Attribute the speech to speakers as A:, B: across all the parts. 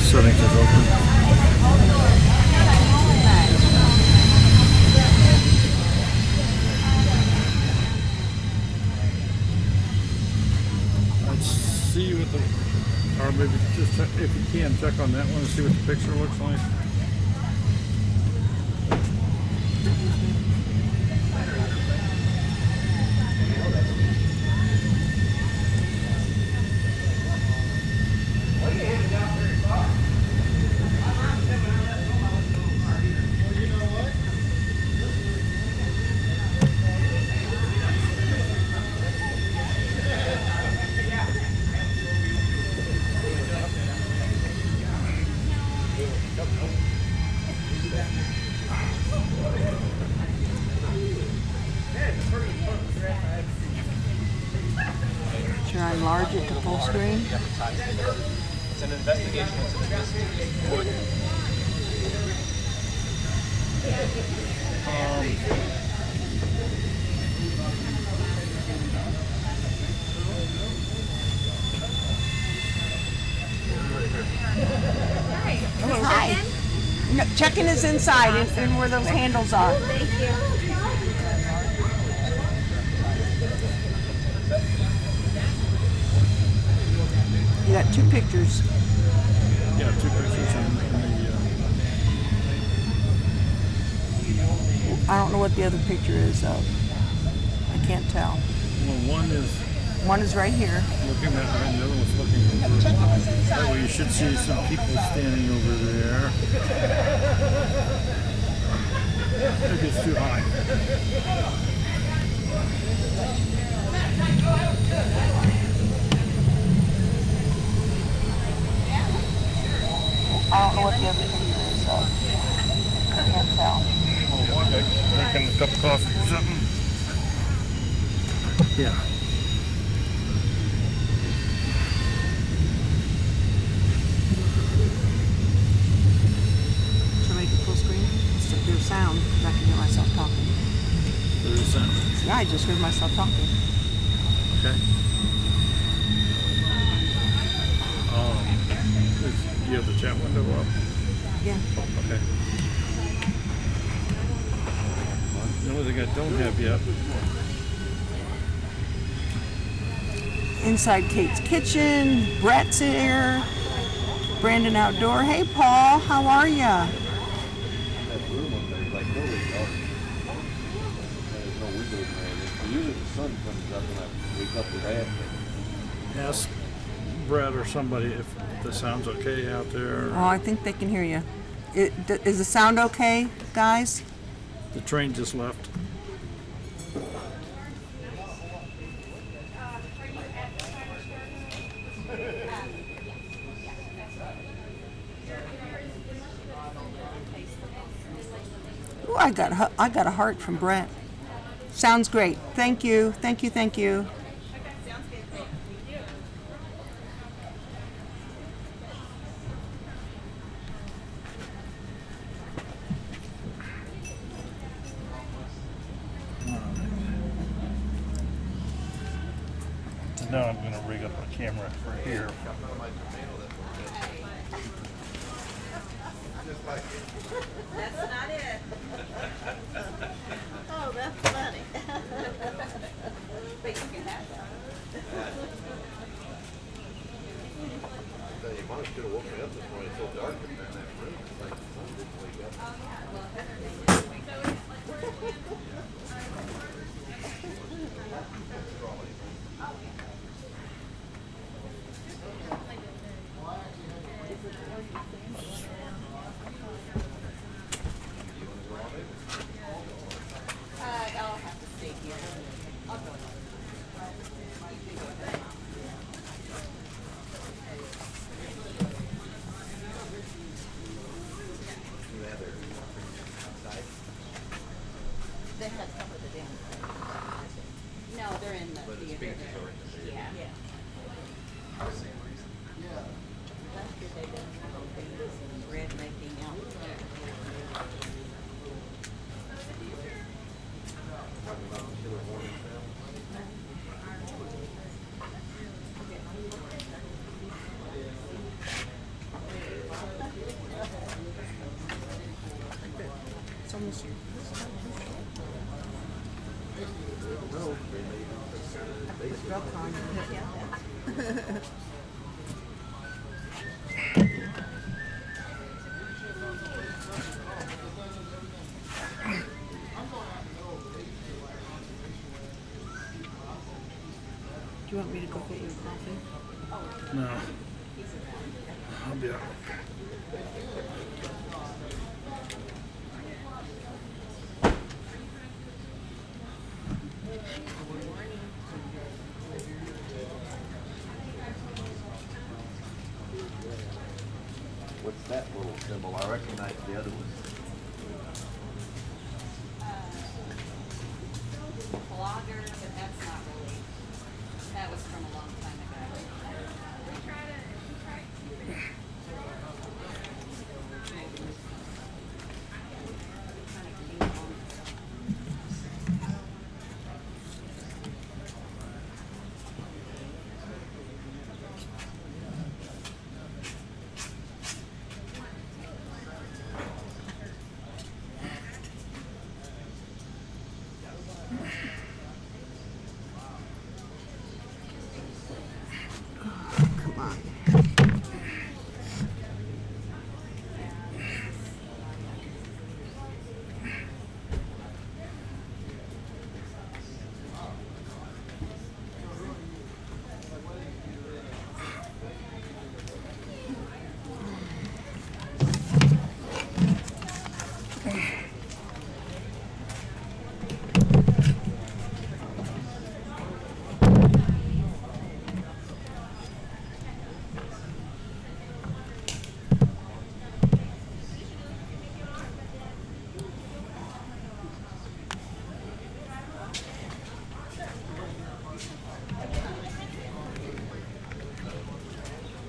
A: settings is open. Let's see what the, or maybe just check, if you can, check on that one and see what the picture looks like.
B: Should I enlarge it to full screen?
C: It's an investigation. It's an investigation.
B: Hi. No, check-in is inside, and where those handles are.
D: Thank you.
B: You got 2 pictures.
A: Yeah, 2 pictures and the,
B: I don't know what the other picture is of. I can't tell.
A: well,
B: One is right here.
A: looking that way and the other one's looking over. That way you should see some people standing over there. Maybe it's too high.
B: I don't know what the other picture is of. I can't tell.
A: Drinking a cup of coffee or something. Yeah.
B: Should I make it full screen? There's sound, because I can hear myself talking.
A: There is sound.
B: Yeah, I just heard myself talking.
A: Okay. Do you have the chat window up?
B: Yeah.
A: Okay. The only thing I don't have yet.
B: Inside Kate's kitchen. Brett's here. Brandon Outdoor. Hey, Paul. How are ya?
E: That room up there is like totally dark. There's no windows or anything. Usually the sun comes up and I wake up with that.
A: Ask Brett or somebody if the sound's okay out there.
B: Oh, I think they can hear you. Is the sound okay, guys?
A: The train just left.
B: Ooh, I got a heart from Brett. Sounds great. Thank you. Thank you. Thank you.
A: So now I'm going to rig up a camera for here.
D: That's not it. Oh, that's funny. But you can have that.
E: Your mom should have woke me up this morning. It's so dark in that room. It's like the sun didn't wake up.
D: I'll have to stay here. I'll go. They have some of the damn. No, they're in the theater.
B: this? Drugs on it. Do you want me to go get your coffee?
A: No. I'll be out.
E: What's that little symbol? I recognize the other one.
D: Blogger, but that's not really, that was from a long time ago.
B: Come on.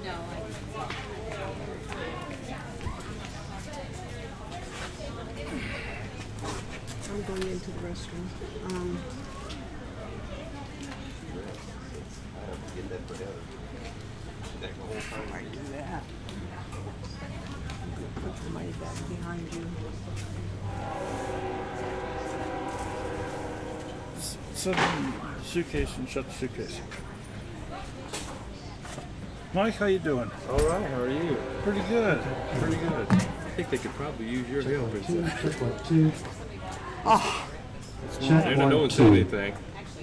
D: No,
B: I'm going into the restroom.
E: I have to get that put out. That whole time.
B: I do that. I'm gonna put the money back behind you.
A: Set it in the suitcase and shut the suitcase. Mike, how you doing?
F: All right, how are you?
A: Pretty good. Pretty good.
F: I think they could probably use your help.
G: Check
F: No
G: one,
F: one said
G: two.
F: anything.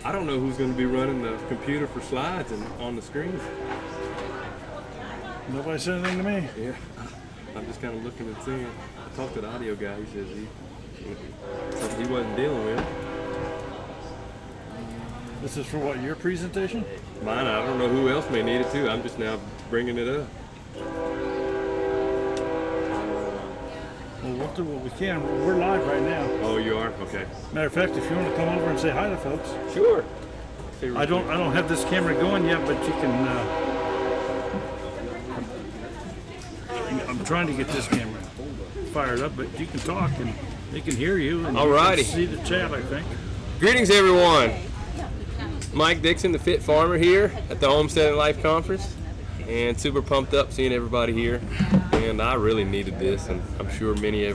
F: I don't know who's going to be running the computer for slides and on the screen.
A: Nobody said anything to me.
F: Yeah, I'm just kind of looking and seeing. I talked to the audio guy. He says something he wasn't dealing with.
A: This is for what, your presentation?
F: Mine, I don't know who else may need it too. I'm just now bringing it up.
A: Well, we'll do what we can. We're live right now.
F: Oh, you are? Okay.
A: Matter of fact, if you want to come over and say hi to folks.
F: Sure.
A: I don't have this camera going yet, but you can. I'm trying to get this camera fired up, but you can talk and they can hear you. And
F: Alrighty.
A: you can see the chat, I think.
F: Greetings, everyone. Mike Dixon, the Fit Farmer, here at the Homesteading Life Conference, and super pumped up seeing everybody here. And I really needed this, and I'm sure many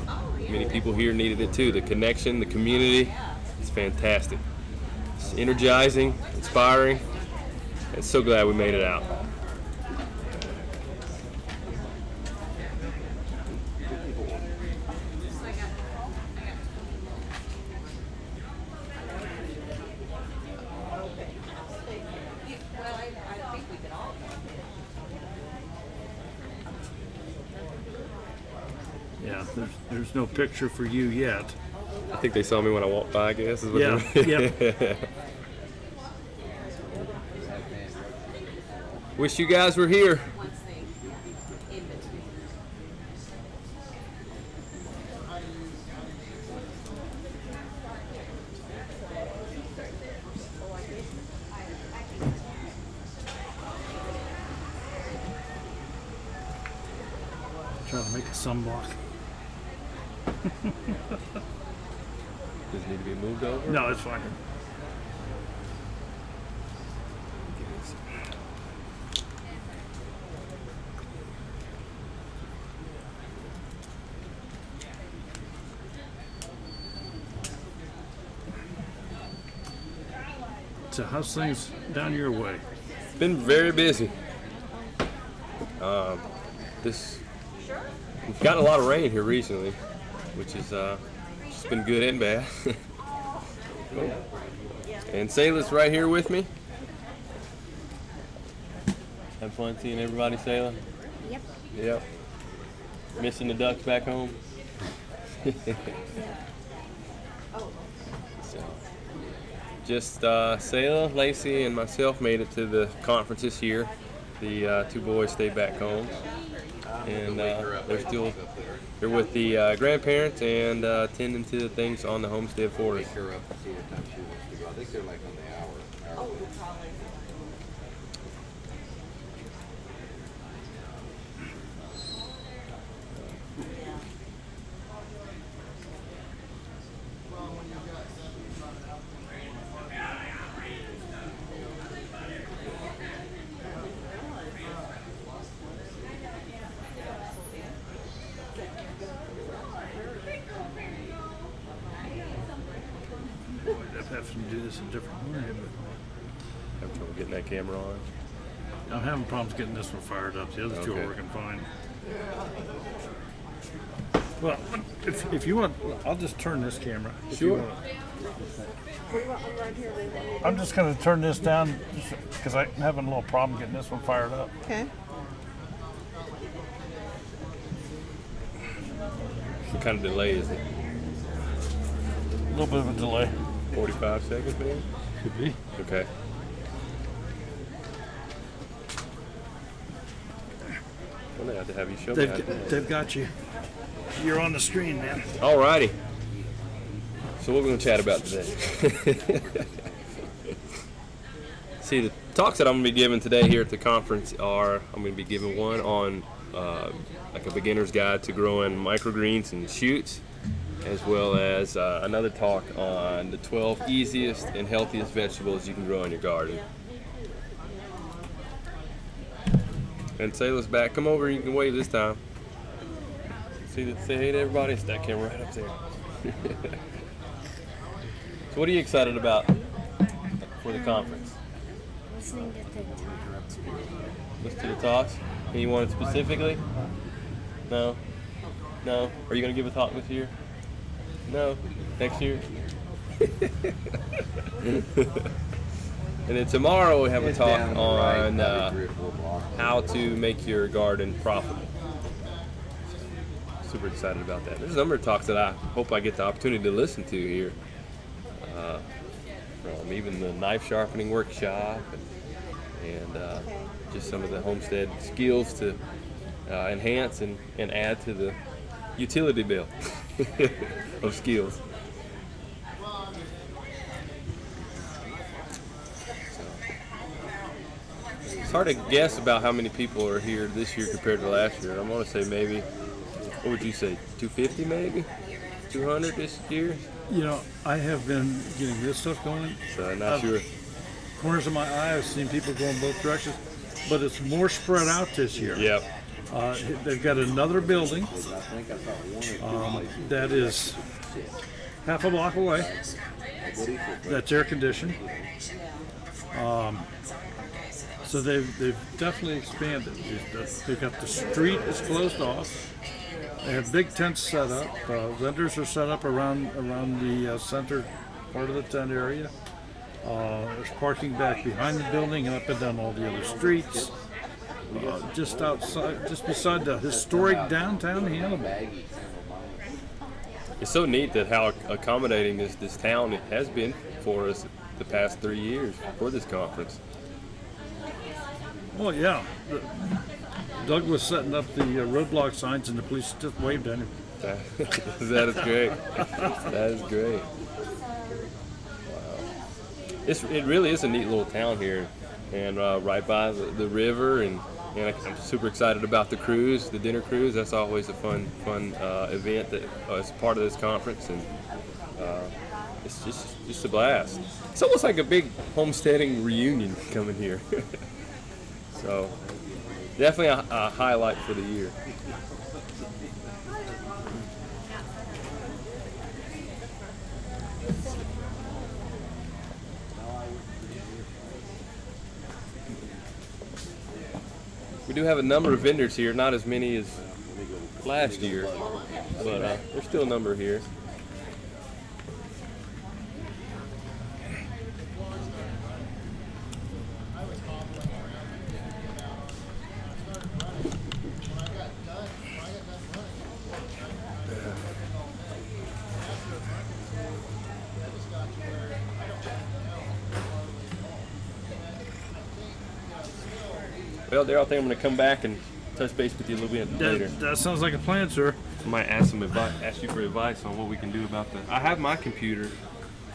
F: people here needed it too. The connection, the community, it's fantastic. It's energizing, inspiring, and so glad we made it out.
D: well, I think we could all.
A: Yeah, there's no picture for you yet.
F: I think they saw me when I walked by, I guess. Is what
A: Yeah,
F: they- Wish you guys were here.
D: Once they in between.
A: Trying to make a sunblock.
F: Does it need to be moved over?
A: No, it's fine. how's things down your way?
F: It's been very busy. We've gotten a lot of rain here recently, which is it's been good and bad. And Sayla's right here with me. Have fun seeing everybody, Sayla?
H: Yep.
F: Yep. Missing the ducks back home? So, just Sayla, Lacey, and myself made it to the conference this year. The two boys stayed back home, and they're with the grandparents and tending to the things on the homestead for us.
E: Pick her up and see what time she wants to go. I think they're like on the hour.
A: I'd have to do this a different way, but
F: Have trouble getting that camera on.
A: I'm having problems getting this one fired up. The other two
F: Okay.
A: are working fine. Well, if you want, I'll just turn this camera. If you
F: Sure.
A: want. I'm just going to turn this down because I'm having a little problem getting this one fired up.
B: Okay.
F: What kind of delay is it?
A: A little bit of a delay.
F: 45 seconds, maybe?
A: Could be.
F: Okay. Well, they have to have you show me how to do it.
A: They've got you. You're on the screen, man.
F: Alrighty. So what we're going to chat about today. See, the talks that I'm going to be giving today here at the conference are, I'm going to be giving one on like a beginner's guide to growing microgreens and shoots, as well as another talk on the 12 easiest and healthiest vegetables you can grow in your garden. And Sayla's back. Come over, you can wave this time. Say hey to everybody. It's that camera right up there. So what are you excited about for the conference?
H: Listening to the talks.
F: Listen to the talks. Anyone specifically? No? No? Are you going to give a talk this year? No? Next year? And then tomorrow we have a talk on how to make your garden profitable. Super excited about that. There's a number of talks that I hope I get the opportunity to listen to here. From even the knife sharpening workshop and just some of the homestead skills to enhance and add to the utility bill of skills. It's hard to guess about how many people are here this year compared to last year. I'm going to say maybe, what would you say, 250 maybe? 200 this year?
A: You know, I have been getting this stuff going.
F: So I'm not sure.
A: Corners of my eye, I've seen people go in both directions, but it's more spread out this year.
F: Yep.
A: They've got another building that is half a block away. That's air conditioned. So they've definitely expanded. They've got the street is closed off. They have big tents set up. Vendors are set up around the center part of the tent area. There's parking back behind the building and up and down all the other streets. Just outside, just beside the historic downtown Hannibal.
F: It's so neat that how accommodating this town has been for us the past 3 years for this conference.
A: Well, yeah. Doug was setting up the roadblock signs and the police just waved at him.
F: That is great. That is great. Wow. It really is a neat little town here, and right by the river, and I'm super excited about the cruise, the dinner cruise. That's always a fun event that is part of this conference, and it's just a blast. It's almost like a big homesteading reunion coming here. So definitely a highlight for the year. We do have a number of vendors here, not as many as last year, but there's still a number here. Well, Daryl, I think I'm going to come back and touch base with you a little bit later.
A: That sounds like a plan, sir.
F: I might ask you for advice on what we can do about that. I have my computer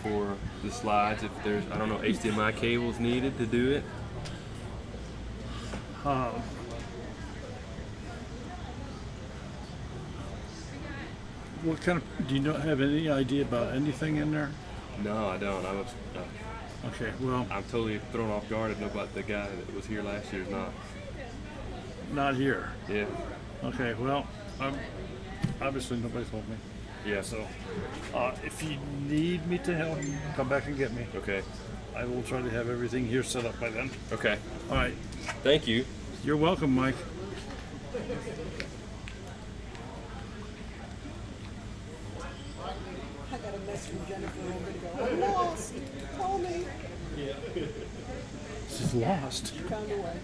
F: for the slides. If there's, I don't know, HDMI cables needed to do it.
A: What kind of? Do you not have any idea about anything in there?
F: No, I don't.
A: Okay, well,
F: I'm totally thrown off guard. I know about the guy that was here last year. Not.
A: not here.
F: Yeah.
A: Okay, well, obviously nobody told me.
F: Yeah.
A: So, if you need me to help, come back and get me.
F: Okay.
A: I will try to have everything here set up by then.
F: Okay.
A: All right.
F: Thank you.
A: You're welcome, Mike.
B: I got a message from Jennifer a little bit ago. I'm lost. Call me.
A: She's lost.
B: Found a way.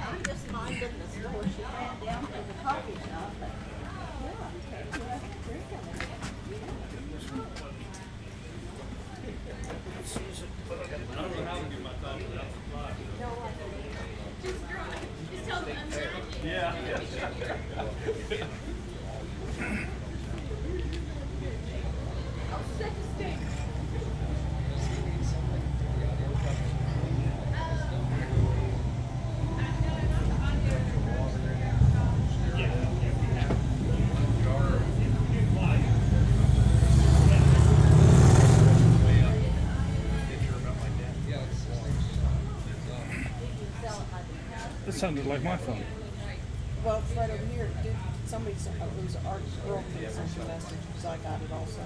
I: I'm just minding the store. She ran down to the coffee shop.
D: Just tell them I'm sorry.
A: That sounded like my phone.
B: Well, it's right over here. Somebody sent, it was Art Earl that sent you a message, because I got it also.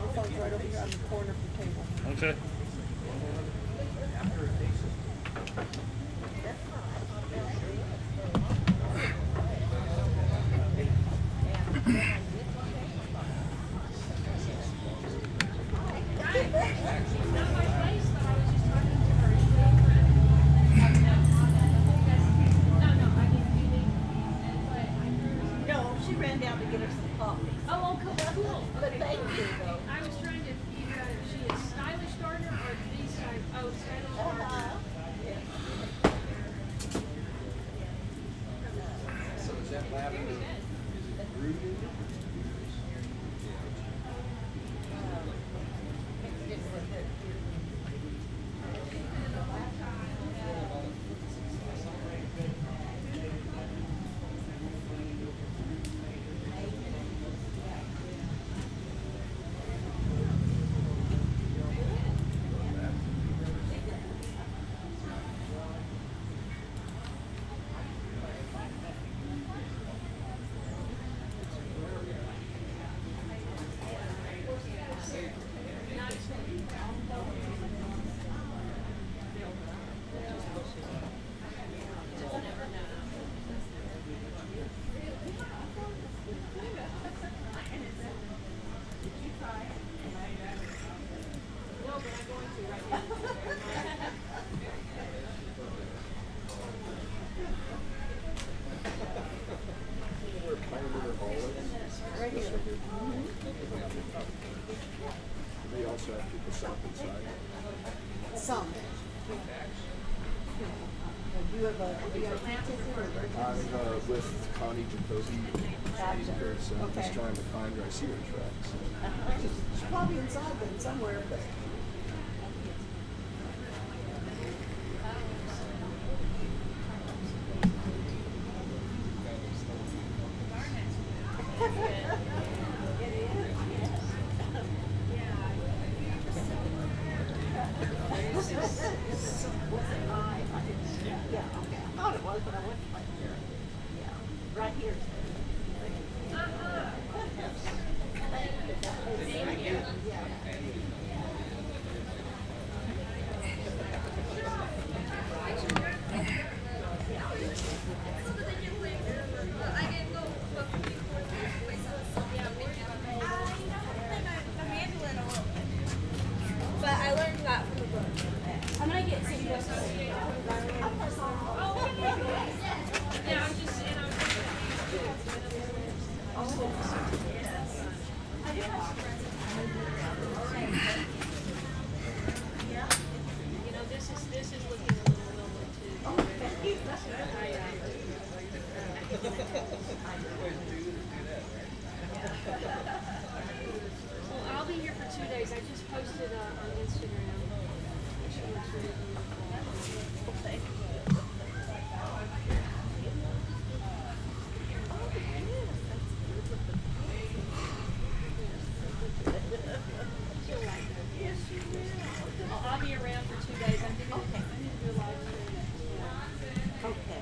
B: Our phone's right over here on the corner of the table.
A: Okay.
I: No, she ran down to get her some coffee.
D: Oh, cool.
I: But thank you, though.
D: I was trying to figure out if she is stylish Gardner or these type. Oh, stylish Gardner.
E: They also have people shop inside.
B: Some. Do you have a VIP ticket or a regular?
E: I'm with Connie Jacoby. So I'm just trying to find her. I see her tracks.
B: She's probably inside then somewhere, but
J: Well, I'll be here for 2 days. I just posted on Instagram. She looks really beautiful. I'll be around for 2 days. I'm gonna do a live stream.
I: Okay.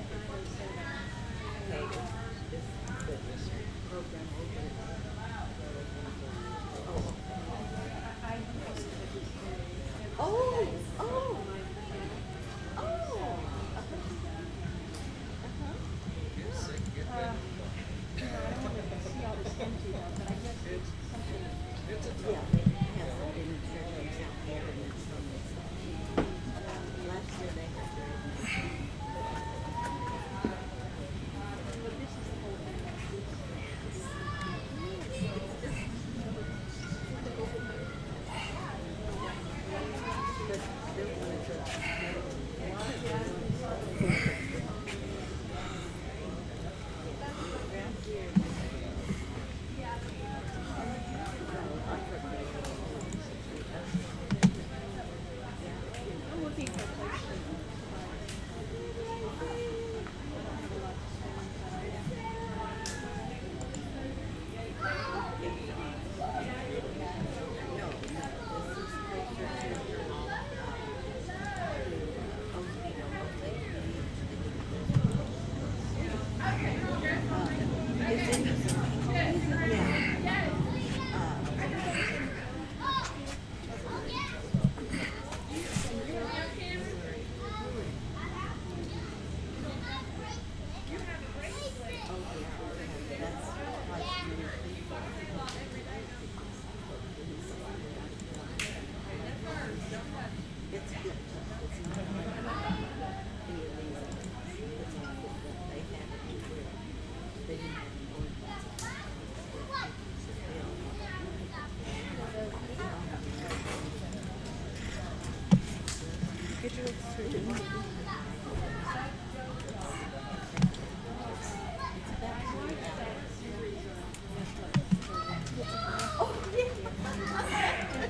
I: Oh, oh, oh. Yeah, they have some demonstrations out there and it's from last year they had
J: I'm looking for a place to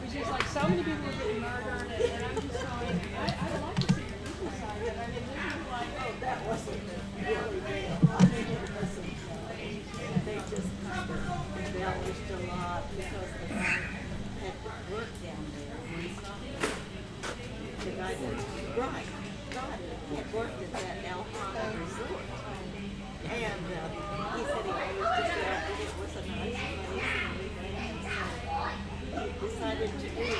J: It's just like so many people are getting murdered, and I'm just going, I'd like to see the legal side of it. I mean, this is like, oh,
I: that wasn't really real. I mean, it wasn't, they just kind of embellished a lot because the guy had to work down there. The guy that, right, he had worked at that Alhambra resort. And he said he always described it, it was a nice place and everything. And so he decided to do it.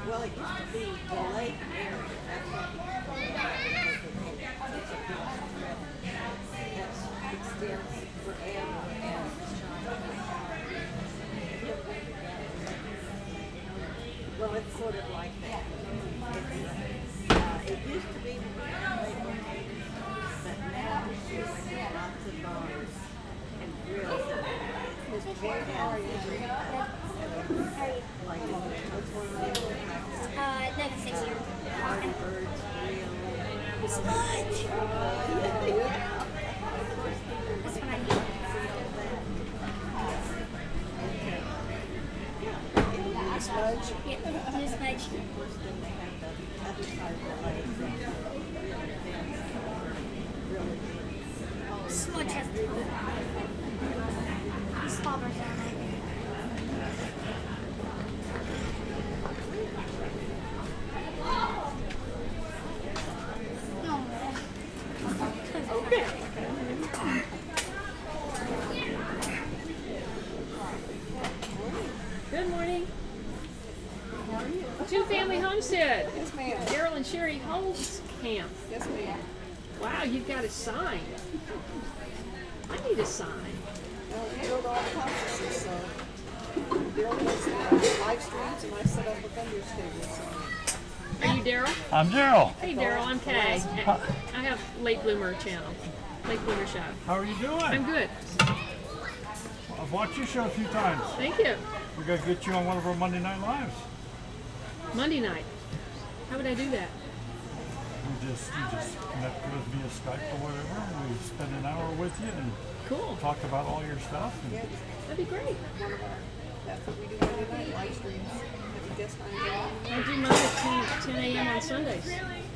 I: Well, it used to be the lake area. That's what he called it. It's a big strip that extends forever and well, it's sort of like that. It used to be labeled, but now there's lots of bars and grills. It's very like
H: Next 6 years.
I: Party Birds Grill.
H: Sludge! That's what I need.
B: Sludge.
H: Yeah, new sludge. Sludge has slobbers on it.
J: good morning. Two-family homestead.
B: Yes, ma'am.
J: Daryl and Sherry Holmes camp.
B: Yes, ma'am.
J: Wow, you've got a sign. I need a sign.
B: Well, we build all the conferences, so Daryl does the live streams and I set up a vendor's table, so.
J: Are you Daryl?
A: I'm Daryl.
J: Hey Daryl, I'm Kay. I have Late Bloomer channel. Late Bloomer show.
A: How are you doing?
J: I'm good.
A: I've watched your show a few times.
J: Thank you.
A: We're gonna get you on one of our Monday Night Lives.
J: Monday night. How would I do that?
A: You just connect with us via Skype or whatever. And we spend an hour with you and
J: Cool.
A: talk about all your stuff. And
J: That'd be great.
B: That's what we do Monday night, live streams. Have you guessed I'm
J: I do mine at 10 a.m. on Sundays.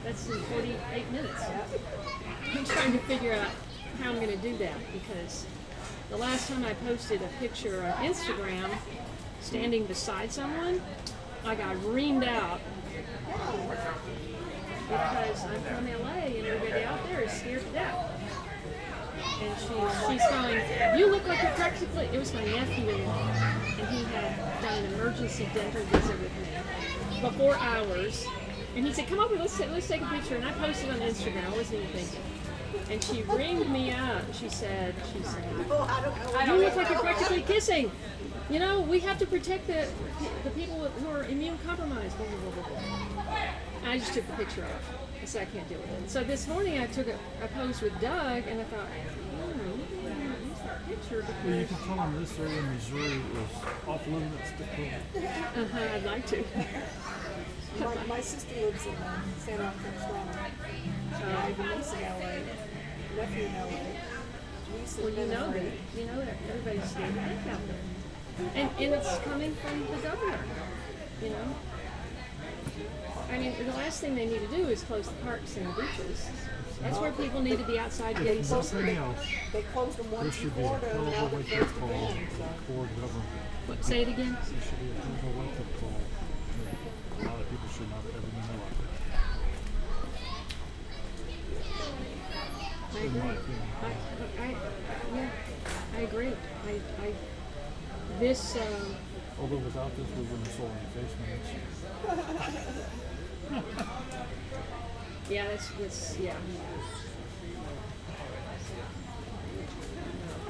J: That's in 48 minutes. I'm trying to figure out how I'm going to do that because the last time I posted a picture on Instagram standing beside someone, I got reamed out because I'm from LA and everybody out there is scared to death. And she's going, you look like you're practically, it was my nephew-in-law, and he had done an emergency dental visit with me for 4 hours. And he said, come over, let's take a picture. And I posted on Instagram, I wasn't even thinking. And she ringed me up. She said, you look like you're practically kissing. You know, we have to protect the people who are immune compromised. Blah, blah, blah, blah. And I just took the picture off. I said, I can't deal with it. So this morning I took a post with Doug, and I thought, use that picture
A: well, you
J: because...
A: can tell them this area in Missouri is off limits to COVID.
J: I'd like to.
B: My sister lives in San Antonio. I have a niece in LA, nephew in LA. Niece in
J: Well, you know
B: Minnesota.
J: that everybody's scared to death out there. And it's coming from the governor, you know. I mean, the last thing they need to do is close the parks and the beaches. That's where people need to be outside getting some
A: Something else.
B: They closed them
A: There
B: once in
A: should be a
B: Florida
A: hell
B: and
A: of
B: now
A: a
B: they're
A: wake
B: closed
A: up call
B: again. So.
A: for government.
J: Say it again.
A: There should be a hell of a wake up call. A lot of people should not ever know about it.
J: I agree. Yeah, I agree. This,
A: Although without this, we wouldn't have sold any face masks.
J: yeah, that's, yeah.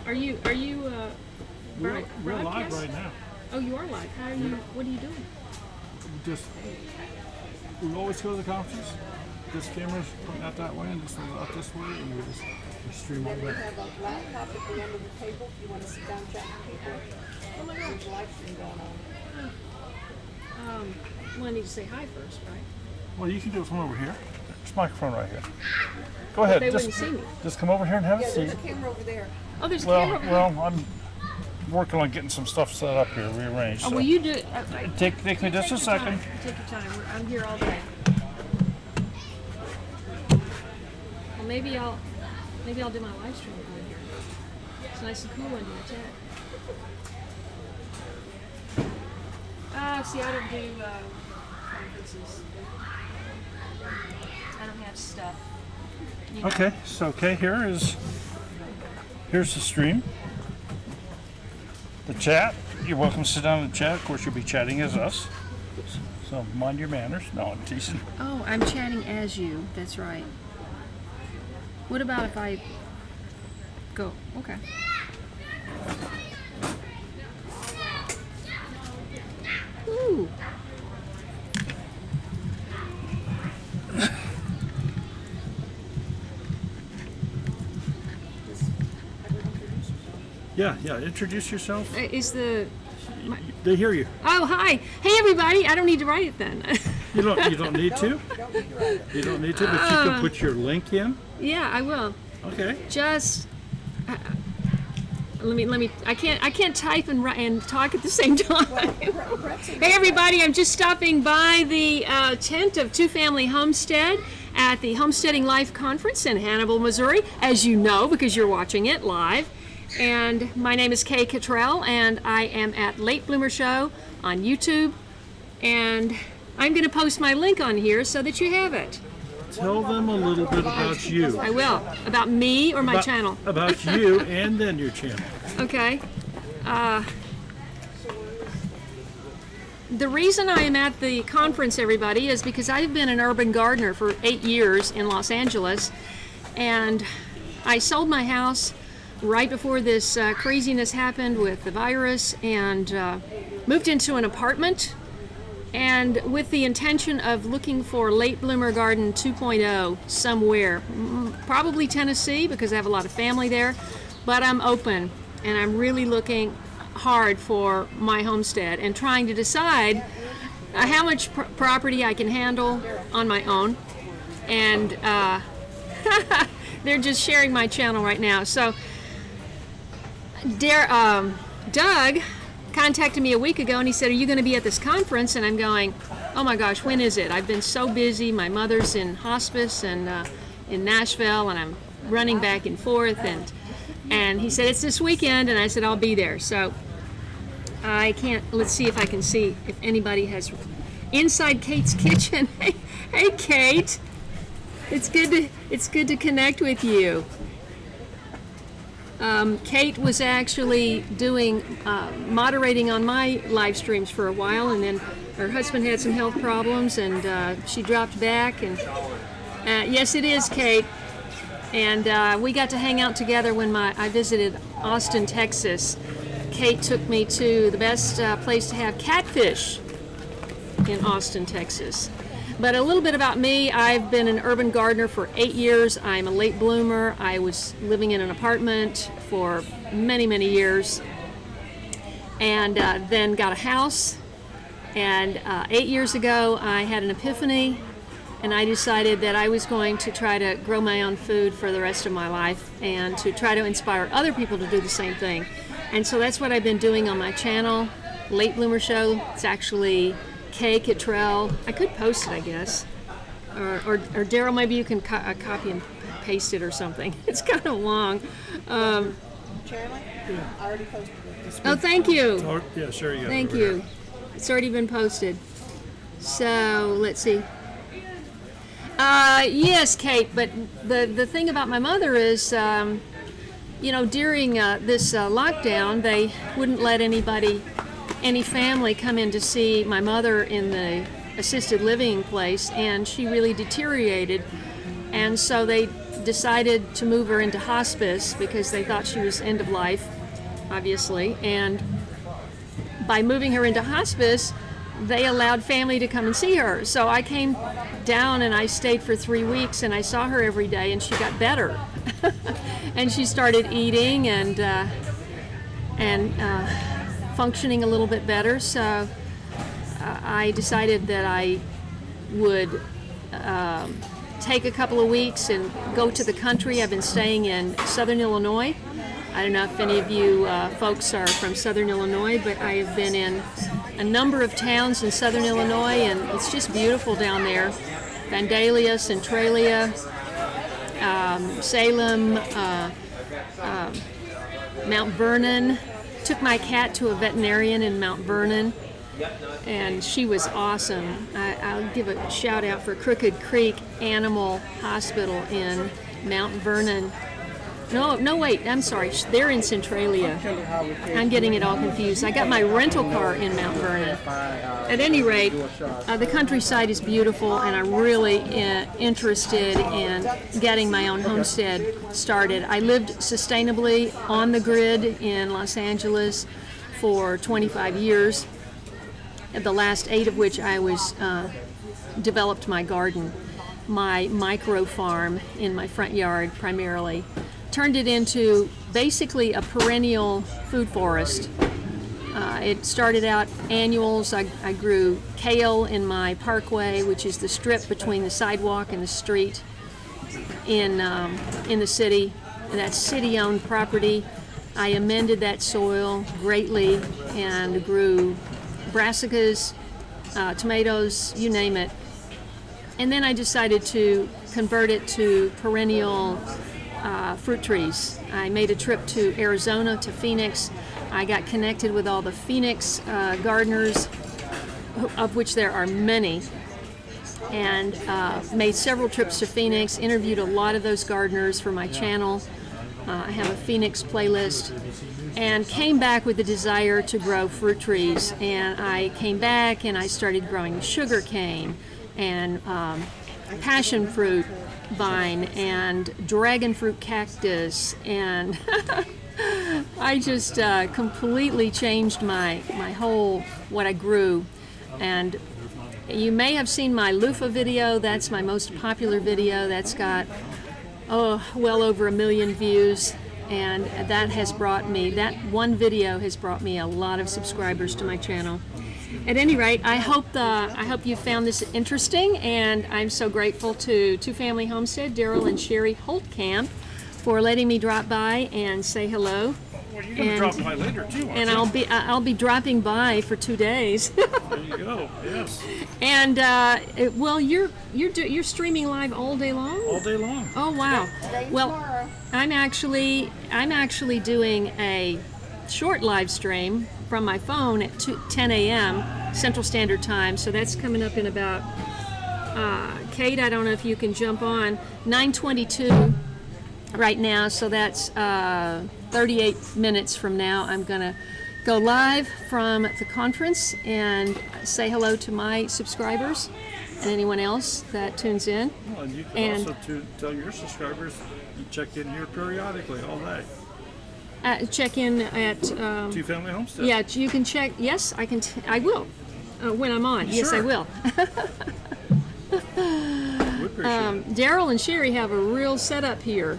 J: Are you,
A: We're live
J: broadcast?
A: right now.
J: Oh, you are live. How are you, what are you doing?
A: We always go to the conferences. This camera's pointing out that way and this one's out this way, and we just stream
B: Then
A: over
B: we
A: there.
B: have a laptop at the end of the table if you want to sit down and chat with people.
J: Oh my
B: There's
J: gosh.
B: a live stream going on.
J: Well, I need to say hi first, right?
A: Well, you can do it from over here. There's a microphone right here. Go ahead.
J: They
A: just,
J: wouldn't see me.
A: Just come over here and have
B: Yeah,
A: a
B: there's
A: seat.
B: a camera over there.
J: Oh, there's a camera over here.
A: Well, I'm working on getting some stuff set up here, rearranged.
J: Oh,
A: so.
J: will you do it?
A: Take me just a
J: your
A: second.
J: time. Take your time. I'm here all day. Well, maybe I'll do my live stream from here. It's nice and cool in here, chat. See, I don't do conferences. I don't have stuff. You know?
A: Okay, so here's the stream. The chat. You're welcome to sit down and chat. Of course, you'll be chatting as us. So mind your manners. No, I'm teasing.
J: Oh, I'm chatting as you. That's right. What about if I go? Okay. Ooh.
A: Yeah. Introduce yourself.
J: Is the
A: They hear you.
J: oh hi hey everybody! I don't need to write it then.
A: You don't need to.
B: Don't be right.
A: You don't need to, but you can put your link in.
J: Yeah, I will.
A: Okay.
J: Just let me. I can't type and write and talk at the same time. Hey everybody! I'm just stopping by the tent of Two Family Homestead at the Homesteading Life Conference in Hannibal, Missouri, as you know because you're watching it live. And my name is Kay Cottrell, and I am at Late Bloomer Show on YouTube. And I'm going to post my link on here so that you have it.
A: Tell them a little bit about you.
J: I will. About me or my channel?
A: About you and then your channel.
J: Okay. the reason I am at the conference, everybody, is because I've been an urban gardener for 8 years in Los Angeles, and I sold my house right before this craziness happened with the virus, and moved into an apartment, and with the intention of looking for late bloomer garden 2.0 somewhere, probably Tennessee, because I have a lot of family there, but I'm open, and I'm really looking hard for my homestead and trying to decide how much property I can handle on my own. And they're just sharing my channel right now. So Doug contacted me a week ago and he said, are you going to be at this conference? And I'm going, oh my gosh, when is it? I've been so busy. My mother's in hospice and in Nashville, and I'm running back and forth, and he said it's this weekend, and I said I'll be there. So I can't. Let's see if I can see if anybody has inside Kate's kitchen. Hey Kate, it's good to connect with you. Kate was actually doing moderating on my live streams for a while, and then her husband had some health problems, and she dropped back. And yes, it is Kate. And we got to hang out together when I visited Austin, Texas. Kate took me to the best place to have catfish in Austin, Texas. But a little bit about me, I've been an urban gardener for 8 years. I'm a late bloomer. I was living in an apartment for many, many years, and then got a house. And 8 years ago, I had an epiphany, and I decided that I was going to try to grow my own food for the rest of my life and to try to inspire other people to do the same thing. And so that's what I've been doing on my channel, Late Bloomer Show. It's actually Kay Cottrell. I could post it, I guess. Or Daryl, maybe you can copy and paste it or something. It's kind of long.
B: Chairman? Yeah. I already posted it.
J: Oh, thank you.
A: Yeah, sure you got it.
J: Thank
A: over
J: you.
A: here.
J: It's already been posted. So let's see. Yes, Kate, but the thing about my mother is, you know, during this lockdown, they wouldn't let any family come in to see my mother in the assisted living place, and she really deteriorated. And so they decided to move her into hospice because they thought she was end of life, obviously. And by moving her into hospice, they allowed family to come and see her. So I came down and I stayed for 3 weeks, and I saw her every day, and she got better. And she started eating and functioning a little bit better. So I decided that I would take a couple of weeks and go to the country. I've been staying in Southern Illinois. I don't know if any of you folks are from Southern Illinois, but I have been in a number of towns in Southern Illinois, and it's just beautiful down there. Vandalia, Centralia, Salem, Mount Vernon. Took my cat to a veterinarian in Mount Vernon, and she was awesome. I'll give a shout out for Crooked Creek Animal Hospital in Mount Vernon. No, wait, I'm sorry. They're in Centralia. I'm getting it all confused. I got my rental car in Mount Vernon. At any rate, the countryside is beautiful, and I'm really interested in getting my own homestead started. I lived sustainably on the grid in Los Angeles for 25 years, the last 8 of which I was developed my garden, my micro farm in my front yard primarily. Turned it into basically a perennial food forest. It started out annuals. I grew kale in my parkway, which is the strip between the sidewalk and the street in the city. And that's city-owned property. I amended that soil greatly and grew brassicas, tomatoes, you name it. And then I decided to convert it to perennial fruit trees. I made a trip to Arizona, to Phoenix. I got connected with all the Phoenix gardeners, of which there are many, and made several trips to Phoenix, interviewed a lot of those gardeners for my channel. I have a Phoenix playlist, and came back with the desire to grow fruit trees. And I came back and I started growing sugar cane and passion fruit vine and dragon fruit cactus, and I just completely changed my whole what I grew. And you may have seen my loofah video. That's my most popular video. That's got well over 1 million views, and that one video has brought me a lot of subscribers to my channel. At any rate, I hope you found this interesting, and I'm so grateful to Two Family Homestead, Daryl and Sherry Holtkamp, for letting me drop by and say hello.
A: Well, you're going to drop by later too, aren't
J: And
A: you?
J: I'll be dropping by for 2 days.
A: There you go. Yes.
J: And well, you're streaming live all day long.
A: All day long.
J: Oh wow.
B: Today and
J: Well,
B: tomorrow.
J: I'm actually doing a short live stream from my phone at 10 a.m. Central Standard Time. So that's coming up in about Kate, I don't know if you can jump on 9:22 right now. So that's 38 minutes from now. I'm gonna go live from the conference and say hello to my subscribers and anyone else that tunes in.
A: Well, and you can
J: And-
A: also tell your subscribers you check in here periodically all day.
J: Check in at
A: Two Family Homestead.
J: yeah, you can check. Yes, I can. I will when I'm on. Yes, I
A: Sure.
J: will.
A: We appreciate it.
J: Daryl and Sherry have a real setup here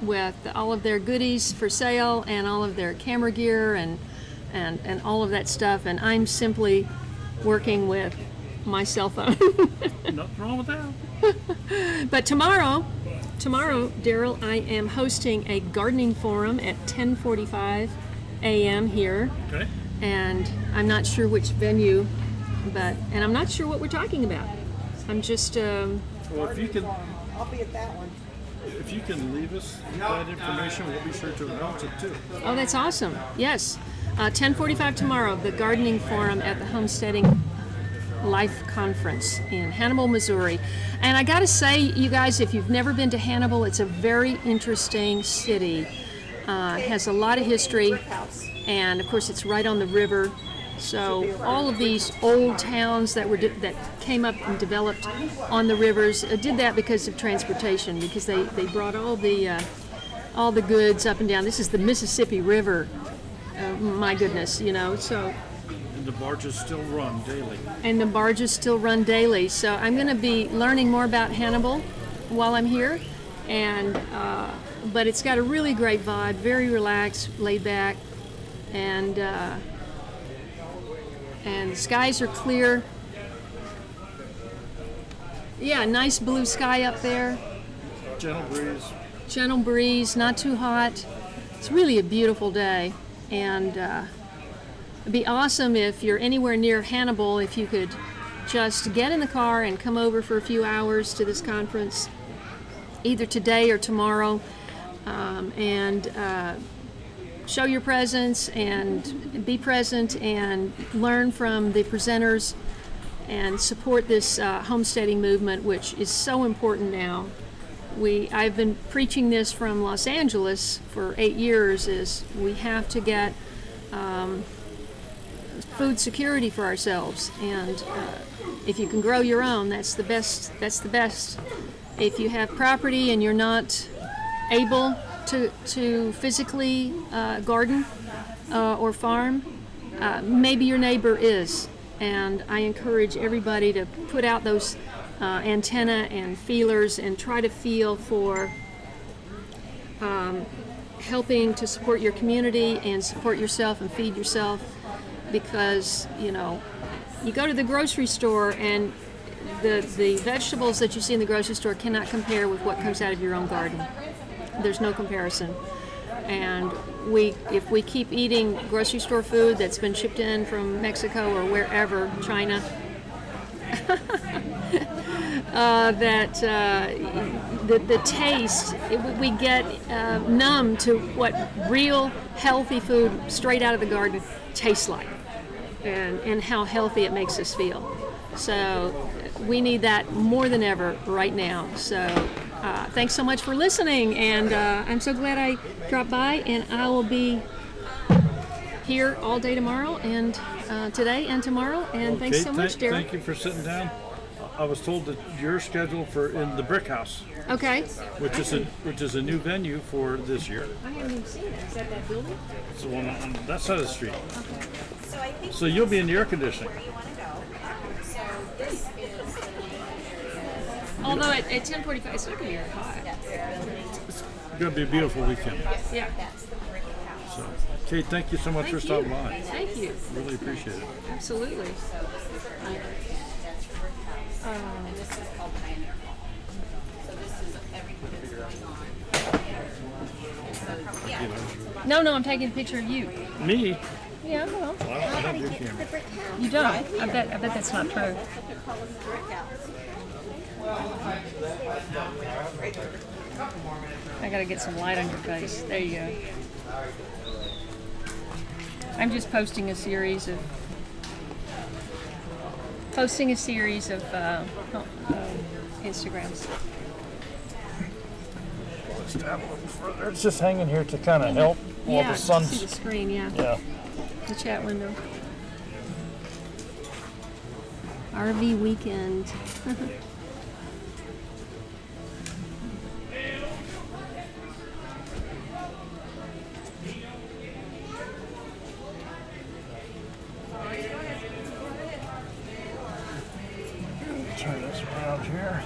J: with all of their goodies for sale and all of their camera gear and all of that stuff. And I'm simply working with my cell phone.
A: Nothing wrong with that.
J: But tomorrow, Daryl, I am hosting a gardening forum at 10:45 a.m. here.
A: Okay.
J: And I'm not sure which venue, and I'm not sure what we're talking about. I'm just,
A: Well, if you can
B: I'll be at that one.
A: leave us that information, we'll be sure to announce it too.
J: oh, that's awesome. Yes. 10:45 tomorrow, the gardening forum at the Homesteading Life Conference in Hannibal, Missouri. And I gotta say, you guys, if you've never been to Hannibal, it's a very interesting city. It has a lot of history, and of course it's right on the river. So all of these old towns that came up and developed on the rivers did that because of transportation, because they brought all the goods up and down. This is the Mississippi River. My goodness, so.
A: And the barges still run daily.
J: And the barges still run daily. So I'm going to be learning more about Hannibal while I'm here, and but it's got a really great vibe, very relaxed, laid back, and the skies are clear. Yeah, nice blue sky up there.
A: Gentle breeze.
J: Gentle breeze, not too hot. It's really a beautiful day, and it'd be awesome if you're anywhere near Hannibal, if you could just get in the car and come over for a few hours to this conference, either today or tomorrow, and show your presence and be present and learn from the presenters and support this homesteading movement, which is so important now. I've been preaching this from Los Angeles for 8 years, is we have to get food security for ourselves, and if you can grow your own, that's the best. If you have property and you're not able to physically garden or farm, maybe your neighbor is, and I encourage everybody to put out those antenna and feelers and try to feel for helping to support your community and support yourself and feed yourself, because you go to the grocery store and the vegetables that you see in the grocery store cannot compare with what comes out of your own garden. There's no comparison. And if we keep eating grocery store food that's been shipped in from Mexico or wherever, China, the taste, we get numb to what real healthy food straight out of the garden tastes like, and how healthy it makes us feel. So we need that more than ever right now. So thanks so much for listening, and I'm so glad I dropped by, and I will be here all day tomorrow and today and tomorrow. And thanks
A: Okay,
J: so much, Daryl.
A: Thank you for sitting down. I was told that you're scheduled for in the Brick House,
J: Okay.
A: which is a new venue for this year.
J: I haven't even seen that. Is that that building?
A: It's the one on that side of the street.
I: So I think
A: So you'll be in the air conditioning.
I: where you want to go. So this is the
J: Although at 10:45, it's not going to be very hot.
A: It's going to be a beautiful weekend.
J: Yeah.
I: that's the brick house.
A: So, Kate, thank you so much for
J: Thank
A: stopping
J: you.
A: by.
J: Thank you.
A: Really appreciate it.
J: Absolutely.
I: That's the brick house. And this is called Pioneer Hall. So this is everything that's going on. So yeah.
J: No, I'm taking a picture of you.
A: Me?
J: Yeah, well,
A: I don't do camera.
J: you don't. I bet that's not true. I gotta get some light on your face. There you go. I'm just posting a series of Instagrams.
A: It's just hanging here to kind of help while
J: Yeah,
A: the sun's.
J: see the screen. Yeah,
A: Yeah.
J: the chat window. RV weekend.
A: Turn this around here.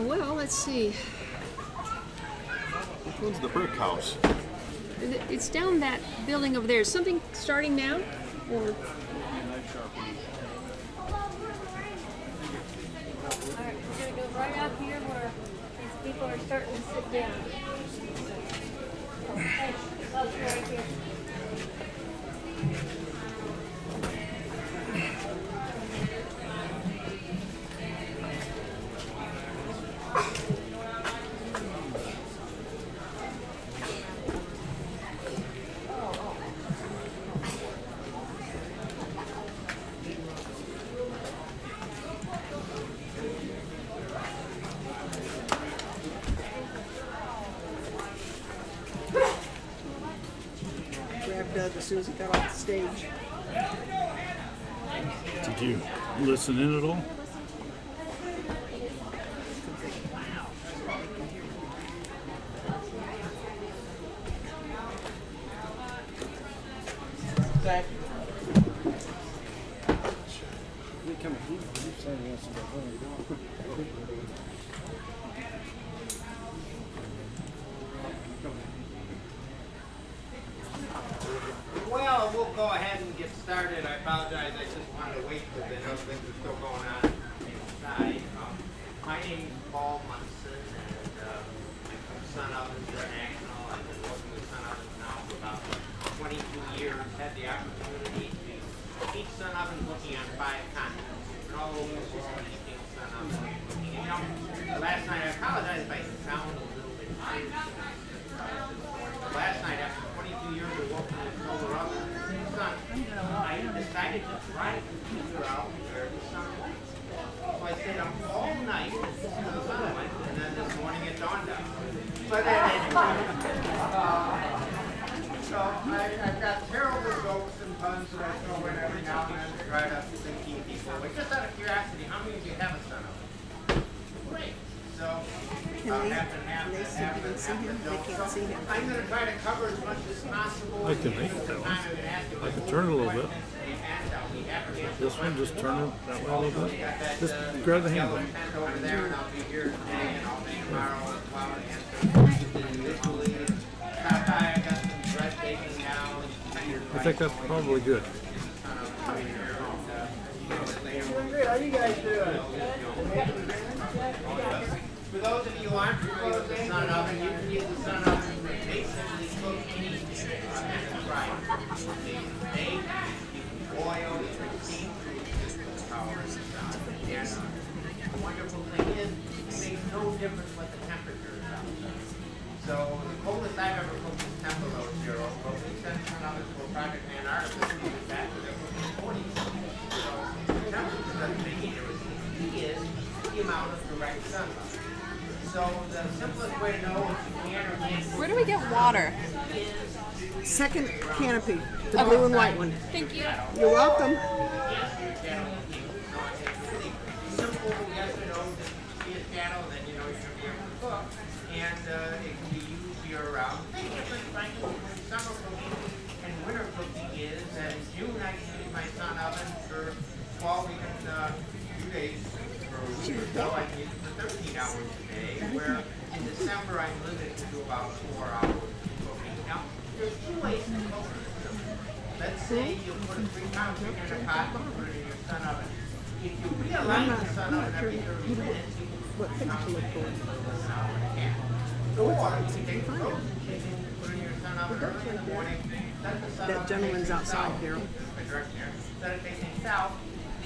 J: Well, let's see.
E: Which one's the brick house?
J: It's down that building over there. Is something starting now? Or
H: Alright, we're gonna go right up here where these people are starting to sit down. Okay, up right here.
B: Grabbed Doug as soon as he got off the stage.
A: Did you listen in at all?
B: Zach.
K: Well, we'll go ahead and get started. I apologize. I just wanted to wait because I know things are still going on inside. My name is Paul Munson, and I'm Sun Ovens International. I've been working with Sun Ovens now for about 22 years. Had the opportunity to teach Sun Ovens looking on 5 continents. And all over the world, teaching Sun Ovens looking. And, last night, I apologize if I sound a little bit tired. Last night, after 22 years of working with solar ovens in the sun, I decided to try to figure out where the sun went. So I stayed up all night until the sun went, and then this morning it dawned on me. But anyway, so I've got terrible jokes and puns that I throw in every now and then to try to keep people. But just out of curiosity, how many of you have a sun oven? Great. So.
B: Can they see him? They can't see him.
K: I'm going to try to cover as much as possible.
A: I can make it that one. I can turn it a little bit. This one, just turn it that way a little bit. Just grab the handle.
K: Over there, and I'll be here today, and I'll be tomorrow as well to answer individually. Stop by, I got some bread baking now.
A: I think that's probably good.
K: Great, how you guys doing? For those of you who aren't familiar with the sun oven, you can use the sun oven to basically cook anything and fry it. You can bake, you can boil, you can steam, the power of the sun. And the wonderful thing is, it makes no difference what the temperature is outside. So the coldest I've ever cooked is 10 below 0, but we sent sun ovens to a Project Man artist who was back to their cooking 40s. key is the amount of direct sunlight. So the simplest way to know if you can or can't
B: Where do we get water?
K: is
B: Second canopy, the blue and white one.
J: Thank you.
B: You're welcome.
K: simple yes or no, just see a channel, then you know you're going to be able to cook. And it can be used year round. The difference, frankly, between summer cooking and winter cooking is that in June I can use my sun oven for 12 even 2 days for a week or so. I can use it for 13 hours a day, where in December I'm limited to do about 4 hours of cooking. Now, there's two ways to cook this. Let's say you put a 3-pound chicken in a pot and put it in your sun oven. If you realign the sun oven every 30 minutes, you can put 3 pounds of chicken in an hour and a half. Or you can take the frozen chicken, put it in your sun oven early in the morning, let the sun
B: That gentleman's outside, Carol.
K: Set it facing south,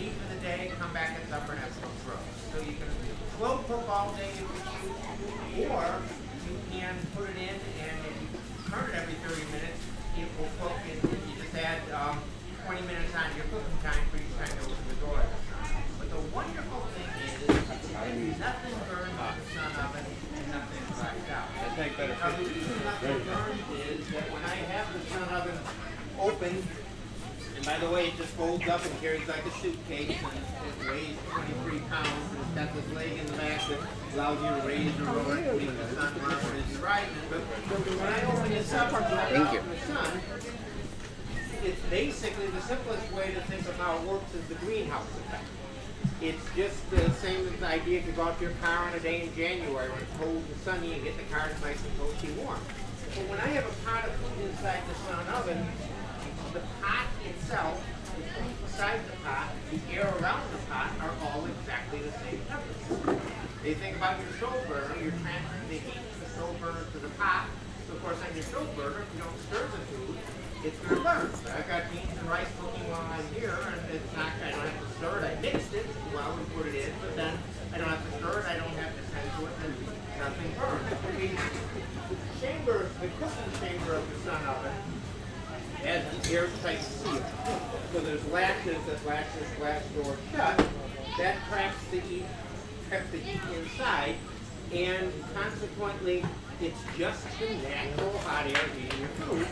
K: leave for the day, come back at supper and have some roast. So you can slow cook all day if you choose, or you can put it in and if you turn it every 30 minutes, it will cook and you just add 20 minutes on your cooking time for each time you open the door. But the wonderful thing is nothing burns in the sun oven and nothing dries out.
E: That's like better
K: Now, the reason nothing burns is that when I have the sun oven open, and by the way, it just folds up and carries like a suitcase, and it weighs 23 pounds, and it's got this leg in the back that allows you to raise or lower it when the sun is rising. But when I open this up and I out in the sun, it's basically the simplest way to think of how it works is the greenhouse effect. It's just the same as the idea if you go out to your car on a day in January when it's cold and sunny and get the car nice and toasty warm. But when I have a pot of food inside the sun oven, the pot itself, the food inside the pot, the air around the pot are all exactly the same temperature. They think about your stove burner, you're transferring the heat from the stove burner to the pot. So of course on your stove burner, if you don't stir the food, it's going to burn. So I've got beans and rice cooking while I'm here, and it's not, I don't have to stir it. I mixed it well and put it in, but then I don't have to stir it, I don't have to tend to it, and nothing burns. The chamber, the cooking chamber of the sun oven has an airtight seal. So there's latches that latch this glass door shut. That traps the heat inside, and consequently, it's just the natural hot air heating your food.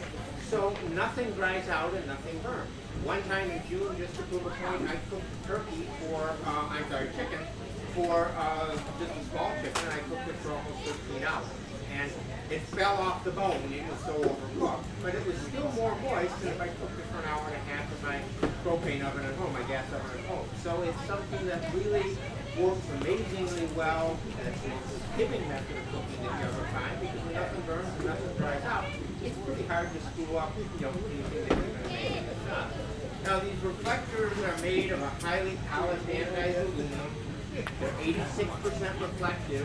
K: So nothing dries out and nothing burns. One time in June, just to prove a point, I cooked turkey for, chicken for just a small chicken, and I cooked it for almost 13 hours. And it fell off the bone, it was so overcooked. But it was still more moist than if I cooked it for an hour and a half in my propane oven at home, my gas oven at home. So it's something that really works amazingly well. It's the most giving method of cooking that you ever find, because when nothing burns and nothing dries out, it's pretty hard to screw up, anything that you're going to make in the sun. Now these reflectors are made of a highly polished anti-aluminum. They're 86% reflective,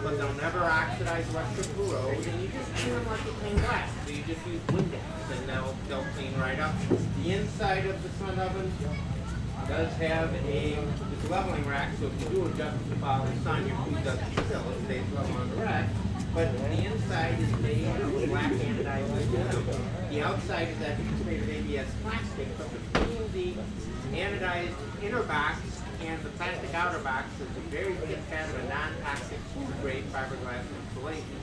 K: but they'll never oxidize unless they're corrode, and you just clean them like you clean glass. So you just use Windex, and they'll clean right up. The inside of the sun oven does have this leveling rack, so if you do adjust the follow the sun, your food doesn't spill, it stays level on the rack. But the inside is made of black anodized aluminum. The outside is actually made of ABS plastic, but between the anodized inner box and the plastic outer box is a very thin pad of a non-toxic food-grade fiberglass insulation.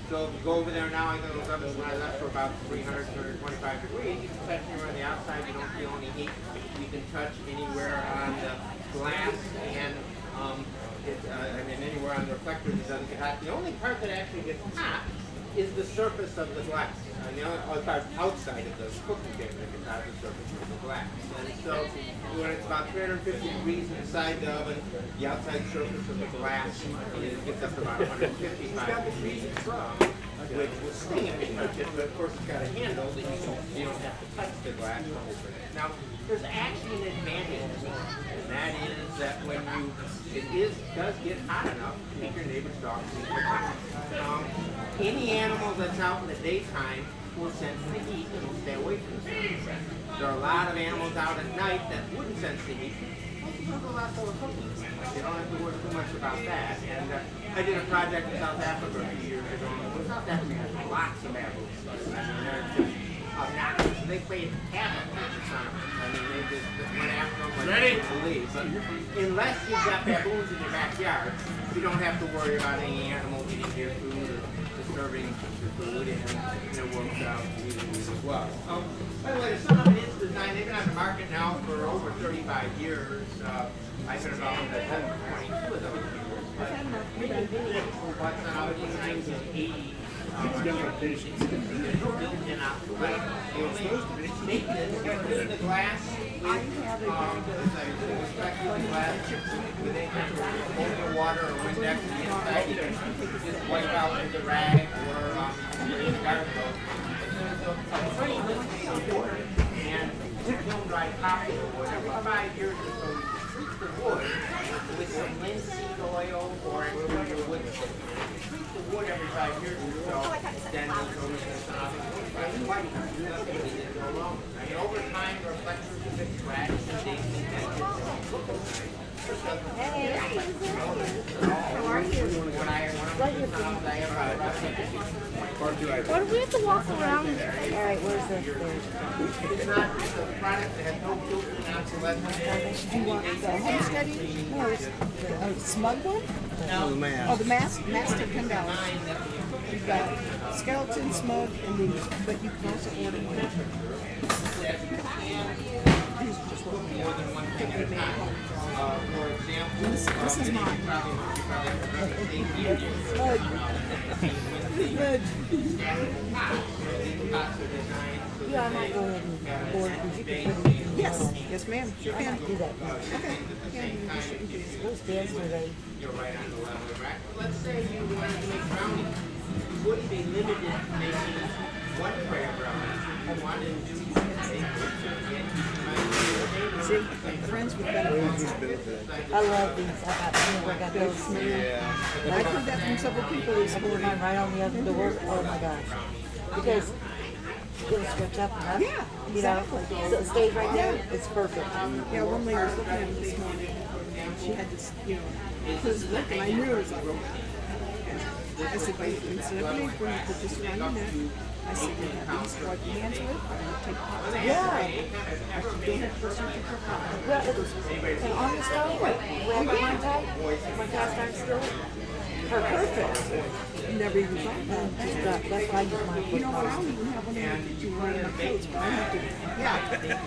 K: So if you go over there now, I know those ovens when I left for about 300, 325 degrees, you can touch anywhere on the outside, you don't feel any heat. You can touch anywhere on the glass and anywhere on the reflector that doesn't get hot. The only part that actually gets hot is the surface of the glass. The only part outside of the cooking chamber that gets hot is the surface of the glass. And so when it's about 350 degrees inside the oven, the outside surface of the glass gets up to about 155 degrees, which will sting if you touch it, but of course it's got a handle that you don't have to touch the glass to open it. Now, there's actually an advantage to it, and that is that when it does get hot enough to make your neighbor's dog sleep hot. Any animal that's out in the daytime will sense the heat and will stay away from the sun. There are a lot of animals out at night that wouldn't sense the heat. Most of them are overcooking. They don't have to worry too much about that. And I did a project in South Africa a few years ago. South Africa has lots of baboons. I mean, obnoxious. They played havoc with the son of them. I mean, they just went after them like they didn't believe. But unless you've got baboons in your backyard, you don't have to worry about any animal eating your food or disturbing your food, and it works out easily as well. By the way, the son of it is designed. They've been on the market now for over 35 years. I've been around at 22 of those years. But son of it was 1980. Built in out the way. Clean the glass with respectful glass with anything over water or Windex on the inside. You can just wipe out with a rag or in the garden hose. There's a pretty little wood and film dry copy of wood. Every 5 years or so, you treat the wood with some linseed oil or extra wood chip. The wood every 5 years or so, then goes over to the sun. I mean, over time, the reflectors have been scratched and things and
H: What do we have to walk around?
I: All right, where's the thing?
K: it's not just a product that has no filter and obsolescence.
B: Do you want the homesteading or smug one?
K: No,
B: Oh, the mask to $10. You've got skeleton, smug, and these, but you can also order one. These are just what we
K: more than one thing at a time. For example,
B: This is mine.
I: Yeah, I might go ahead and board because you can put it in.
B: Yes, yes, ma'am. Sure
I: I
B: can.
I: might do that.
B: Okay. Yeah, you just shouldn't do it.
I: Those beds are ready.
K: You're right on the level of the rack. Let's say you wanted to make brownies. You wouldn't be limited to making one tray of brownies. You wanted to do
B: See, friends with benefits.
I: I love these. I got those.
B: Yeah. I've heard that from several people this
I: I put
B: morning.
I: mine right on the other door. Oh my gosh. Because it'll stretch up enough.
B: Yeah,
I: You know,
B: exactly.
I: so it stays right there. It's perfect.
B: Yeah, one lady was looking at it this morning. She had this, this look, and I knew it was like, I said, instead of apron, you put this around your neck. I said, you have these to wipe your hands with, and take pots out.
I: Yeah.
B: I said, don't have to put something for pot.
I: Well, and on the stove, where I got mine tight, my cast iron skillet, perfect.
B: Never even thought about it.
I: Just that's why I use mine for
B: You know what? I don't even have one of them that you run in my clothes, but I have to. Yeah,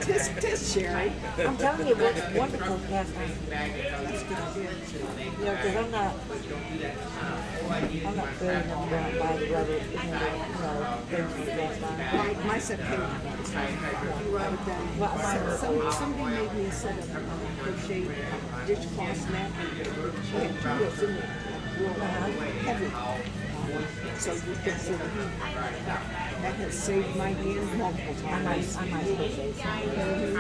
B: tisk, Sherry.
I: I'm telling you, it works wonderful cast iron.
B: That's a good idea.
I: You know, because I'm not very much going to buy the rubber, things for cast iron.
B: My set came out. Rather than somebody made me a set of crochet dishcloths napkin. She had two of those in there, heavy. So you can see that has saved my hand multiple
I: I might
B: times.
I: crochet something.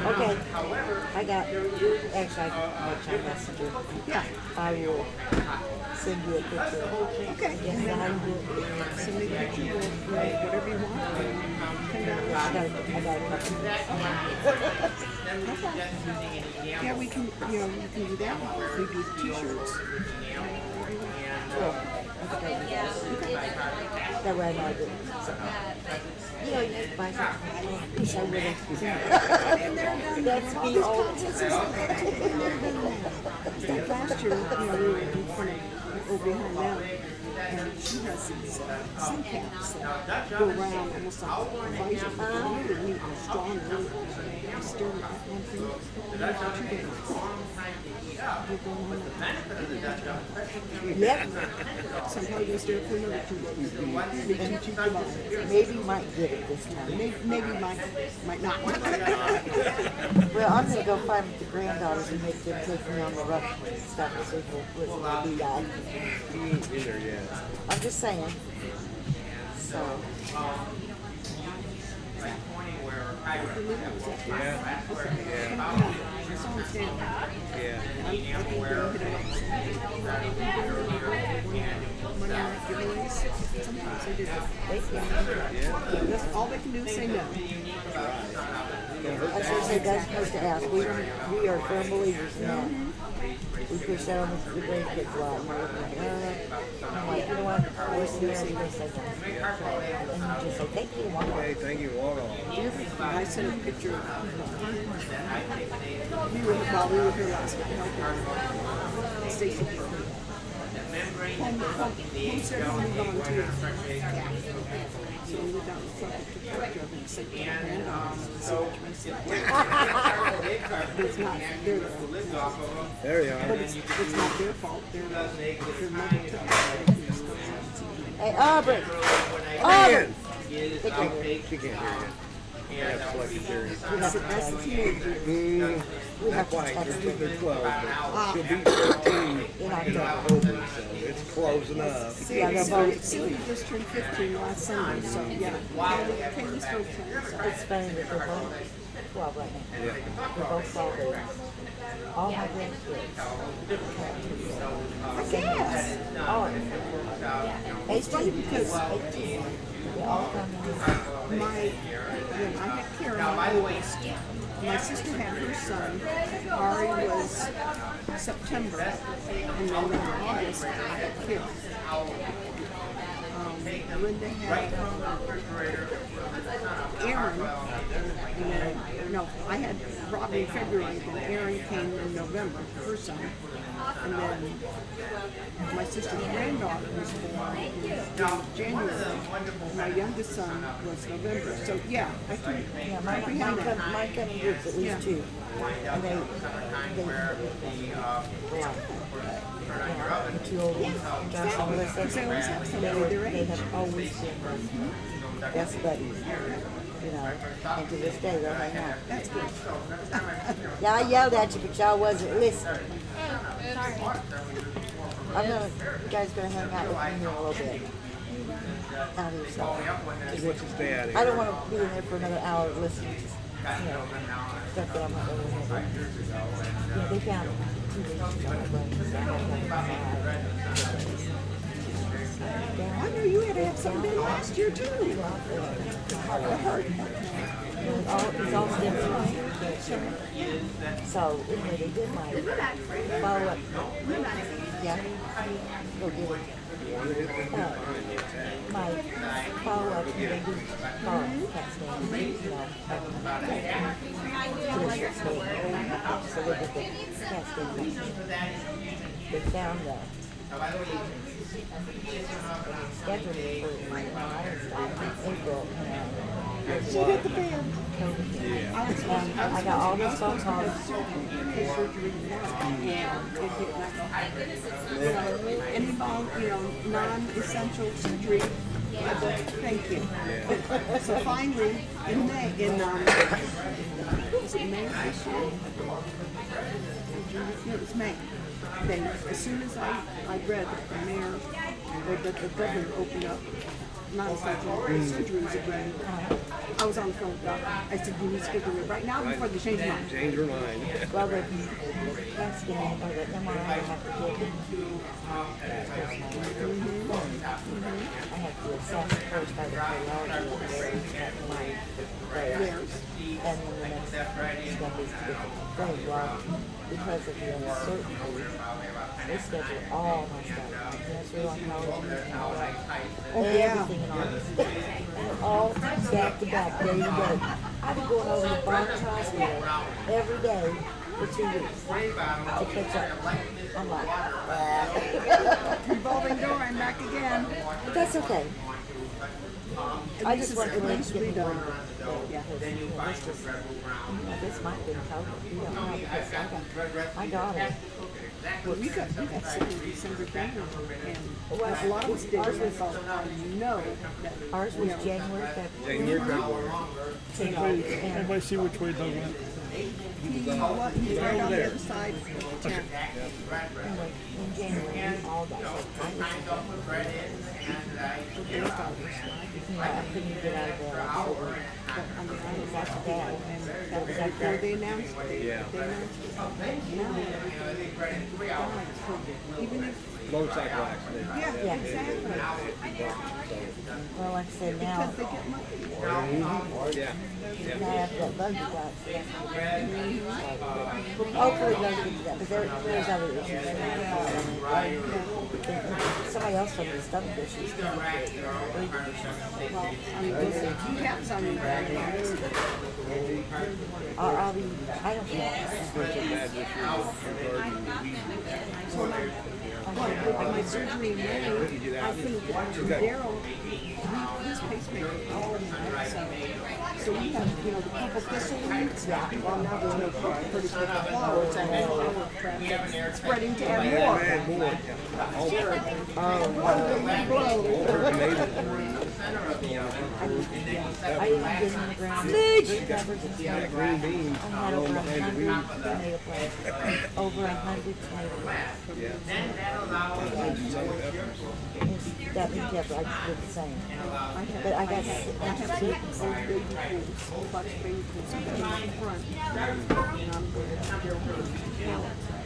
I: Okay, I got, actually, I messenger.
B: Yeah.
I: I will send you a picture.
B: Okay.
I: Yes, and I will.
B: Send me a picture of whatever you want.
I: I got a couple.
B: Yeah, we can, you can do that. We do t-shirts.
I: That way I know I did. You know, you just buy something. I wish I would have. That's me all the time.
B: Like last year, we were in front of, or behind them, and she has these sun caps that go around almost like a visor. Really neat and strong, really. I stared at that one thing.
I: Yep.
B: Somehow you stare for another 2 days.
I: Maybe might get it this time.
B: Maybe might not.
I: Well, I'm gonna go find the granddaughters and make them take me on the rough stuff and see what we got. I'm just saying. So.
B: Sometimes they do that. That's all they can do is say no.
I: I should say that's supposed to ask. We are firm believers in that. we push that on the grandkids a lot. And we're like, I'm like, you know what? We're seriously going to say no. And you just say, thank you, walk
E: Hey,
I: on.
E: thank you, walk on.
B: I sent a picture of we were here last night helping Stacy. Homesteading only volunteers. So we went down and took a picture of it and sent it to my But it's not their fault.
E: There you are.
B: But it's not their fault. Their mother took it.
I: Hey, Aubrey! Aubrey!
E: She can't hear you. That's selective hearing.
B: That's the teenager.
E: That's why they're still 12, but she'll be 13 in October, so it's close enough.
B: Celia just turned 15 last Sunday, so yeah. Kaylee's 14.
I: It's funny that they're both 12 right now.
E: Yeah.
I: They're both 12 babies. All my grandkids.
B: Yes.
I: All.
B: It's funny because
I: they all come in.
B: when I had Karen, my oldest, my sister had her son. Ari was September, and then in August I had Karen. Linda had Aaron, and then, no, I had Robbie in February, then Aaron came in November, her son. And then my sister's granddaughter was born in January. My youngest son was November. So yeah, I can
I: Yeah, mine come in groups, at least two. And they the two old ones, Josh and Melissa,
B: Because I always have somebody their
I: they
B: age.
I: have always been best buddies. You know, and to this day they'll hang out.
B: That's good.
I: Yeah, I yelled at you, but y'all wasn't listening. You guys gonna hang out with me here a little bit. Out of yourself.
E: She wants to stay out of
I: I
E: here.
I: don't want to be in there for another hour listening to, stuff that I'm not going to remember. Yeah, they found two weeks on my brain, so I have
B: I knew you had to have something last year too.
I: It's all stem from cancer. So, anyway, they did my follow-up. Yeah, go get it. My follow-up, and they do follow-up CAT scans, you know, traditional scan. So they did the CAT scan. They found the scheduled me for my stuff in April.
B: She hit the fan.
I: I got all these phone calls.
B: Anybody, non-essential surgery. Thank you. So finally, in May, was it May this year? No, it was May. Then, as soon as I read that the mayor, or that the governor opened up non-essential surgeries again, I was on the phone with the doctor. I said, you need to schedule it right now before they change mine.
E: Change her mind.
I: Well, the CAT scan or the MRI, I have to get I have to assess first by the cardiologist at my layers. And then the next step is to get the thing. Well, because of the uncertainty, they schedule all my stuff. My cancer, oncology, everything in August. And all back to back, day to day. I've been going over to Bronx Hospital every day for 2 weeks to catch up. I'm like,
B: Revolving door, I'm back again.
I: but that's okay. I just want to
B: at
I: get
B: least
I: me
B: we done.
I: Yeah, this might be COVID. We don't know because my daughter.
B: Well, we got sick in December, January, and a lot of us did. Ours was
I: Ours was January, February.
A: Everybody see which way Doug went?
B: He's right on the other side.
I: Anyway, in January, we all got sick. I was I couldn't get out of bed.
B: But I mean, I was after that, and that was after they announced it. They announced it. Now, even if
E: motorcycle accident.
B: Yeah, exactly.
I: Well, like I said, now,
B: Because they get money.
E: Yeah.
I: now after that bug got, hopefully it doesn't get to that, but there's other issues. Somebody else told me stomach issues.
B: Well, I mean, listen, you have some
I: I'll be, I don't know.
B: on my surgery in May, I think Daryl, his pacemaker already had some. So we have, you know, the couple thistle weeds. Yeah. Well, now there's no pretty good flowers and flower crap that's spreading to add more.
I: I even get in the ground. Snake!
E: Green beans.
I: I had over 100 tomato plants. Over 100 tomato plants. That means I just did the same. But I got sick. That's what I that's what exactly front yard and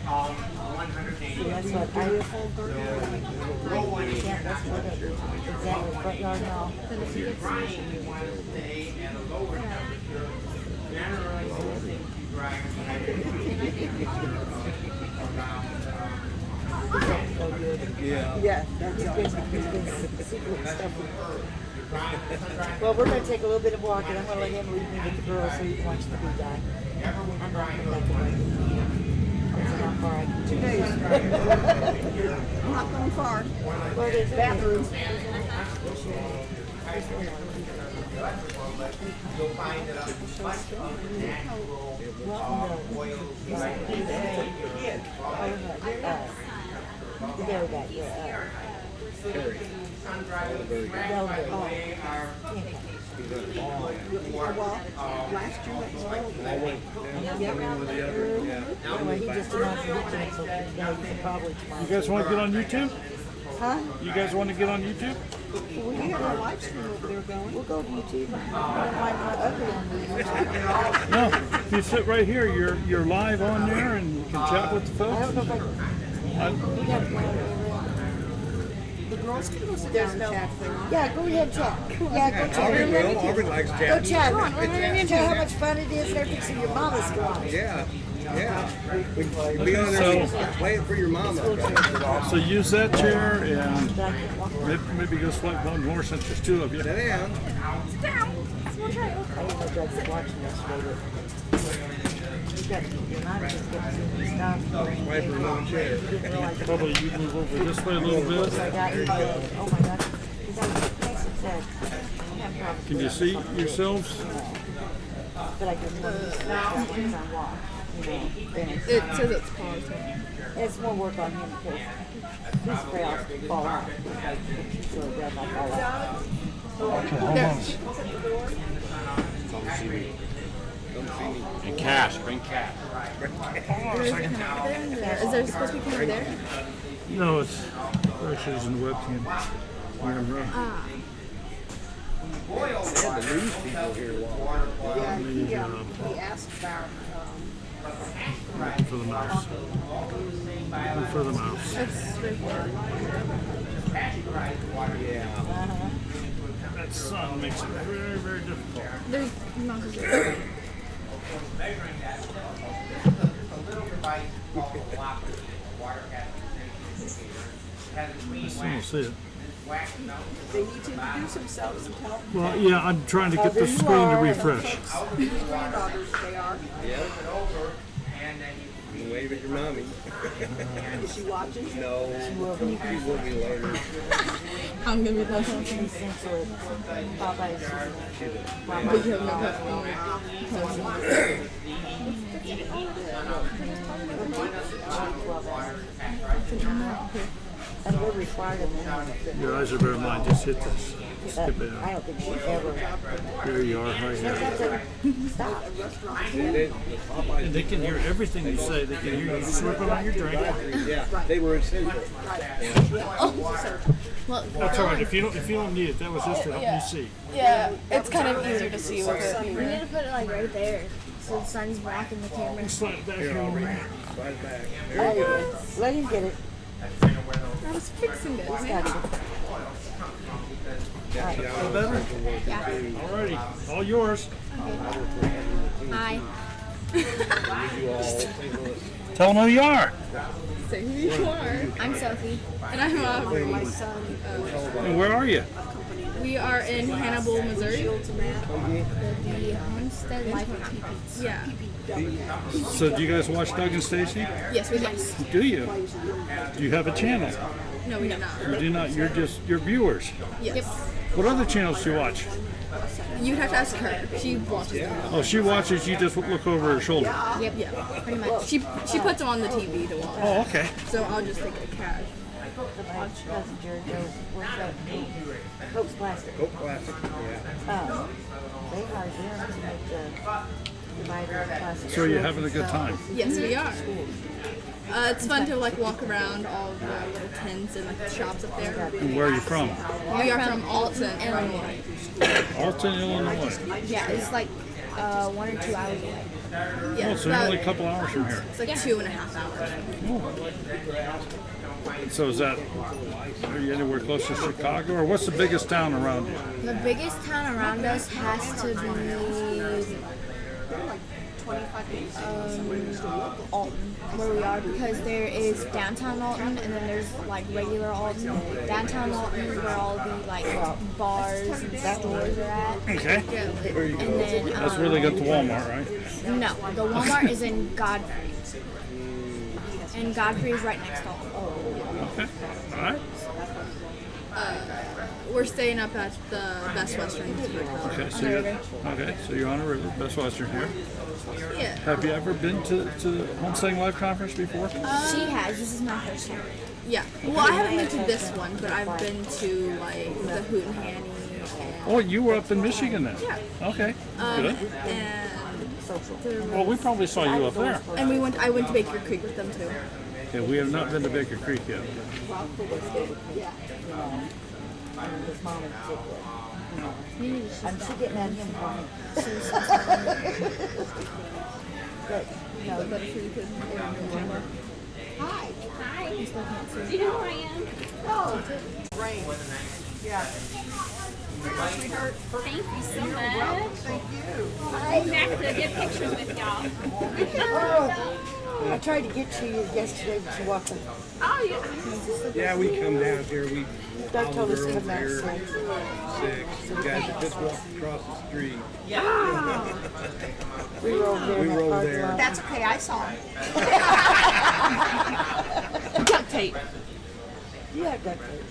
I: all.
B: Yeah, that's
I: Secret stuff. Well, we're going to take a little bit of walking. I'm going to let him leave me with the girls so he can watch the big guy. I'm not coming back to work. That's how far I can
B: 2 days. I'm not going far.
I: Well, there's bathrooms.
K: You'll find that a bunch of natural oils like
I: There we got your velvet.
B: Well, last year that was all.
I: Well, he just announced the weekend, so probably tomorrow.
A: You guys want to get on YouTube?
I: Huh?
A: You guys want to get on YouTube?
B: We have a live stream over there going.
I: We'll go to YouTube. I don't mind my ugly on YouTube.
A: No, if you sit right here, you're live on there and you can chat with the
I: I don't know
A: folks.
I: if I can. We got to go over there.
B: The girls can go sit down and chat if they want.
I: Yeah, go ahead, chat. Yeah, go chat.
E: Aubrey likes
I: Go
E: chatting.
I: chat. Tell how much fun it is and everything so your mama's going.
E: Yeah. We can be on there play it for your mama.
A: So use that chair and
I: But I can't walk around.
A: maybe go swipe one more since there's two of you.
E: Sit down.
I: I didn't know Doug was watching yesterday, but you got to keep your mind just get to stop.
E: Swipe her another chair.
I: Didn't realize that.
A: Probably you move over this way a little
I: I
A: bit.
I: got you. Oh my God. Because I was texting said,
A: Can you see yourselves?
I: but I didn't want to on walk. You know,
J: It says it's paused.
I: it's more work on him because he's afraid I'll fall out. So Brad might fall out.
A: Okay, hold on.
C: And cash, bring cash.
J: Is there supposed to be camera there?
A: No, it's actually using the webcam.
J: Ah.
E: The news people here a while.
B: He asked about,
A: Looking for the mouse. Looking for the mouse.
J: That's straightforward.
A: That sun makes it very, very difficult.
J: There's mouses there.
K: measuring that, a little device called a locker, water catheterization indicator. Has a clean
A: We'll
K: wax,
A: see it.
K: wax nose.
B: they need to introduce themselves and tell
A: Well, yeah, I'm trying to get the screen to refresh.
B: whose granddaughters they are.
E: Yeah.
K: Flip it over, and then you
E: You can wave at your mommy.
B: Is she watching?
E: No, she will be later.
J: I'm gonna be that one.
I: He's sensual. Popeye's
J: But you have no
I: and we're required of them.
A: Your eyes are very mine. Just hit this. Skip it
I: I
A: out.
I: don't think she ever.
A: There you are, right here.
I: Stop.
A: And they can hear everything you say. They can hear you slurping on your drink.
E: Yeah, they were essential.
J: Well,
A: That's all right. If you don't need it, that was just to help you see.
J: yeah, it's kind of easier to see with it.
H: We need to put it like right there, so the sun's blocking the camera.
A: Slide it back here.
E: Slide it back.
I: Let him get it.
J: I was fixing it.
A: Feel better? Alrighty, all yours.
H: Hi.
A: Tell them who you are.
J: Say who you are.
H: I'm Sophie.
J: And I'm
B: My son,
A: And where are you?
J: we are in Hannibal, Missouri.
H: The Homestead Life
J: Yeah.
A: So do you guys watch Doug and Stacy?
J: Yes, we do.
A: Do you? Do you have a channel?
J: No, we do not.
A: You do not. You're just your viewers.
J: Yes.
A: What other channels do you watch?
J: You'd have to ask her. She watches them.
A: Oh, she watches. You just look over her shoulder.
H: Yep.
J: Yeah.
H: Pretty much.
J: She puts them on the TV to watch.
A: Oh, okay.
J: So I'll just take a cash.
B: messenger, what's that? Coke's Plastic.
G: Coke Classic, yeah.
B: They hired them to make the divider of plastic.
A: So you're having a good time?
J: Yes, we are. It's fun to like walk around all the little tents and like the shops up there.
A: And where are you from?
J: We are from Alton, Illinois.
A: Alton, Illinois.
H: Yeah, it's like 1 or 2 hours away.
J: Yeah,
A: Oh, so you're only a couple hours from here.
J: it's like 2.5 hours.
A: So is that, are you anywhere close to Chicago, or what's the biggest town around you?
H: The biggest town around us has to be Alton, where we are, because there is downtown Alton and then there's like regular Alton. Downtown Alton is where all the like bars and stores are at.
A: Okay.
H: And then
A: That's where they got the Walmart, right?
H: no, the Walmart is in Godfrey, and Godfrey is right next to Alton.
A: Okay. All right.
J: We're staying up at the Best Western.
A: Okay, so you're on a river, Best Western here.
J: Yeah.
A: Have you ever been to the Homesteading Live Conference before?
H: She has. This is my first time.
J: Yeah. Well, I haven't been to this one, but I've been to like the Hoot and Hanny.
A: Oh, you were up in Michigan then?
J: Yeah.
A: Okay, good.
J: And
A: Well, we probably saw you up there.
J: and I went to Baker Creek with them too.
A: Yeah, we have not been to Baker Creek yet.
B: His mom in particular. I'm still getting at him for me. But, no,
J: Better for you kids.
B: hi.
H: Hi. Do you know who I am?
B: Oh, rain. Yeah.
H: Thank you so much.
B: Thank you.
H: I'm back to get pictures with y'all.
B: I tried to get to you yesterday, but you walked in.
H: Oh, yeah.
G: Yeah, we come down here, we,
B: Doug
G: all
B: told
G: the
B: us to
G: girls
B: come down
G: here,
B: at 6.
G: 6, you guys that just walked across the street.
B: We were over there
G: We
B: in
G: were
B: that
G: over
B: parking
G: there.
B: lot.
I: That's okay, I saw him.
J: Duct tape.
B: You have duct tape.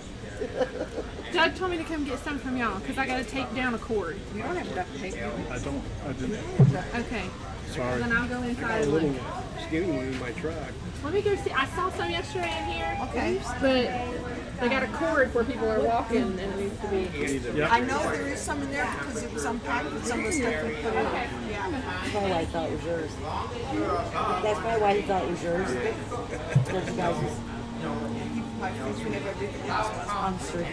J: Doug told me to come get some from y'all because I got to take down a cord.
B: You don't have duct tape.
A: I didn't.
J: Okay.
A: Sorry.
J: Then I'll go inside.
G: A
J: and
G: little
J: look.
G: skinny one in my truck.
J: Let me go see. I saw some yesterday in here.
I: Okay.
J: But they got a cord where people are walking and it needs to be.
A: Yeah.
I: I know there is some in there because it was unpacked with some of the stuff we put in. Yeah.
B: That's probably why he thought it was yours. That's probably why he thought it was yours. Those guys is
I: My friends, we have everything else.
B: on the street.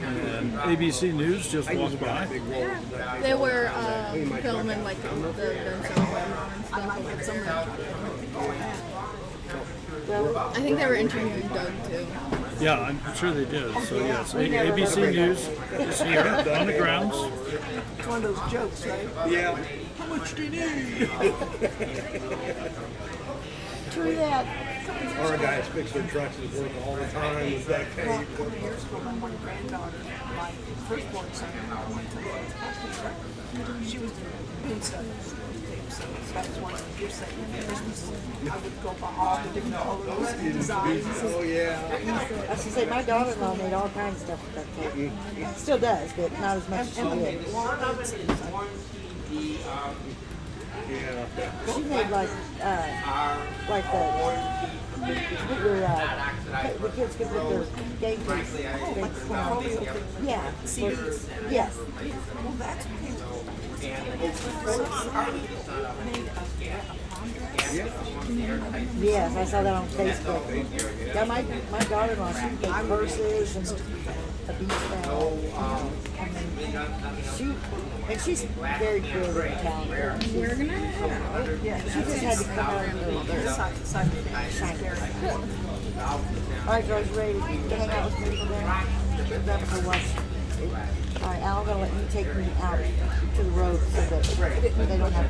A: And ABC News just walked by.
J: They were filming like the events over and stuff. Like some I think they were interviewing Doug too.
A: Yeah, I'm sure they did. So yes, ABC News is here on the grounds.
I: It's one of those jokes, right?
G: Yeah.
I: How much do you need?
B: True that.
G: Our guys fix their trucks at work all the time with duct
I: Well, a
G: tape.
I: couple of years ago, my granddaughter, my firstborn son, went to the truck. She was doing stuff. So that was one of the gifts that Christmas, I would go buy all the different colors and designs.
G: Oh, yeah.
B: I was to say, my daughter-in-law made all kinds of stuff with duct tape. Still does, but not as much as she did.
G: Yeah.
B: She made like the kids could put their game case. Yeah.
I: CDs.
B: Yes.
I: Well, that's okay.
B: Yes, I saw that on Facebook. Yeah, my daughter-in-law, she made purses and
I: a beach bag. I mean, and she's very creative and talented.
J: We're gonna have.
I: Yeah, she just had to come out and do this. All right, girls, ready to hang out with me for dinner? That's for what? All right, Al, I'm gonna let you take me out to the road so that they don't have.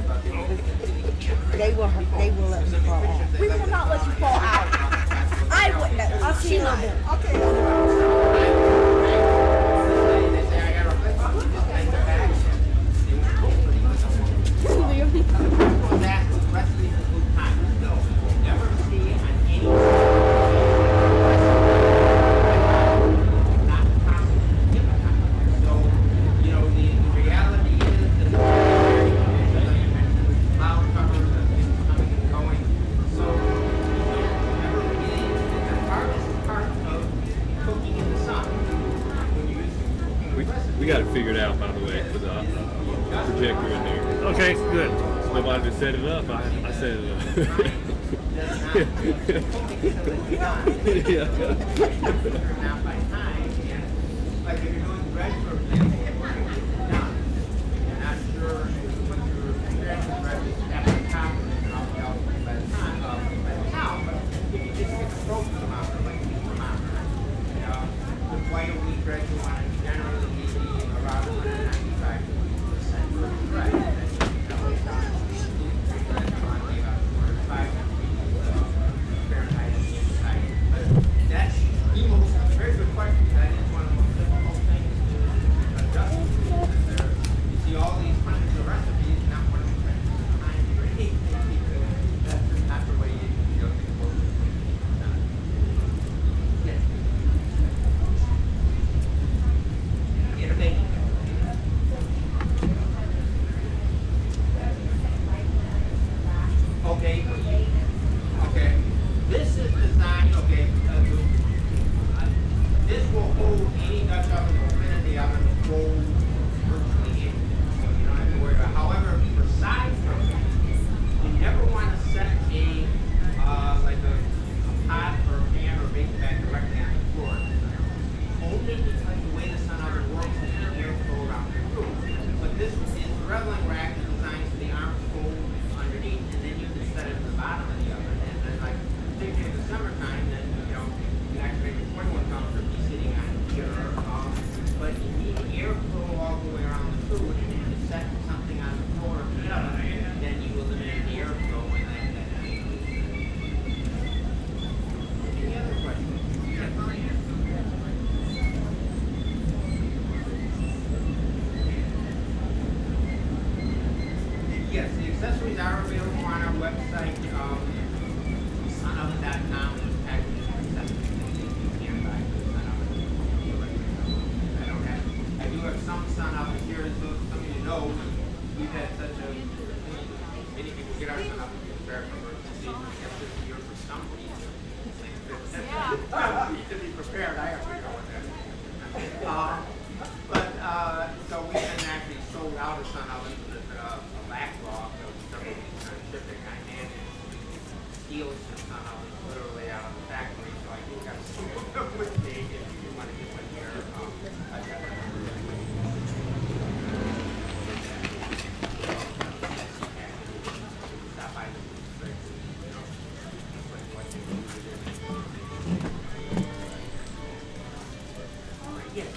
I: They will let me fall out.
B: We will not let you fall out. I wouldn't. I'll see you later.
F: We got it figured out, by the way, for the projector in there.
A: Okay, good.
F: Nobody just set it up. I set it up.
K: Like if you're doing bread, for example, you're not sure what your bread is at the top and all else by the time. But if you just get the frozen thermometer, like the thermometer, the white wheat bread you want to generally be around 195% for the bread. That's the most very good question. That is one of the most difficult things to adjust. You see all these hundreds of recipes, not one of them spends time to read because that's just not the way you do things. Yes. Innovation. Okay. Okay. This is designed. Okay. This will hold any Dutch oven or Infinity oven roll virtually in. So you don't have to worry about it. However, for side cooking, you never want to set like a pot or a pan or baking pan directly on the floor. Only because the way the sun oven works is the airflow around the room. But this is the reveling rack is designed so the arms go underneath, and then you can set it at the bottom of the oven. And then, like, particularly in the summertime, then you can actually make a 21 pound turkey sitting on here. But you need airflow all the way around the food, and if you set something on the floor of the oven, then you eliminate the airflow, and then any other questions? Yes, the accessories are available on our website, sunoven.com. There's packages for accessories you can buy for the sun oven. I do have some sun ovens here, as some of you know, we've had such a, many people get our sun ovens prepared for emergency. We kept this year for some reason. You should be prepared, I have to go with that. So we then actually sold out of sun ovens with a backlog of stuff that we started shipping. I managed steals from sun ovens literally out of the factory, so I do have some of them with me if you want to get one here. I got that. Stop by the booth, what you need to do. Yes.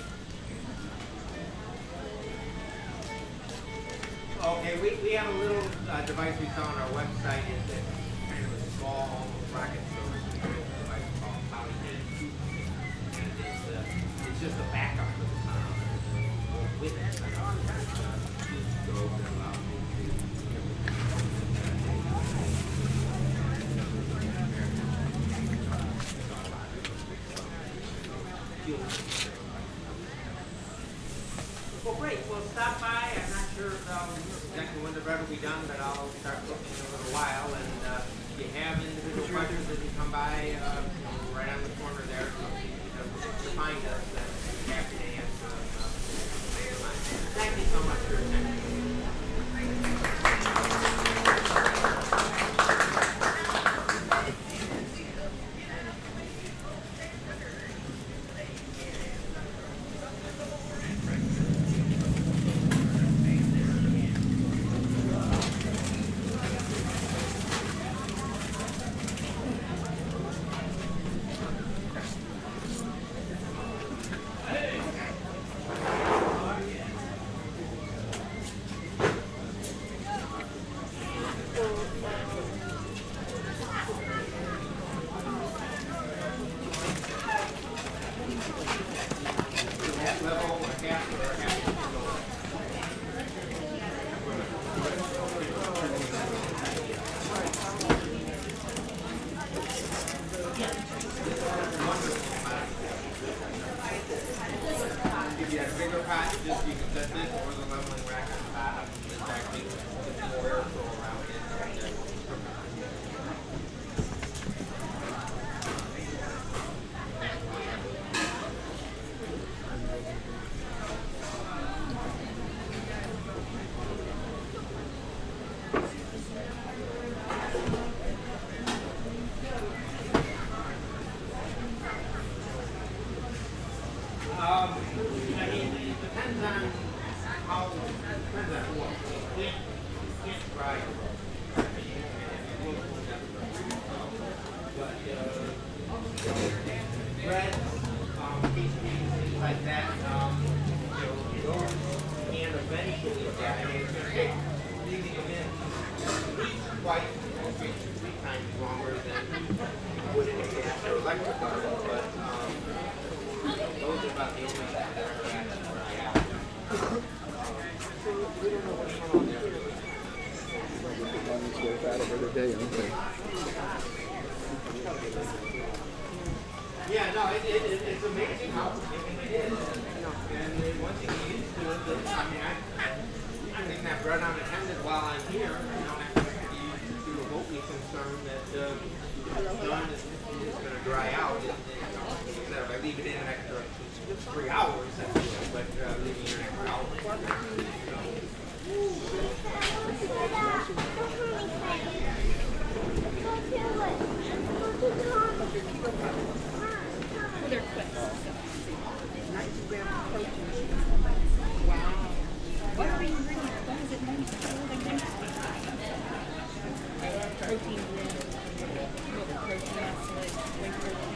K: Okay, we have a little device we saw on our website. It's kind of a small, almost rocket device called Poly A2. And it's just a backup for the sun oven. With it, so it allows me to well, great. Well, stop by. I'm not sure exactly when the bread will be done, but I'll start cooking in a little while. And if you have individual questions, as you come by, right on the corner there, to find us, we're happy to answer. Thank you so much for your attention. bread, pastries, things like that. Those and eventually, I mean, it's going to take leaving them in at least twice, maybe 3 times longer than you would in a gas or electric oven, but those are about the only things that are actually dry out. So we don't know what's going on there. Yeah, no, it's amazing how forgiving it is. And once you get used to it, I mean, I think that bread unattended while I'm here, I don't have to remotely concerned that the done is going to dry out. If I leave it in an extra 3 hours, that's good, but leaving it an extra hour.
J: They're quick.
B: 90 grams of protein.
J: Wow. What are you bringing? What is it made protein blend, milk protein isolate, whey protein.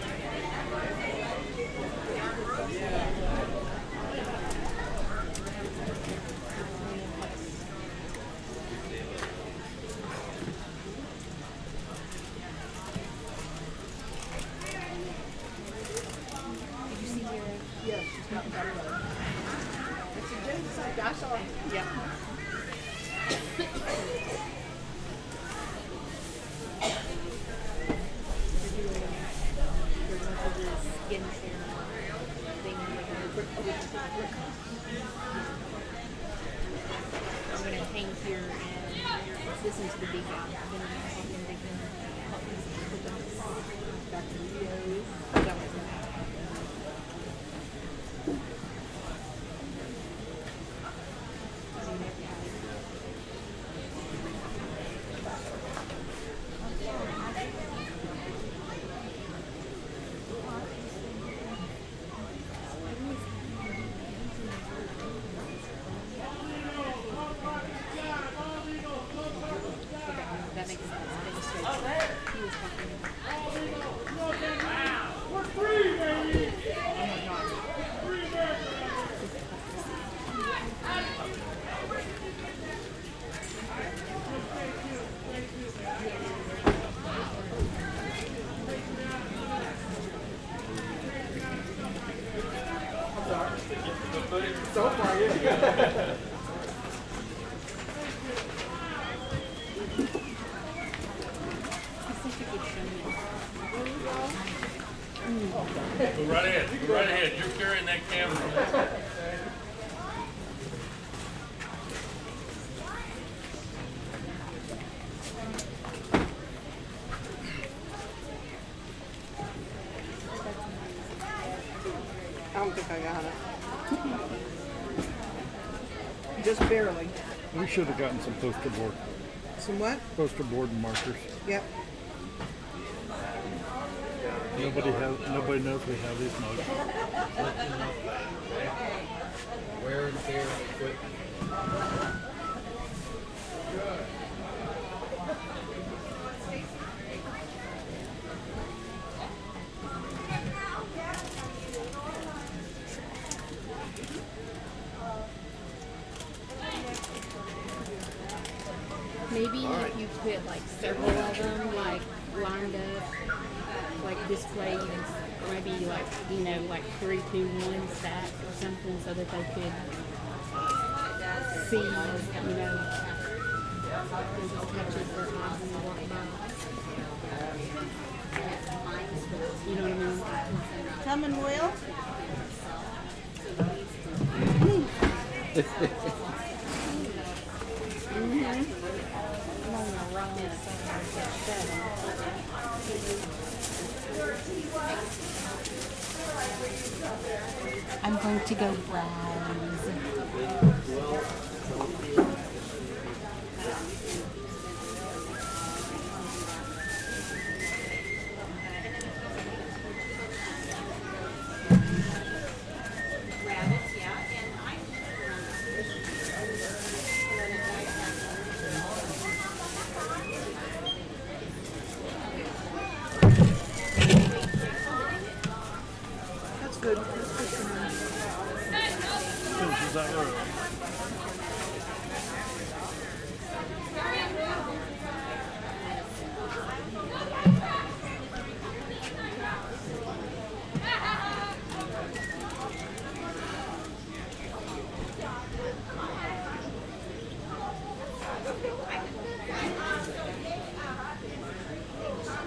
B: Yes, she's not that low. It's a Jen's side. I saw it.
J: Yeah. I'm going to hang here and listen to the big guy.
B: Dr. Leo.
J: That makes sense. He was talking.
K: So far, yeah.
L: Go right ahead. Go right ahead. You're carrying that camera.
B: I don't think I got it. Just barely.
A: We should have gotten some poster board.
B: Some what?
A: Poster board and markers.
B: Yep.
A: Nobody knows we have these mugs.
C: Wear and tear equipment.
J: Maybe if you put like several of them like lined up, like displayed, maybe like, you know, like 3, 2, 1 stack or something so that they could see, you know, they just catches their eyes when they walk by. You know what I mean?
I: Coming, Will?
D: I'm going to go browse.
I: Rabbits, yeah, and I
B: good. That's good for him.
A: Finishes that row.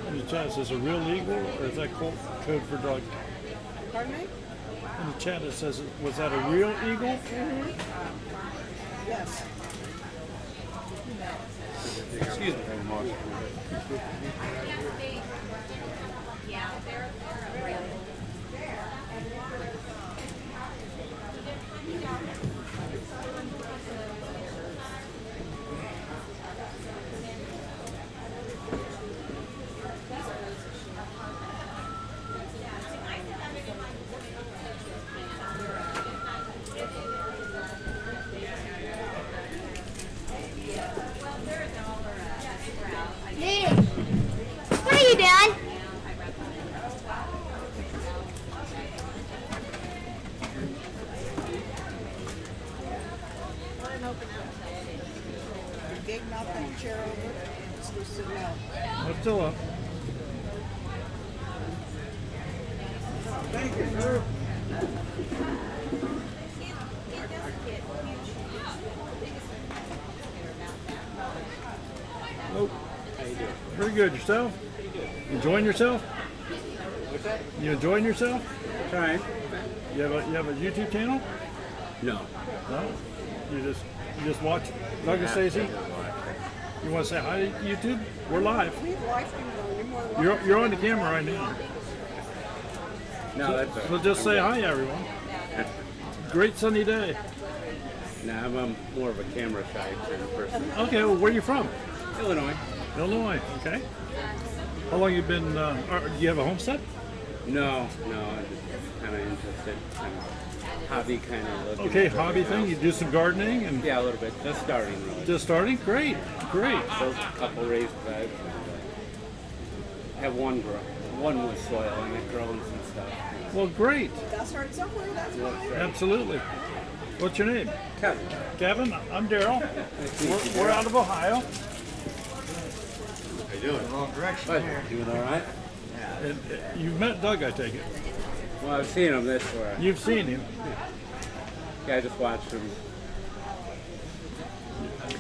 A: In the chat, is a real eagle or is that code for dog?
B: Pardon me?
A: In the chat, it says, was that a real eagle?
B: Yes.
E: Excuse me.
D: Yeah, they're available.
H: What are you doing?
B: Big knock that chair over and it's just sitting out.
A: I'm still up.
B: Thank you, sir.
A: Nope. Pretty good. Yourself? Enjoying yourself?
K: What's that?
A: You enjoying yourself?
K: Trying.
A: You have a YouTube channel?
K: No.
A: No? You just watch Doug and Stacy? You want to say hi to YouTube? We're live.
B: We've liked you, though. You're more than welcome.
A: You're on the camera right now.
K: No, that's all
A: So
K: right.
A: just say hi, everyone. Great sunny day.
K: No, I'm more of a camera shy kind of person.
A: Okay, well, where are you from?
K: Illinois.
A: Illinois. Okay. How long you been? Do you have a homestead?
K: No, I'm just kind of interested. Kind of hobby kind of looking.
A: Okay,
K: for
A: hobby
K: the
A: thing.
K: house.
A: You do some gardening and
K: Yeah, a little bit. Just starting really.
A: just starting. Great.
K: Built a couple raised beds. Have one with soil and it grows and stuff.
A: Well, great.
B: Got started somewhere, that's why.
A: Absolutely. What's your name?
K: Kevin.
A: Kevin. I'm Daryl. We're out of Ohio.
E: How you doing?
G: Wrong direction
K: What,
G: here.
K: doing all right?
A: And you've met Doug, I take it.
K: Well, I've seen him this far.
A: You've seen him.
K: Yeah, I just watched him.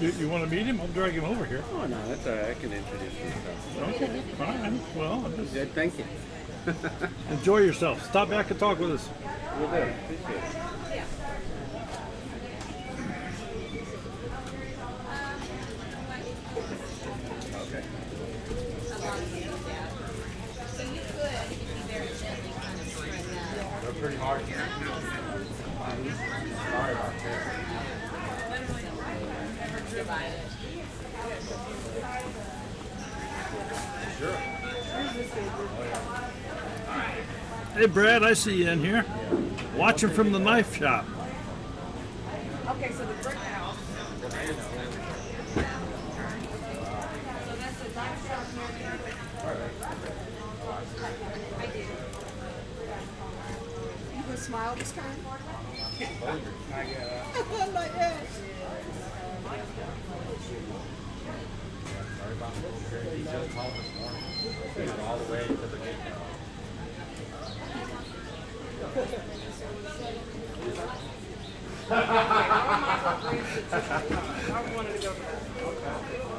A: You want to meet him? I'll drag him over here.
K: Oh no, that's all right. I can introduce myself.
A: Okay. Fine. Well, just
K: Good, thank you.
A: enjoy yourself. Stop back and talk with us.
K: Will do. Appreciate it.
L: They're pretty hard here. Sorry about that. Sure.
A: Hey, Brad, I see you in here. Watching from the knife shop.
B: Okay, so the brick house. You gonna smile this time? Not yet.
L: He just called this morning. He went all the way to the gate.
B: I wanted to go for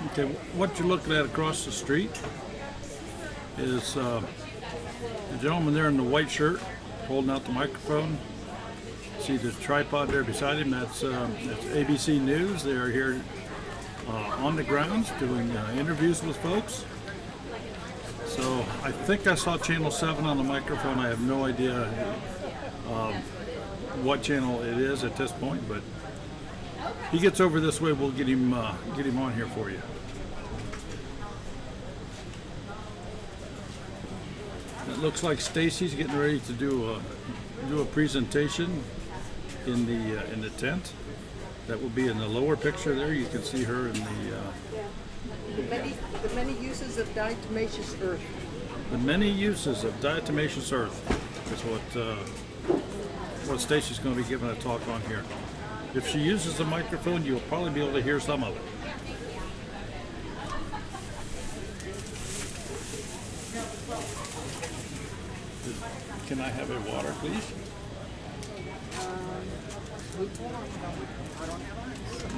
A: Okay, what you're looking at across the street is the gentleman there in the white shirt holding out the microphone. See the tripod there beside him? That's ABC News. They are here on the grounds doing interviews with folks. So I think I saw Channel 7 on the microphone. I have no idea what channel it is at this point, but he gets over this way, we'll get him on here for you. It looks like Stacy's getting ready to do a presentation in the tent. That will be in the lower picture there. You can see her in
B: The many uses of diatomaceous earth.
A: the many uses of diatomaceous earth is what Stacy's going to be giving a talk on here. If she uses the microphone, you'll probably be able to hear some of it. Can I have a water, please?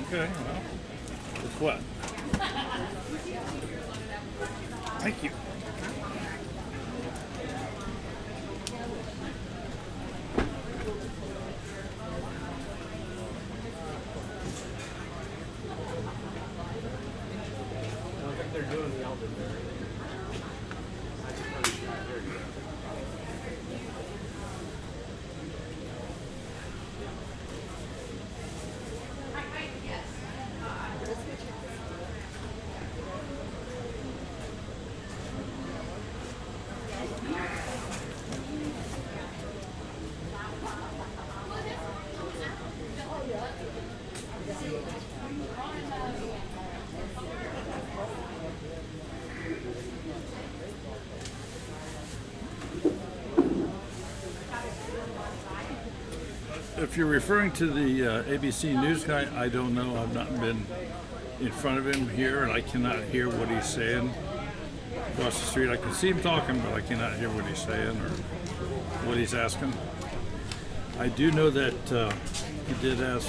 A: Okay, well, it's wet. Thank you. If you're referring to the ABC News guy, I don't know. I've not been in front of him here, and I cannot hear what he's saying across the street. I can see him talking, but I cannot hear what he's saying or what he's asking. I do know that he did ask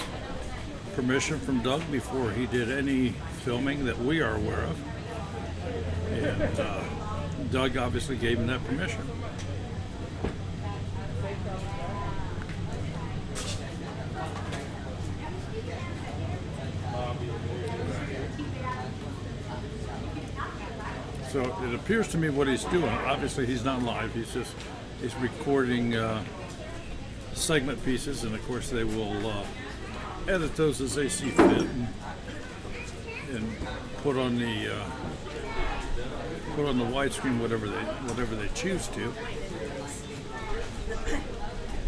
A: permission from Doug before he did any filming that we are aware of, and Doug obviously gave him that permission. So it appears to me what he's doing, obviously he's not live, he's recording segment pieces, and of course they will edit those as they see fit and put on the widescreen whatever they choose to.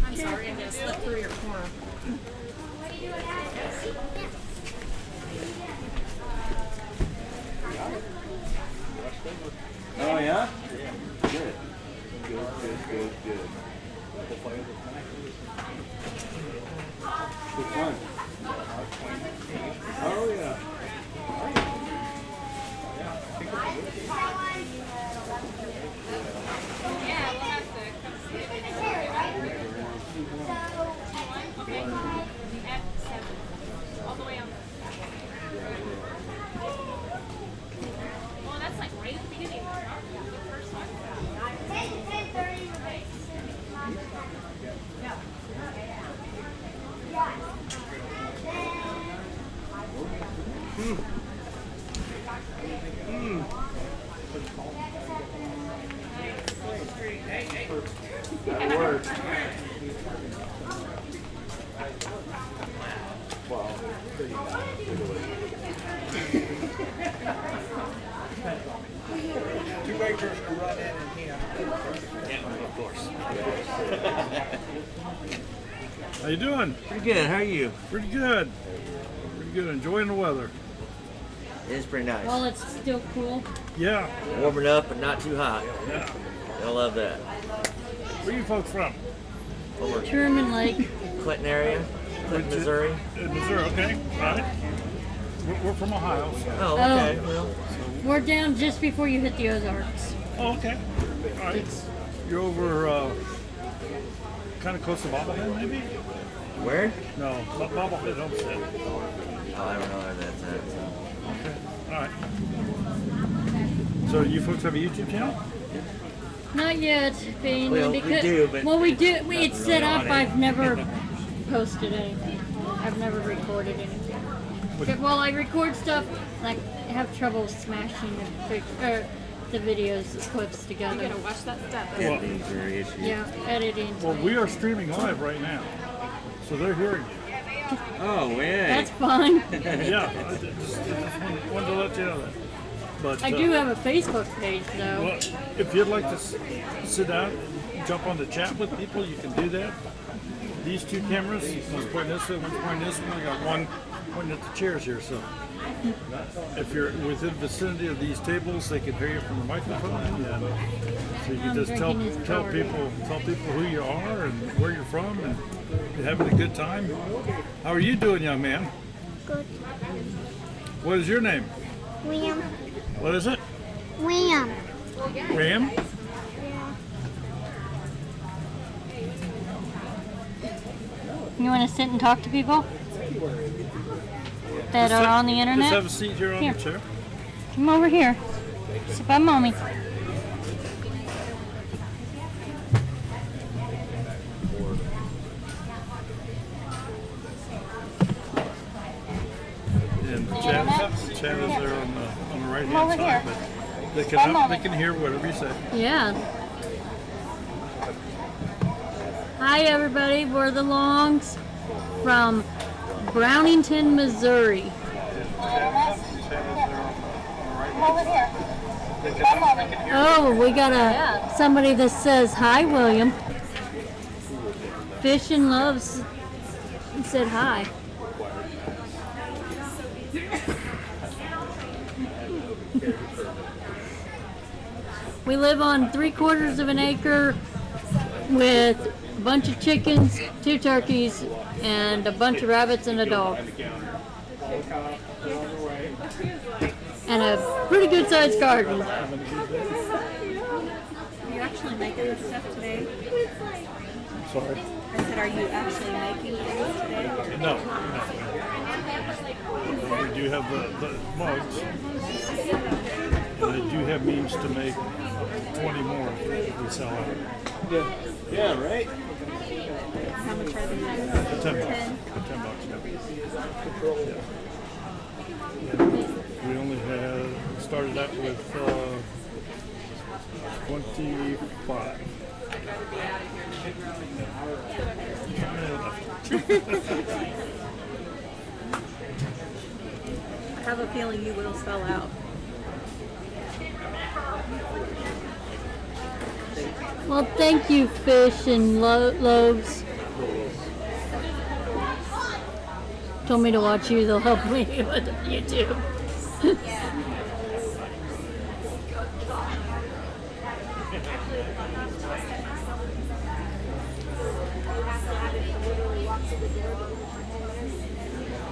D: I'm sorry, I'm gonna slip through your corner.
E: Oh yeah? Good. Good. Which one? Oh yeah.
D: Yeah, we'll have to come see it. Okay. At 7. All the way on. Well, that's like right at the beginning. The first one.
E: That works. Wow.
K: Two waitress to run in and here.
E: Yeah, of course.
A: How you doing?
M: Pretty good. How are you?
A: Pretty good. Pretty good. Enjoying the weather.
M: It is pretty nice.
J: Well, it's still cool.
A: Yeah.
M: Warming up, but not too hot.
A: Yeah.
M: I love that.
A: Where are you folks from?
J: Truman Lake.
M: Clinton area, Clinton, Missouri.
A: Missouri, okay. All right. We're from Ohio. So.
M: Oh, okay. Well,
J: We're down just before you hit the Ozarks.
A: Oh, okay. All right. You're over kind of close to Bobblehead, maybe?
M: where?
A: No, Bobblehead Homestead.
M: Oh, I don't know where that's at. So.
A: Okay. All right. So you folks have a YouTube channel?
N: Not yet, Bean.
M: Well, we do, but
N: we do. It's
M: nothing
N: set
M: really
N: up.
M: on it.
N: I've never posted anything. I've never recorded anything. Well, I record stuff and I have trouble smashing the videos, the clips together.
J: You gotta watch that stuff.
M: Editing's very issue.
N: Yeah, editing.
A: Well, we are streaming live right now, so they're hearing you.
M: Oh, yeah.
N: That's fine.
A: Yeah, I just wanted to let you know that. But
N: I do have a Facebook page though.
A: well, if you'd like to sit down, jump on the chat with people, you can do that. These two cameras, one's pointing this way, one's pointing this way. I got one pointing at the chairs here, so if you're within the vicinity of these tables, they can hear you from the microphone, and so you can just tell people who you are and where you're from, and you're having a good time. How are you doing, young man?
H: Good.
A: What is your name?
H: William.
A: What is it?
H: William.
A: Ram?
N: You want to sit and talk to people that are on the internet?
A: Just have a seat here on the chair.
N: Come over here. Sit by mommy.
A: And Chad is there on the right
N: Come over
A: hand side,
N: here.
A: but they can hear whatever you say.
N: Yeah. Hi everybody, we're the Longs from Brownington, Missouri. Oh, we got somebody that says hi, William. Fish and Loves said hi. We live on 3/4 of an acre with a bunch of chickens, 2 turkeys, and a bunch of rabbits and a dog. And a pretty good sized garden.
J: Are you actually making this stuff today?
A: Sorry?
J: I said, are you actually making things today?
A: No. We do have the mugs, and I do have means to make 20 more if we sell out.
E: Yeah, right?
J: How much are they?
A: $10. $10, yeah. We only had started out with 25.
J: I have a feeling you will sell out.
N: Well, thank you, Fish and Loaves. Told me to watch you, they'll help me with YouTube.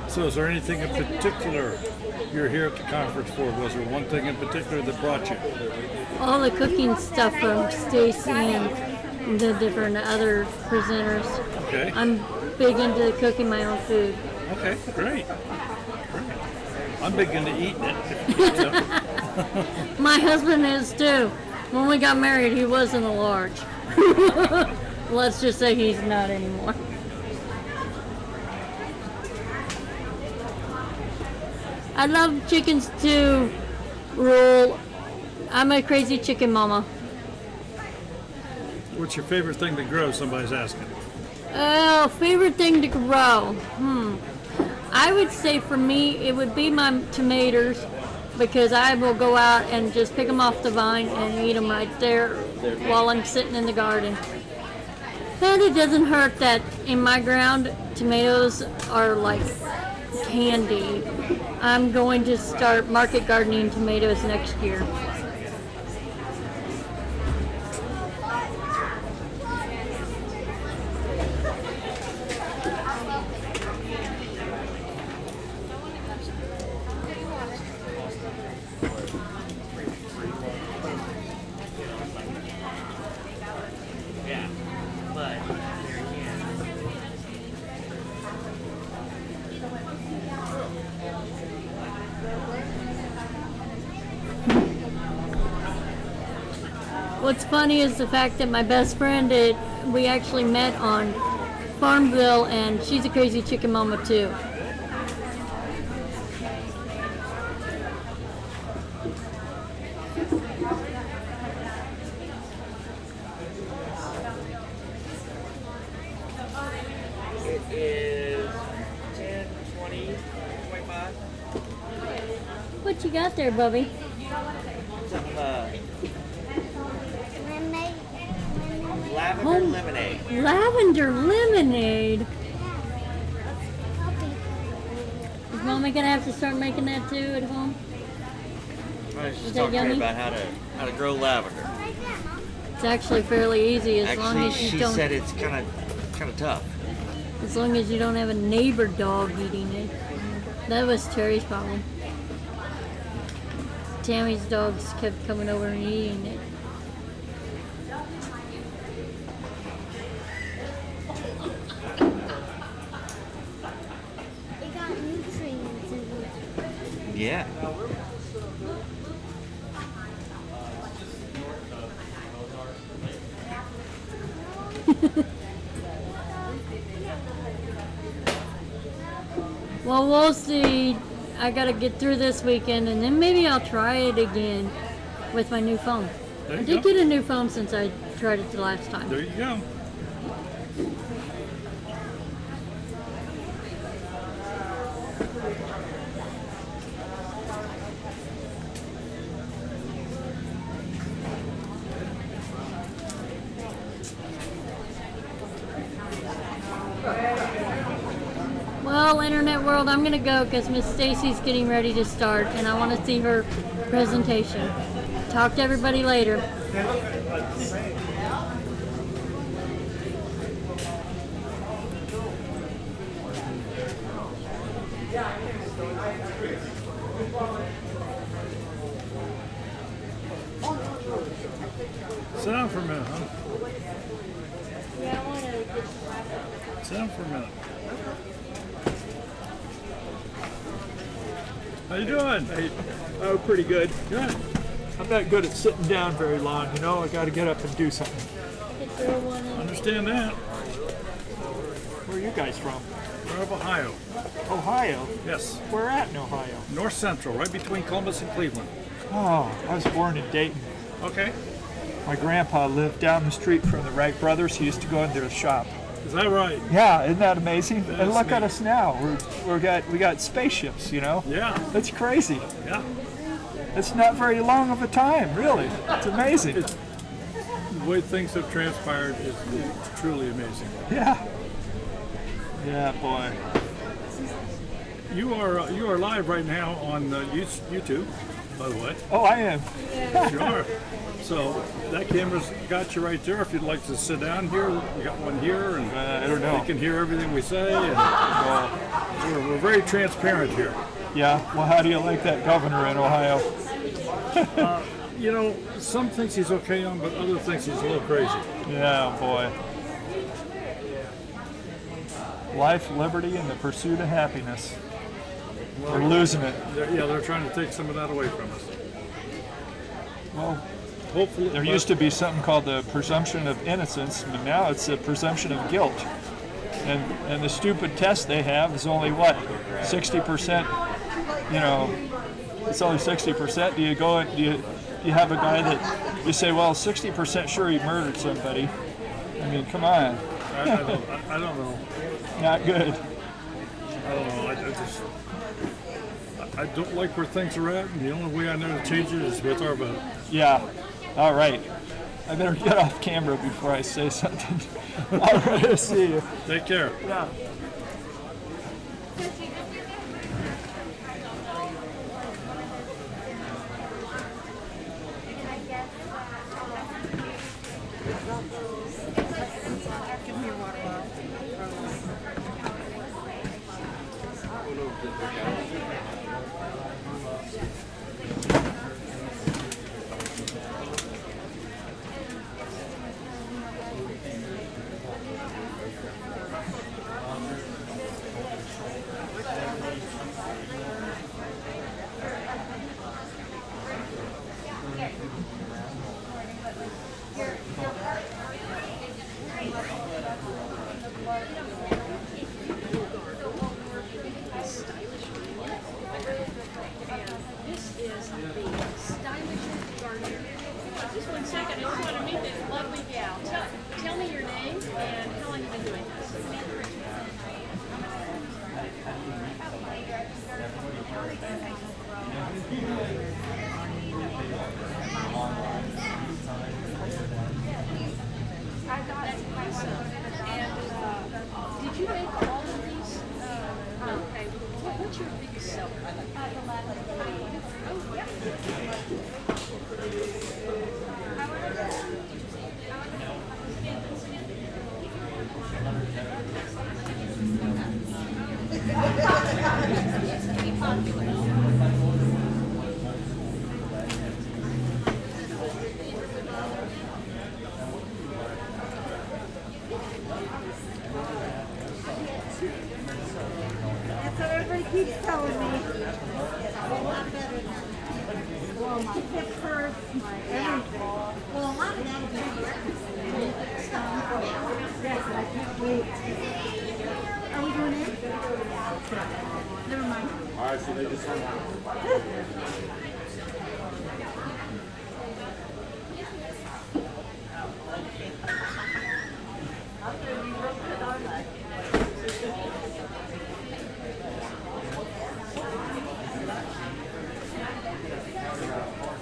A: So is there anything in particular you're here at the conference for? Was there one thing in particular that brought you?
N: All the cooking stuff from Stacy and the different other presenters.
A: Okay.
N: I'm big into cooking my own food.
A: Okay, great. I'm big into eating it.
N: My husband is too. When we got married, he wasn't a large. Let's just say he's not anymore. I love chickens too, Rule. I'm a crazy chicken mama.
A: What's your favorite thing to grow? Somebody's asking.
N: Oh, favorite thing to grow? I would say for me, it would be my tomatoes, because I will go out and just pick them off the vine and eat them right there while I'm sitting in the garden. And it doesn't hurt that in my ground, tomatoes are like candy. I'm going to start market gardening tomatoes next year. What's funny is the fact that my best friend, we actually met on Farmville, and she's a crazy chicken mama too.
M: It is 10, 20, 25.
N: What you got there, Bubby?
M: Some lavender
N: Home-
M: lemonade.
N: Lavender lemonade. Is Mommy gonna have to start making that too at home?
M: I was
N: Is
M: just
N: that
M: talking to her
N: yummy?
M: about how to grow lavender.
N: It's actually fairly easy as long
M: Actually,
N: as you
M: she
N: don't.
M: said it's kind of tough.
N: As long as you don't have a neighbor dog eating it. That was Terry's problem. Tammy's dogs kept coming over and eating it.
H: It got nutrients in it.
M: Yeah.
N: Well, we'll see. I gotta get through this weekend, and then maybe I'll try it again with my new phone.
A: There
N: I
A: you
N: did
A: go.
N: get a new phone since I tried it the last time.
A: There you go.
N: Well, Internet World, I'm gonna go because Miss Stacy's getting ready to start, and I want to see her presentation. Talk to everybody later.
A: Sit down for a minute, huh?
N: Yeah, I want to.
A: Sit down for a minute. How you doing?
O: Hey, oh, pretty good.
A: Good.
O: I'm not good at sitting down very long, you know. I got to get up and do something.
A: Understand that.
O: Where are you guys from?
A: We're of Ohio.
O: Ohio?
A: Yes.
O: Where at in Ohio?
A: North Central, right between Columbus and Cleveland.
O: Oh, I was born in Dayton.
A: Okay.
O: My grandpa lived down the street from the Wright brothers. He used to go into the shop.
A: Is that right?
O: Yeah, isn't that amazing?
A: That
O: And
A: is
O: look at
A: neat.
O: us now. We got spaceships, you know.
A: Yeah.
O: That's crazy.
A: Yeah.
O: It's not very long of a time, really. It's amazing.
A: The way things have transpired is truly amazing.
O: Yeah. Yeah, boy.
A: You are live right now on YouTube, by the way.
O: Oh, I am.
A: You are. So that camera's got you right there. If you'd like to sit down here, we got one here, and
O: I don't know.
A: You can hear everything we say. And we're very transparent here.
O: Yeah. Well, how do you like that governor in Ohio?
A: You know, some things he's okay on, but other things he's a little crazy.
O: Yeah, boy. Life, liberty, and the pursuit of happiness. We're losing it.
A: They're trying to take some of that away from us.
O: Well,
A: hopefully.
O: There used to be something called the presumption of innocence, but now it's the presumption of guilt. And the stupid test they have is only what? 60%, you know, it's only 60%. Do you go and do you have a guy that you say, well, 60% sure he murdered somebody? I mean, come on.
A: I don't know.
O: Not good.
A: I don't know. I don't like where things are at, and the only way I know to change it is with our vote.
O: Yeah. All right. I better get off camera before I say something. All right. See you.
A: Take care.
O: Yeah.
J: I got it myself. And did you make all of these? Okay. What's your biggest seller? The lavender. Oh, yeah.
I: That's what everybody keeps telling me. Well, my tip first, everything. Well, a lot of that is yes, I can't wait. Are we doing it? Never mind.
L: All right, so they just hung out.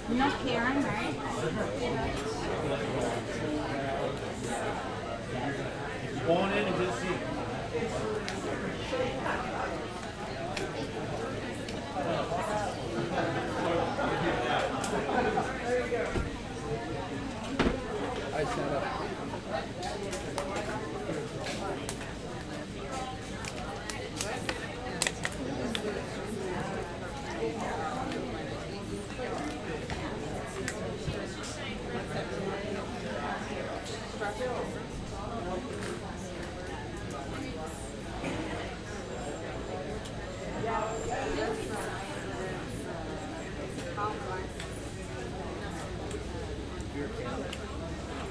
I: No Karen, right?
L: Go on in and get a seat.
A: I set up.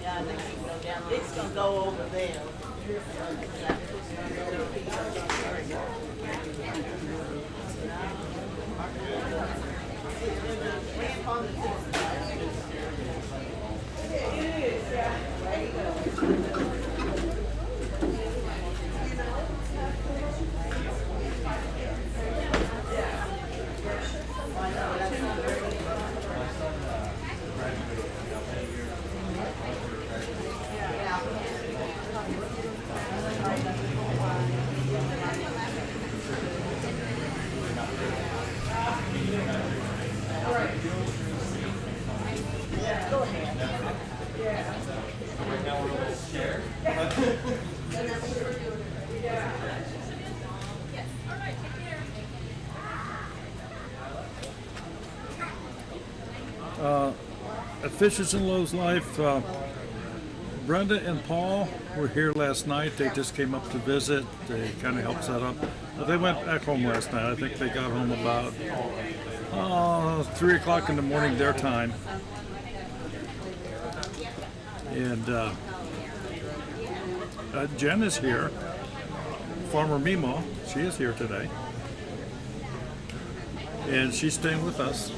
I: Yeah, I think we can go down. It's gonna go over there.
A: At Fishes and Lowe's Life, Brenda and Paul were here last night. They just came up to visit. They kind of helped set up. They went back home last night. I think they got home about 3 o'clock in the morning their time. And Jen is here. Farmer Mimo, she is here today. And she's staying with us.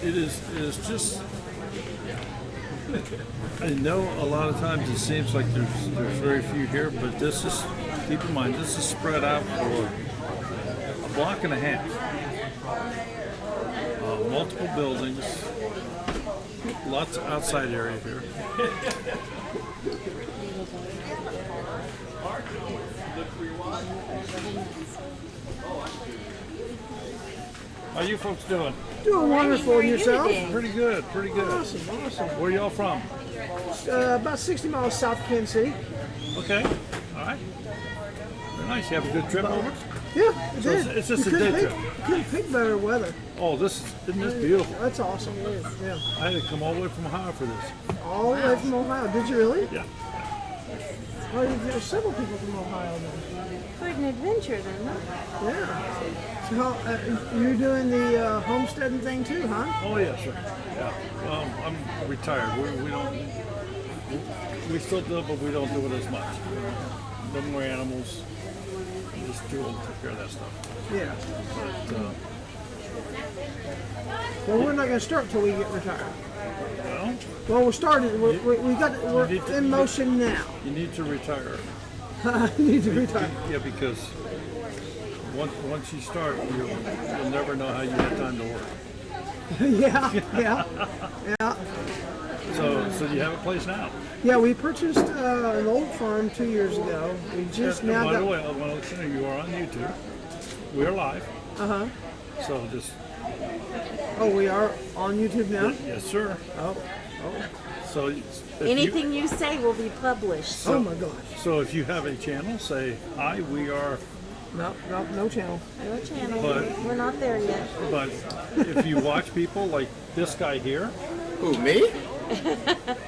A: It is just, I know a lot of times it seems like there's very few here, but this is, keep in mind, this is spread out for a block and a half. Multiple buildings, lots of outside area here. How you folks doing?
B: Doing wonderful. And yourself?
A: Pretty good, pretty good.
B: Awesome, awesome.
A: Where y'all from?
B: About 60 miles south of Kansas City.
A: Okay, all right. Very nice. You have a good trip over?
B: Yeah, it
A: So
B: did.
A: it's just
B: You
A: a day
B: couldn't
A: trip.
B: pick- Couldn't pick better weather.
A: Oh, isn't this beautiful?
B: That's awesome. It is. Yeah.
A: I had to come all the way from Ohio for this.
B: All the way from Ohio. Did you really?
A: Yeah.
B: Well, there's several people from Ohio then.
H: Quite an adventure then, huh?
B: Yeah. So you're doing the homesteading thing too, huh?
A: Oh yeah, sure. Yeah. Well, I'm retired. We don't. We still do it, but we don't do it as much. No more animals. Just do them, take care of that stuff.
B: Yeah.
A: But,
B: Well, we're not going to start till we get retired.
A: Well,
B: Well, we're started. We're in motion now.
A: you need to retire.
B: You need to retire.
A: Yeah, because once you start, you'll never know how you had time to work.
B: Yeah.
A: So you have a place now.
B: Yeah, we purchased an old farm 2 years ago. We just
A: And
B: now
A: by
B: got.
A: the way, I want to let you know you are on YouTube. We are live. So just
B: Oh, we are on YouTube now.
A: yes, sir.
B: Oh.
A: So if
I: Anything you say will be published.
B: Oh my gosh.
A: So if you have a channel, say hi. We are.
B: No channel.
I: No channel.
A: But-
I: We're not there yet.
A: But if you watch people like this guy here,
E: Who, me?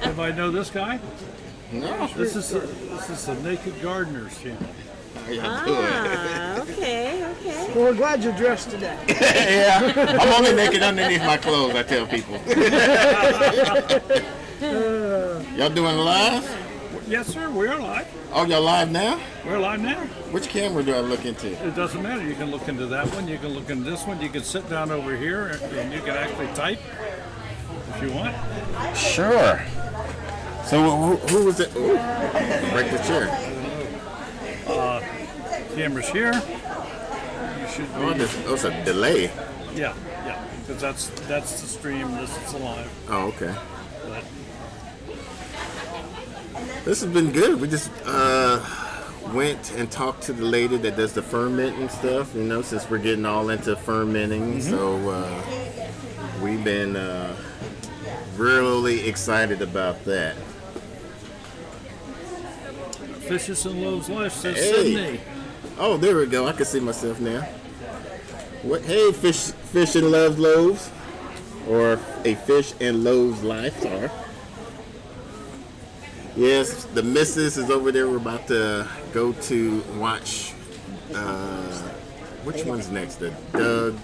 A: anybody know this guy?
E: No.
A: This is the Naked Gardener's channel.
E: How y'all doing?
I: Okay.
B: Well, we're glad you're dressed today.
E: Yeah, I'm only naked underneath my clothes, I tell people. Y'all doing live?
A: Yes, sir. We are live.
E: Oh, y'all live now?
A: We're live now.
E: Which camera do I look into?
A: It doesn't matter. You can look into that one. You can look into this one. You can sit down over here and you can actually type if you want.
E: Sure. So who was it? Ooh, break the chair.
A: Camera's here. You should be.
E: Oh, it's a delay.
A: Yeah. Because that's the stream. This is the live.
E: Oh, okay.
A: But
E: This has been good. We just went and talked to the lady that does the fermenting stuff, you know, since we're getting all into fermenting. So we've been really excited about that.
A: Fishes and Loaves Life says
E: Hey.
A: Sydney.
E: Oh, there we go. I can see myself now. What? Hey, fish and love loaves, or a fish and loaves life. Sorry. Yes, the missus is over there. We're about to go to watch. Which one's next? The Doug.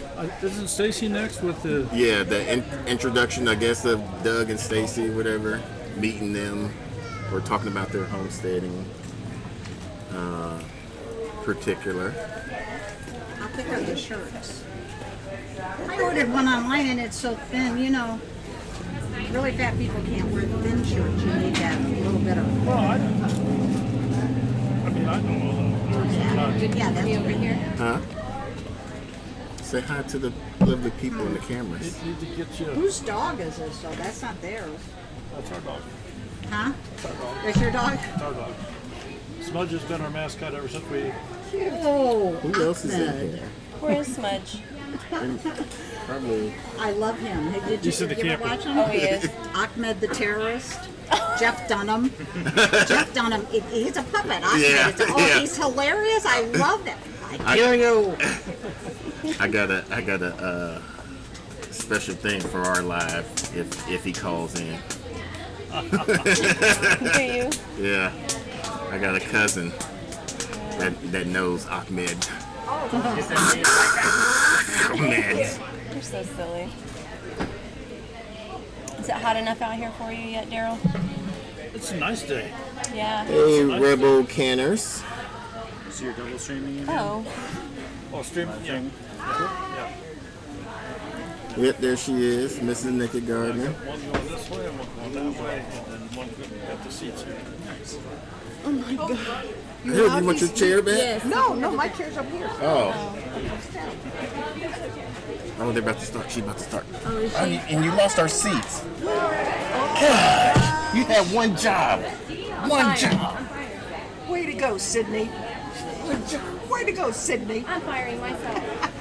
A: Isn't Stacy next with the?
E: Yeah, the introduction, I guess, of Doug and Stacy, whatever. Meeting them. We're talking about their homesteading. Particular.
P: I'll pick up the shirts. I ordered one online and it's so thin, you know. Really fat people can't wear the thin shirts. You need that little bit of.
A: Well, I mean, I don't know.
P: Yeah, that's
D: over here.
E: Huh? Say hi to the lovely people in the cameras.
A: Need to get you.
P: Whose dog is this? So that's not theirs.
A: That's our dog.
P: Huh?
A: That's our dog.
P: That's your dog?
A: That's our dog. Smudge has been our mascot ever since we.
P: Oh,
E: Who else is in here?
D: Where is Smudge?
E: Probably.
P: I love him. Hey, did
A: He's
P: you
A: in the
P: ever
A: camper.
P: watch him?
D: Oh, he is.
P: Ahmed the terrorist. Jeff Dunham. Jeff Dunham. He's a puppet. Ahmed.
E: Yeah, yeah.
P: He's hilarious. I love him.
E: I
P: Kill you.
E: I got a special thing for our live if he calls in.
D: Do you?
E: Yeah, I got a cousin that knows Ahmed. Ahmed.
D: You're so silly. Is it hot enough out here for you yet, Daryl?
A: It's a nice day.
D: Yeah.
E: Hey, Rebel Canners.
A: So you're double streaming again?
D: Oh.
A: Oh, streaming. Yeah.
E: Yep, there she is, Mrs. Naked Gardener.
A: One going this way and one going that way, and then one at the seats here.
B: Oh my God.
E: Hey, you want your chair back?
B: No, my chair's up here.
E: Oh. Oh, they're about to start. She's about to start.
B: Oh, is she?
E: And you lost our seats. God, you had one job. One job.
B: Way to go, Sydney. Way to go, Sydney.
D: I'm firing myself.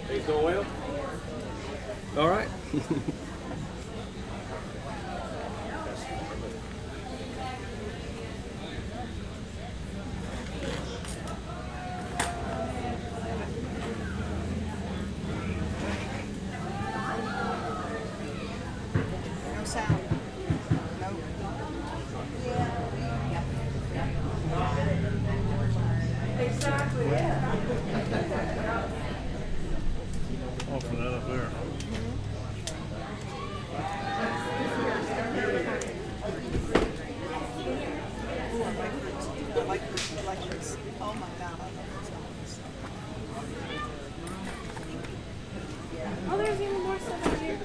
F: Things going well? All right.
A: Oh, for that up there.
B: I like her lectures. Oh my God, I love those ones.
J: Oh, there's even more stuff out here.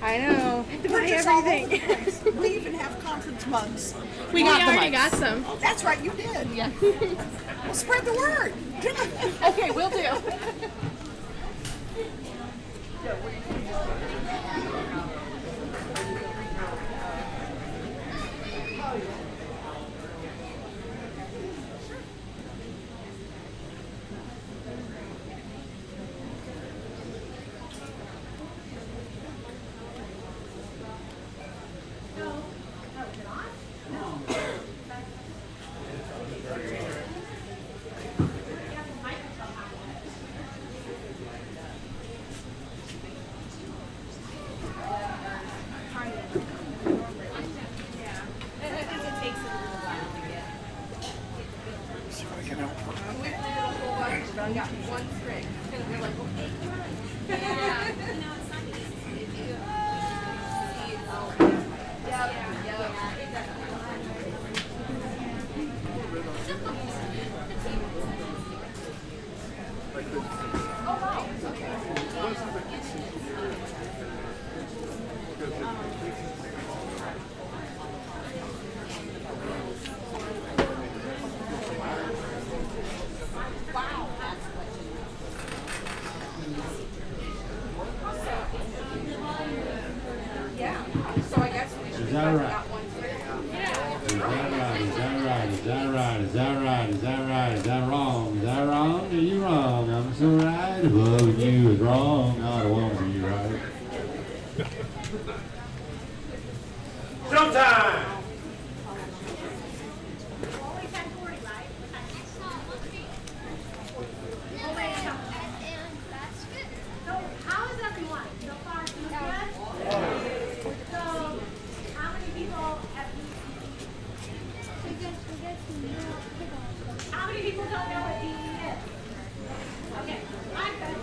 P: I know.
B: We're just all over the place. We even have conference mugs.
J: We already got some.
B: Oh, that's right, you did.
J: Yeah.
B: Well, spread the word.
J: Okay, we'll do.
L: Is that right? Is that right? Is that right? Is that right? Is that right? Is that right? Is that wrong? Is that wrong? Are you wrong? I'm so right. Loving you is wrong. I don't want to be right.
K: Showtime!
Q: How is everyone so far? So good? So, how many people have How many people don't know what DE is? Okay, I'm good.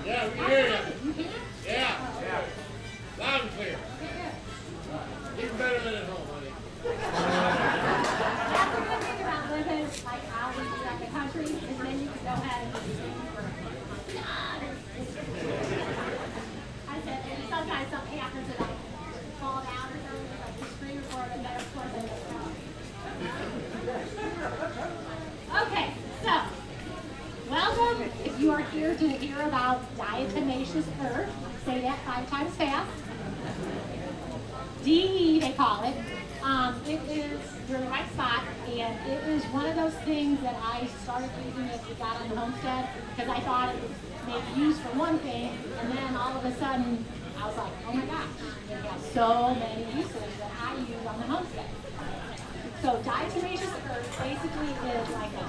L: Yeah, we hear you. Yeah. Loud and clear. Even better than at home, honey.
Q: That's the good thing about living like how we do at the country is then you can go ahead and just sing for I said, and sometimes something happens and I fall down or something, like you scream for it, and then of course I just go. Okay, so, welcome. If you are here to hear about diatomaceous earth, say that 5 times fast. DE, they call it. It is, you're in the right spot, and it is one of those things that I started using as we got on the homestead, because I thought it was maybe used for one thing, and then all of a sudden, I was like, oh my gosh, we have so many uses that I use on the homestead. So diatomaceous earth basically is like a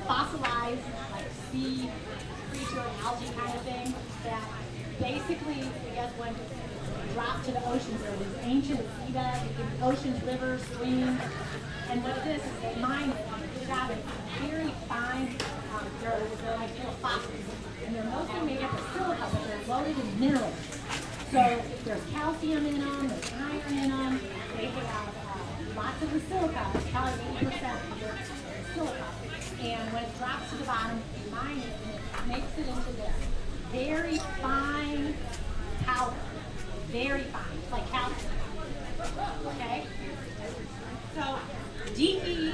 Q: fossilized, like sea creature, algae kind of thing, that basically, I guess, when dropped to the oceans, there these ancient seabed, oceans, rivers, streams, and what it is they mine it and get it out in very fine they're like little fossils, and they're mostly made up of silica, but they're loaded in minerals. So there's calcium in them, there's iron in them. They have lots of the silica, probably 80% of the silica. And when it drops to the bottom, you mine it and it makes it into this very fine powder. Very fine, like calcium. Okay? So DE,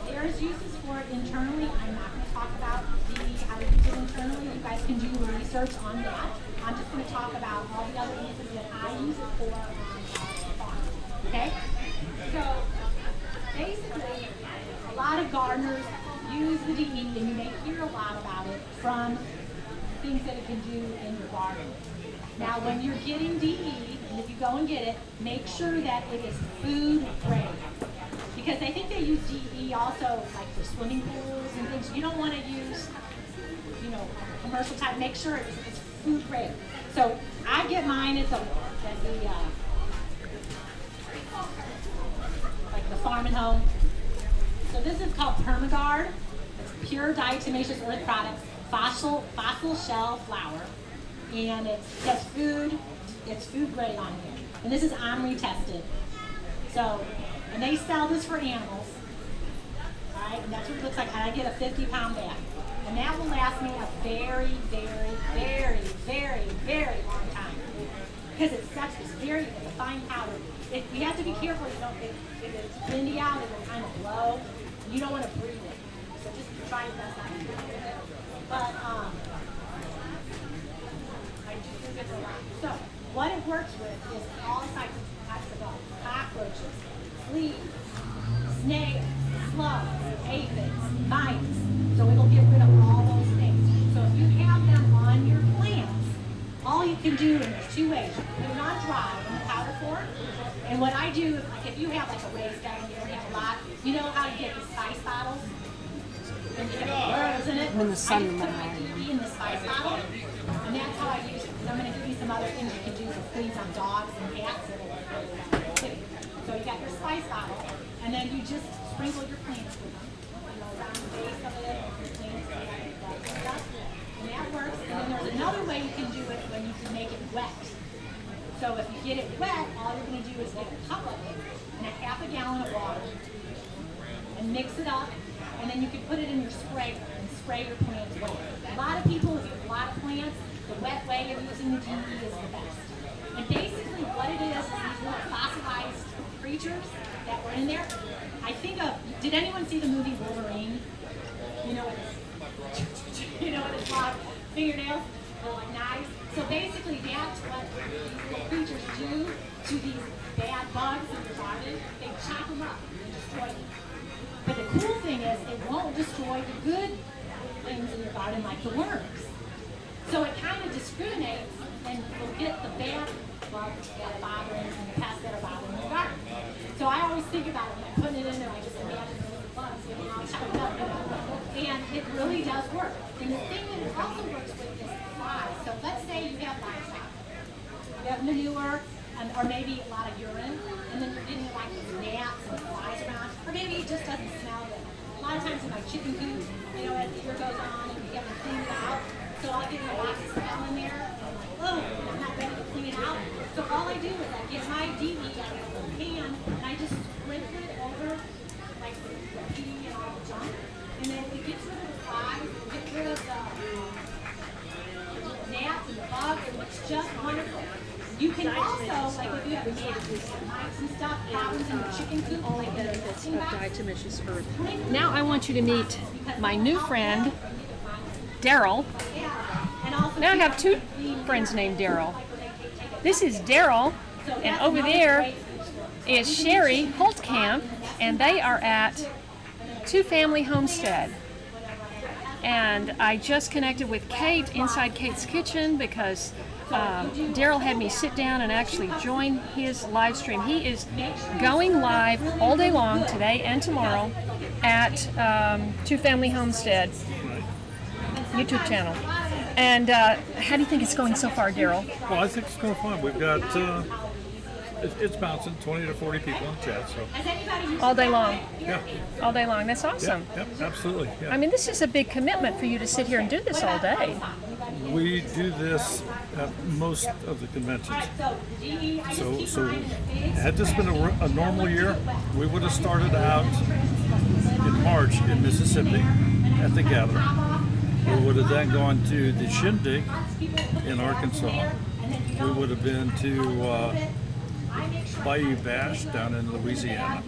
Q: there's uses for it internally. I'm not going to talk about DE, how to use it internally. You guys can do research on that. I'm just going to talk about all the other uses that I use it for on the farm. Okay? So basically, a lot of gardeners use the DE, and you may hear a lot about it from things that it can do in your garden. Now, when you're getting DE, and if you go and get it, make sure that it is food grade. Because I think they use DE also like for swimming pools and things. You don't want to use, commercial type. Make sure it's food grade. So I get mine at the farm and home. So this is called Permagard. It's pure diatomaceous earth products, fossil shell flour. And it's food grade on here. And this is OMRI tested. So, and they sell this for animals. All right, and that's what it looks like. I get a 50-pound bag. And that will last me a very, very, very, very, very long time. Because it's a fine powder. You have to be careful, if it's windy out, it will kind of blow. You don't want to breathe it. So just try your best not to breathe it. But, so, what it works with is all types of bugs. Cockroaches, fleas, snakes, slugs, aphids, mites. So it'll get rid of all those things. So if you have them on your plants, all you can do, and there's two ways. You can put it on dry in the powder form. And what I do, like if you have like a raised bed and you don't have a lot, you know how you get the spice bottles? And you get worms in it?
B: When the sun
Q: I just put my DE in the spice bottle. And that's how I use it. And I'm going to give you some other things you can do for fleas on dogs and cats. So you got your spice bottle, and then you just sprinkle your plants with them. Around the base of it, your plants, that stuff. And that works. And then there's another way you can do it when you can make it wet. So if you get it wet, all you're going to do is get a cup of it and a half a gallon of water and mix it up. And then you can put it in your sprayer and spray your plants wet. A lot of people, if you have a lot of plants, the wet way of using the DE is the best. And basically what it is these little fossilized creatures that were in there. I think of, did anyone see the movie Wolverine? You know what it's like, fingernails, they're like knives. So basically that's what these little creatures do to these bad bugs in your garden. They chop them up and destroy them. But the cool thing is it won't destroy the good things in your garden like the worms. So it kind of discriminates and will get the bad bugs that are bothering and the pests that are bothering your garden. So I always think about it when I'm putting it in there, I just imagine the bugs getting all chopped up. And it really does work. And the thing that it also works with is flies. So let's say you have livestock. You have manure or maybe a lot of urine, and then you're getting like these gnats and flies around, or maybe it just doesn't smell good. A lot of times in my chicken coop, as the year goes on and we haven't cleaned it out, so I'll get a lot of smell in there, and I'm like, oh, I'm not ready to clean it out. So all I do is I get my DE out of the pan, and I just sprinkle it over like the pee and all the junk, and then it gets rid of the flies, it gets rid of the gnats and the bugs, and it's just wonderful. You can also, like if you have mites and stuff, problems in your chicken coop, all the benefits of
J: diatomaceous earth. Now I want you to meet my new friend, Daryl. Now I have two friends named Daryl. This is Daryl, and over there is Sherry Holtkamp, and they are at Two Family Homestead. And I just connected with Kate inside Kate's kitchen because Daryl had me sit down and actually join his live stream. He is going live all day long today and tomorrow at Two Family Homestead YouTube channel. And how do you think it's going so far, Daryl?
A: Well, I think it's going fine. We've got It's bouncing, 20 to 40 people in the chat. So
J: All day long.
A: yeah,
J: All day long. That's awesome.
A: Yep, absolutely. Yeah.
J: I mean, this is a big commitment for you to sit here and do this all day.
A: We do this at most of the conventions. So had this been a normal year, we would have started out in March in Mississippi at the gathering. We would have then gone to the Shindig in Arkansas. We would have been to Bayou Bash down in Louisiana.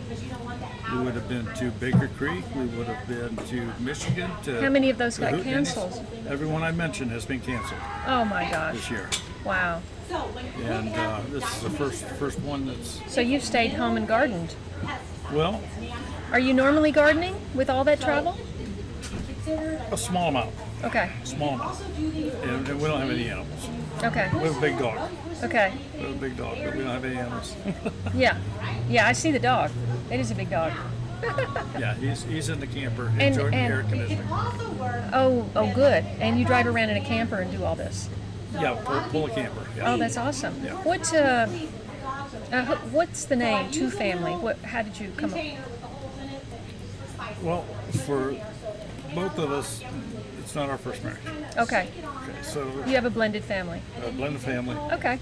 A: We would have been to Baker Creek. We would have been to Michigan.
J: How many of those
A: the
J: got
A: Hootenannies.
J: canceled?
A: Everyone I mentioned has been canceled
J: Oh my gosh.
A: this year.
J: Wow.
A: And this is the first one that's,
J: So you've stayed home and gardened.
A: well,
J: Are you normally gardening with all that travel?
A: a small amount.
J: Okay.
A: Small amount. And we don't have any animals.
J: Okay.
A: We have a big dog.
J: Okay.
A: We have a big dog, but we don't have any animals.
J: Yeah. Yeah, I see the dog. It is a big dog.
A: Yeah, he's in the camper enjoying the air conditioning.
J: Oh, good. And you drive around in a camper and do all this.
A: Yeah, pull a camper. Yeah.
J: Oh, that's awesome.
A: Yeah.
J: What's the name? Two Family. How did you come up?
A: Well, for both of us, it's not our first marriage.
J: Okay.
A: Okay, so
J: You have a blended family.
A: a blended family,
J: Okay.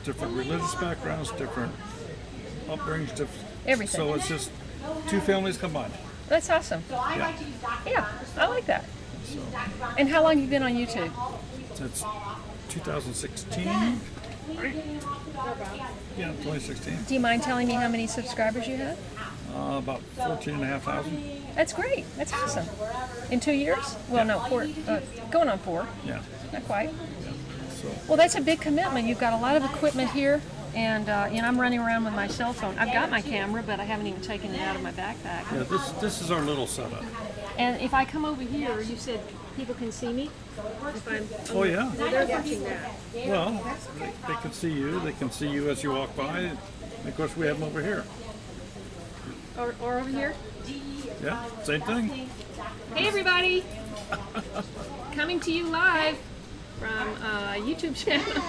A: different religious backgrounds, different upbringings, different.
J: Everything.
A: So it's just two families combined.
J: That's awesome.
A: Yeah.
J: Yeah, I like that. And how long have you been on YouTube?
A: Since 2016, right? Yeah, 2016.
J: Do you mind telling me how many subscribers you have?
A: About 14,500.
J: That's great. That's awesome. In 2 years? Well, no, 4. Going on 4.
A: Yeah.
J: Not quite.
A: So
J: Well, that's a big commitment. You've got a lot of equipment here, and I'm running around with my cell phone. I've got my camera, but I haven't even taken it out of my backpack.
A: yeah, this is our little setup.
J: And if I come over here, you said people can see me? If I'm,
A: Oh yeah.
J: Well, they're watching that.
A: Well, they can see you. They can see you as you walk by. And of course, we have them over here.
J: Or over here?
A: Yeah, same thing.
J: Hey, everybody! Coming to you live from YouTube channel,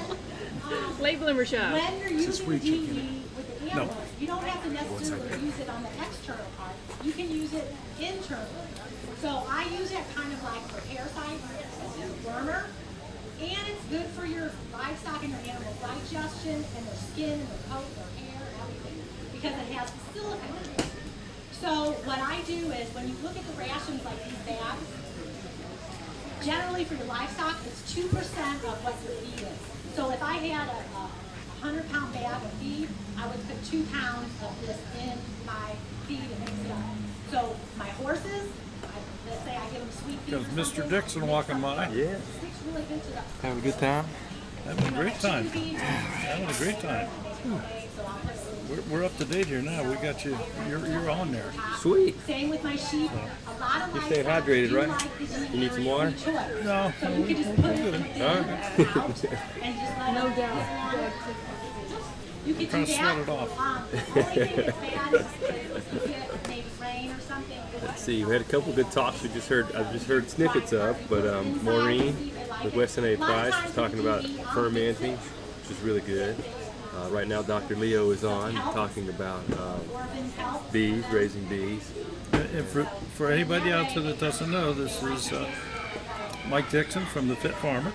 J: Late Bloomer Show.
I: When you're using the DE with the camera,
A: No.
I: you don't have to necessarily use it on the external part. You can use it internally. So I use it kind of like for parasite wormer, and it's good for your livestock and your animals' digestion and their skin and their coat, their hair, and everything, because it has silicone in it. So what I do is when you look at the rations like these bags, generally for your livestock, it's 2% of what your feed is. So if I had a 100-pound bag of feed, I would put 2 pounds of this in my feed and mix it up. So my horses, let's say I give them sweet feed.
A: Because Mr. Dixon walking by.
F: Yeah.
I: Sticks really good to the
F: Having a good time?
A: Having a great time. Having a great time. We're up to date here now. We got you. You're on there.
F: Sweet.
I: Same with my sheep. A lot of
F: You're staying hydrated, right? You need some water?
A: No.
I: So you can just put it in
F: All
I: and
F: right.
I: just let
J: No
I: it
J: doubt.
I: You could
A: Trying
I: do
A: to sweat
I: that.
A: it off.
I: The only thing that's bad is if you get maybe rain or something.
F: Let's see. We had a couple good talks. I've just heard snippets of, but Maureen with Weston A. Price was talking about fermenting, which is really good. Right now, Dr. Leo is on talking about bees, raising bees.
A: And for anybody out there that doesn't know, this is Mike Dixon from the Fit Farmer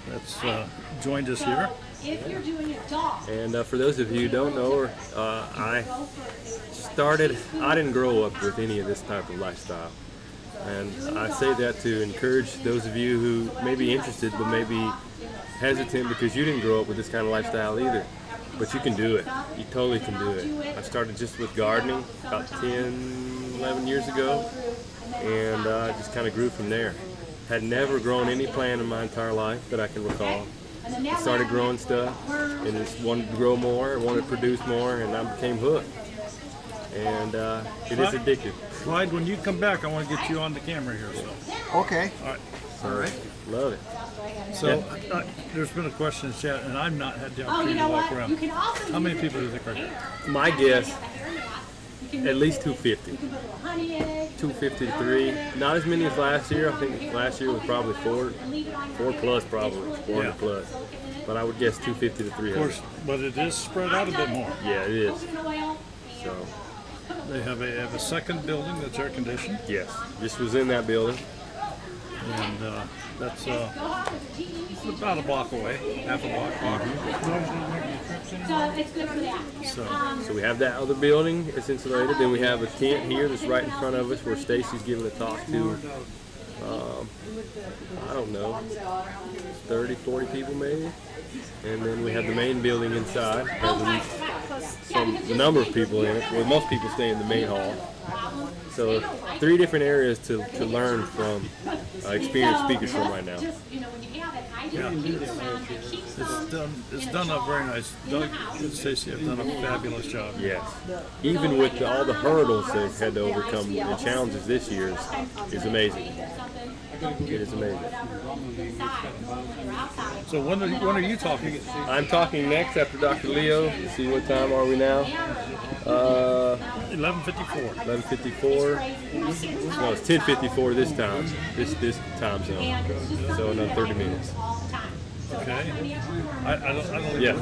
A: that's joined us here.
I: If you're doing a dog.
F: And for those of you who don't know her, I didn't grow up with any of this type of lifestyle. And I say that to encourage those of you who may be interested but may be hesitant because you didn't grow up with this kind of lifestyle either. But you can do it. You totally can do it. I started just with gardening about 10, 11 years ago, and just kind of grew from there. Had never grown any plant in my entire life that I can recall. I started growing stuff and just wanted to grow more, wanted to produce more, and I became hooked. And it is addictive.
A: Clyde, when you come back, I want to get you on the camera here. So.
M: Okay.
A: All right.
F: All right. Love it.
A: So there's been a question in the chat, and I've not had the opportunity to walk around. How many people do you think are here?
F: My guess, at least 250. 250 to 3. Not as many as last year. I think last year was probably 4 plus probably, 400 plus. but I would guess 250 to
A: Of
F: 300.
A: course, but it is spread out a bit more.
F: Yeah, it is. So
A: They have a second building that's air conditioned,
F: yes, this was in that building.
A: and that's about a block away, half a block.
Q: So it's good for that.
F: So we have that other building, it's insulated. Then we have a tent here that's right in front of us where Stacy's giving a talk to, I don't know, 30, 40 people maybe. And then we have the main building inside. Has a number of people in it. Well, most people stay in the main hall. So 3 different areas to learn from experienced speakers from right now.
A: Yeah. It's done up very nice. Doug and Stacy have done a fabulous job.
F: Yes. Even with all the hurdles they've had to overcome and challenges this year is amazing. It is amazing.
A: So when are you talking?
F: I'm talking next after Dr. Leo. Let's see, what time are we now?
A: 11:54.
F: 11:54. No, it's 10:54 this time. This time zone. So another 30 minutes.
A: Okay. I don't
F: Yeah.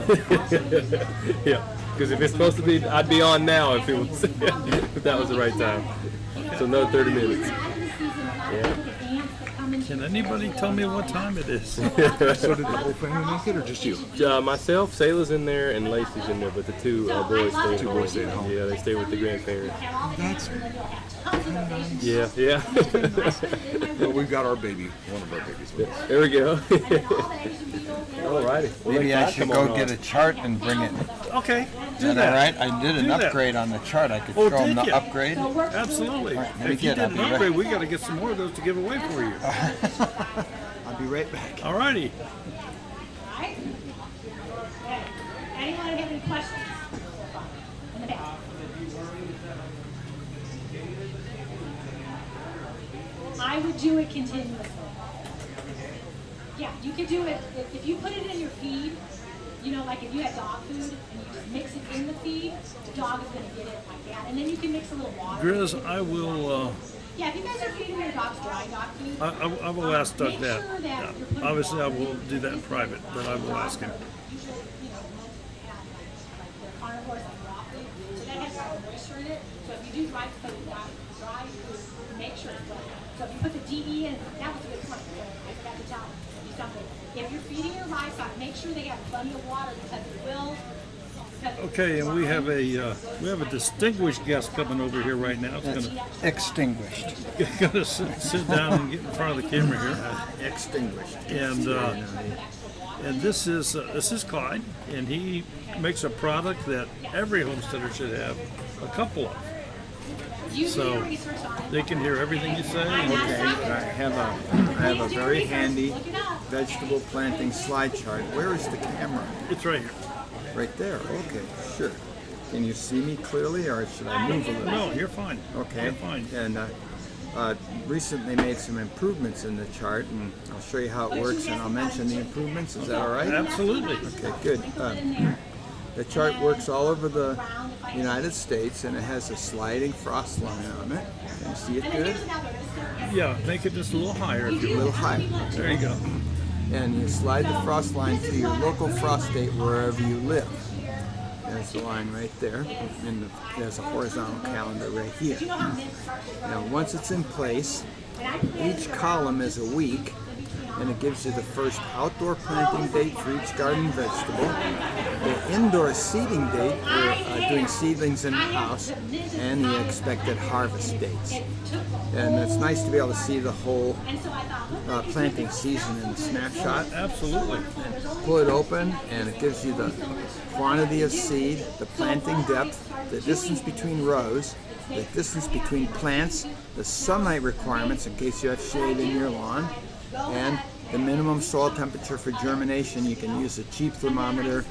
F: Yeah. Because if it's supposed to be, I'd be on now if it was if that was the right time. So another 30 minutes. Yeah.
A: Can anybody tell me what time it is?
R: So did the whole family make it, or just you?
F: Myself, Sayla's in there, and Lacey's in there, but the 2 boys stay at home.
R: 2 boys stay at home.
F: Yeah, they stay with the grandparents.
R: That's nice.
F: Yeah, yeah.
R: Well, we've got our baby, one of our babies with us.
F: There we go. Alrighty. Well,
S: Maybe I should go get a chart and bring it.
A: Okay,
S: Is
A: do
S: that
A: that.
S: all right? I did an
A: Do that.
S: upgrade on the chart. I could
A: Oh,
S: show them
A: did
S: the
A: you?
S: upgrade.
A: Absolutely.
S: All right,
A: And
S: very
A: if you
S: good.
A: did
S: I'll
A: an
S: be
A: upgrade,
S: right-
A: we got to get some more of those to give away for you.
S: I'll be right back.
A: All righty.
Q: Anyone have any questions? In the back. I would do it continuously. Yeah, you could do it, if you put it in your feed, you know, like if you had dog food and you just mix it in the feed, the dog is gonna get it like that. And then you can mix a little water.
A: Grizz, I will.
Q: Yeah, if you guys are feeding your dogs dry dog food.
A: I will ask Doug
Q: make
A: that.
Q: sure that
A: Yeah.
Q: you're putting
A: Obviously, I
Q: water
A: will do that in private, but I will ask him.
Q: You should, you know, add like the carnivores like raw food. So that has some moisture in it. So if you do dry food, make sure it's wet. So if you put the DE in, that was a good point. I forgot to tell you something. If you're feeding your livestock, make sure they have plenty of water because it will.
A: Okay, and we have a distinguished guest coming over here right now. It's gonna
S: Extinguished.
A: gonna sit down and get in front of the camera here.
S: Extinguished.
A: And this is Clyde, and he makes a product that every homesteader should have a couple of. So they can hear everything you say.
S: Okay, I have a very handy vegetable planting slide chart. Where is the camera?
A: It's right here.
S: Right there. Okay, sure. Can you see me clearly, or should I move a little?
A: No, you're fine.
S: Okay.
A: You're fine.
S: And recently made some improvements in the chart, and I'll show you how it works, and I'll mention the improvements. Is that all right?
A: Absolutely.
S: Okay, good. The chart works all over the United States, and it has a sliding frost line on it. Can you see it good?
A: Yeah, make it just a little higher. If
S: A little higher.
A: There you go.
S: And you slide the frost line to your local frost date wherever you live. There's the line right there, and there's a horizontal calendar right here. Now, once it's in place, each column is a week, and it gives you the first outdoor planting date for each garden vegetable, the indoor seeding date for doing seedlings in the house, and the expected harvest dates. And it's nice to be able to see the whole planting season in a snapshot.
A: Absolutely.
S: Pull it open, and it gives you the quantity of seed, the planting depth, the distance between rows, the distance between plants, the sunlight requirements in case you have shade in your lawn, and the minimum soil temperature for germination. You can use a cheap thermometer.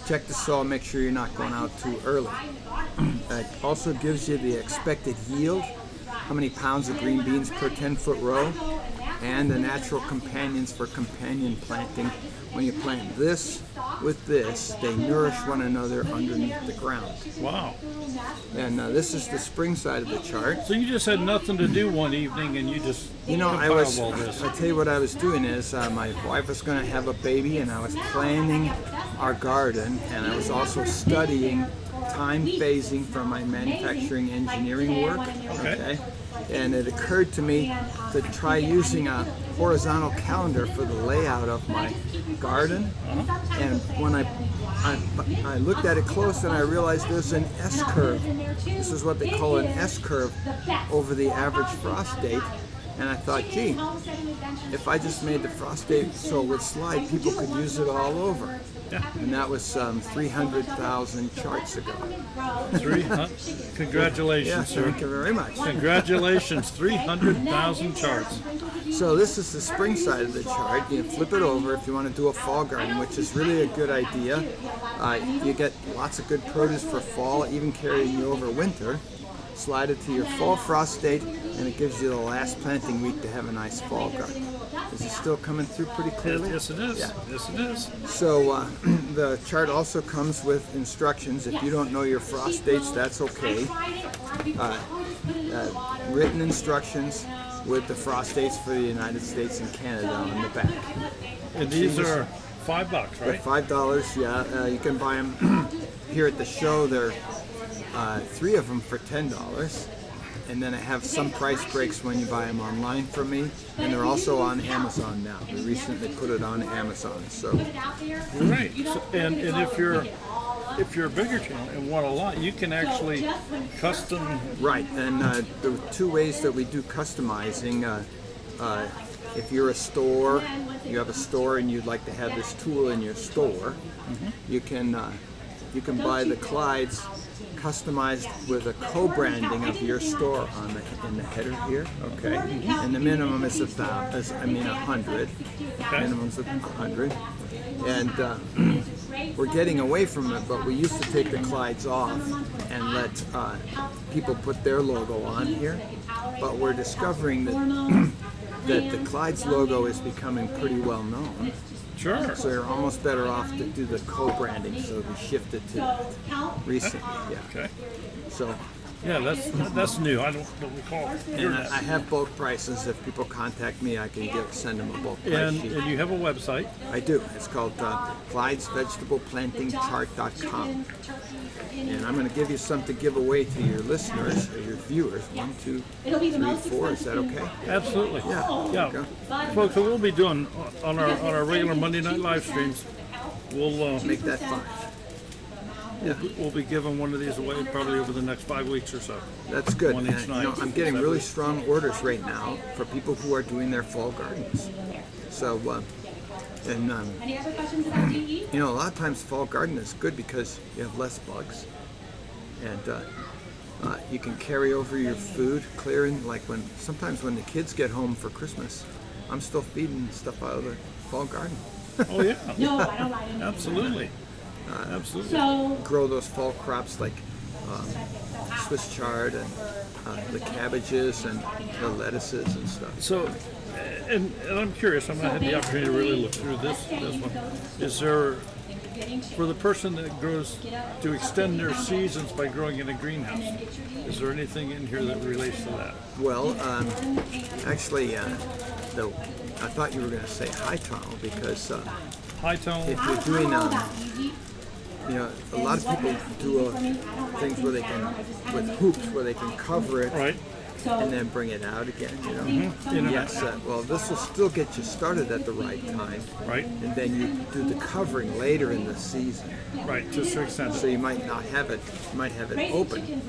S: Check the soil, make sure you're not going out too early. It also gives you the expected yield, how many pounds of green beans per 10-foot row, and the natural companions for companion planting. When you plant this with this, they nourish one another underneath the ground.
A: Wow.
S: And this is the spring side of the chart.
A: So you just had nothing to do one evening and you just compiled all this.
S: I tell you what I was doing is my wife was going to have a baby and I was planning our garden, and I was also studying time phasing from my manufacturing engineering work. Okay. And it occurred to me to try using a horizontal calendar for the layout of my garden. And when I looked at it close, and I realized there's an S-curve. This is what they call an S-curve over the average frost date. And I thought, gee, if I just made the frost date so it would slide, people could use it all over.
A: Yeah.
S: And that was 300,000 charts ago.
A: 300. Congratulations, sir.
S: Thank you very much.
A: Congratulations, 300,000 charts.
S: So this is the spring side of the chart. You flip it over if you want to do a fall garden, which is really a good idea. You get lots of good produce for fall, even carrying you over winter. Slide it to your fall frost date, and it gives you the last planting week to have a nice fall garden. Is it still coming through pretty clearly?
A: Yes, it is.
S: Yeah.
A: Yes, it is.
S: So the chart also comes with instructions. If you don't know your frost dates, that's okay. Written instructions with the frost dates for the United States and Canada on the back.
A: And these are $5, right?
S: They're $5, yeah. You can buy them here at the show. They're 3 of them for $10. And then I have some price breaks when you buy them online from me, and they're also on Amazon now. We recently put it on Amazon, so.
A: Right. So, and if you're a bigger channel and want a lot, you can actually custom.
S: Right, and there are 2 ways that we do customizing. If you're a store, you have a store and you'd like to have this tool in your store, you can buy the Clydes customized with a co-branding of your store in the header here. Okay, and the minimum is 100. Minimum's 100, and we're getting away from it. But we used to take the Clydes off and let people put their logo on here. But we're discovering that that the Clydes logo is becoming pretty well known.
A: Sure.
S: So you're almost better off to do the co-branding, so we shifted to that recently. Yeah.
A: Okay.
S: So.
A: Yeah, that's new. I don't recall.
S: And I have bulk prices. If people contact me, I can send them a bulk price sheet.
A: And you have a website?
S: I do. It's called ClydesVegetablePlantingChart.com. And I'm going to give you some to give away to your listeners, or your viewers. 1, 2, 3, 4. Is that okay?
A: Absolutely.
S: Yeah.
A: Yeah. Folks, what we'll be doing on our regular Monday night live streams, we'll
S: make that 5.
A: Yeah. We'll be giving one of these away probably over the next 5 weeks or so.
S: That's good.
A: One each night.
S: I'm getting really strong orders right now for people who are doing their fall gardens. So,
Q: Any other questions about DE?
S: a lot of times fall garden is good because you have less bugs, and you can carry over your food, clearing. Like sometimes when the kids get home for Christmas, I'm still feeding stuff out of the fall garden.
A: Oh yeah.
Q: No, I don't like it.
A: Absolutely. Absolutely.
Q: So
S: grow those fall crops like Swiss chard and the cabbages and the lettuces and stuff.
A: So, and I'm curious. I'm going to have the opportunity to really look through this one. Is there, for the person that grows to extend their seasons by growing in a greenhouse, is there anything in here that relates to that?
S: Well, actually, I thought you were going to say high tunnel because
A: high tunnel.
S: If you're doing a lot of people do things where they can, with hoops, where they can cover it
A: right.
S: and then bring it out again. Yes. Well, this will still get you started at the right time.
A: Right.
S: And then you do the covering later in the season.
A: Right. Just to extend it.
S: So you might not have it. You might have it open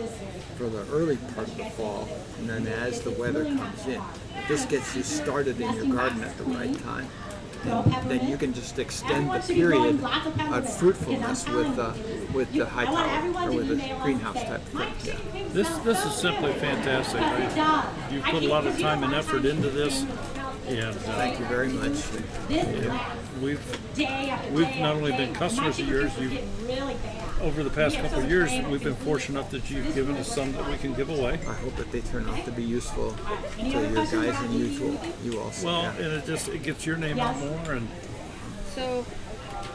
S: for the early part of the fall, and then as the weather comes in, this gets you started in your garden at the right time. And then you can just extend the period of fruitfulness with the high tower or with the greenhouse type of thing. Yeah.
A: This is simply fantastic. You've put a lot of time and effort into this, and
S: thank you very much.
A: We've not only been customers of yours, over the past couple of years, we've been fortunate enough that you've given us some that we can give away.
S: I hope that they turn out to be useful to your guys and you also.
A: Well, and it gets your name out more. And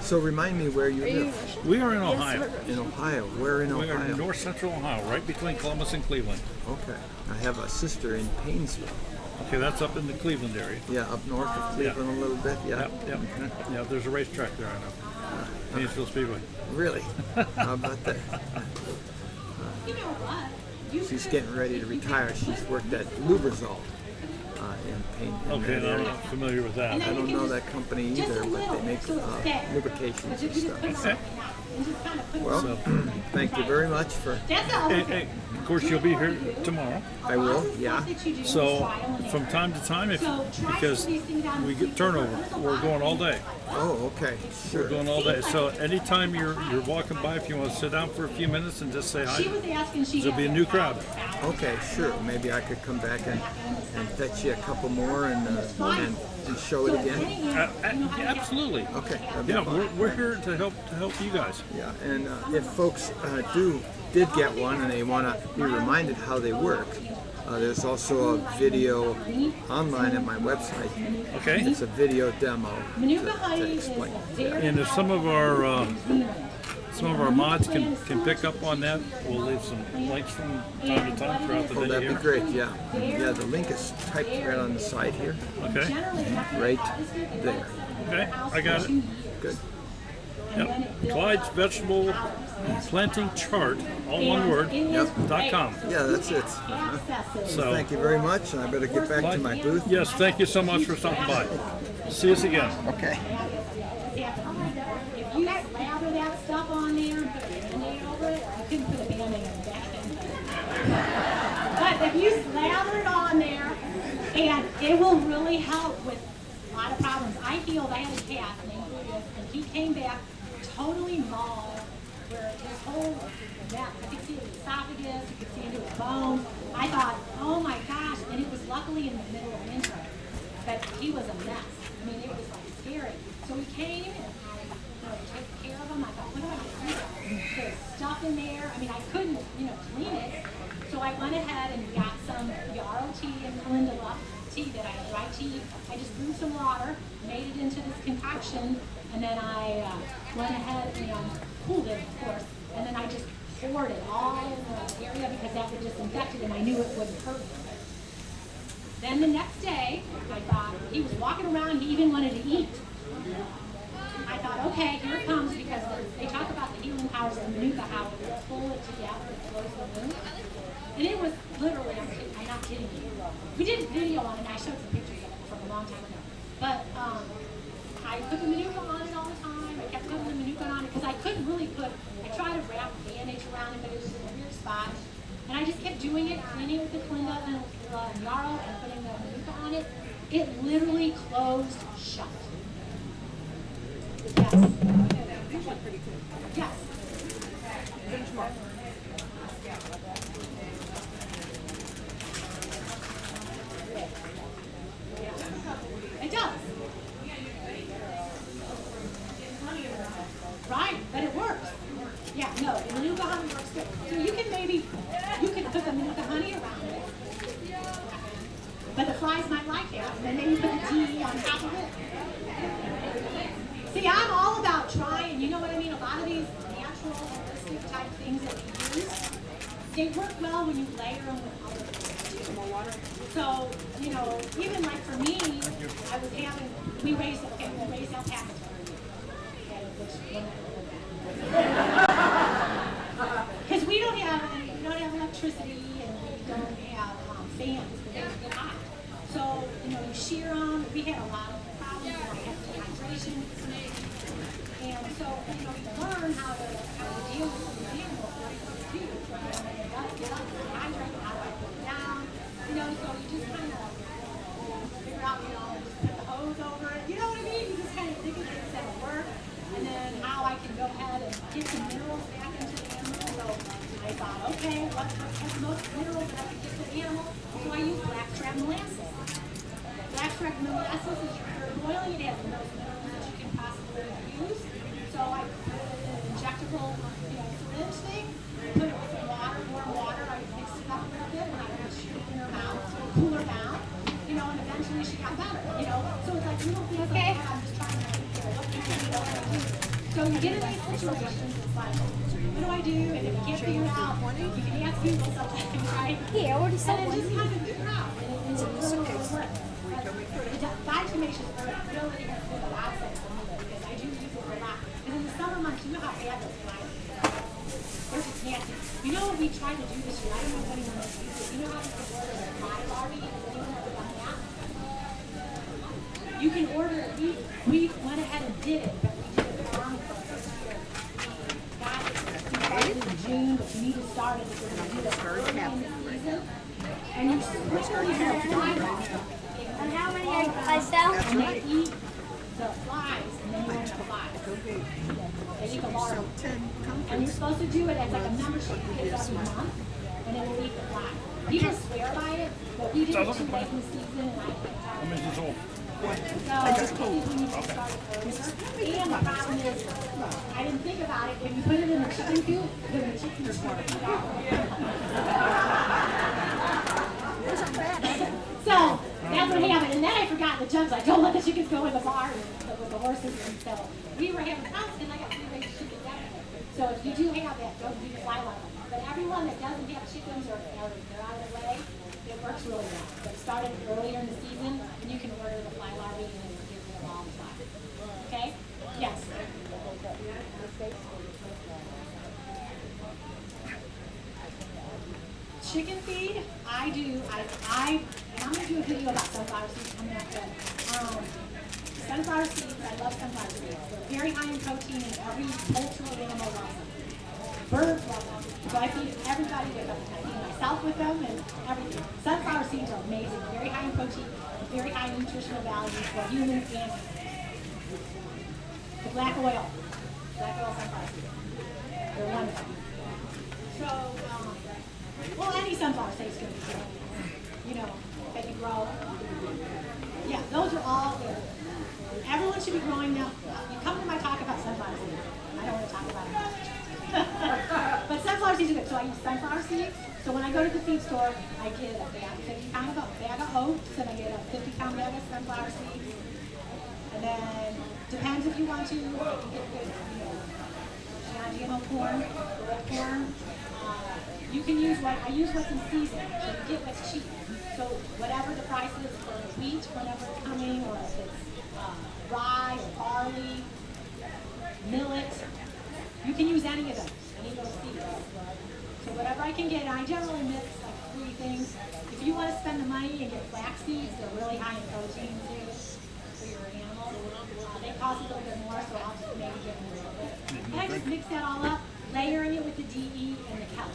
S: so remind me where you live.
A: We are in Ohio.
S: In Ohio. Where in
A: We
S: Ohio?
A: are in north central Ohio, right between Columbus and Cleveland.
S: Okay. I have a sister in Painesville.
A: Okay, that's up in the Cleveland area.
S: Yeah, up north of Cleveland a little bit. Yeah.
A: Yep. Yeah, there's a racetrack there, I know. Painesville Speedway.
S: Really? How about that? She's getting ready to retire. She's worked at Lubrizol in paint.
A: Okay, I'm not familiar with that.
S: I don't know that company either, but they make lubrications and stuff.
A: Okay.
S: Well, thank you very much for.
A: Hey, of course, you'll be here tomorrow.
S: I will, yeah.
A: So, from time to time, because we get turnover, we're going all day.
S: Oh, okay, sure.
A: We're going all day. So, anytime you're walking by, if you want to sit down for a few minutes and just say hi, there'll be a new crowd.
S: Okay, sure. Maybe I could come back and fetch you a couple more and show it again.
A: Absolutely.
S: Okay.
A: Yeah, we're here to help you guys.
S: Yeah, and if folks did get one and they want to be reminded how they work, there's also a video online at my website.
A: Okay.
S: It's a video demo to explain.
A: And if some of our mods can pick up on that, we'll leave some links from time to time throughout the day.
S: Oh, that'd
A: here.
S: be great. Yeah. Yeah. The link is typed right on the side here.
A: Okay.
S: Right there.
A: Okay, I got it.
S: Good.
A: Yep. Clyde's Vegetable Planting Chart, all one word, .com.
S: Yeah, that's it.
A: So,
S: thank you very much, and I better get back to my booth.
A: Yes, thank you so much for stopping by. See us again.
S: Okay.
Q: If you lather that stuff on there and put a band-aid over it, I couldn't put a band-aid on the back end. But if you slather it on there, and it will really help with a lot of problems. I healed, I had a cat named Buddha, and he came back totally mauled, where his whole neck, I could see his esophagus, you could see into his bones. I thought, oh my gosh, and it was luckily in the middle of winter, but he was a mess. I mean, it was like scary. So he came and I took care of him. I thought, what do I do? There's stuff in there. I mean, I couldn't, clean it. So I went ahead and got some yarrow tea and calendula tea that I had dry tea. I just brewed some water, made it into this concoction, and then I went ahead and cooled it, of course, and then I just poured it all in the area because that would disinfect it and I knew it wouldn't hurt him. Then the next day, I thought, he was walking around, he even wanted to eat. I thought, okay, here it comes, because they talk about the healing powers of Manuka, how it will pull it together and close the wound. And it was literally, I'm not kidding you. We did a video on it, and I showed some pictures of it from a long time ago. But I put the Manuka on it all the time. I kept putting the Manuka on it, because I couldn't really I tried to wrap a bandage around it, but it was in a weird spot. And I just kept doing it, cleaning it with the Clinda and yarrow and putting the Manuka on it. It literally closed shut. Yes.
B: These are pretty good.
Q: Yes.
B: Benchmark.
Q: It does. Right, but it works. Yeah, no, the Manuka honey works good. So you can put the Manuka honey around it. But the flies might like it. And then maybe put the tea on top of it. See, I'm all about trying, you know what I mean? A lot of these natural, holistic type things that we use, they work well when you layer them with other things. So, even like for me, we raised alpacas. Because we don't have electricity and we don't have fans for them to get hot. So, you shear them. We had a lot of problems. We had dehydration. And so, you learn how to deal with the animals very quickly too. Get up, dehydrate, how do I put it down? So you just kind of figure out, just put the hose over it. You know what I mean? You just kind of think of things that will work. And then how I can go ahead and get some minerals back into the animal. So I thought, okay, what's the most minerals that I can get to the animal? So I use blackstrap molasses. Blackstrap molasses is you're boiling, it has the most minerals that you can possibly use. So I put an injectable, know, and eventually she got better, you know. So it's like, you don't feel like, I'm just trying to take care of what you do. So you get in these situations, it's like, what do I do? And if you can't figure it out, you can ask people sometimes, right?
H: Yeah, or just
Q: and then just kind of figure it out. And it's really work. The diatomaceous earth really has been a lot for me because I do use it a lot. And in the summer months, you know how bad those flies are. They're just nasty. You know what we tried to do this year? I don't know if anyone else used it. You know how you can order a fly larvae? Has anyone ever done that? You can order it. We went ahead and did it, but we did it wrong first. We got it started in June, but you need to start it because we're going to do it early in the season. And you literally have flies.
H: And how many I sell?
Q: And they eat the flies, and then you want the flies. They eat the larvae. And you're supposed to do it as like a membership you get every month, and it will eat the flies. People swear by it, but we did it too late in the season, and
A: How many is old?
Q: so I just told you need to start it earlier. And the problem is, I didn't think about it, when you put it in the chicken coop, then the chicken is going to eat out. So that's what happened. And then I forgot the Jen's like, don't let the chickens go in the barn with the horses. And so we were having fun, and I got 3 raised chickens everywhere. So if you do have that, don't do the fly larvae. But everyone that doesn't have chickens or they're out of the way, it works really well. But it started earlier in the season, and you can order the fly larvae and it will give you all the flies. Okay? Yes. Chicken feed, I do. And I'm going to do a video about sunflower seeds coming up. But, sunflower seeds, I love sunflower seeds. They're very high in protein, and every cultural animal loves them. Birds love them. So I feed everybody with them. I feed myself with them and everything. Sunflower seeds are amazing. Very high in protein, very high in nutritional values for humans and animals. The black oil sunflower seeds. They're wonderful. So, well, any sunflower seeds can be grown, you know, that you grow. Yeah, those are all good. Everyone should be growing now. You come to my talk about sunflower seeds. I don't want to talk about it much. But sunflower seeds are good. So I use sunflower seeds. So when I go to the feed store, I get a bag of oats, and I get a 50-pound bag of sunflower seeds. And then, depends if you want to, you can get good, you know, non-GMO corn, red corn. You can use I use what's in season, so you get what's cheap. So whatever the price is for wheat, whenever it's coming, or if it's rye or barley, millet, you can use any of those seeds. So whatever I can get, I generally mix like 3 things. If you want to spend the money and get flax seeds, they're really high in protein too for your animals. They cost a little bit more, so I'll just maybe get them a little bit. And I just mix that all up, layering it with the DE and the kelp.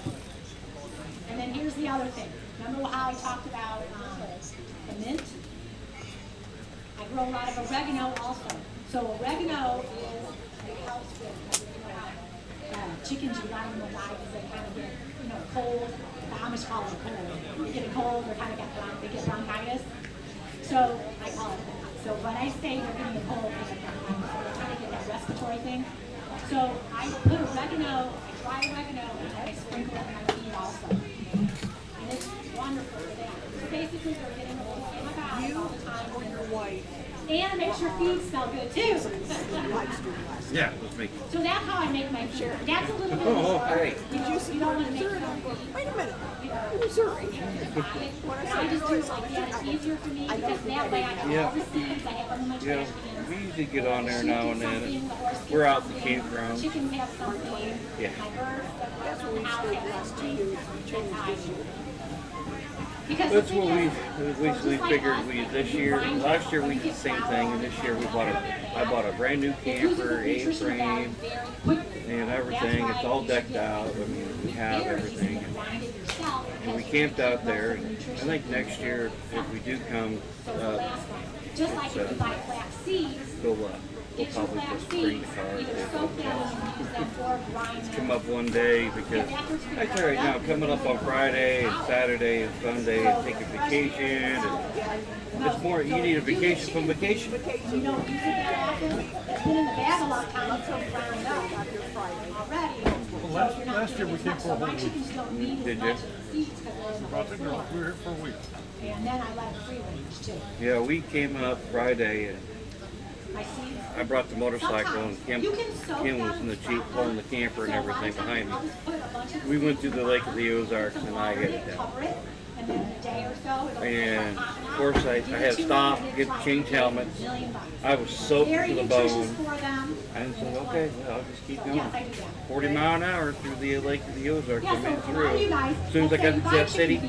Q: And then here's the other thing. Remember how I talked about the mint? I grow a lot of oregano also. So oregano it helps with, you know, how chickens, you want them to die because they kind of get, you know, cold. The Amish call it cold. They get cold, they kind of get bronchitis. So I call it. So when I say they're getting a cold, they get bronchitis. They're trying to get that respiratory thing. So I put oregano, I dry oregano, and I sprinkle it in my feed also. And it's wonderful for that. So basically they're getting a little antibiotic all the time.
B: Or your wife.
Q: And it makes your feed smell good too.
R: Yeah, let's make it.
Q: So that's how I make my feed. That's a little bit
R: Oh,
Q: more.
R: okay.
Q: You don't want to make your own feed.
B: Wait a minute. Missouri.
Q: I just do it like that. It's easier for me because that way I have all the seeds. I have them in my trash cans.
M: We usually get on there now and then. We're out in the campground.
Q: Chickens have something.
M: Yeah.
Q: My birds, that's what we have something. That's how I do it. Because
M: That's what we figured this year. Last year we did the same thing, and this year I bought a brand new camper, A-frame, and everything. It's all decked out. I mean, we have everything. And we camped out there. And I think next year, if we do come,
Q: just like if you buy flax seeds,
M: we'll probably just bring the car. Come up one day because I tell you now, coming up on Friday and Saturday and Sunday and take a vacation. And it's more, you need a vacation from vacation.
Q: You don't use it that often. It's been in the bag a long time until it ground up already.
A: last year we came for a whole week.
M: Did you?
A: Brought the girls. We were here for a week.
Q: And then I let it free range too.
M: Yeah, we came up Friday and I brought the motorcycle and Kim was in the Jeep pulling the camper and everything behind me. We went to the Lake of the Ozarks and I headed down. And of course I had to stop, change helmets. I was soaked to the bone. And said, okay, well, I'll just keep going. 40 mile an hour through the Lake of the Ozarks. I made it through. As soon as I got to Jeff City,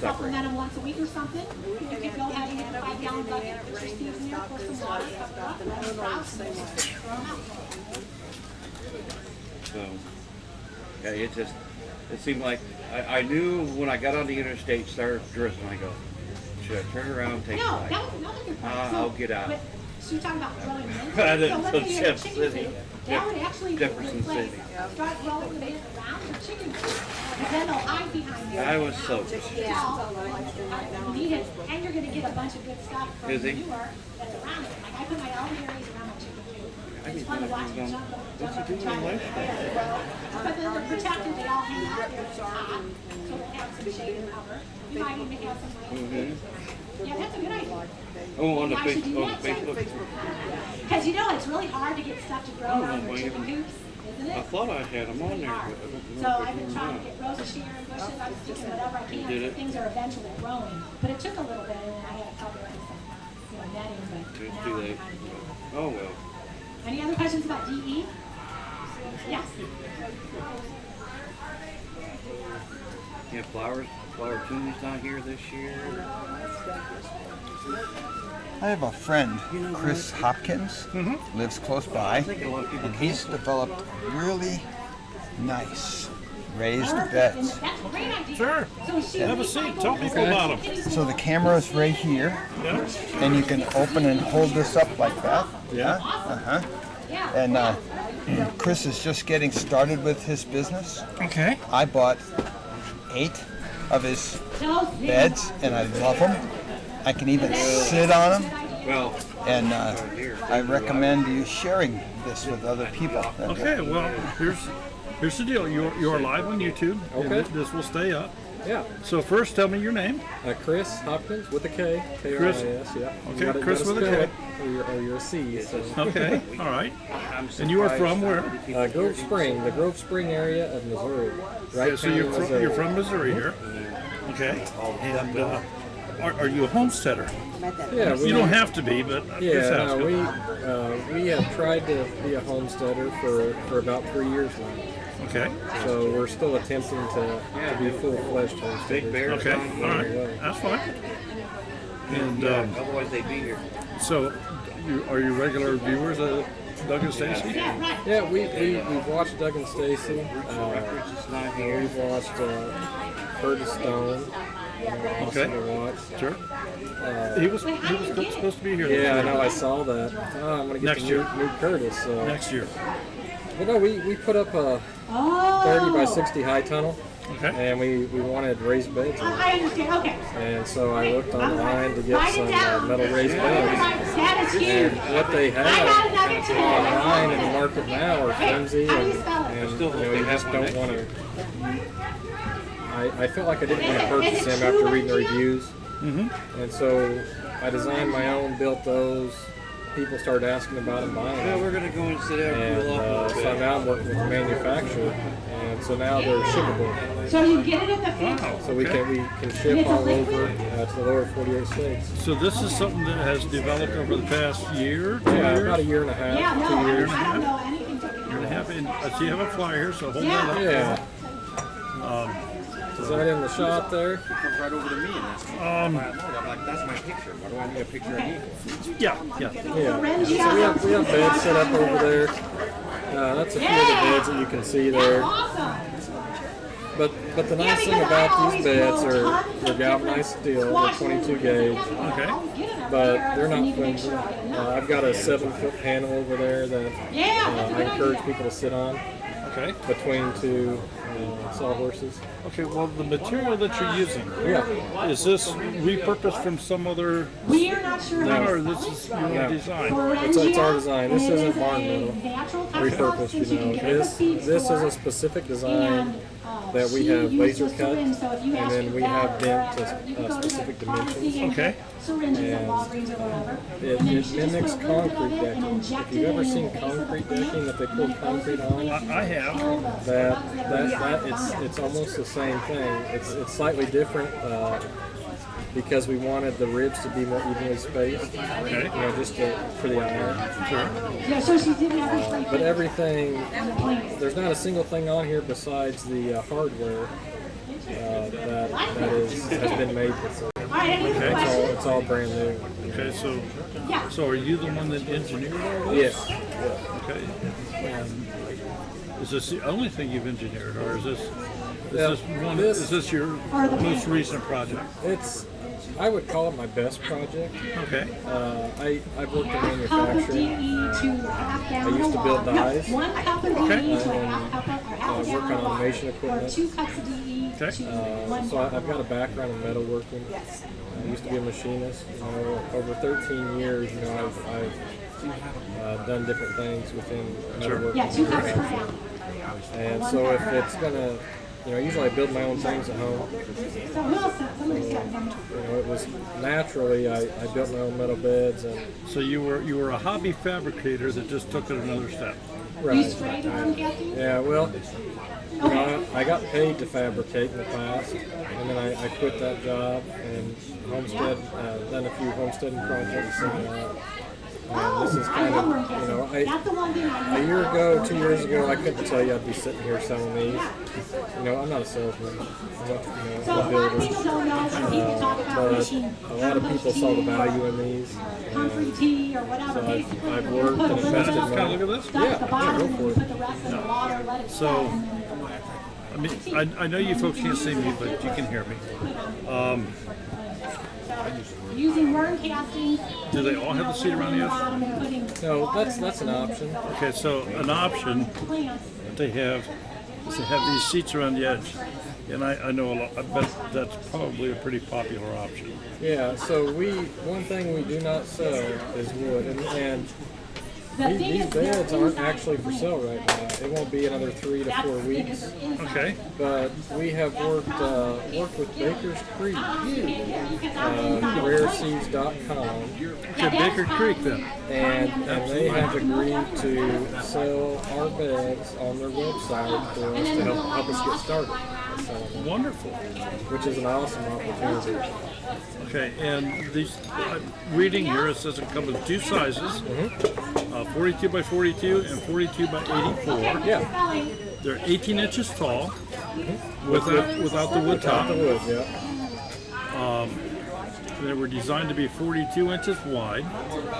Q: Supplement them once a week or something. You could go ahead and get a 5-gallon bucket, put your steeds in there, pour some water, stuff it up, and let them browse, and then throw them out.
M: so yeah, it seemed like I knew when I got on the interstate, started drizzling. I go, should I turn around and take a
Q: No,
M: bite?
Q: that was another good point.
M: I'll get out.
Q: So you're talking about growing mint?
M: I didn't
Q: So
M: know
Q: let's say you
M: Jeff
Q: have chicken
M: City.
Q: coop, that would actually
M: Jefferson
Q: replace,
M: City.
Q: start growing the mint around your chicken coop, and then they'll hide behind you.
M: I was soaked.
Q: You need it, and you're gonna get a bunch of good stuff from
M: Is
Q: the
M: he?
Q: manure that's around it. Like I put my elderberries around my chicken coop. It's fun to watch them jump up.
M: What's he doing in life?
Q: But then they're protected, they all hang out there at the top, so they have some shade and cover. You might even have some light. Yeah, that's a good idea.
M: Oh, on the
Q: I should do
M: Facebook.
Q: that. Because you know, it's really hard to get stuff to grow around your chicken coops, isn't
M: I
Q: it?
M: thought I had them on there, but I don't
Q: So
M: know if
Q: I've been
M: they're
Q: trying
M: not.
Q: to get roses here and bushes, I was sticking whatever I can,
M: Did
Q: so
M: it?
Q: things are eventually growing. But it took a little bit, and then I had to cover it with some, netting, but
M: It's
Q: now
M: too
Q: I'm
M: late.
Q: kind of getting it.
M: Oh well.
Q: Any other questions about DE? Yes.
M: Yeah, Flower Tuesday's not here this year.
S: I have a friend, Chris Hopkins, lives close by, and he's developed really nice raised beds.
Q: That's a great idea.
A: Sure. Have a seat. Tell people about them.
S: So the camera's right here, and you can open and hold this up like that.
A: Yeah.
S: And Chris is just getting started with his business.
A: Okay.
S: I bought 8 of his beds, and I love them. I can even sit on them.
M: Well,
S: and I recommend you sharing this with other people.
A: Okay. Well, here's the deal. You're live on YouTube.
T: Okay.
A: And this will stay up.
T: Yeah.
A: So first, tell me your name.
T: Chris Hopkins with a K.
A: Chris.
T: K-R-I-S, yeah.
A: Okay, Chris with a K.
T: Or you're a C. So.
A: Okay. All right. And you are from where?
T: Grove Spring, the Grove Spring area of Missouri. Right.
A: Okay, so you're from Missouri here. Okay. And are you a homesteader?
T: Yeah.
A: You don't have to be, but just ask.
T: We have tried to be a homesteader for about 3 years now.
A: Okay.
T: So we're still attempting to be full-fledged homesteaders.
A: Okay. All right. That's fine. And
M: otherwise they'd be here.
A: So, are you regular viewers of Doug and Stacy?
T: Yeah, we've watched Doug and Stacy. We've watched Curtis Stone.
A: Okay. Sure. He was supposed to be here.
T: Yeah, I know. I saw that. Oh, I'm gonna get
A: Next
T: the
A: year.
T: new Curtis. So.
A: Next year.
T: But no, we put up a 30 by 60 high tunnel.
A: Okay.
T: And we wanted raised beds.
Q: I understand, okay.
T: And so I looked online to get some metal raised beds.
Q: That is huge.
T: And what they have online in the market now are flimsy, and you just don't want to. I felt like I didn't want to purchase them after reading the reviews. And so I designed my own, built those. People started asking about them, buying them.
M: Yeah, we're gonna go and sit down and cool off.
T: So now I'm working with the manufacturer, and so now they're shippable.
Q: So you get it at the field.
T: So we can ship all over to the lower 48 states.
A: So this is something that has developed over the past year, 2
T: Yeah,
A: years?
T: about a year and a half,
Q: Yeah,
T: 2
Q: no,
T: years.
Q: I don't know anything.
A: Year and a half. And I see you have a flyer here, so hold that up.
T: Yeah. Is that in the shot there?
M: Comes right over to me and asks me. I'm like, that's my picture. Why do I need a picture of you?
A: Yeah.
T: Yeah. So we have beds set up over there. That's a few of the beds that you can see there. But the nice thing about these beds are they're galvanized steel, they're 22 gauge.
A: Okay.
T: But they're not flimsy. I've got a 7-foot panel over there that I encourage people to sit on.
A: Okay.
T: between two sawhorses.
A: Okay, well, the material that you're using,
T: Yeah.
A: is this repurposed from some other?
Q: We are not sure.
A: No, or this is your
T: No.
A: design?
T: It's our design. This isn't barn metal repurposed, you know. This is a specific design that we have laser cut, and then we have bent to specific dimensions.
A: Okay.
T: And it mimics concrete decking. If you've ever seen concrete decking that they pour concrete on,
A: I have.
T: It's almost the same thing. It's slightly different because we wanted the ribs to be more evenly spaced.
A: Okay.
T: You know, just for the eye.
A: Sure.
Q: Yeah, so she didn't have
T: But everything, there's not a single thing on here besides the hardware that has been made.
A: Okay.
T: It's all brand new.
A: Okay, so are you the one that engineered all this?
T: Yes.
A: Okay. Is this the only thing you've engineered, or is this your most recent project?
T: I would call it my best project.
A: Okay.
T: I've worked in manufacturing. I used to build dies. And work on automation equipment.
A: Okay.
T: So I've got a background in metalworking. I used to be a machinist. You know, over 13 years, you know, I've done different things within metalworking. And so if it's gonna, you know, usually I build my own things at home. You know, it was naturally I built my own metal beds. And
A: so you were a hobby fabricator that just took it another step.
T: Right. Yeah. Well, you know, I got paid to fabricate in the past, and then I quit that job and done a few homesteading projects. And this is kind of, you know, a year ago, 2 years ago, I couldn't tell you I'd be sitting here selling these. You know, I'm not a salesman. I'm not, a builder. But a lot of people saw the value in these. So I've worked and invested money.
A: Can I look at this?
T: Yeah, go for it.
A: So, I mean, I know you folks can't see me, but you can hear me.
Q: Using worm castings.
A: Do they all have the seat around the edge?
T: No, that's an option.
A: Okay, so an option they have is to have these seats around the edge, and I know a lot. I bet that's probably a pretty popular option.
T: Yeah. So one thing we do not sell is wood, and these beds aren't actually for sale right now. It won't be another 3 to 4 weeks.
A: Okay.
T: But we have worked with Baker's Creek, rareseeds.com.
A: Okay, Baker Creek then.
T: And they have agreed to sell our beds on their website for us to help us get started.
A: Wonderful.
T: Which is an awesome opportunity.
A: Okay, and these reading here, it says it comes in two sizes, 42 by 42 and 42 by 84.
T: Yeah.
A: They're 18 inches tall, without the wood top.
T: Without the wood, yeah.
A: They were designed to be 42 inches wide.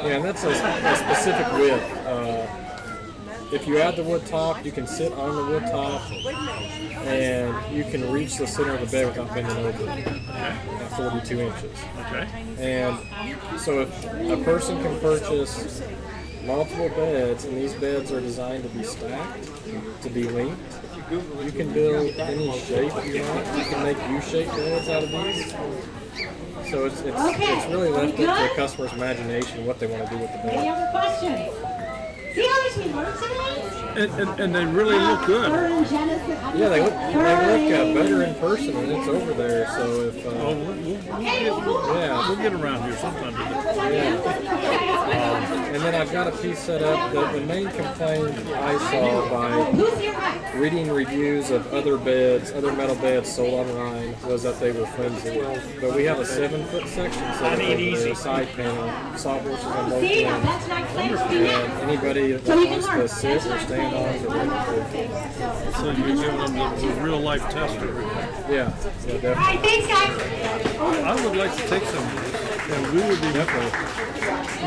T: Yeah, and that's a specific width. If you add the wood top, you can sit on the wood top, and you can reach the center of the bed without bending over at 42 inches.
A: Okay.
T: And so if a person can purchase multiple beds, and these beds are designed to be stacked, to be linked, you can build any shape you want. You can make U-shaped beds out of these. So it's really left up to the customer's imagination what they want to do with the bed.
Q: Any other questions? See how much we learned today?
A: And they really look good.
T: Yeah, they look better in person when it's over there. So if
A: we'll get around here sometime today.
T: And then I've got a piece set up. The main complaint I saw by reading reviews of other beds, other metal beds sold online, was that they were flimsy. But we have a 7-foot section set up over the side panel, sawhorses on both ends. And anybody that wants to sit or stand on is ready.
A: So you're giving them the real life test over here.
T: Yeah, definitely.
Q: All right, thanks, guys.
A: I would like to take some of these, and we would be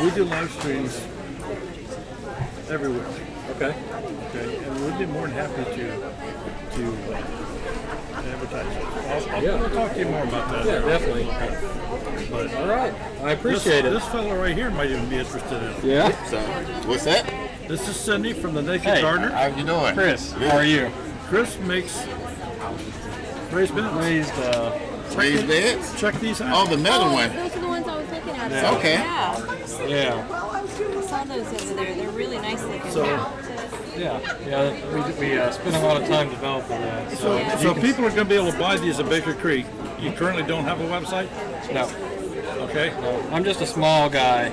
A: we do live streams everywhere.
T: Okay.
A: Okay, and we'd be more than happy to advertise it. I'll talk to you more about that.
T: Yeah, definitely.
A: But
T: all right, I appreciate it.
A: This fellow right here might even be interested in it.
T: Yeah.
E: So, what's that?
A: This is Cindy from the Naked
F: Hey,
A: Gardener.
F: how you doing? Chris, how are you?
A: Chris makes raised beds.
E: Raised beds?
A: Check these out.
E: Oh, the metal one.
D: Those are the ones I was looking at.
A: Yeah.
E: Okay.
F: Yeah.
D: I saw those over there. They're really nice looking.
T: Yeah, we spent a lot of time developing that.
A: So people are going to be able to buy these at Baker Creek. You currently don't have a website?
T: No.
A: Okay.
T: No, I'm just a small guy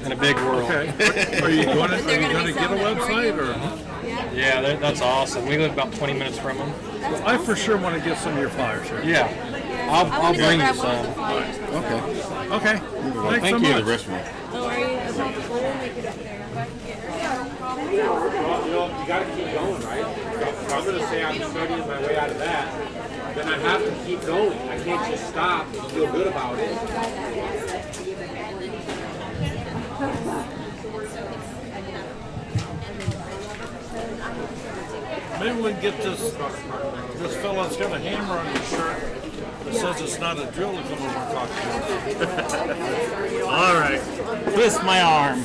T: in a big world.
A: Okay. Are you going to get a website or?
T: Yeah, that's awesome. We live about 20 minutes from them.
A: I for sure want to get some of your flyers here.
T: Yeah. I'll bring you some.
E: Okay.
A: Okay. Thanks
T: Thank
A: so
T: you.
A: much.
E: The restroom.
D: Oh, are you? We'll make it up there. If I can get her.
K: You got to keep going, right? If I'm going to say I'm studying my way out of that, then I have to keep going. I can't just stop and feel good about it.
A: Maybe we can get this fella that's got a hammer on his shirt that says it's not a drill to come over and talk to him.
K: All right. Twist my arm.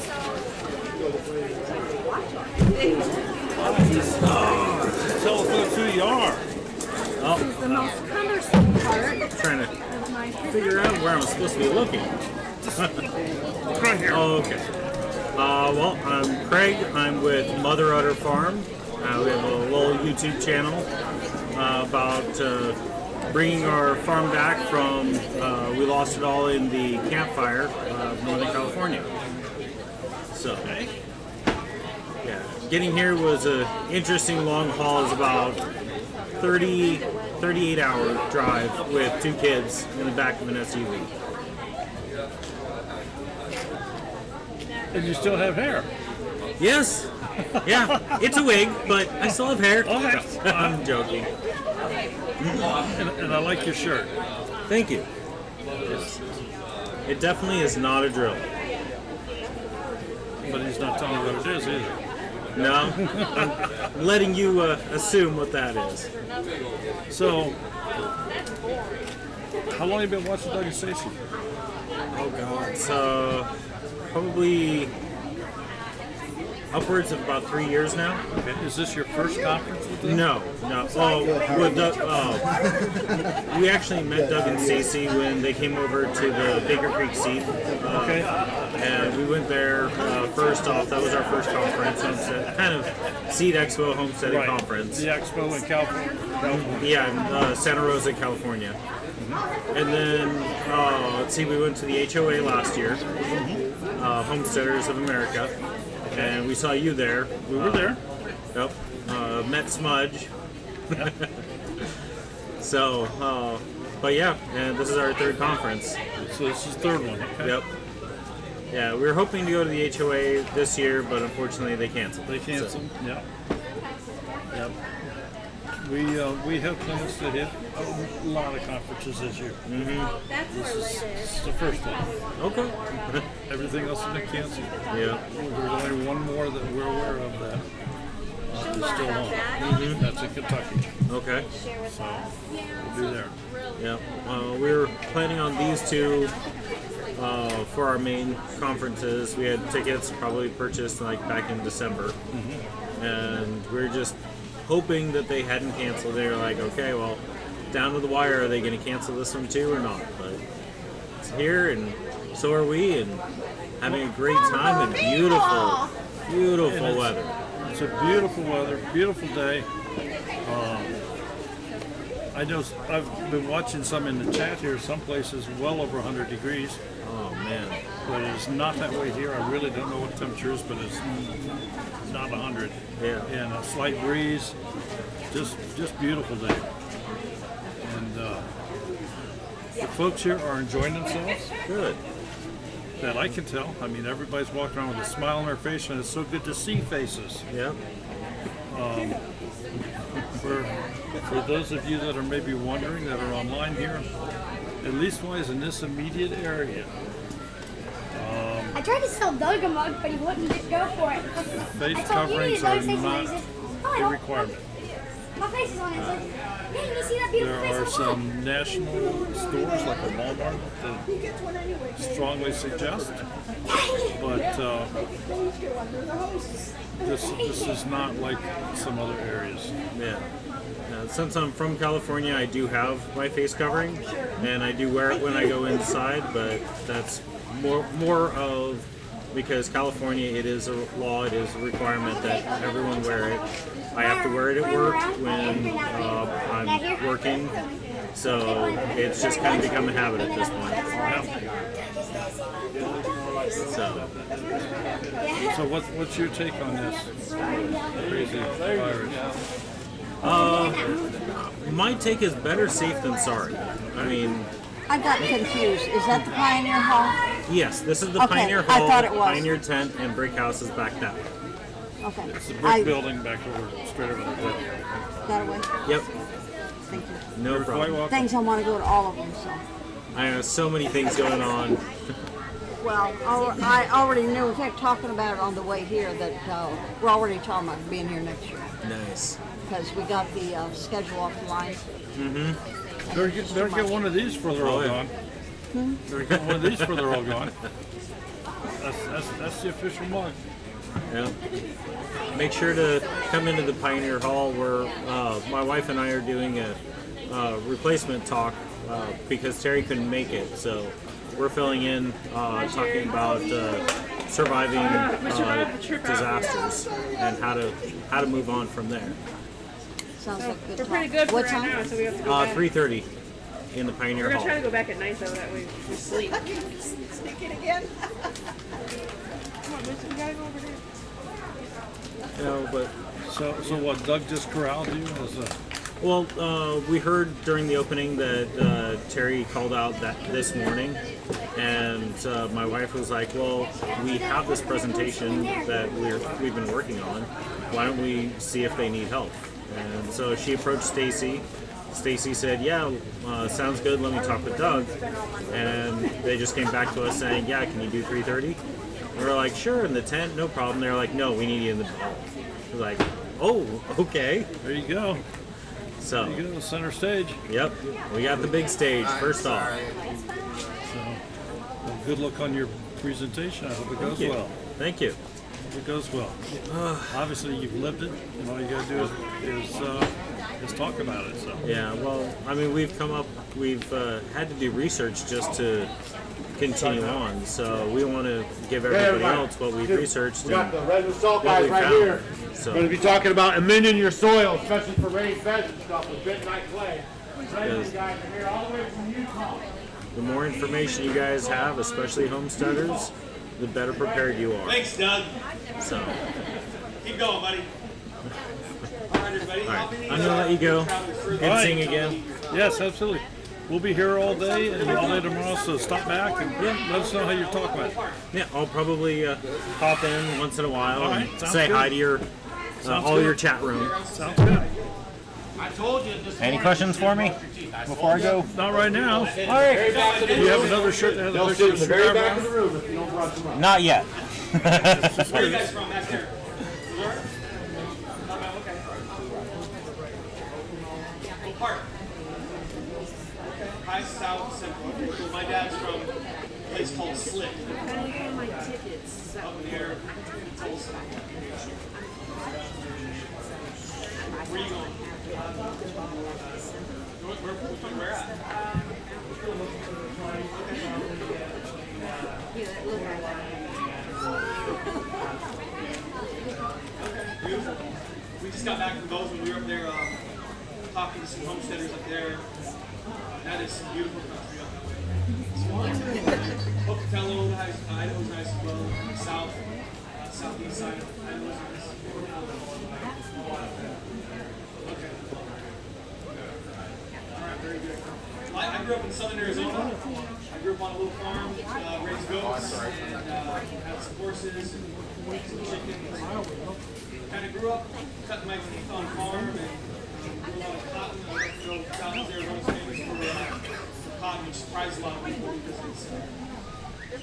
A: Tell us who you are.
K: Oh,
H: This is the most cumbersome part
K: trying to
H: of my
K: figure out where I'm supposed to be looking.
A: Right here.
K: Oh, okay. Well, I'm Craig. I'm with Mother Udder Farm. We have a little YouTube channel about bringing our farm back from, we lost it all in the campfire of Northern California. So, yeah, getting here was an interesting long haul. It was about 38-hour drive with 2 kids in the back of an SUV.
A: And you still have hair.
K: Yes. Yeah, it's a wig, but I still have hair.
A: Okay.
K: I'm joking.
A: And I like your shirt.
K: Thank you. It definitely is not a drill.
A: But he's not telling me what it is either.
K: No, I'm letting you assume what that is.
A: So, how long have you been watching Doug and Stacy?
K: Oh God, so probably upwards of about 3 years now.
A: Okay. Is this your first conference with them?
K: No. Oh, with Doug, we actually met Doug and Stacy when they came over to the Baker Creek Seed.
A: Okay.
K: And we went there first off. That was our first conference, kind of Seed Expo Homesteading
A: Right.
K: Conference.
A: The expo in California.
K: Yeah, in Santa Rosa, California. And then, let's see, we went to the HOA last year, Homesteaders of America, and we saw you there.
A: We were there.
K: Yep. Met Smudge. So, but yeah, and this is our 3rd conference.
A: So this is the 3rd one. Okay.
K: Yep. Yeah, we were hoping to go to the HOA this year, but unfortunately they canceled.
A: They canceled. Yep. Yep. We have plans to hit a lot of conferences this year. This is the first one.
K: Okay.
A: Everything else has been canceled.
K: Yeah.
A: There's only one more that we're aware of that is still on. That's in Kentucky.
K: Okay.
A: So we'll be there.
K: Yeah. We were planning on these 2 for our main conferences. We had tickets probably purchased like back in December, and we were just hoping that they hadn't canceled. They were like, okay, well, down to the wire, are they going to cancel this one too or not? But it's here, and so are we, and having a great time and beautiful weather.
A: It's a beautiful weather, beautiful day. I know I've been watching some in the chat here. Some places well over 100 degrees.
K: Oh man!
A: But it's not that way here. I really don't know what the temperature is, but it's not 100.
K: Yeah.
A: And a slight breeze. Just beautiful day. And the folks here are enjoying themselves.
K: Good.
A: That I can tell. I mean, everybody's walking around with a smile on their face, and it's so good to see faces.
K: Yeah.
A: For those of you that are maybe wondering that are online here, at least wise in this immediate area,
H: I tried to sell Doug a mug, but he wouldn't go for it.
A: face
H: I told him,
A: coverings
H: "You need
A: are
H: Doug's face on it."
A: not
H: He says, "Oh, I
A: a
H: don't."
A: requirement.
H: My face is on it. It's like,
A: There are some national stores like a Walmart that strongly suggest, but this is not like some other areas.
U: Yeah. Since I'm from California, I do have my face covering, and I do wear it when I go inside. But that's more of because California, it is a law, it is a requirement that everyone wear it. I have to wear it at work when I'm working, so it's just kind of become a habit at this point.
A: So what's your take on this crazy virus?
U: My take is better safe than sorry. I mean,
P: I got confused. Is that the Pioneer Hall?
U: yes, this is the
P: Okay,
U: Pioneer
P: I
U: Hall,
P: thought it was.
U: Pioneer Tent, and Brick House is back that way.
P: Okay.
A: It's the brick building back over, straight over the cliff.
P: Got away.
U: Yep.
P: Thank you.
U: No problem.
P: Things I want to go to all of them, so.
U: I have so many things going on.
P: Well, I already knew, we kept talking about it on the way here, that we're already talking about being here next year.
U: Nice.
P: Because we got the schedule off the line.
A: Mm-hmm. Better get one of these before they're all gone. Better get one of these before they're all gone. That's the official mug.
U: Yeah. Make sure to come into the Pioneer Hall where my wife and I are doing a replacement talk because Terry couldn't make it. So we're filling in, talking about surviving disasters and how to move on from there.
P: Sounds like good.
J: We're pretty good for
P: What
J: right
P: time?
J: now, so we have to go back.
U: 3:30 in the Pioneer
J: We're gonna
U: Hall.
J: try to go back at night though, that way we sleep.
B: Sneak in again.
J: Come on, Mitch, we gotta go over there.
U: But
A: so what? Doug just corralled you as a.
U: Well, we heard during the opening that Terry called out that this morning, and my wife was like, "Well, we have this presentation that we've been working on. Why don't we see if they need help?" And so she approached Stacy. Stacy said, "Yeah, sounds good. Let me talk with Doug." And they just came back to us saying, "Yeah, can you do 3:30?" We were like, "Sure." In the tent, no problem. They're like, "No, we need you in the hall." We're like, "Oh, okay."
A: There you go.
U: So
A: there you go, center stage.
U: Yep, we got the big stage first off.
A: So, well, good luck on your presentation. I hope it goes well.
U: Thank you.
A: Hope it goes well. Obviously, you've lived it, and all you got to do is talk about it. So.
U: Yeah, well, I mean, we've had to do research just to continue on. So we want to give everybody else what we've researched.
R: We got
U: and
R: the redwood salt
U: what
R: guys
U: we
R: right
U: found.
R: here.
U: So
R: We're going to be talking about amending your soil, especially for raised beds and stuff with bentonite clay. Redwood guys are here all the way from Utah.
U: the more information you guys have, especially homesteaders, the better prepared you are.
C: Thanks, Doug.
U: So,
C: Keep going, buddy. All right, everybody.
U: all right, I'm gonna let you go. Good seeing you again.
A: Yes, absolutely. We'll be here all day and all day tomorrow, so stop back and let us know how your talk went.
U: Yeah, I'll probably pop in once in a while
A: All right,
U: and
A: sounds
U: say
A: good.
U: hi to your your chat room.
A: Sounds good.
C: I told you this
U: Any
C: morning
U: questions for me before I go?
A: Not right now.
U: All right.
A: Do you have another shirt that has a
R: They'll
A: picture
R: sit
A: of
R: in the very
A: cigar
R: back of
A: around?
R: the room if you don't run too much.
U: Not yet.
C: Where are you guys from back there? Missouri? Okay. What part? High South Central. My dad's from a place called Slick.
J: I finally found my tickets.
C: Up in the air. Tulsa. Where are you going? Where at? Beautiful. We just got back from Bozeman. We were up there talking to some homesteaders up there. That is some beautiful country up that way. Pocatello, Idaho's nice as well. South, southeast side of Idaho's nice. Okay. All right, very good. I grew up in southern Arizona. I grew up on a little farm, raised goats, and had some horses and some chickens. Kind of grew up cutting my teeth on farm and grew a lot of cotton. I know South Arizona's famous for cotton, which surprises a lot of people because it's a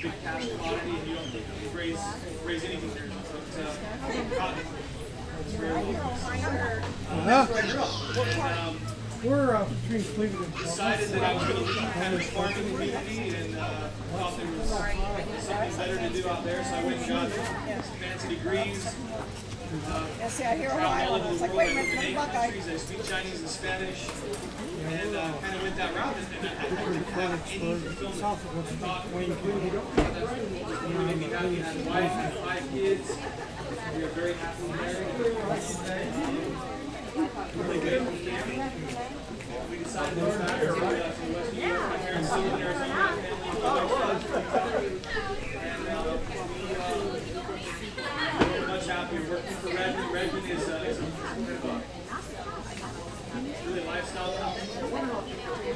C: big cash commodity and you don't raise anything there. But cotton is very local. That's where I grew up. And,
G: We're between Cleveland and
C: decided that I was going to leave kind of the farming community and thought there was something better to do out there, so I went and got some fancy degrees.
B: See, I hear
C: Traveled all
B: Ohio.
C: over
B: It's
C: the
B: like,
C: world.
B: wait a
C: I
B: minute,
C: worked in 8
B: Buckeye.
C: countries. I speak Chinese and Spanish, and kind of went that route. And I didn't have any fulfillment. I thought maybe having had a wife and 5 kids. We are very happily married. Really good. We decided to move back to West New York. My parents still live in Arizona. My family we're much happier working for Redmond. Redmond is really a lifestyle company.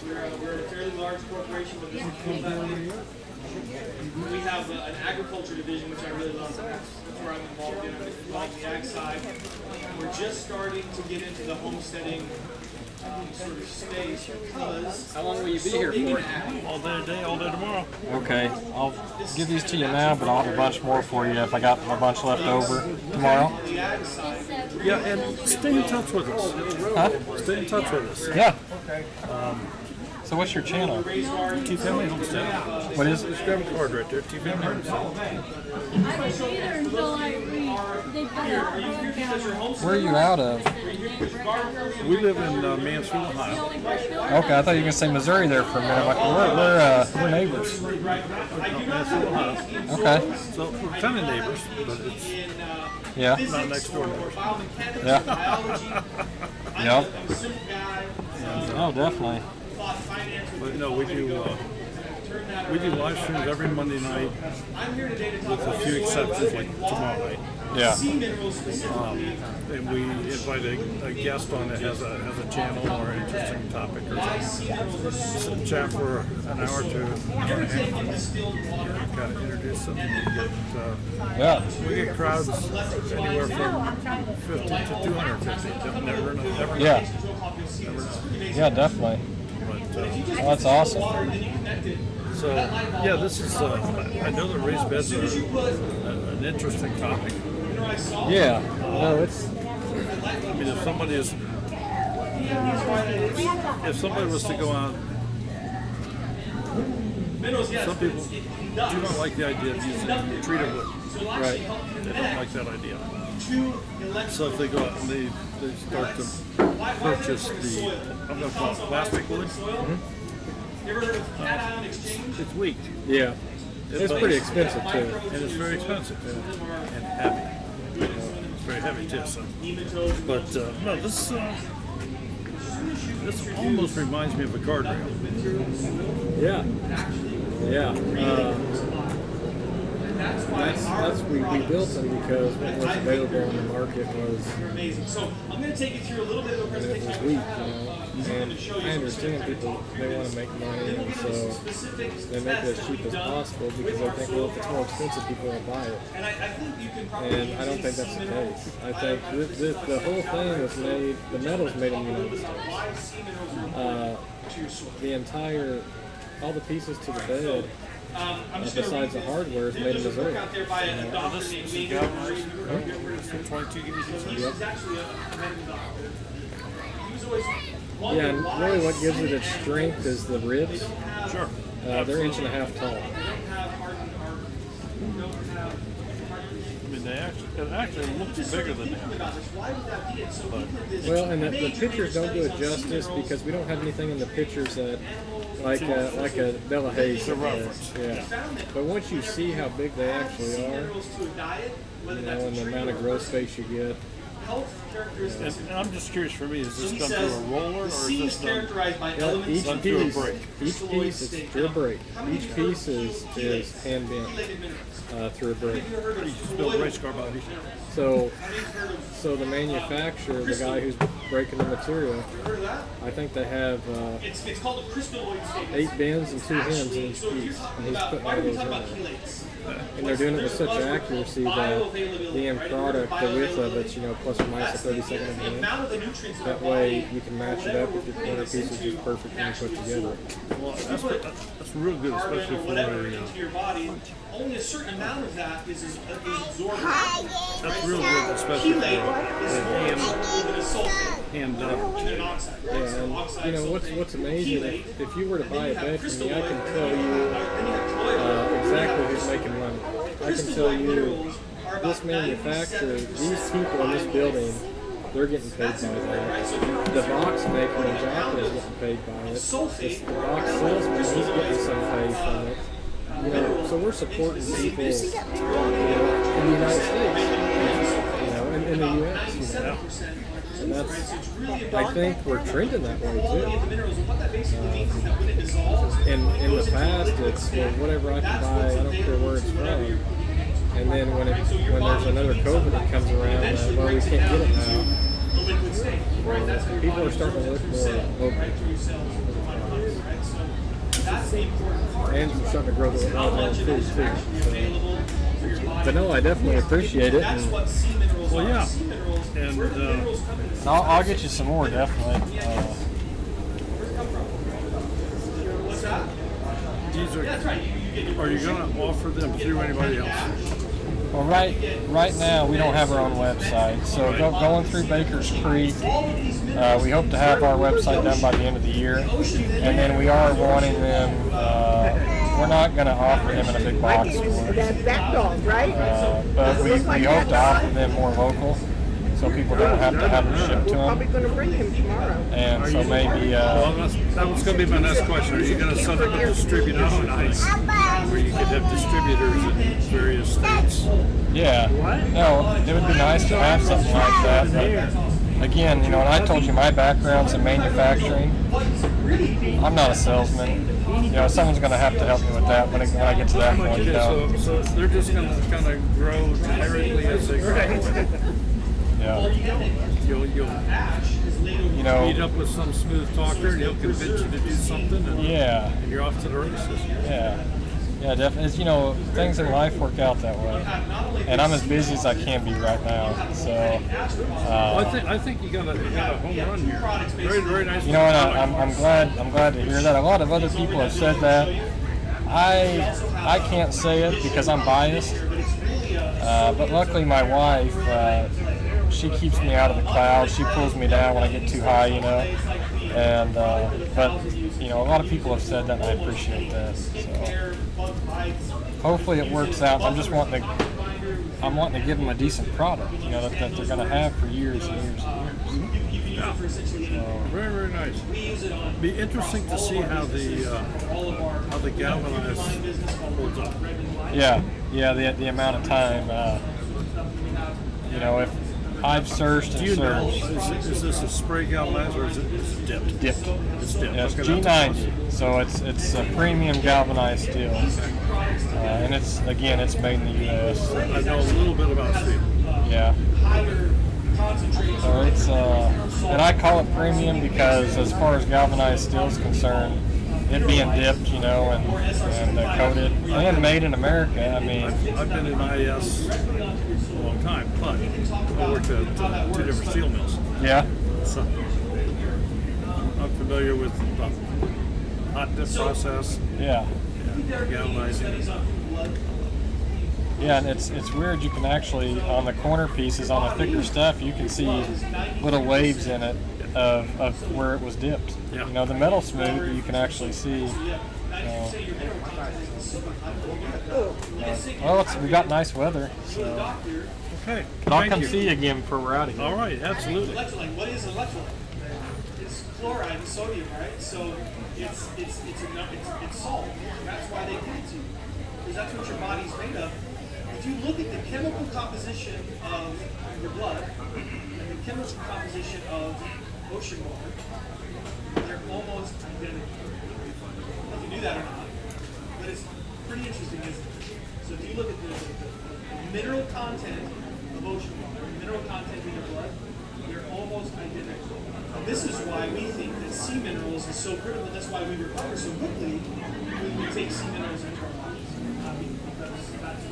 C: We're a fairly large corporation, but this is cool that we have an agriculture division, which I really love. That's where I'm involved in. I'm involved in the ag side. We're just starting to get into the homesteading sort of space because.
T: How long will you be here for?
A: All day today, all day tomorrow.
T: Okay, I'll give these to you now, but I'll have a bunch more for you if I got a bunch left over tomorrow.
A: Yeah, and stay in touch with us.
T: Huh?
A: Stay in touch with us.
T: Yeah. So what's your channel?
A: T-Family Homestead.
T: What is it?
A: Just grab a card right there. T-Family Homestead.
N: I don't either until I read. They've got a
T: Where are you out of?
A: We live in Mansfield, Ohio.
T: Okay, I thought you were going to say Missouri there for a minute. Like, we're neighbors.
A: Mansfield, Ohio.
T: Okay.
A: So we're kind of neighbors, but it's
T: Yeah.
A: not next door neighbors.
T: Yeah. Yep. Oh, definitely.
A: But no, we do live streams every Monday night, with a few exceptions, like tomorrow night.
T: Yeah.
A: And we invite a guest on that has a channel or an interesting topic or something. Chat for an hour or two, hour and a half. Kind of introduce them. We get crowds anywhere from 50 to 250. Never know.
T: Yeah.
A: Never know.
T: Yeah, definitely.
A: But,
T: that's awesome.
A: So, yeah, this is, I know that raised beds are an interesting topic.
T: Yeah. No, it's.
A: I mean, if somebody was to go out, some people do not like the idea of using treated wood.
T: Right.
A: They don't like that idea. So if they go out and they start to purchase the, I'm going to call it plastic wood. It's weak.
T: Yeah. It's pretty expensive too.
A: And it's very expensive and heavy. It's very heavy too. So, but no, this almost reminds me of a guardrail.
T: Yeah. Yeah. That's we built them because what was available on the market was
C: amazing. So I'm going to take you through a little bit of a presentation.
T: it was weak, And I understand people they want to make money, and so they make it as cheap as possible because they think, well, if it's more expensive, people won't buy it. And I don't think that's the case. I think the whole thing was made. The metal's made in the United States. The entire, all the pieces to the bed. Besides the hardware, is made in Missouri. Yeah, and really what gives it its strength is the ribs.
A: Sure.
T: They're 1.5 inches tall.
A: I mean, it actually looks bigger than that.
T: Well, and the pictures don't do it justice because we don't have anything in the pictures that like a Bella Hayes. Yeah. But once you see how big they actually are, and the amount of growth space you get.
A: And I'm just curious, for me, is this done through a roller or is this done
T: Each
A: through a
T: piece,
A: brake?
T: each piece is through a brake. Each piece is hand bent through a brake.
A: Build race car body.
T: So the manufacturer, the guy who's breaking the material, I think they have 8 bends and 2 hems in each piece, and he's putting all those in there. And they're doing it with such accuracy that the end product, the width of it's, plus or minus a 32nd of an inch. That way you can match it up if your corner piece is just perfectly put together.
A: Well, that's real good, especially for
C: into your body. Only a certain amount of that is absorbed.
A: that's real good, especially for hand
T: Yeah, and what's amazing, if you were to buy a bed from me, I can tell you exactly who's making money. I can tell you this manufacturer, these people in this building, they're getting paid by that. The box maker in Joplin is getting paid by it. The box salesman, he's getting some pay from it. So we're supporting people, in the United States, in the U.S., And that's, I think we're trending that way too. In the past, it's whatever I can buy, I don't care where it's from. And then when there's another COVID that comes around, we can't get it now. People are starting to look more local. And we're starting to grow their own food too. But no, I definitely appreciate it.
A: Well, yeah. And
T: I'll get you some more, definitely.
A: These are you going to offer them through anybody else?
T: Well, right now we don't have our own website. So going through Baker's Creek, we hope to have our website done by the end of the year. And then we are wanting them, we're not going to offer them in a big box store.
B: That dog, right?
T: But we hope to offer them more local, so people don't have to have them shipped to them.
B: We're probably going to bring him tomorrow.
T: And so maybe...
A: that was going to be my next question. Are you going to set up a distribution where you could have distributors in various states?
T: Yeah. No, it would be nice to have something like that. But again, and I told you my background's in manufacturing. I'm not a salesman. Someone's going to have to help me with that when I get to that point.
A: So they're just going to kind of grow generically as they grow.
T: Yeah.
A: You'll meet up with some smooth talker and he'll convince you to do something and you're off to the races.
T: Yeah. Yeah, definitely. Things in life work out that way. And I'm as busy as I can be right now. So
A: I think you got a home run here. Very, very nice.
T: I'm glad to hear that. A lot of other people have said that. I can't say it because I'm biased. But luckily my wife, she keeps me out of the clouds. She pulls me down when I get too high, And but a lot of people have said that, and I appreciate that. So hopefully it works out. I'm wanting to give them a decent product, that they're going to have for years and years and years.
A: Yeah. Very, very nice. Be interesting to see how the galvanized holds up.
T: Yeah, the amount of time. If I've searched and searched.
A: Is this a spray galvanized or is it dipped?
T: Dipped.
A: It's dipped.
T: Yeah, it's G90, so it's a premium galvanized steel, and it's made in the U.S.
A: I know a little bit about steel.
T: Yeah. So it's and I call it premium because as far as galvanized steel is concerned, it being dipped, and coated and made in America. I mean,
A: I've been in IS a long time, but I worked at two different steel mills.
T: Yeah.
A: So I'm familiar with the hot dip process.
T: Yeah.
A: Galvanizing.
T: Yeah, and it's weird. You can actually, on the corner pieces, on the thicker stuff, you can see little waves in it of where it was dipped.
A: Yeah.
T: The metal smooth, you can actually see. Well, we got nice weather, so.
A: Okay.
T: But I'll come see you again before we're out of here.
A: All right, absolutely.
C: Electrolyte. What is electrolyte? It's chloride and sodium, right? So it's salt. That's why they give it to you, because that's what your body's made of. If you look at the chemical composition of your blood and the chemical composition of ocean water, they're almost identical. If you knew that or not, but it's pretty interesting, isn't it? So if you look at the mineral content of ocean water, the mineral content in your blood, they're almost identical. And this is why we think that sea minerals is so critical. That's why we recover so quickly when we take sea minerals into our bodies. Because that's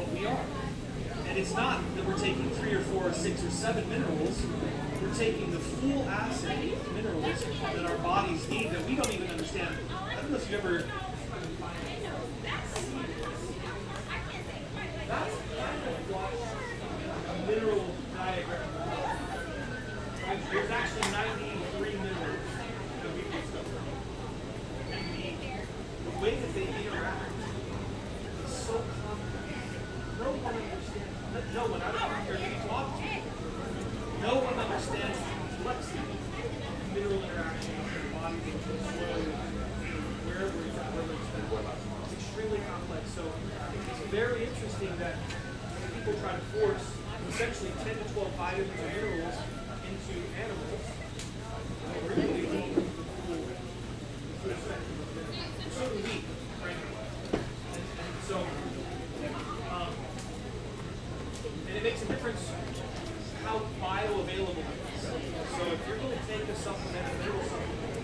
C: And it's not that we're taking 3 or 4 or 6 or 7 minerals. We're taking the full assay of minerals that our bodies need that we don't even understand. I don't know if you've ever. That's a mineral diagram. Right? There's actually 93 minerals that we discovered. And the way that they interact is so complex. No one understands. No one, I don't care who you talk to. No one understands the complexity of mineral interactions in the body, in the soil, wherever it's at, whether it's extremely complex. So it's very interesting that people try to force essentially 10 to 12 vitamins or minerals into animals. Really, the full spectrum of minerals. So do we, frankly. And so, and it makes a difference how bioavailable it is. So if you're going to take a supplement, a mineral supplement,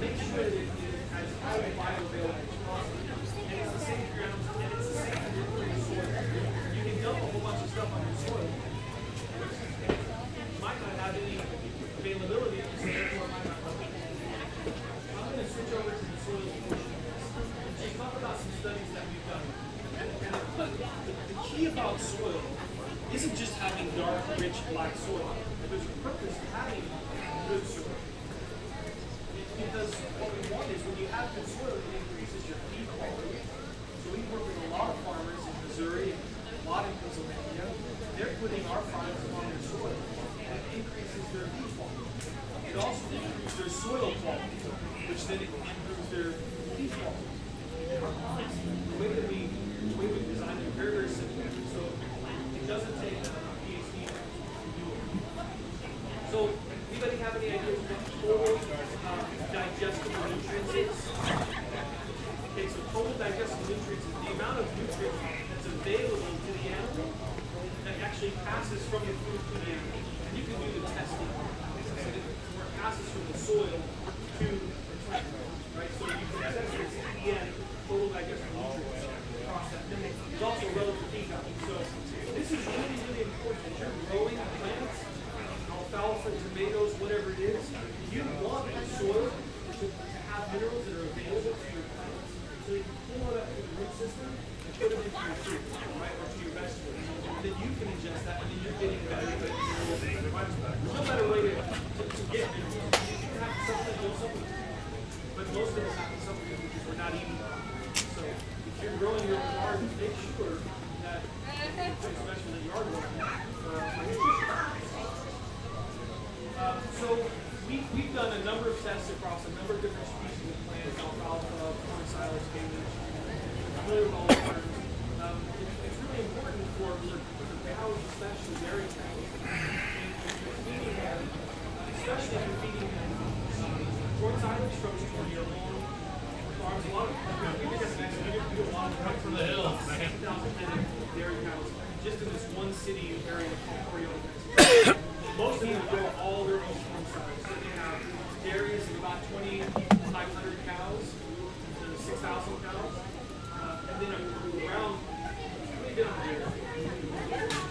C: make sure that it is as highly bioavailable as possible. And it's the same grounds, and it's the same for your soil. You can dump a whole bunch of stuff on your soil. You might not have any availability, so therefore it might not help. I'm going to switch over to the soil portion and just talk about some studies that we've done. And the key about soil isn't just having dark, rich, black soil. There's a purpose to having good soil. It's because what we want is when you have good soil, it increases your feed quality. So we work with a lot of farmers in Missouri, a lot in Pennsylvania. They're putting our products on their soil, and it increases their feed quality. It also improves their soil quality, which then improves their feed quality. The way that we design it very, very simple. So it doesn't take a PhD to do it. So anybody have any ideas what total digestible nutrients is? Okay, so total digestible nutrients is the amount of nutrients that's available to the animal that actually passes from the food to the animal. And you can do the testing where it passes from the soil to the plant. Right? So you can test this EN, total digestible nutrients across that. And there's also relative feed value. So this is really, really important. As you're growing plants, alfalfa, tomatoes, whatever it is, you want the soil to have minerals that are available to your plants. So you can pull it up through the root system and put it into your fruit, right, or to your vegetables. And then you can ingest that, and then you're getting better minerals and better vitamins. There's no better way to get minerals. You can have to supplement those supplements. But most of us have to supplement because we're not eating them. So if you're growing your own garden, make sure that, especially that you are growing for nutrition. So we've done a number of tests across a number of different species of plants, alfalfa, corn silage, spinach, familiar with all the terms. It's really important for cows, especially dairy cows, and feeding them, especially if you're feeding them corn silage from your own farms. A lot of we do a lot of right from the hills, 10,000 dairy cows just in this one city area called Oriole, Texas. Most of them grow all their own corn silage. So they have dairies of about 2,500 cows, 6,000 cows, and then around,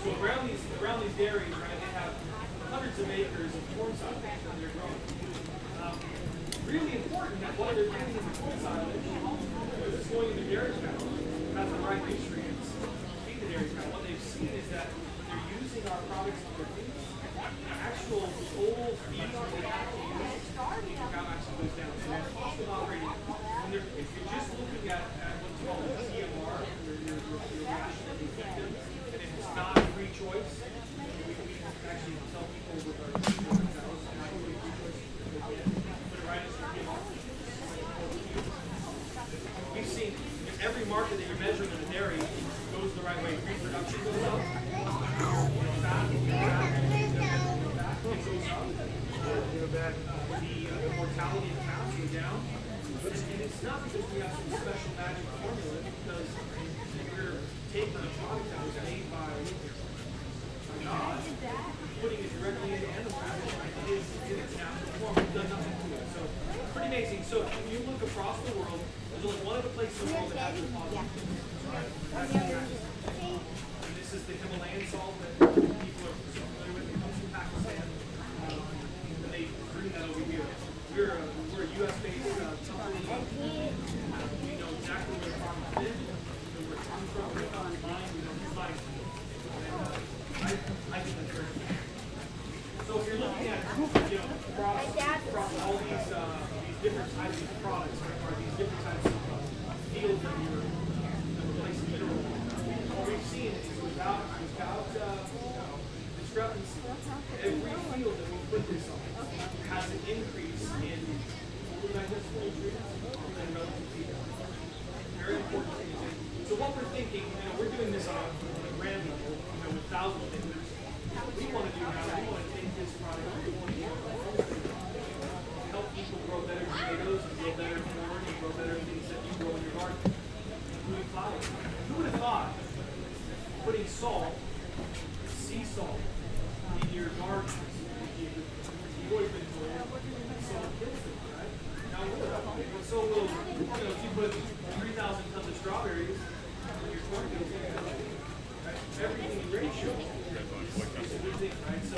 C: so around these dairies, right, they have hundreds of acres of corn silage that they're growing. Really important that what they're getting in the corn silage, because it's going in the dairy cow, has the right nutrients to feed the dairy cow. What they've seen is that they're using our products on their feed. Actual old feed that they have to use, the cow actually goes down. So the cost of operating, if you're just looking at what's called a TMR, your rational effective, and if it's not a free choice, we actually tell people with our cows, not really free choice, put it right as your TMR. We've seen every market that you're measuring in the dairy goes the right way. Reproduction goes up. The mortality of cows goes down. And it's not because we have some special magic formula, because we're taking a product that was made by God, putting it directly into animals, and it is in its natural form. We've done nothing to it. So it's pretty amazing. So if you look across the world, there's only one other place in the world that has this positive. That's Pakistan. And this is the Himalayan insult that people are so familiar with. It comes from Pakistan. And they bring that over here. We're a U.S.-based company. We know exactly where the farm is. We know where it comes from. We know who's buying. We know who's buying. I think that's very cool. So if you're looking at, across all these different types of products, right, or these different types of fields that we're placing minerals, what we've seen is without discrepancy, every field that we put this on has an increase in total digestible nutrients and relative feed. Very important thing. So what we're thinking, we're doing this on a grand level, with thousands of acres. What we want to do now, we want to take this product, we want to help people grow better tomatoes and grow better corn and grow better things that you grow in your garden, including flowers. Who would have thought putting salt, sea salt, in your gardens? You've always been told salt kills them, right? Now, so will, if you put 3,000 tons of strawberries in your corn fields, everything in ratio is a good thing, right? So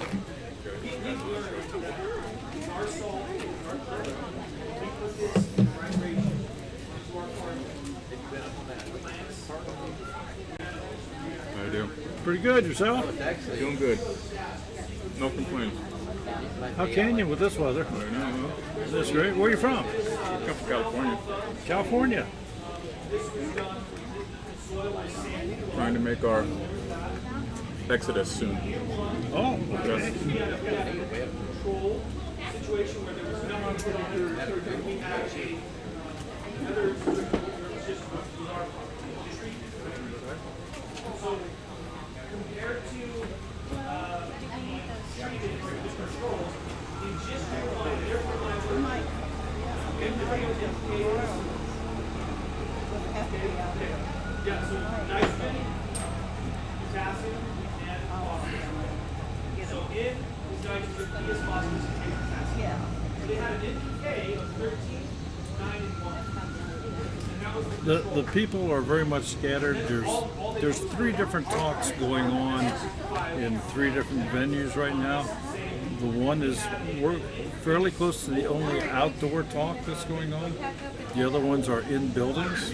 C: we've learned that our salt, our clay, we put this in the right ratio into our farm.
A: I do. Pretty good. Yourself?
O: Doing good. No complaints.
A: How can you with this weather? That's great. Where are you from?
O: I come from California.
A: California.
O: Trying to make our exodus soon.
A: Oh, okay.
C: Control situation where there was nothing we had another just our treatment. So compared to treatment with controls, in just one, their fertilizer, yeah, so nitrogen, potassium, and phosphorus. So in is nitrogen, P is phosphorus, and K is potassium. So they had an NPK of 13, 9, and 1. And that was the control.
A: The people are very much scattered. There's 3 different talks going on in 3 different venues right now. The one is, we're fairly close to the only outdoor talk that's going on. The other ones are in buildings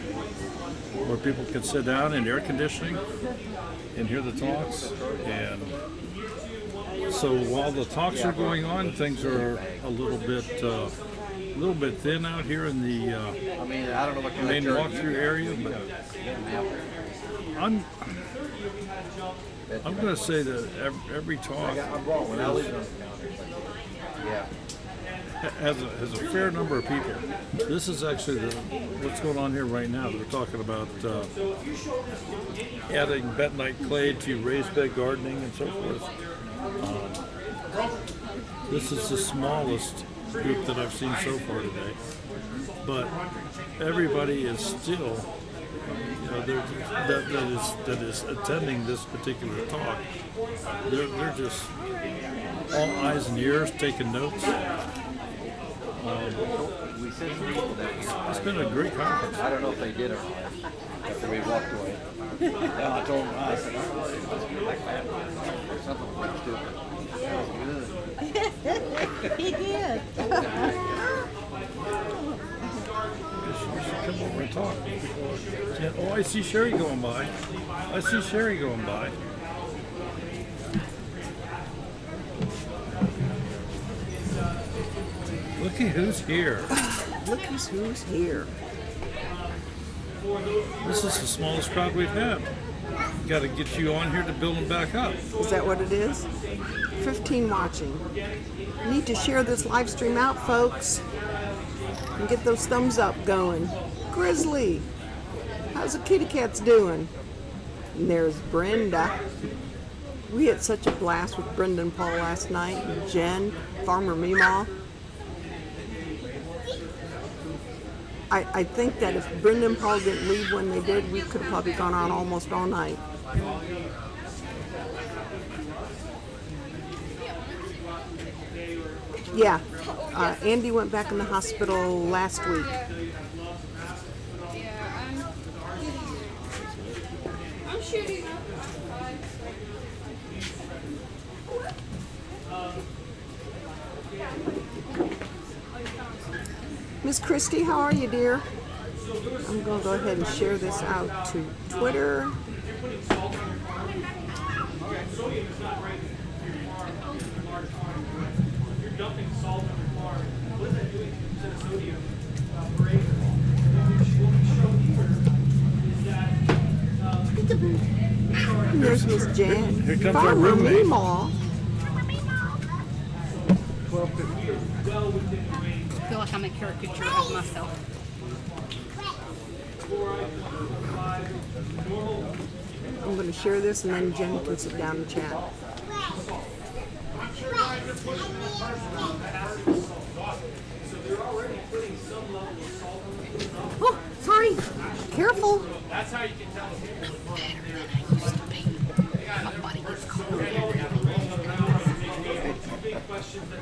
A: where people can sit down in air conditioning and hear the talks. And so while the talks are going on, things are a little bit thin out here in the main walkthrough area. But I'm going to say that every talk has a fair number of people. This is actually what's going on here right now. They're talking about adding bentonite clay to raised bed gardening and so forth. This is the smallest group that I've seen so far today, but everybody is still that is attending this particular talk. They're just all eyes and ears, taking notes. It's been a great conference.
V: I don't know if they did or not after we walked away. Yeah, I told them, I said, I don't know, it must be like that or something like stupid. That was good.
B: He did.
A: You should come over and talk. Yeah, oh, I see Sherry going by. I see Sherry going by. Looky who's here.
B: Look who's here.
A: This is the smallest crowd we've had. Got to get you on here to build them back up.
B: Is that what it is? 15 watching. Need to share this live stream out, folks, and get those thumbs up going. Grizzly, how's the kitty cats doing? And there's Brenda. We had such a blast with Brenda and Paul last night. And Jen, Farmer Meemaw. I think that if Brenda and Paul didn't leave when they did, we could have probably gone on almost all night. Yeah, Andy went back in the hospital last week.
J: I'm shooting.
B: Miss Christie, how are you, dear? I'm going to go ahead and share this out to Twitter.
C: Sodium is not right for your farm, your large farm. If you're dumping salt on your farm, what is that doing to the sodium per acre? What we show here is that
B: And there's Miss Jan.
A: Here comes our
B: Farmer
A: roommate.
B: Meemaw.
I: I feel like I'm a caricature of myself.
B: I'm going to share this and then Jen can sit down and chat. Oh, sorry. Careful.
C: that's how you can tell if it's
I: My body gets cold.
C: big questions that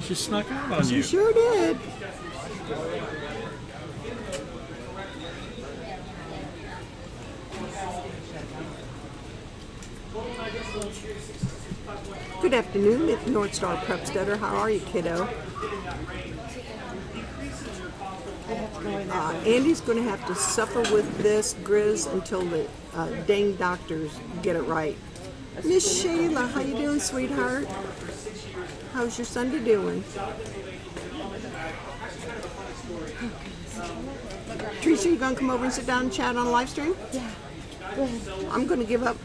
A: She snuck out on
B: She
A: you.
B: sure did. Good afternoon, North Star Prepsteader. How are you, kiddo? Andy's going to have to suffer with this Grizz until the dang doctors get it right. Miss Shayla, how you doing, sweetheart? How's your Sunday doing? Teresa, you gonna come over and sit down and chat on a live stream?
I: Yeah. Go ahead.
B: I'm gonna give up.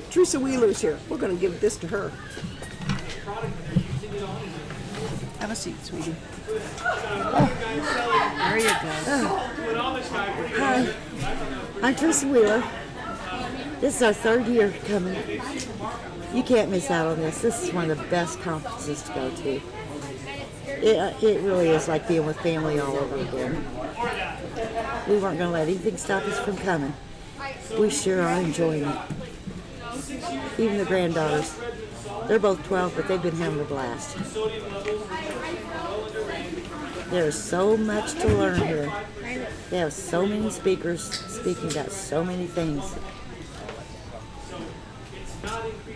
B: Teresa Wheeler's here. We're gonna give this to her. Have a seat, sweetie.
I: There you go.
L: Hi, I'm Teresa Wheeler. This is our third year coming. You can't miss out on this. This is one of the best conferences to go to. It really is like being with family all over again. We weren't going to let anything stop us from coming. We sure are enjoying it. Even the granddaughters. They're both 12, but they've been having a blast. There's so much to learn here. They have so many speakers speaking about so many things.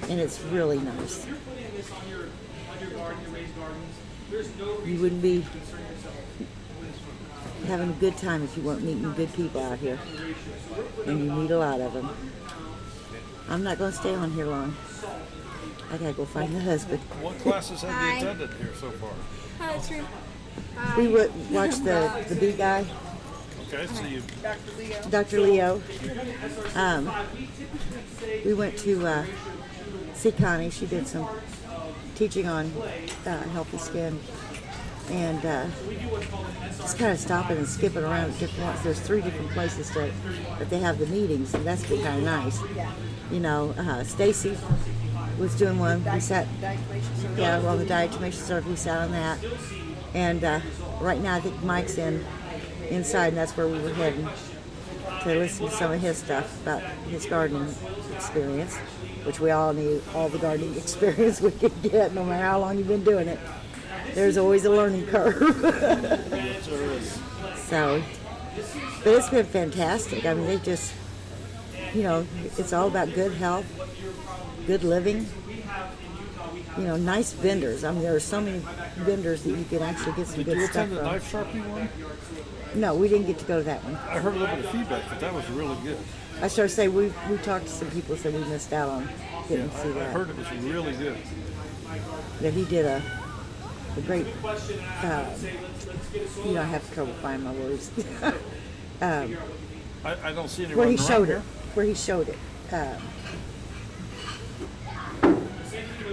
L: And it's really nice. You wouldn't be having a good time if you weren't meeting good people out here. And you meet a lot of them. I'm not going to stay on here long. I got to go find a husband.
A: What classes have you attended here so far?
H: Hi, Tree.
L: We would watch the bee guy.
A: Okay, so you...
L: Dr. Leo. We went to see Connie. She did some teaching on healthy skin. And just kind of stopping and skipping around at different ones. There's 3 different places that they have the meetings, and that's been kind of nice. You know, Stacy was doing one. We sat, on the diatomation survey. We sat on that. And right now, I think Mike's inside, and that's where we were heading to listen to some of his stuff about his gardening experience, which we all need all the gardening experience we can get, no matter how long you've been doing it. There's always a learning curve. So, but it's been fantastic. I mean, they just, it's all about good health, good living. Nice vendors. I mean, there are so many vendors that you can actually get some good stuff from.
A: Did you attend the knife sharpening one?
L: No, we didn't get to go to that one.
A: I heard a little bit of feedback, but that was really good.
L: I started to say we talked to some people, said we missed out on getting to see that.
A: I heard it was really good.
L: That he did a great. I have trouble finding my words.
A: I don't see anyone
L: where he
A: around
L: showed
A: here.
L: it. Where he showed it.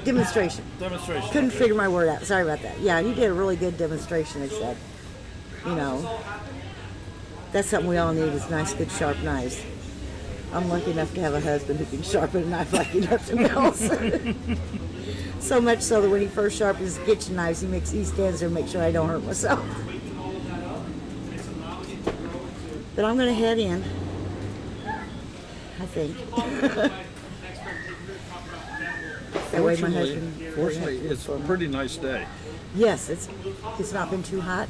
L: Demonstration.
A: Demonstration.
L: Couldn't figure my word out. Sorry about that. Yeah, he did a really good demonstration. They said, that's something we all need is nice, good, sharp knives. I'm lucky enough to have a husband who can sharpen a knife like nothing else. So much so that when he first sharpens his kitchen knives, he stands there and makes sure I don't hurt myself. But I'm going to head in, I think.
A: Fortunately, it's a pretty nice day.
L: Yes, it's not been too hot.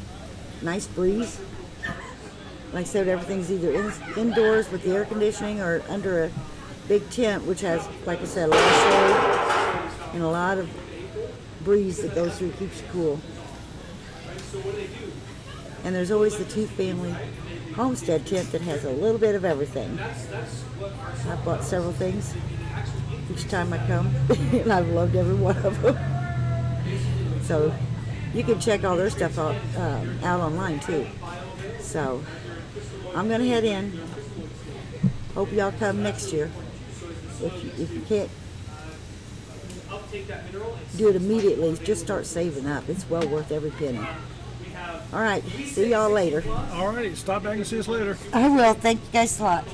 L: Nice breeze. Like I said, everything's either indoors with the air conditioning or under a big tent, which has, like I said, a lot of shade and a lot of breeze that goes through, keeps you cool. And there's always the 2-family homestead tent that has a little bit of everything. I've bought several things each time I come, and I've loved every one of them. So you can check all their stuff out online too. So I'm gonna head in. Hope y'all come next year. If you can't do it immediately, just start saving up. It's well worth every penny. All right, see y'all later.
A: All righty, stop back and see us later.
L: I will. Thank you guys a lot.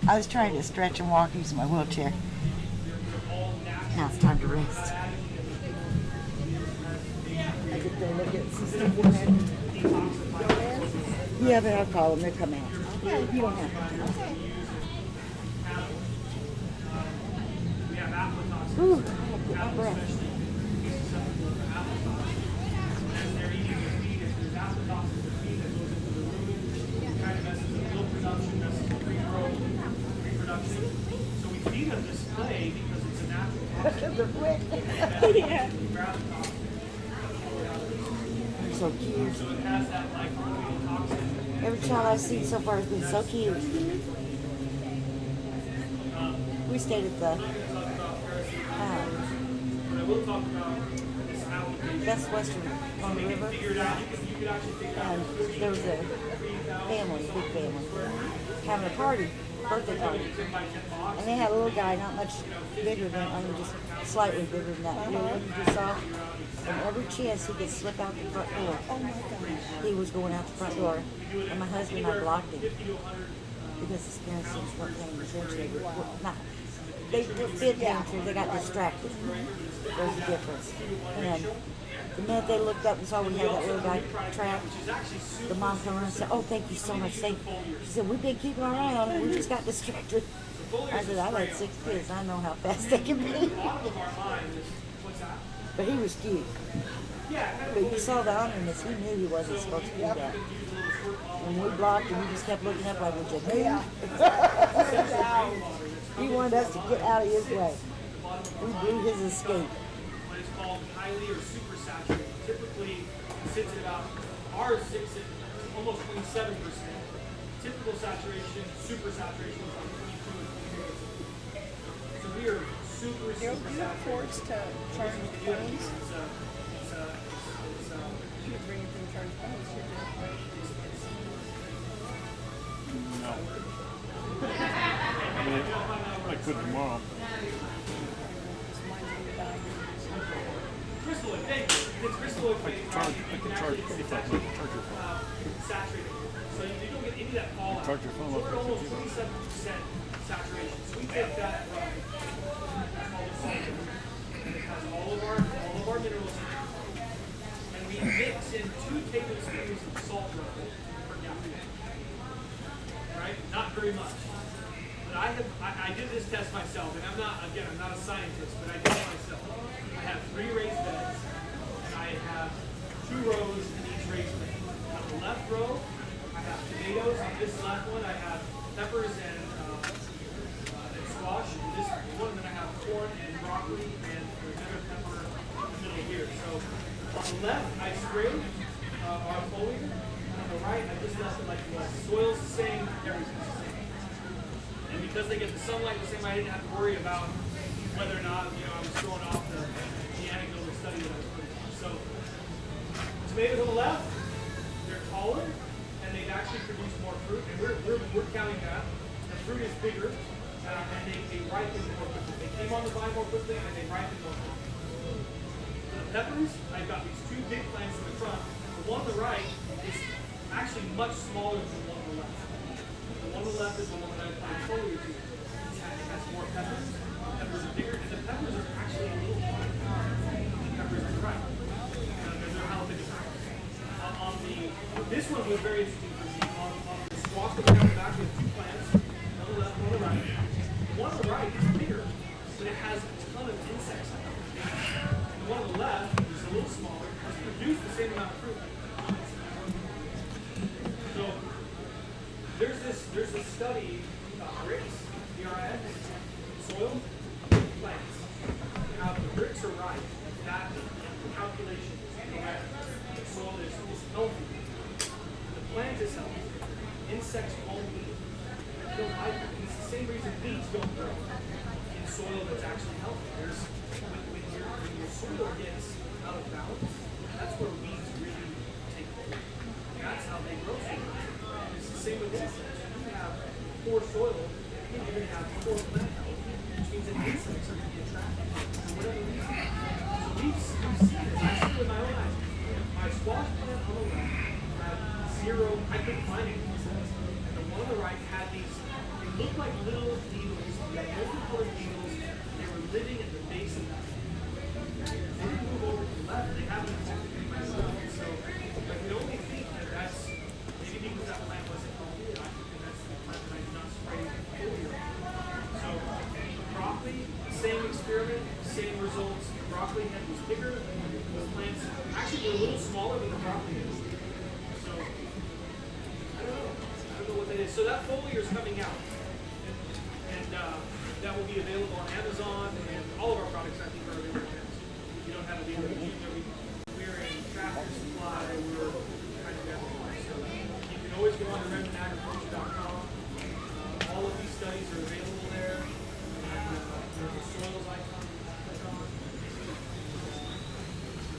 L: I was trying to stretch and walk using my wheelchair. Now it's time to rest. I could go look at some stuff in there. Yeah, but I'll call them. They'll come out. You don't have to. Ooh, get my breath.
C: So we feed them this clay because it's a natural toxin.
L: Yeah. They're so cute. Every child I've seen so far has been so cute. We stayed at the Best Western on the river, and there was a family, big family, having a party, birthday party, and they had a little guy, not much bigger than, I mean, just slightly bigger than that little one you just saw, and every chance he could slip out the front door, he was going out the front door, and my husband and I blocked him, because his parents weren't paying attention. They were not. They were bid dancers, they got distracted. There's a difference. And the minute they looked up and saw we had that little guy trapped, the mom came around and said, "Oh, thank you so much." She said, "We've been keeping our eye on him, we just got distracted." I said, "I've had 6 kids, I know how fast they can be." But he was cute. But you saw the honoriness, he knew he wasn't supposed to do that. When we blocked him, he just kept looking up like, "Would you move?" He wanted us to get out of his way. We blew his escape.
C: What is called highly or super saturated. Typically sits at about, ours sits at almost 27%. Typical saturation, super saturation is like 22 or 23%. So we are super saturated.
B: Ports to charge phones. You would bring it to charge phones.
A: No. I mean, I could tomorrow.
C: Crystalloid, thank you. It's crystalloid phase.
A: I can charge your phone.
C: Saturated. So you don't get any of that fallout.
A: Charge your phone
C: So
A: up
C: we're
A: to
C: almost
A: 50.
C: 27% saturation. So we take that from, that's called a sand. And it has all of our minerals in it. And we mix in 2 tablespoons of salt per gallon. Right? Not very much. But I did this test myself, and I'm not a scientist, but I did it myself. I have 3 raised beds, and I have 2 rows in each raised bed. On the left row, I have tomatoes. On this left one, I have peppers and squash. And this one, then I have corn and broccoli and another pepper in the middle here. So on the left, I sprayed our foliar. On the right, I just left it like it was. Soil's the same, everything's the same. And because they get the sunlight the same, I didn't have to worry about whether or not, I was throwing off the anecdotal study that I was putting on. So, tomatoes on the left, they're taller, and they've actually produced more fruit, and we're counting that. The fruit is bigger, and they ripen more quickly. They came on the vine more quickly, and they ripen more quickly. For the peppers, I've got these 2 big plants in the front. The one on the right is actually much smaller than the one on the left. The one on the left is the one that I put foliar to. It has more peppers. The peppers are bigger, and the peppers are actually a little harder than the peppers on the right. They're jalapeno. This one was very interesting for me. On the squash that we have in the back, we have 2 plants. On the left, one on the right. The one on the right is bigger, but it has a ton of insects on it. And the one on the left is a little smaller, has produced the same amount of fruit. So there's this study about grapes, BRX, soil, plants. Now, if the bricks are right, that calculation is correct. The soil is healthy. The plant is healthy. Insects won't eat. They don't like it. It's the same reason weeds don't grow in soil that's actually healthy. When your soil gets out of balance, that's where weeds really take hold. That's how they grow. It's the same with insects. If you have poor soil, you're going to have poor plant health, which means that insects are going to be attracted for whatever reason. So we've seen this. I see it with my own eyes. My squash plant on the left had zero, I couldn't find any insects. And the one on the right had these, they looked like little needles, they had multicolored needles, they were living at the base of that. They didn't move over to the left, they haven't affected me myself. So I can only think that that's maybe because that plant wasn't healthy, I think that that's the plant that I did not spray foliar. So broccoli, same experiment, same results. The broccoli head was bigger, the plants actually were a little smaller than the broccoli is. So I don't know what that is. So that foliar is coming out. And that will be available on Amazon, and all of our products I think are available there. If you don't have it either, we're in Tractor Supply, we're kind of everywhere. So you can always go on to redmondagriculture.com. All of these studies are available there. And there's a soils icon you can click on. You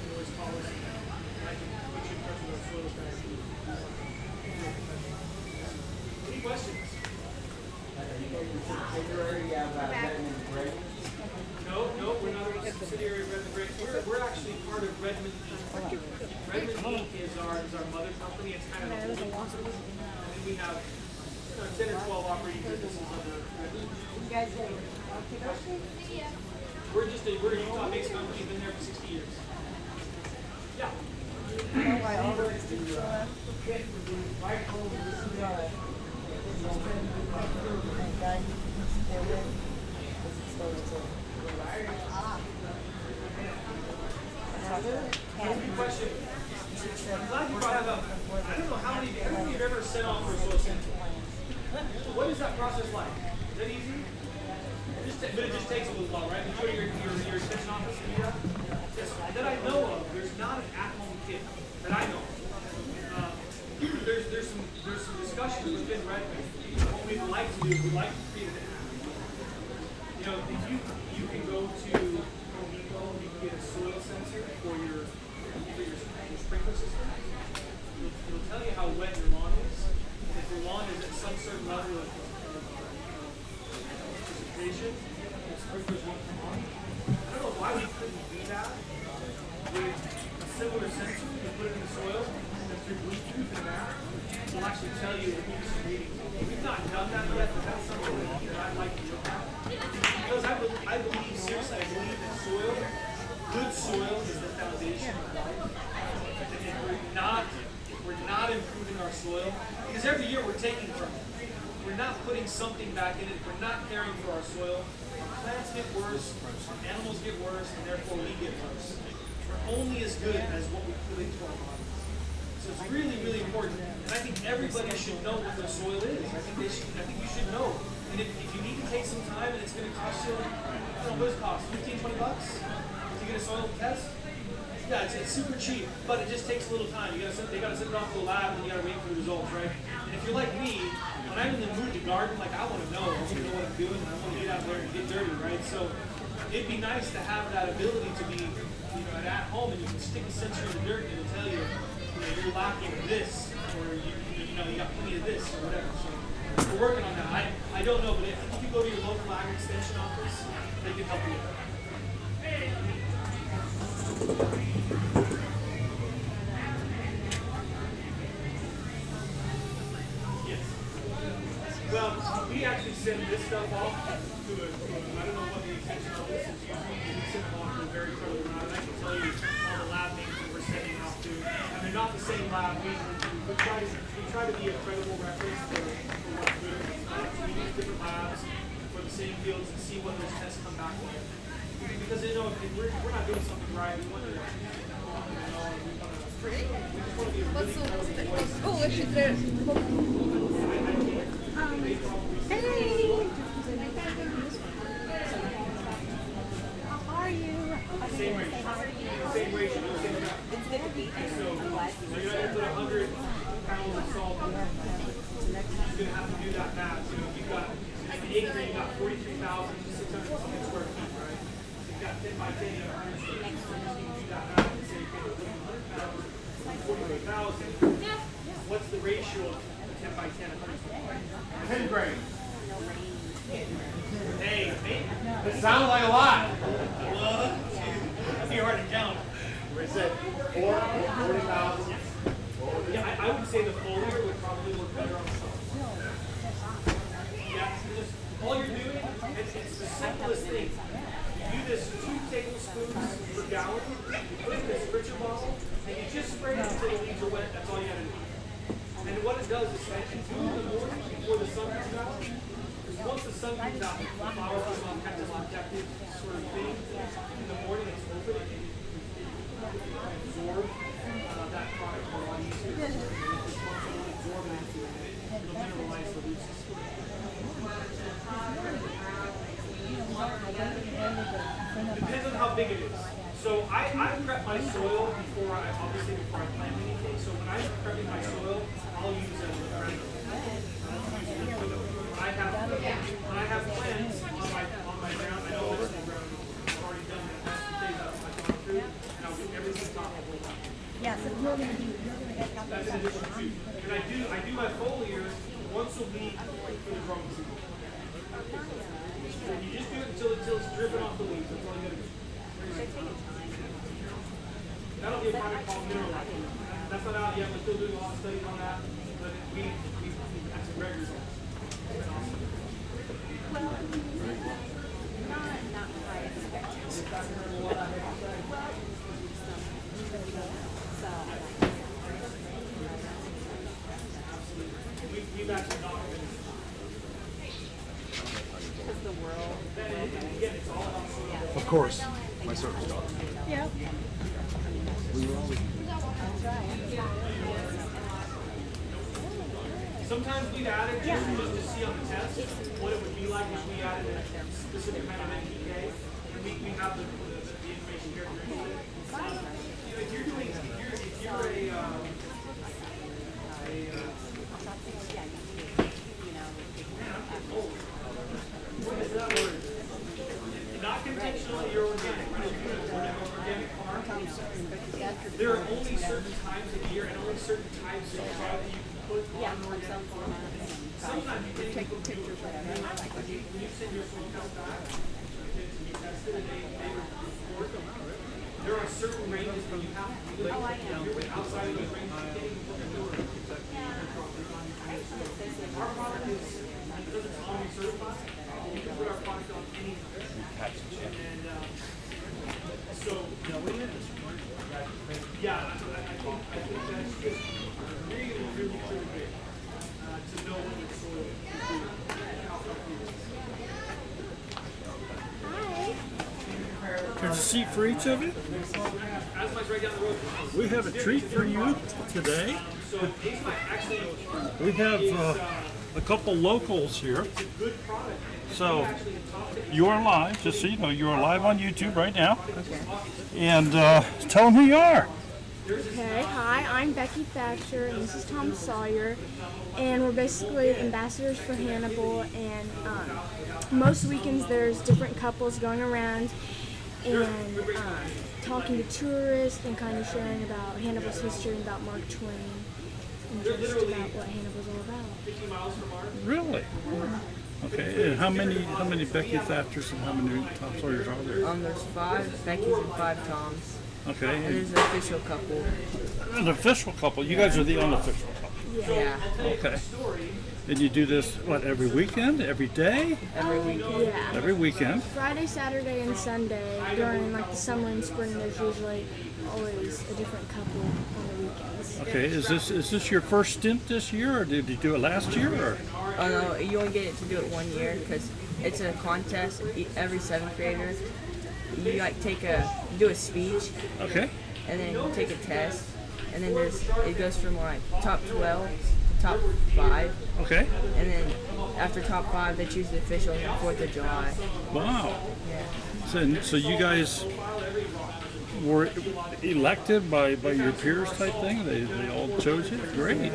C: can always call us. I can put you in touch with our soils guys. Any questions? No, we're not a subsidiary of Redmond Brakes. We're actually part of Redmond Inc. Redmond Inc. is our mother company. It's kind of the holding company. And then we have 10 or 12 operating businesses under Redmond.
B: You guys
C: We're a Utah-based company. Been there for 60 years. Yeah.
B: I always do right home. This is our
C: Good question. I'm glad you brought it up. I don't know how many of you have ever sent off for a soil sample. What is that process like? Is that easy? But it just takes a little while, right? You go to your extension office and do that? Yes. That I know of, there's not an at-home kit that I know of. There's some discussions within Redmond. What we'd like to do is we'd like to create an app. You know, if you can go to Home Depot, you can get a soil sensor for your sprinkler system. It'll tell you how wet your lawn is. If your lawn is at some certain level of precipitation, the sprinklers won't come on. I don't know why we couldn't do that with a similar sensor. You can put it in the soil, and through Bluetooth and app, it'll actually tell you the recent readings. We've not done that yet, but that's something that I'd like to look at. Because I believe, seriously, I believe that good soil is the foundation of life. And if we're not improving our soil, because every year we're taking from it. We're not putting something back in it. We're not caring for our soil. Our plants get worse, our animals get worse, and therefore we get worse. We're only as good as what we put into our bodies. So it's really, really important. And I think everybody should know what their soil is. I think you should know. And if you need to take some time and it's going to cost you, I don't know, what does it cost? $15, $20 to get a soil test? Yeah, it's super cheap, but it just takes a little time. They gotta send it off to the lab and you gotta wait for the results, right? And if you're like me, when I'm in the mood to garden, like I want to know what I'm doing, and I want to get out there and get dirty, right? So it'd be nice to have that ability to be, at home and you can stick a sensor in the dirt and it'll tell you, you're lacking this, or you got plenty of this, or whatever. So we're working on that. I don't know, but if you go to your local ag extension office, they can help you with that. Yes. Well, we actually send this stuff off to I don't know what the extension office is using. We send them off to a very thorough route. And I can tell you all the lab names that we're sending off to. And they're not the same lab. We try to be a credible reference for what's good. We use different labs for the same fields and see what those tests come back with. Because if we're not doing something right, we want to So you're going to put 100 pounds of salt in there. You're going to have to do that math. So if you've got an acre, you've got 43,600 something square feet, right? You've got 10 by 10, you have 100 square feet. So you do that math and say, okay, 100 pounds, 43,000. What's the ratio of 10 by 10 and 100? 10 grains. Hey,
R: It sounds like a lot.
C: that'd be hard to count.
R: We said 40,000.
C: Yeah, I would say the foliar would probably look better on salt. Yeah, just all you're doing, it's the simplest thing. You do this 2 tablespoons per gallon, you put it in this Richard bottle, and you just spray it until the leaves are wet. That's all you have to do. And what it does is that you do it in the morning before the sun comes out. Because once the sun comes out, the flowers are on kind of protective sort of thing. In the morning, it's open and you absorb that product more on easier. It'll mineralize the leaves. Depends on how big it is. So I prep my soil before I plant anything. So when I'm prepping my soil, I'll use a ground. When I have plants on my ground, I know it's the ground. I've already done that. That's the things I've gone through, and I'll do everything top of the line.
B: Yeah, so you're going to get
C: That's in addition to. And I do my foliar once a week for the growing season. And you just do it until it's dripping off the leaves. That's all you got to do. That'll be a product called mineralizing. That's not out yet. We're still doing a lot of studies on that. But we had some great results. We've actually documented the world. Again, it's all about soil.
O: Of course, my service dog.
B: Yeah.
C: Sometimes we've added just to see on the test what it would be like if we added a specific kind of NPK. And we have the information here. If you're doing, if you're what is that word? Not conventional, you're organic. When you're doing an organic farm, there are only certain times of year and only certain types of crop that you can put on organic farm. Sometimes you can take pictures of it. When you send your soil test back, you test it and they report them. There are certain ranges where you have to do it. You're outside of those ranges, you can't even put the door. Our product is, because it's OMNI certified, you can put our product on anything. And so, yeah, I think that's just really, really, really big to know what your soil is doing.
A: There's a seat for each of you.
C: Asma's right down the road.
A: We have a treat for you today.
C: So Asma actually,
A: We have a couple locals here. So you are live, just so you know, you are live on YouTube right now.
M: Okay.
A: And tell them who you are.
M: Okay, hi, I'm Becky Thatcher, and this is Tom Sawyer, and we're basically ambassadors for Hannibal, and most weekends there's different couples going around and talking to tourists and kind of sharing about Hannibal's history and about Mark Twain and just about what Hannibal's all about.
A: Really? Okay. And how many Becky Thatchers and how many Tom Sawyers are there?
M: There's 5 Beckys and 5 Toms.
A: Okay.
M: And there's an official couple.
A: An official couple. You guys are the unofficial couple.
M: Yeah.
A: Okay. And you do this, what, every weekend? Every day?
M: Every weekend. Yeah.
A: Every weekend?
M: Friday, Saturday, and Sunday. During like the summer and spring, there's usually always a different couple on the weekends.
A: Okay. Is this your first stint this year, or did you do it last year? Or?
M: Oh no, you only get to do it 1 year because it's a contest. Every 7th grader, you like do a speech.
A: Okay.
M: And then you take a test, and then it goes from like top 12 to top 5.
A: Okay.
M: And then after top 5, they choose the official on the 4th of July.
A: Wow.
M: Yeah.
A: So you guys were elected by your peers type thing? They all chose you? Great.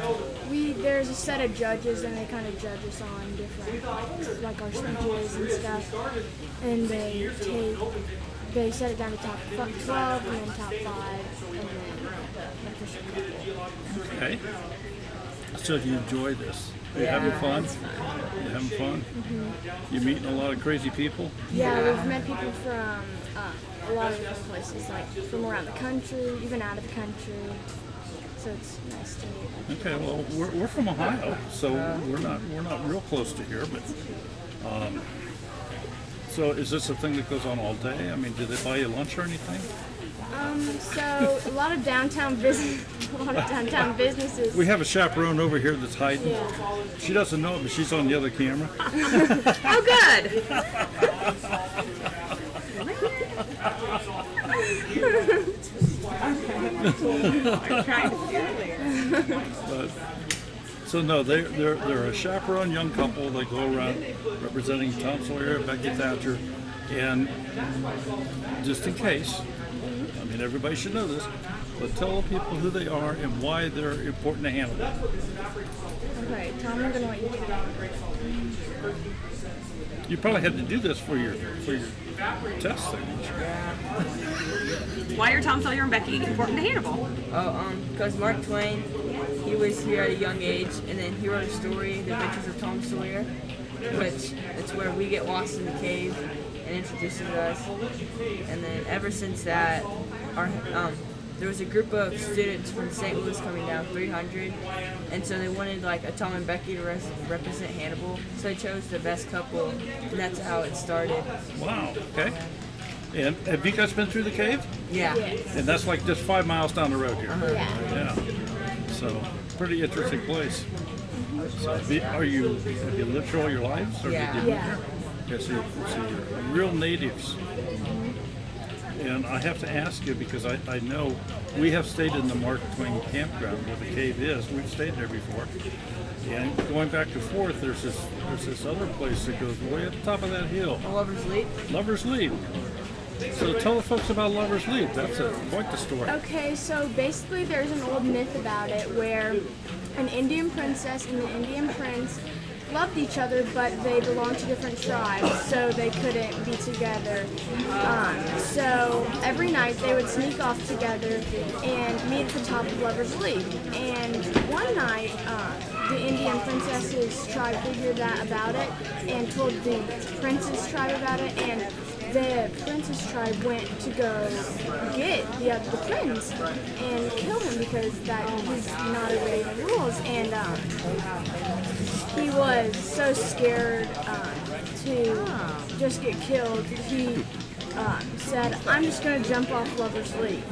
M: There's a set of judges, and they kind of judge us on different, like our speeches and stuff. And they set it down to top 12, and then top 5, and then the official couple.
A: Okay. So do you enjoy this? You having fun? You having fun?
M: Mm-hmm.
A: You meeting a lot of crazy people?
M: Yeah, we've met people from a lot of different places, like from around the country, even out of the country. So it's nice to meet.
A: Okay, well, we're from Ohio, so we're not real close to here, but so is this a thing that goes on all day? I mean, do they buy you lunch or anything?
M: So a lot of downtown businesses.
A: We have a chaperone over here that's hiding.
M: Yeah.
A: She doesn't know it, but she's on the other camera.
Q: Oh, good.
A: But, so no, they're a chaperone young couple. They go around representing Tom Sawyer, Becky Thatcher, and just in case, I mean everybody should know this, but tell people who they are and why they're important to Hannibal.
M: Okay, Tom, I'm gonna let you do that.
A: You probably had to do this for your test thing.
Q: Why are Tom Sawyer and Becky important to Hannibal?
S: Oh, because Mark Twain, he was here at a young age, and then he wrote a story, The Adventures of Tom Sawyer, which it's where we get lost in the cave and introduces us. And then ever since that, there was a group of students from St. Louis coming down, 300, and so they wanted like a Tom and Becky to represent Hannibal, so they chose the best couple, and that's how it started.
A: Wow, okay. And have you guys been through the cave?
S: Yeah.
M: Yes.
A: And that's like just 5 miles down the road here.
M: Yeah.
A: So, pretty interesting place. So, have you lived here all your lives? Or
S: Yeah.
A: Did you move here? Okay, so you're real natives. And I have to ask you because I know we have stayed in the Mark Twain campground where the cave is. We've stayed there before. And going back and forth, there's this other place that goes way at the top of that hill.
S: Lover's Leap.
A: Lover's Leap. So tell the folks about Lover's Leap. That's quite the story.
M: Okay, so basically there's an old myth about it where an Indian princess and an Indian prince loved each other, but they belonged to different tribes, so they couldn't be together. So every night they would sneak off together and meet at the top of Lover's Leap. And one night, the Indian princess's tribe figured out about it and told the prince's tribe about it, and the prince's tribe went to go get the prince and kill him because that was not obeying the rules. And he was so scared to just get killed. He said, "I'm just going to jump off Lover's Leap."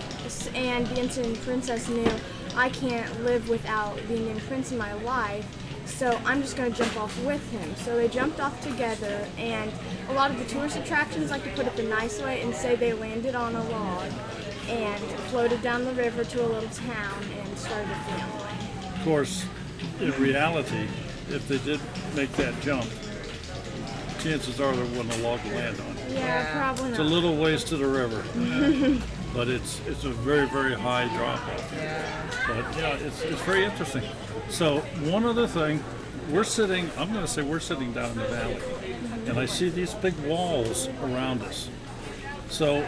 M: And the Indian princess knew, I can't live without the Indian prince in my life, so I'm just going to jump off with him. So they jumped off together, and a lot of the tourist attractions like to put it the nice way and say they landed on a log and floated down the river to a little town and started a family.
A: Of course, in reality, if they did make that jump, chances are there wasn't a log to land on.
M: Yeah, probably
A: It's
M: not.
A: a little ways to the river, but it's a very, very high drop off. But yeah, it's very interesting. So one other thing, I'm going to say we're sitting down in the valley, and I see these big walls around us. So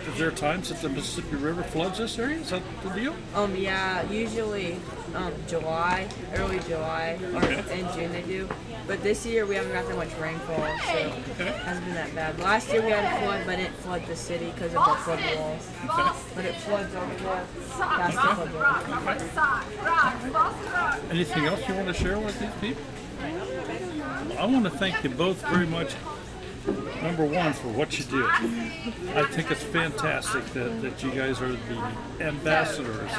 A: is there times that the Mississippi River floods this area? Is that the deal?
S: Yeah, usually July, early July, or in June they do. But this year we haven't got that much rainfall, so it hasn't been that bad. Last year we had a flood, but it didn't flood the city because of the flood walls. But it floods over there past the flood walls.
A: Anything else you want to share with these people? I want to thank you both very much. Number one, for what you do. I think it's fantastic that you guys are the ambassadors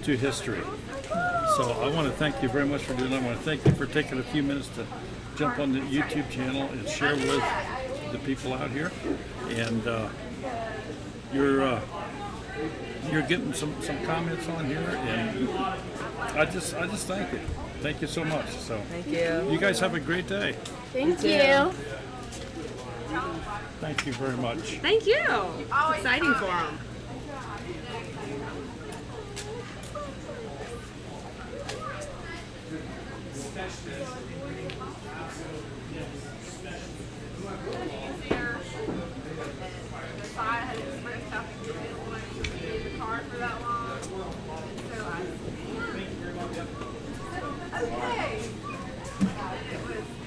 A: to history. So I want to thank you very much for doing that. I want to thank you for taking a few minutes to jump on the YouTube channel and share with the people out here. And you're getting some comments on here, and I just thank you. Thank you so much. So
S: thank you.
A: You guys have a great day.
M: Thank you.
A: Thank you very much.
Q: Thank you. It's exciting for them.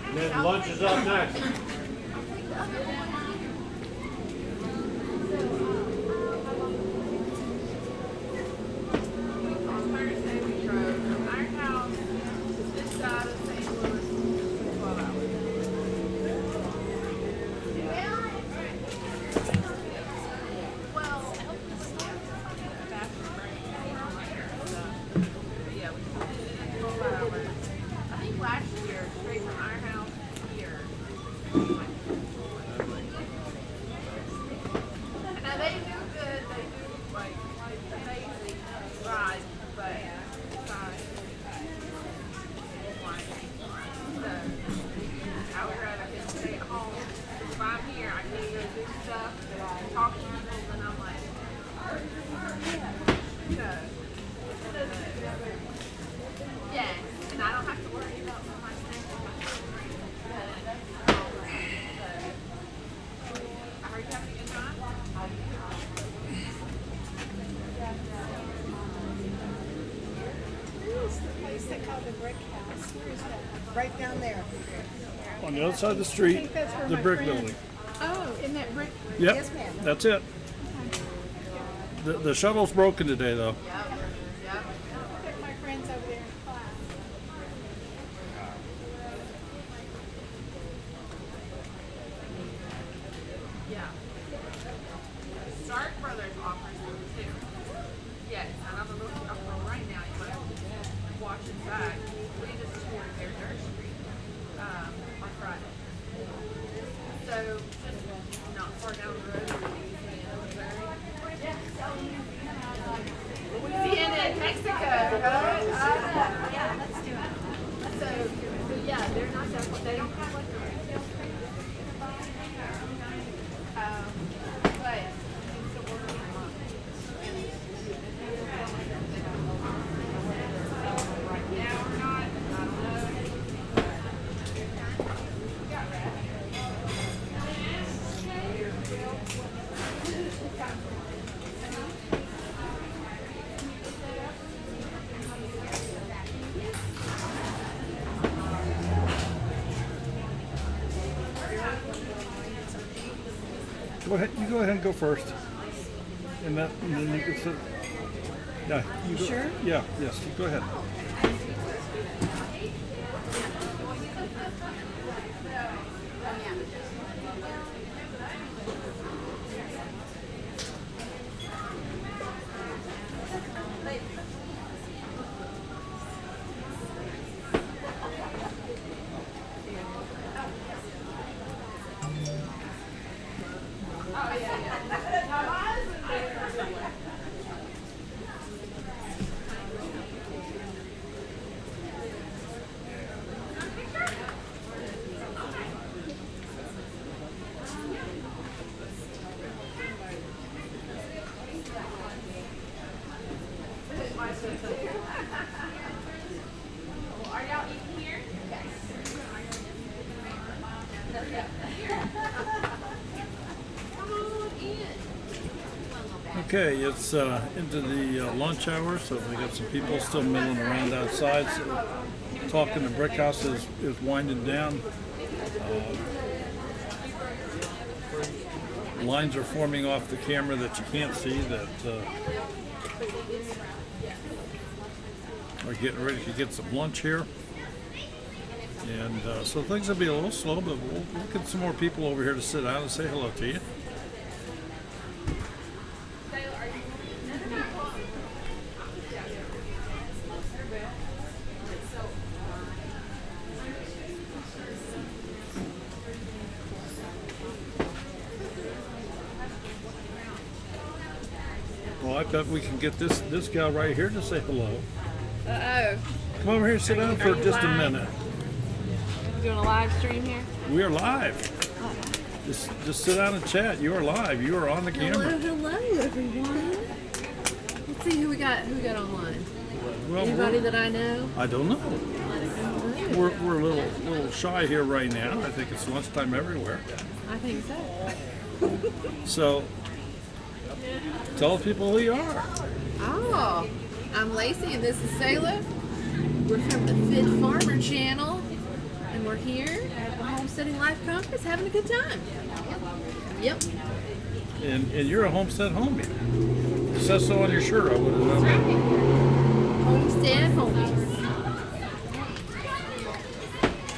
R: And then lunch is up next.
B: Right down there.
A: On the other side of the street, the brick building.
J: Oh, in that brick?
A: Yep,
J: Yes, ma'am.
A: that's it. The shuttle's broken today, though.
J: Put my friends over there in class.
Q: Yeah. Stark Brothers offers them too. Yes, and I'm a little right now. You might watch it back. We just toured their nursery on Friday. So just not far down the road. Louisiana and Mexico, right? Yeah, let's do it. So yeah, they're not that. They don't have like a retail space. But it's a order right now or not, I don't know.
A: Go ahead. You go ahead and go first. And then you can sit. Yeah. You go,
B: Sure?
A: Yeah. Yes. You go ahead.
Q: Are y'all eating here? Yes.
A: Okay, it's into the lunch hour, so we got some people still milling around outside. So talking, the brick house is winding down. Lines are forming off the camera that you can't see that are getting ready to get some lunch here. And so things will be a little slow, but we'll get some more people over here to sit down and say hello to you. Well, I bet we can get this guy right here to say hello.
J: Uh-oh.
A: Come over here and sit down for just a
J: live?
A: minute.
J: Doing a live stream here?
A: We are live. Just sit down and chat. You are live. You are on the camera.
E: Hello, everyone. Let's see who we got online.
A: Well,
E: Anybody that I know?
A: I don't know. We're a little shy here right now. I think it's lunchtime everywhere.
E: I think so.
A: So, tell people who you are.
E: Oh, I'm Lacey and this is Sayla. We're from the Fit Farmer channel and we're here at the Homesteading Life Conference having a good time. Yep.
A: And you're a homestead homie. It says so on your shirt. I would have known that.
E: Homestead homies.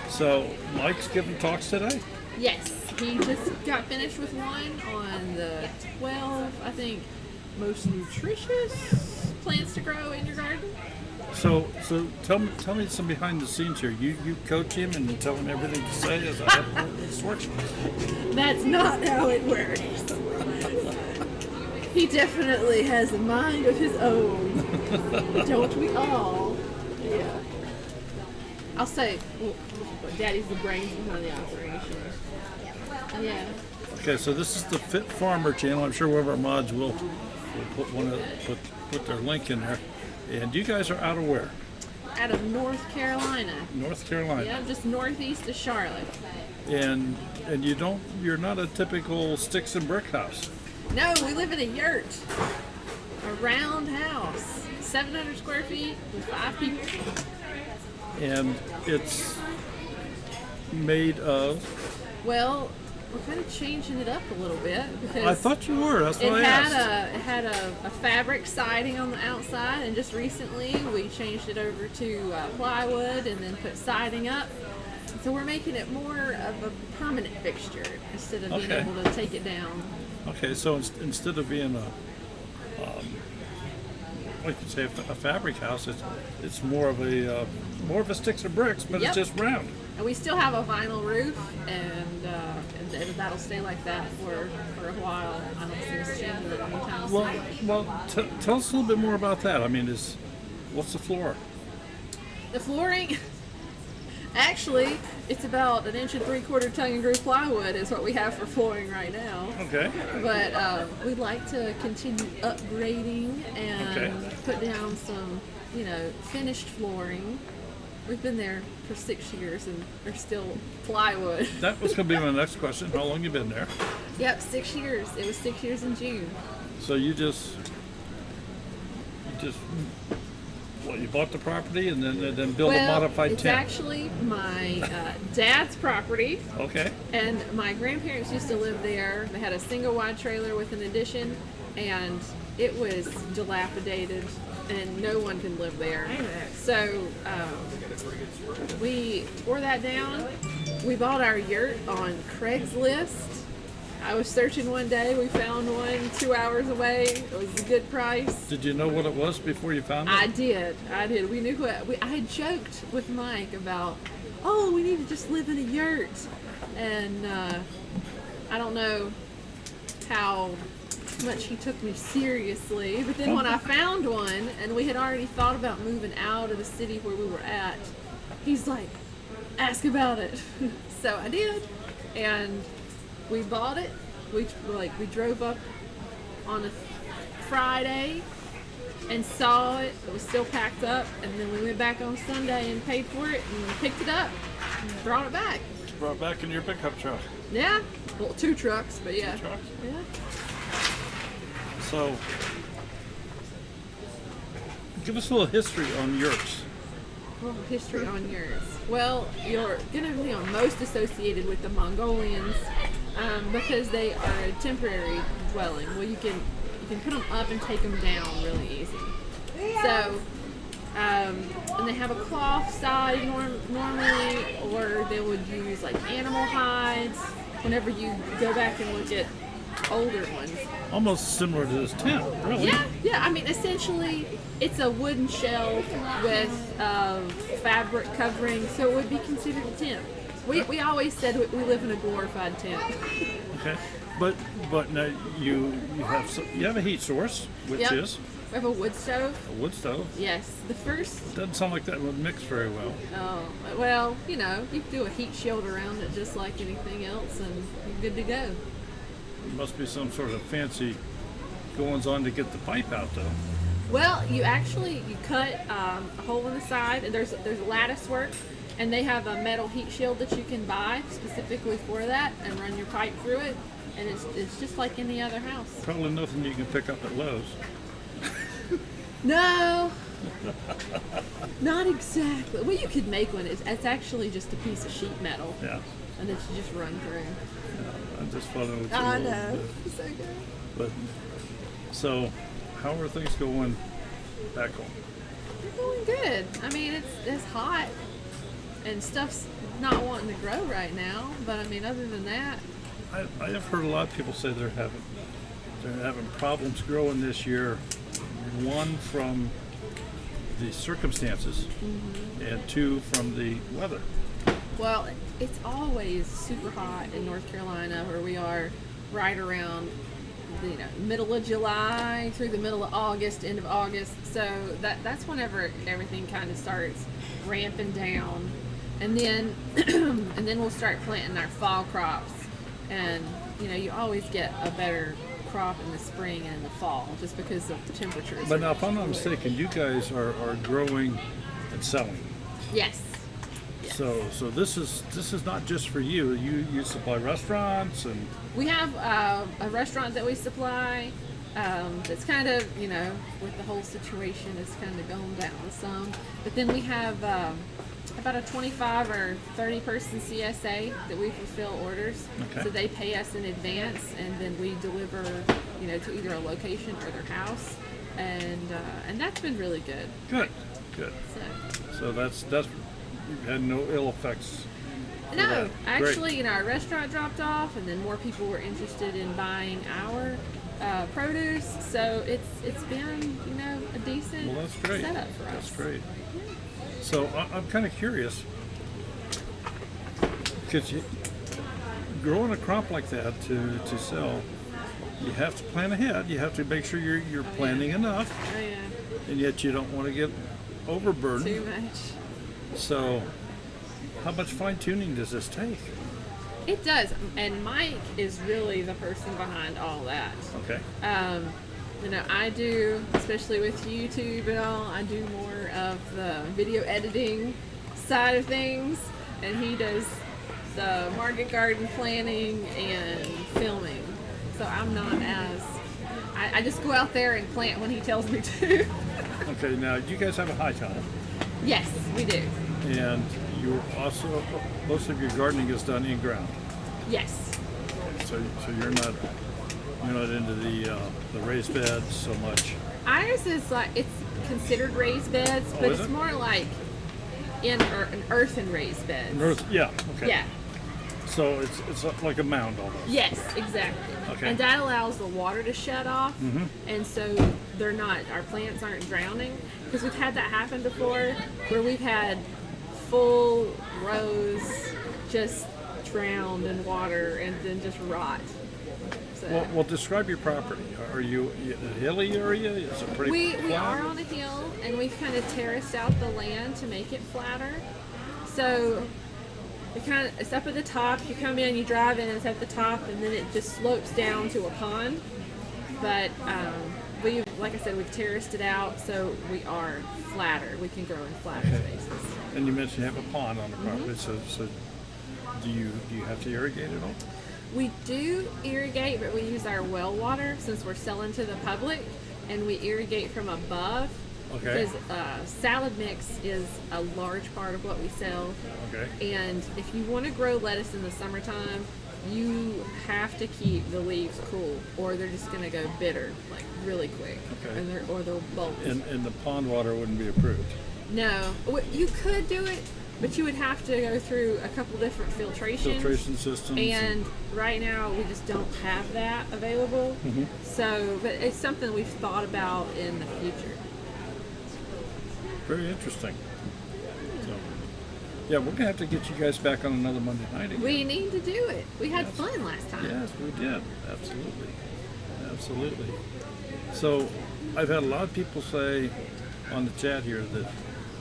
A: So, Mike's giving talks today?
E: Yes, he just got finished with one on the 12, I think, most nutritious plants to grow in your garden.
A: So tell me some behind the scenes here. You coach him and tell him everything to say. Is that how this works?
E: That's not how it works. He definitely has a mind of his own. Don't we all? Yeah. I'll say, well, Daddy's the brains behind the operation. Yeah.
A: Okay, so this is the Fit Farmer channel. I'm sure one of our mods will put their link in there. And you guys are out of where?
E: Out of North Carolina.
A: North Carolina.
E: Yeah, just northeast of Charlotte.
A: And you're not a typical sticks and brick house.
E: No, we live in a yurt. A round house. 700 square feet with 5 people.
A: And it's made of...
E: Well, we're kind of changing it up a little bit because
A: I thought you were. That's why I asked.
E: It had a fabric siding on the outside, and just recently we changed it over to plywood and then put siding up. So we're making it more of a permanent fixture instead of being able to take it down.
A: Okay, so instead of being like you say, a fabric house, it's more of a sticks and bricks, but it's just round.
E: And we still have a vinyl roof, and that'll stay like that for a while. I don't see us changing it anytime soon.
A: Well, tell us a little bit more about that. I mean, what's the floor?
E: The flooring, actually, it's about 1 3/4 tongue and groove plywood is what we have for flooring right now.
A: Okay.
E: But we'd like to continue upgrading and put down some, finished flooring. We've been there for 6 years and they're still plywood.
A: That was going to be my next question. How long you been there?
E: Yep, 6 years. It was 6 years in June.
A: So you bought the property and then built a modified tent?
E: It's actually my dad's property.
A: Okay.
E: And my grandparents used to live there. They had a single wide trailer with an addition, and it was dilapidated and no one can live there. So we tore that down. We bought our yurt on Craigslist. I was searching one day, we found one 2 hours away. It was a good price.
A: Did you know what it was before you found it?
E: I did. We knew I had joked with Mike about, we need to just live in a yurt. And I don't know how much he took me seriously, but then when I found one and we had already thought about moving out of the city where we were at, he's like, ask about it. So I did, and we bought it. We drove up on a Friday and saw it. It was still packed up, and then we went back on Sunday and paid for it and picked it up and brought it back.
A: Brought it back in your pickup truck?
E: Yeah, well, 2 trucks, but yeah.
A: 2 trucks?
E: Yeah.
A: So, give us a little history on yurts.
E: History on yurts. Well, you're going to be most associated with the Mongolians because they are a temporary dwelling. Well, you can put them up and take them down really easy. So, and they have a cloth side normally, or they would use like animal hides. Whenever you go back and look at older ones.
A: Almost similar to this tent, really.
E: Yeah. I mean, essentially, it's a wooden shell with fabric covering, so it would be considered a tent. We always said we live in a glorified tent.
A: Okay, but now you have a heat source, which is?
E: We have a wood stove.
A: A wood stove?
E: Yes. The first.
A: Doesn't sound like that would mix very well.
E: Oh, well, you know, you can do a heat shield around it just like anything else, and you're good to go.
A: It must be some sort of fancy goings on to get the pipe out, though.
E: Well, you cut a hole in the side, and there's lattice work, and they have a metal heat shield that you can buy specifically for that, and run your pipe through it, and it's just like any other house.
A: Probably nothing you can pick up at Lowe's.
E: No, not exactly. Well, you could make one. It's actually just a piece of sheet metal.
A: Yeah.
E: And then you just run through.
A: Yeah, I just thought it was.
E: I know. So good.
A: But so, how are things going back home?
E: They're going good. I mean, it's hot, and stuff's not wanting to grow right now. But I mean, other than that,
A: I have heard a lot of people say they're having problems growing this year. One from the circumstances, and two from the weather.
E: well, it's always super hot in North Carolina, where we are right around the middle of July through the middle of August, end of August. So that's whenever everything kind of starts ramping down, and then and then we'll start planting our fall crops, and you always get a better crop in the spring and in the fall just because of the temperatures.
A: But now, if I'm not mistaken, you guys are growing and selling.
E: Yes.
A: So this is not just for you. You supply restaurants, and
E: we have a restaurant that we supply. That's kind of with the whole situation, it's kind of going down some. But then we have about a 25 or 30 person CSA that we fulfill orders.
A: Okay.
E: So they pay us in advance, and then we deliver to either a location or their house, and that's been really good.
A: Good. So that's you've had no ill effects.
E: No, actually,
A: Great.
E: our restaurant dropped off, and then more people were interested in buying our produce. So it's been a decent
A: Well, that's great.
E: setup for us.
A: That's great. So I'm kind of curious, because growing a crop like that to sell, you have to plan ahead. You have to make sure you're planning enough,
E: Oh yeah.
A: and yet you don't want to get overburdened.
E: Too much.
A: So, how much fine tuning does this take?
E: It does, and Mike is really the person behind all that.
A: Okay.
E: I do, especially with YouTube and all, I do more of the video editing side of things, and he does the market garden planning and filming. So I'm not as, I just go out there and plant when he tells me to.
A: Okay, now you guys have a high tunnel.
E: Yes, we do.
A: And you also, most of your gardening is done in ground.
E: Yes.
A: So you're not into the raised beds so much.
E: Ours is it's considered raised beds, but
A: is
E: it's
A: it?
E: more like an earthen raised beds.
A: Yeah. Okay.
E: Yeah.
A: So it's like a mound almost.
E: Yes, exactly.
A: Okay.
E: And that allows the water to shut off,
A: Mhm.
E: and so our plants aren't drowning. Because we've had that happen before, where we've had full rows just drowned in water and then just rot. So
A: Well, describe your property. Are you in a hilly area? Is it pretty
E: we
A: flat?
E: are on a hill, and we've kind of terraced out the land to make it flatter. So it's up at the top. You come in, you drive in, it's at the top, and then it just slopes down to a pond. But like I said, we've terraced it out, so we are flatter. We can grow in flatter spaces.
A: And you mentioned you have a pond on the property. So do you have to irrigate it all?
E: We do irrigate, but we use our well water since we're selling to the public, and we irrigate from above.
A: Okay.
E: Because salad mix is a large part of what we sell.
A: Okay.
E: And if you want to grow lettuce in the summertime, you have to keep the leaves cool, or they're just going to go bitter, really quick.
A: Okay.
E: Or they'll bolt.
A: And the pond water wouldn't be approved.
E: No, you could do it, but you would have to go through a couple different filtration
A: systems.
E: And right now we just don't have that available.
A: Mhm.
E: So, but it's something we've thought about in the future.
A: Very interesting. So, yeah, we're gonna have to get you guys back on another Monday night again.
E: We need to do it. We had fun last time.
A: Yes, we did. Absolutely. So, I've had a lot of people say on the chat here that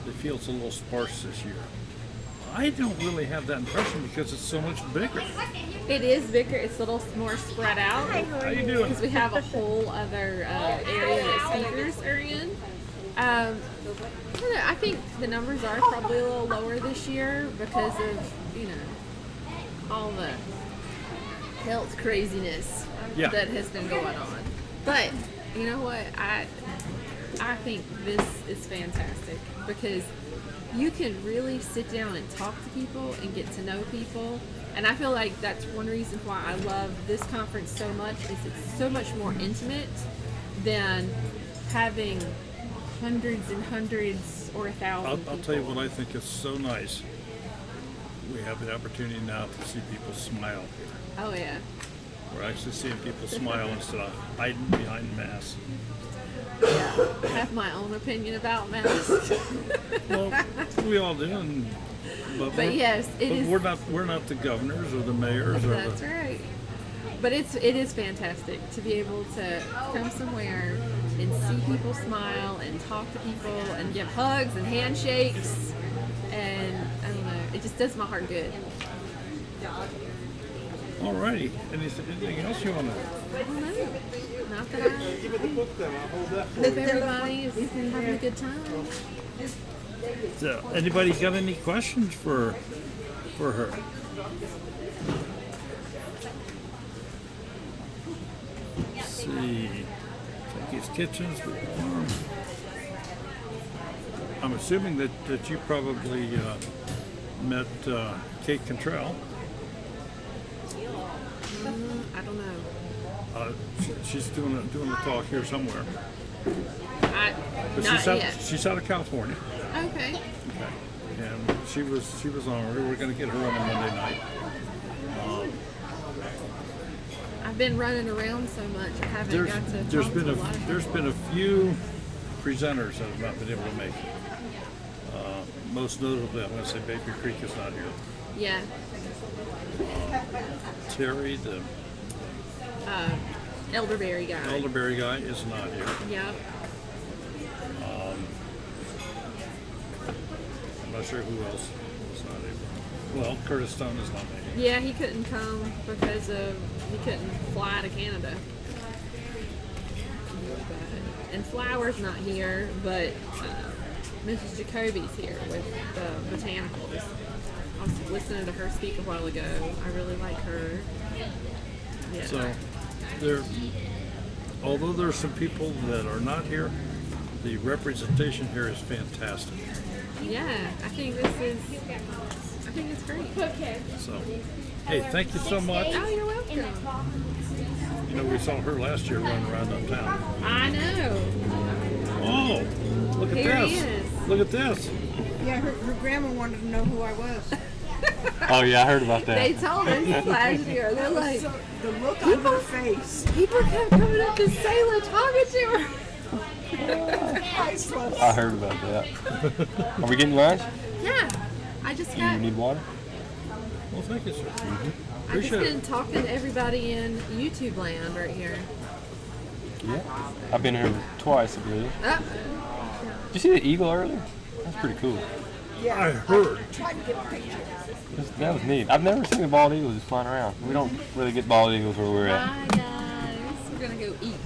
A: they feel it's a little sparse this year. I don't really have that impression because it's so much bigger.
E: It is bigger. It's a little more spread out.
A: How you doing?
E: Because we have a whole other area that speakers are in. I don't know, I think the numbers are probably a little lower this year because of, you know, all the health craziness that has been going on. But you know what? I think this is fantastic because you can really sit down and talk to people and get to know people. And I feel like that's one reason why I love this conference so much is it's so much more intimate than having hundreds and hundreds or 1,000
A: I'll tell you what I think is so nice. We have the opportunity now to see people smile here.
E: Oh yeah.
A: We're actually seeing people smile instead of hiding behind masks.
E: Yeah, I have my own opinion about masks.
A: Well, we all do, but
E: yes,
A: we're not the governors or the mayors.
E: That's right. But it is fantastic to be able to come somewhere and see people smile and talk to people and give hugs and handshakes, and I don't know, it just does my heart good.
A: Alrighty, anything else you want to?
E: I don't know. Not that I. Hope everybody is having a good time.
A: So, anybody got any questions for her? Let's see. Jackie's Kitchens. I'm assuming that you probably met Kate Cantrell.
E: I don't know.
A: She's doing a talk here somewhere.
E: Not yet.
A: She's out of California.
E: Okay.
A: Okay. And she was on. We were going to get her on a Monday night.
E: I've been running around so much. I haven't got to talk to a lot of
A: There's been a few presenters that have not been able to make it. Most notably, I'm going to say Baker Creek is not here.
E: Yeah.
A: Terry, the
E: elderberry guy.
A: Elderberry guy is not here.
E: Yeah.
A: I'm not sure who else was not able. Well, Curtis Stone is not here.
E: Yeah, he couldn't come because he couldn't fly to Canada. And Flower's not here, but Mrs. Jacoby's here with the botanicals. I was listening to her speak a while ago. I really like her. Yeah.
A: So, although there are some people that are not here, the representation here is fantastic.
E: Yeah, I think it's great. Okay.
A: So, hey, thank you so much.
E: Oh, you're welcome.
A: You know, we saw her last year running around uptown.
E: I know.
A: Oh, look at
E: Here
A: this.
E: he is.
A: Look at this.
B: Yeah, her grandma wanted to know who I was.
V: Oh yeah, I heard about that.
E: They told us last year. They're like,
B: The look on her face.
E: people kept coming up to Sailor talking to her.
B: Priceless.
V: I heard about that. Are we getting lunch?
E: Yeah, I just
V: Do
E: got.
V: you need water?
A: Well, thank you, sir.
E: I've just
A: Appreciate
E: been
A: it.
E: talking to everybody in YouTube land right here.
V: Yeah. I've been here twice, I believe.
E: Oh.
V: Did you see the eagle earlier? That's pretty cool.
B: Yeah,
A: I heard.
B: Tried to get a picture.
V: That was neat. I've never seen a bald eagle just flying around. We don't really get bald eagles where we're at.
E: Bye guys. We're gonna go eat.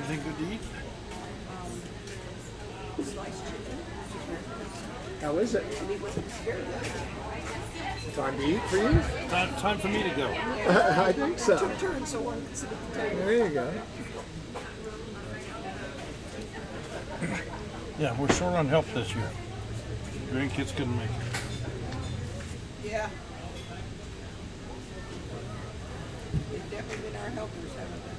A: Anything good to eat?
B: Sliced chicken.
G: How is it?
B: And he wasn't scared of it.
G: Time to eat for you?
A: Time for me to go.
G: I think so.
B: Took turns so one could sit at the table.
G: There you go.
A: Yeah, we're short on help this year. Grandkids couldn't make it.
B: Yeah. They've definitely been our helpers, haven't they?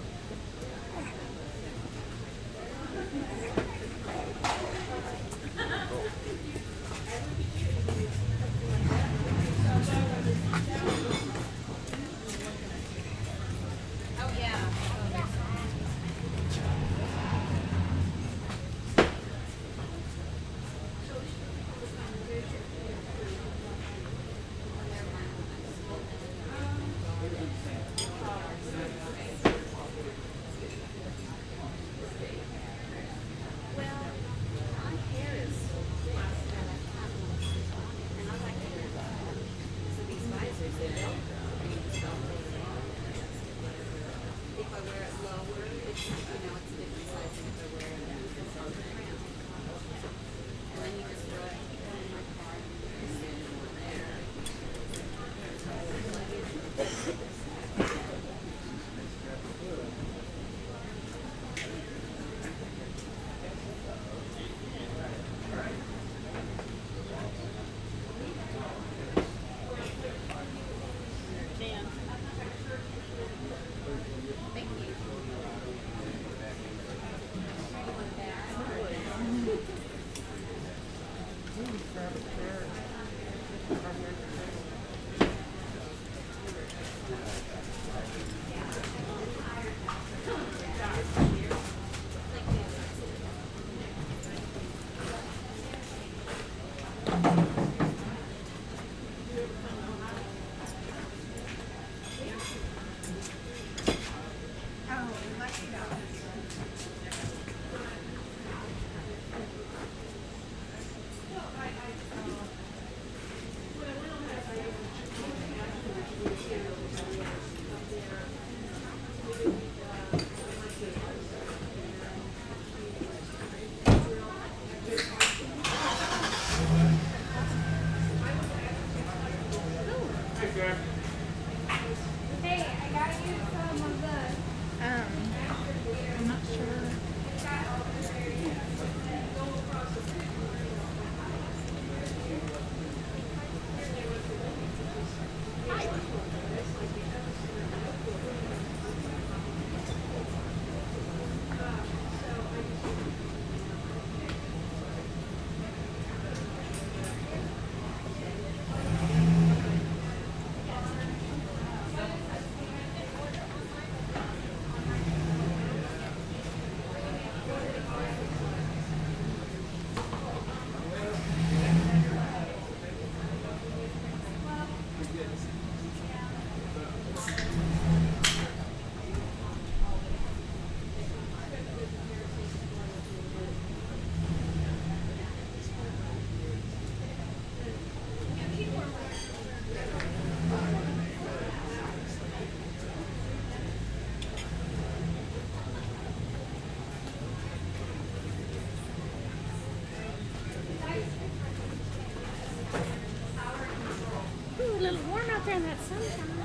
M: Ooh, a little warm out there in that sunshine.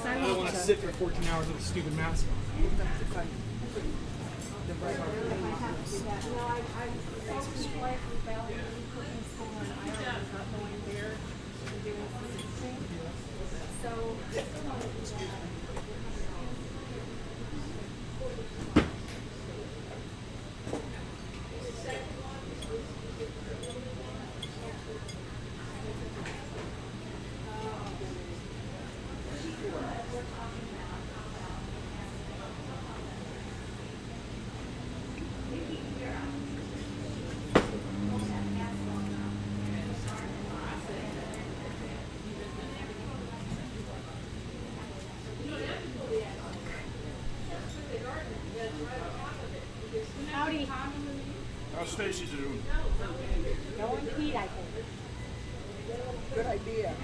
C: I don't want to sit for 14 hours with a stupid mask on.
P: Howdy.
A: How's Stacy doing?
P: Going to eat, I think.
B: Good idea.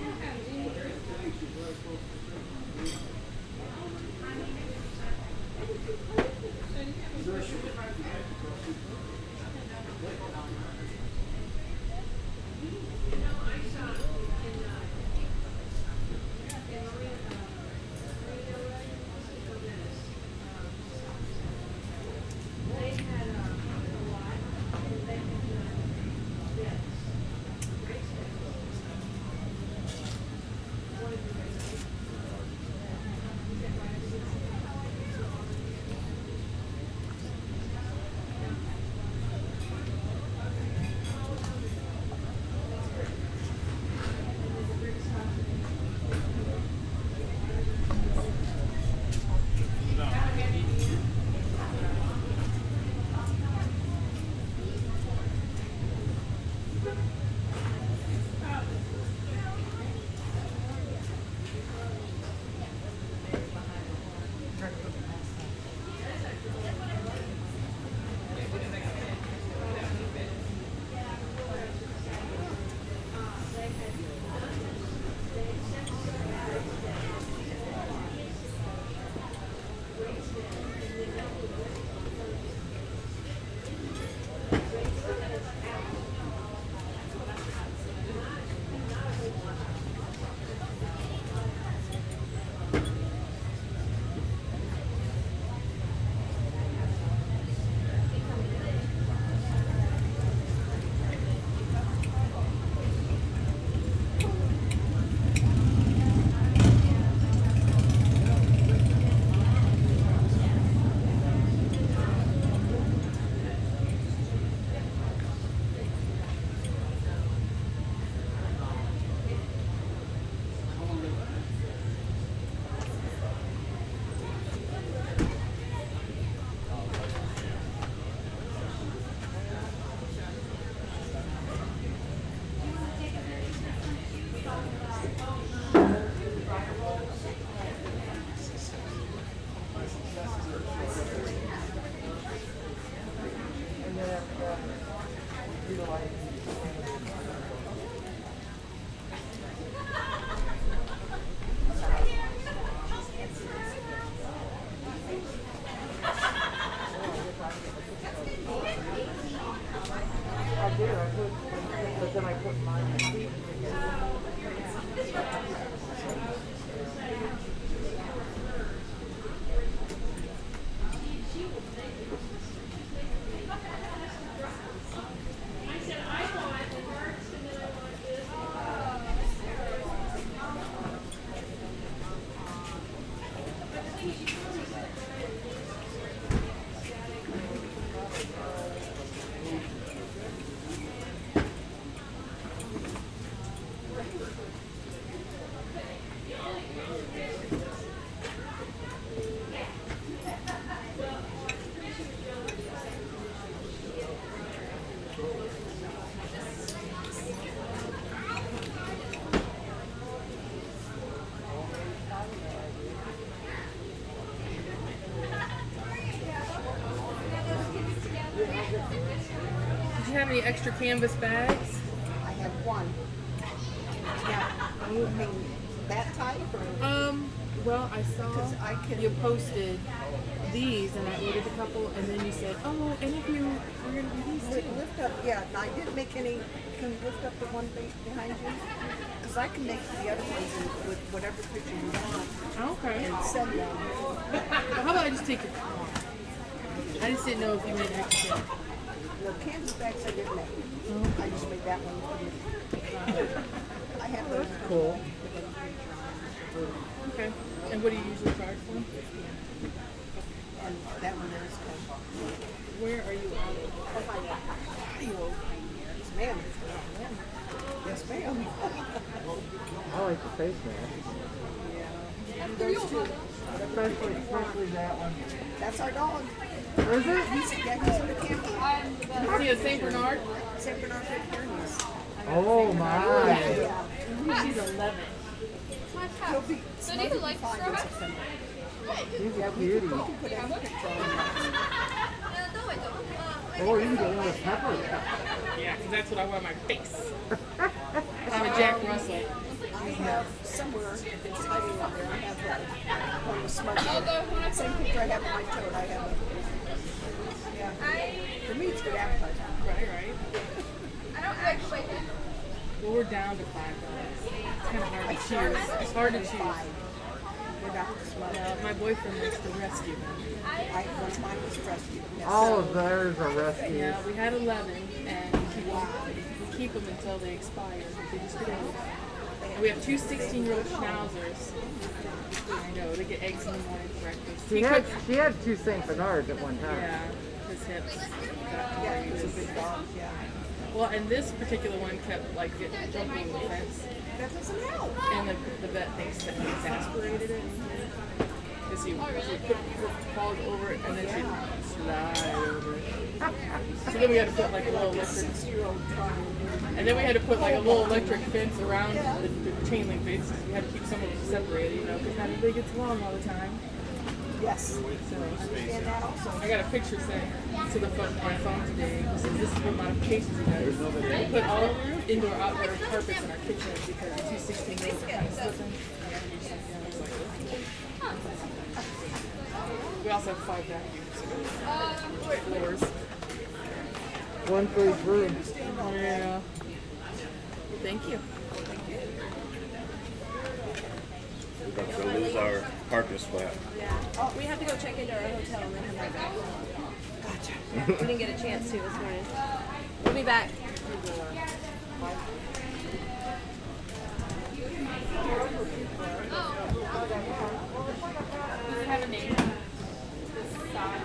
E: have any extra canvas bags?
B: I have one. Now, you mean that type or?
E: Well, I saw
B: 'Cause I can-
E: you posted these, and I ordered a couple, and then you said, "Oh, and if you were gonna do these too."
B: Lift up, yeah, and I didn't make any, can you lift up the one behind you? Because I can make the other ones with whatever picture you want.
E: Okay.
B: And send them.
E: Well, how about I just take your call? I just didn't know if you made extra.
B: The canvas bags I didn't make. I just made that one. I have those.
E: Cool. Okay. And what do you usually charge for?
B: And that one is
E: Where are you out of?
B: Ohio. Yes, ma'am. Yes, ma'am.
G: I like the face mask.
B: Those two.
G: Especially that one.
B: That's our dog.
G: Is it?
B: He's in the camper.
E: Is he a Saint Bernard?
B: Saint Bernard Pyrenees.
G: Oh my.
E: She's 11.
B: He'll be
Q: So do you like strawberries?
G: He's a cutie.
B: put any picture on
G: Oh, you can get one with pepper.
E: Yeah, because that's what I want on my face. I'm a Jack Russell.
B: I have somewhere, it's hiding in there, I have one with smudge. Same picture I have on my tote, I have it. Yeah. For me, it's good advertising.
E: Right.
Q: I don't actually.
E: Well, we're down to $5. It's kind of hard to choose. It's hard to choose.
B: We're down to smudge.
E: My boyfriend likes to rescue them.
B: Once mine was rescued.
G: All of theirs are rescued.
E: Yeah, we had 11, and we keep them until they expire. They just get old. And we have two 16-year-old schnauzers. I know, they get eggs in the morning for breakfast.
G: She had two St. Bernards at one time.
E: Yeah, his hips.
B: Yeah, he's a big dog, yeah.
E: Well, and this particular one kept like jumping over the fence.
B: That doesn't help.
E: And the vet thinks that he exasperated it. Because he put her paws over it and then she'd slide over it. So then we had to put like a little electric. And then we had to put like a little electric fence around the chain link fence. We had to keep some of them separated, because not everybody gets along all the time.
B: Yes. So understand that also.
E: I got a picture sent to my phone today. This is what modifications he does. We put all indoor outdoor carpets in our kitchen because the 216-year-olds are kind of slipping. We also have 5 vacuums. Floors.
G: One for each room.
E: Yeah. Thank you.
D: We're about to lose our parking spot.
J: Oh, we have to go check into our hotel and then come right back. Gotcha. We didn't get a chance to this morning. We'll be back.
Q: Does it have a name? This side.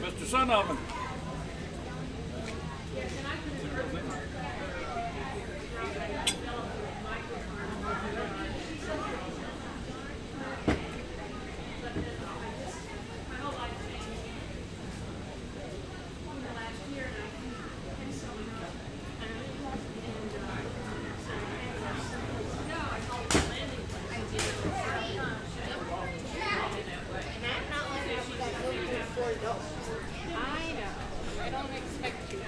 A: Mr. Son Oven.
Q: I know. I don't expect you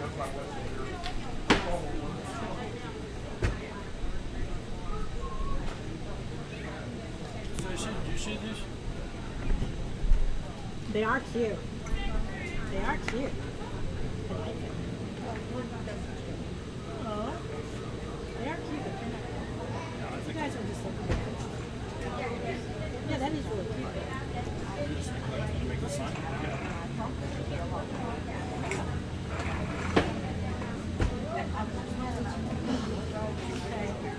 A: Do you see this?
B: They are cute. They are cute. Oh, they are cute. You guys are just looking at it. Yeah, that is really cute.
A: Make a sign.
B: Okay,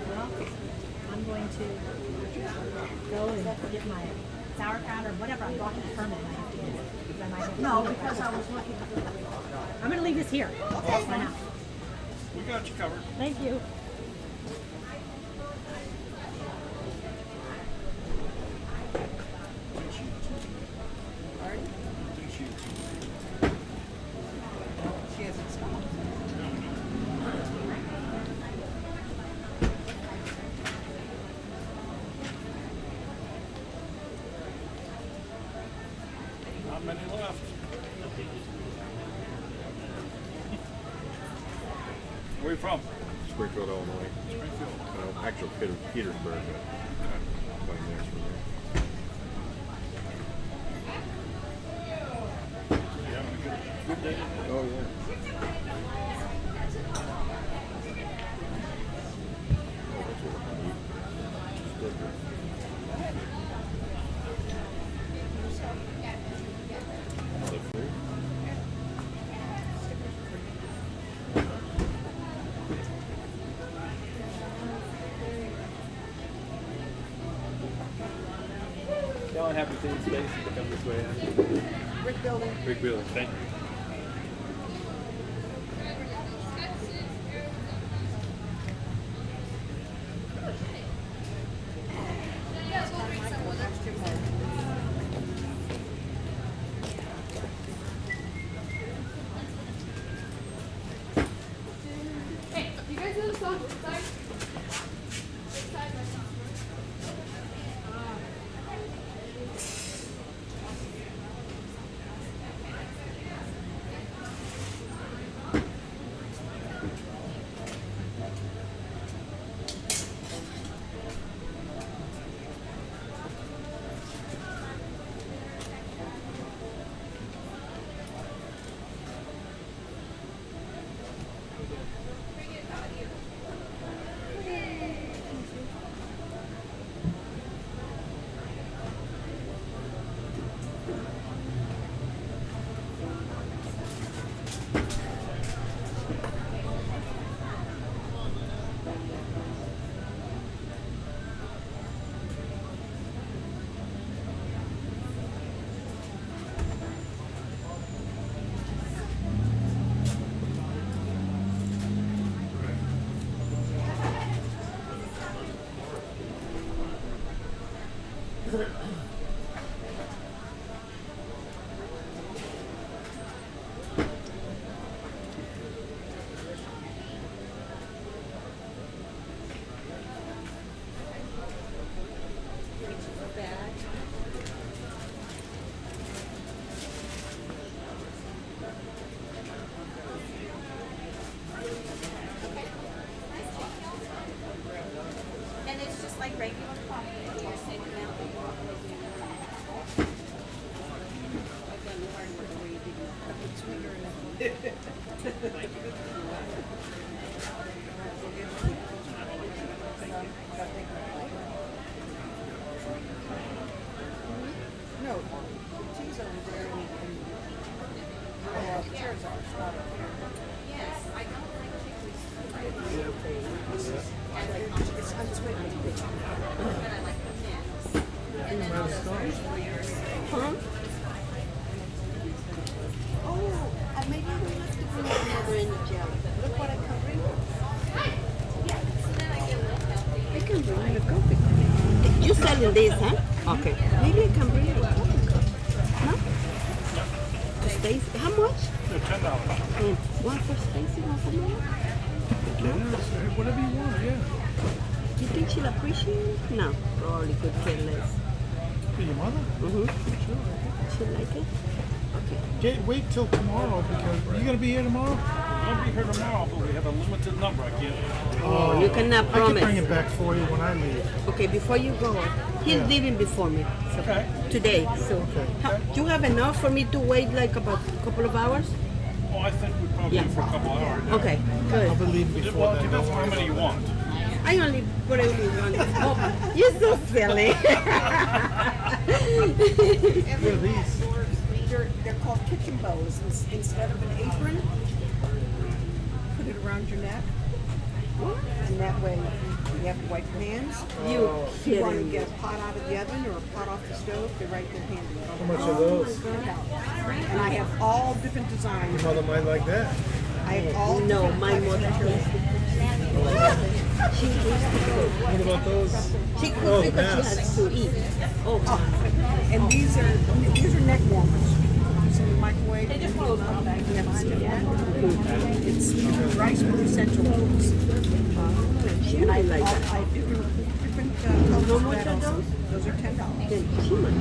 B: well, I'm going to go and get my sauerkraut or whatever I brought to the ferment. I have to get it. No, because I was looking. I'm going to leave this here. Okay. For now.
A: We got you covered.
B: Thank you.
P: She hasn't stopped.
A: Not many left. Where are you from?
O: Springfield, Illinois.
A: Springfield.
O: Actual Petersburg, but 20 minutes from there.
A: You having a good day?
O: Oh, yeah.
V: Y'all have a clean space to come this way.
B: Brick building.
V: Brick building, thank you.
E: Hey, you guys know the song Inside? Inside my song.
P: And it's just like regular coffee. You're sitting down. I've done the hard work where you didn't cut the sweeter enough. No, tea's over there and the chairs are. Yes, I don't like chickens. It's unsweetened. But I like the thin. And then all those huh? Oh, maybe we have to bring another in the jelly. Look what I can bring. Yeah, so then I get a little healthy. I can bring you a coffee cup. You're selling this, huh? Okay. Maybe I can bring you a coffee cup. No? To Stacy. How much?
A: $10.
P: One for Stacy, one for me.
A: Whatever you want, yeah.
P: Do you think she'll appreciate it? No, probably could care less.
A: For your mother?
P: Mm-hmm. She'll like it? Okay.
A: Wait till tomorrow because you're going to be here tomorrow? I'll be here tomorrow, but we have a limited number. I can't.
P: Oh, you cannot
F: I
P: promise.
F: can bring it back for you when I leave.
P: Okay, before you go, he's
F: Yeah.
P: leaving before me. So
A: Okay.
P: Today. So do you have enough for me to wait like about a couple of hours?
A: Oh, I think we probably
P: Yeah.
A: for a couple hours.
P: Okay, good.
F: I'll be leaving before
A: Well, it
F: then.
A: depends on how many you want.
P: I only put only one. Oh, you're so silly.
F: What are these?
B: They're called kitchen bows. Instead of an apron, put it around your neck. And that way you have to wipe your hands.
P: You
B: If you want to
P: kidding me?
B: get a pot out of the oven or a pot off the stove, they're right there handy.
F: How much are those?
B: And I have all different
F: Your
B: designs.
F: mother might like that.
B: I have all
P: No,
B: different
P: my mother
B: textures.
F: What about those?
P: She cooks
F: Oh, the
P: because she has to eat. Oh,
B: And these are neck warmers. Use in the microwave. They just roll up. You have to stick that. It's rice with essential oils. And I
P: like that.
B: I have different colors.
P: How
B: of
P: much
B: that
P: are
B: also.
P: those?
B: Those are $10.
P: then she might.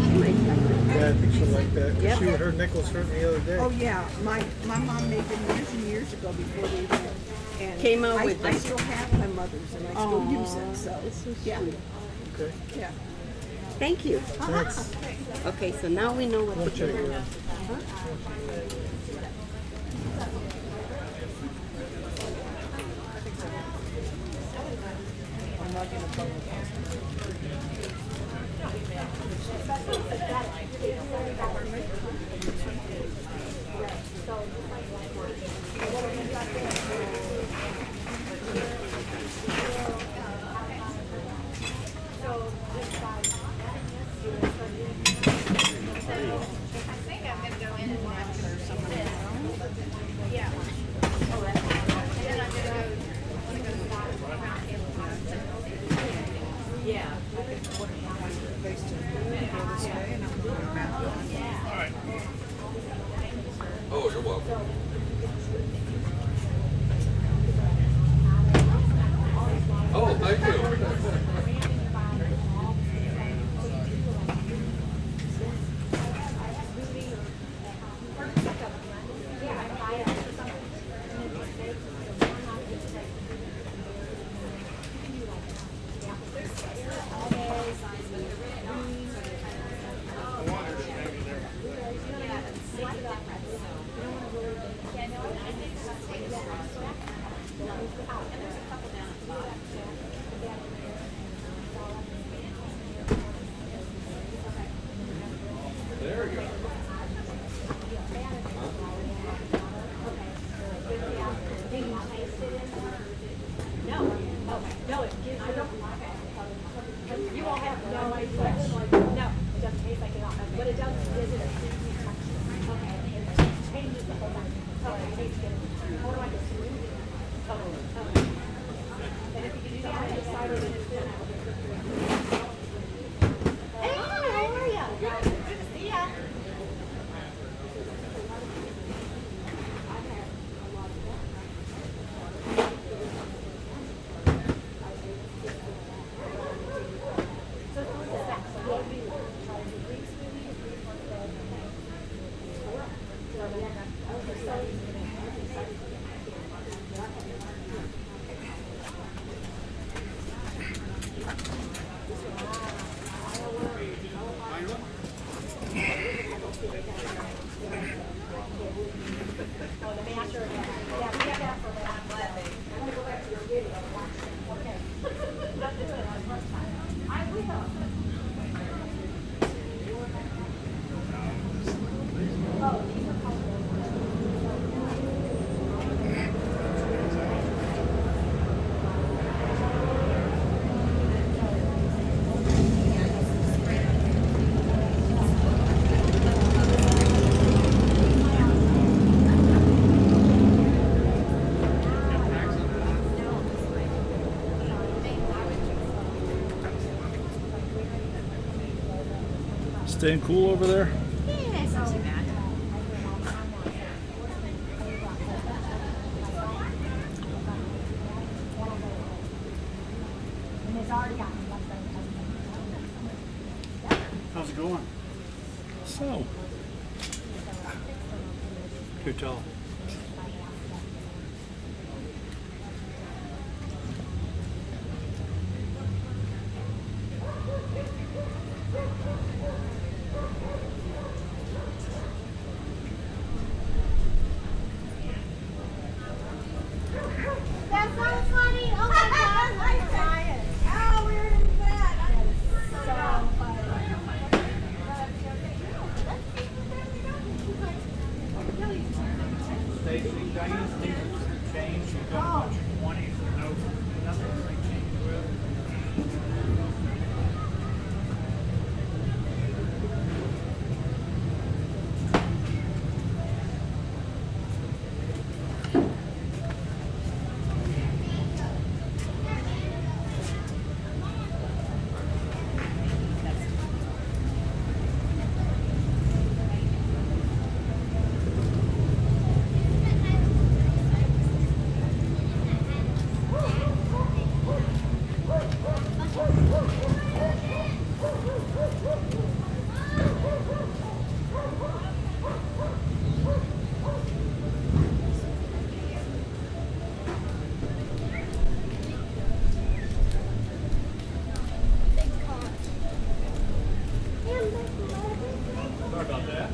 P: She might like that.
F: Yeah, I think she'll like that. 'Cause
P: Yep.
F: her nickels hurt the other day.
B: Oh yeah, my mom made them years and years ago before they even and
P: Came out with
B: I
P: them.
B: still have my mother's and I still use it. So yeah,
F: Okay.
B: yeah.
P: Thank you.
F: Thanks.
P: Okay, so now we know what
F: We'll
P: to
F: check
P: do.
F: it out.
B: I'm not gonna go.
K: Oh, you're welcome. Oh, thank you. There you go.
A: Staying cool over there?
H: Yeah, it's not too bad.
A: How's it going? So, Too tall.
M: That's so funny. Oh my God, I'm crying. Oh, we're in bed. So
C: Stacy, Diane's things have changed. You've got a bunch of 20s and no, nothing's really changed with. Sorry about that.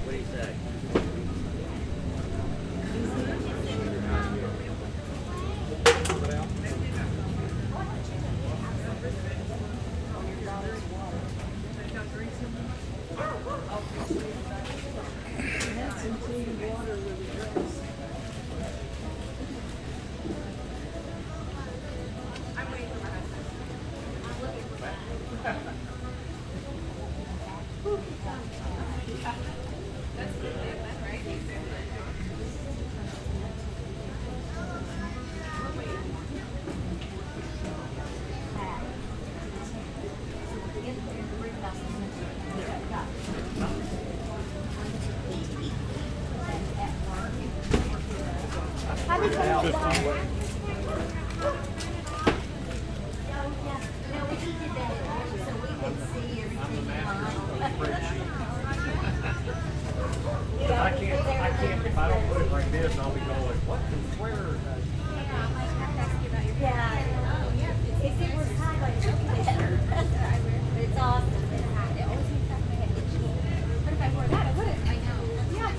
V: What do you say?
C: I can't, if I don't put it like this, I'll be going, what the, where?
M: yeah. If it was time, like, it's awesome. It always makes that my head itchy. But if I wore that, I wouldn't. I know. Yeah.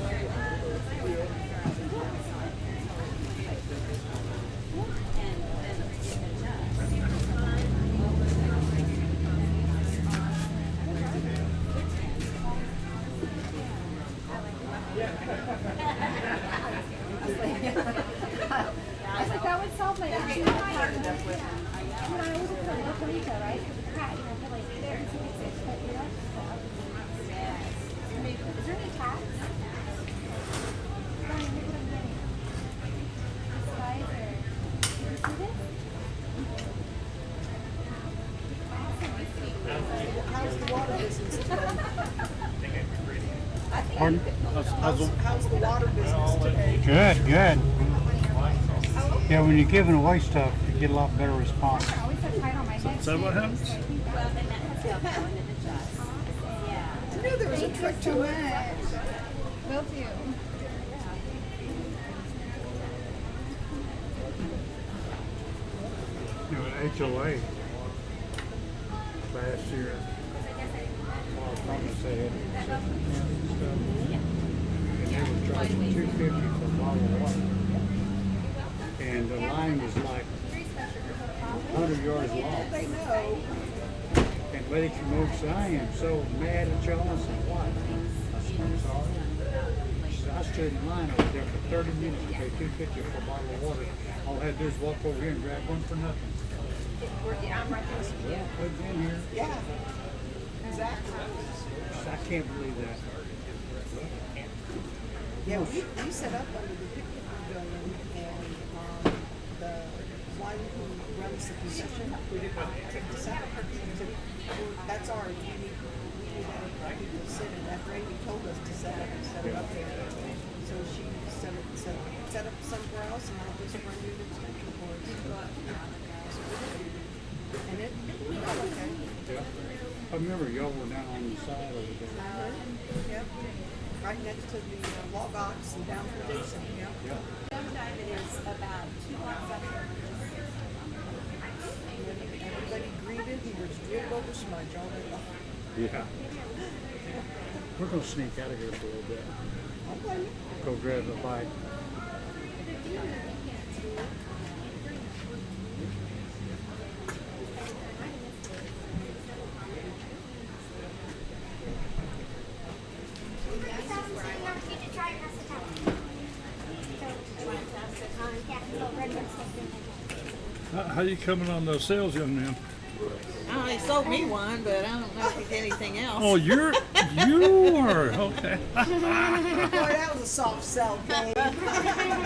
M: I was like, that would solve my issue. When I was a ponytail, right? Cat, you know, for like there. Yes. Is there any tax? Look what I'm getting. This size or you see this?
B: How's the water business today?
A: Pardon?
B: How's the water business today?
N: Good, good. Yeah, when you're giving away stuff, you get a lot better response.
B: Is that what happens? I knew there was a trick to it.
M: Both of you.
N: You know, an HOA last year, far from us, they had stuff, and they were charging $2.50 for a bottle of water. And the line was like 100 yards long.
B: They know.
N: And Lady Canucks, I am so mad at y'all. I said, what? I stood in line over there for 30 minutes to pay $2.50 for a bottle of water. All I had to do is walk over here and grab one for nothing.
B: Yeah, I'm right next to you.
N: Well, put it in here.
B: Yeah, exactly.
N: I can't believe that.
B: Yeah, we set up under the picnic pavilion and the one who runs the concession kicked us out. Said, that's ours. We need people to sit in. After Amy told us to set it up there. So she set up somewhere else and I'll just run you the extension cords. And it went out okay.
N: Yeah. I remember y'all were down on the side over there.
B: Yep. Right next to the log ox and down from Jason. Yep.
N: Yeah.
P: Sometime it is about 2 months after.
B: Everybody greeted. He was drilled over smudge all day long.
N: Yeah. We're going to sneak out of here for a little bit.
B: Okay.
N: Go grab a bite.
A: How you coming on those sales, young man?
T: Oh, he sold me one, but I don't know if he did anything else.
A: Oh, you are okay.
B: Boy, that was a soft sell, Gabe.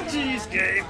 A: Jeez, Gabe.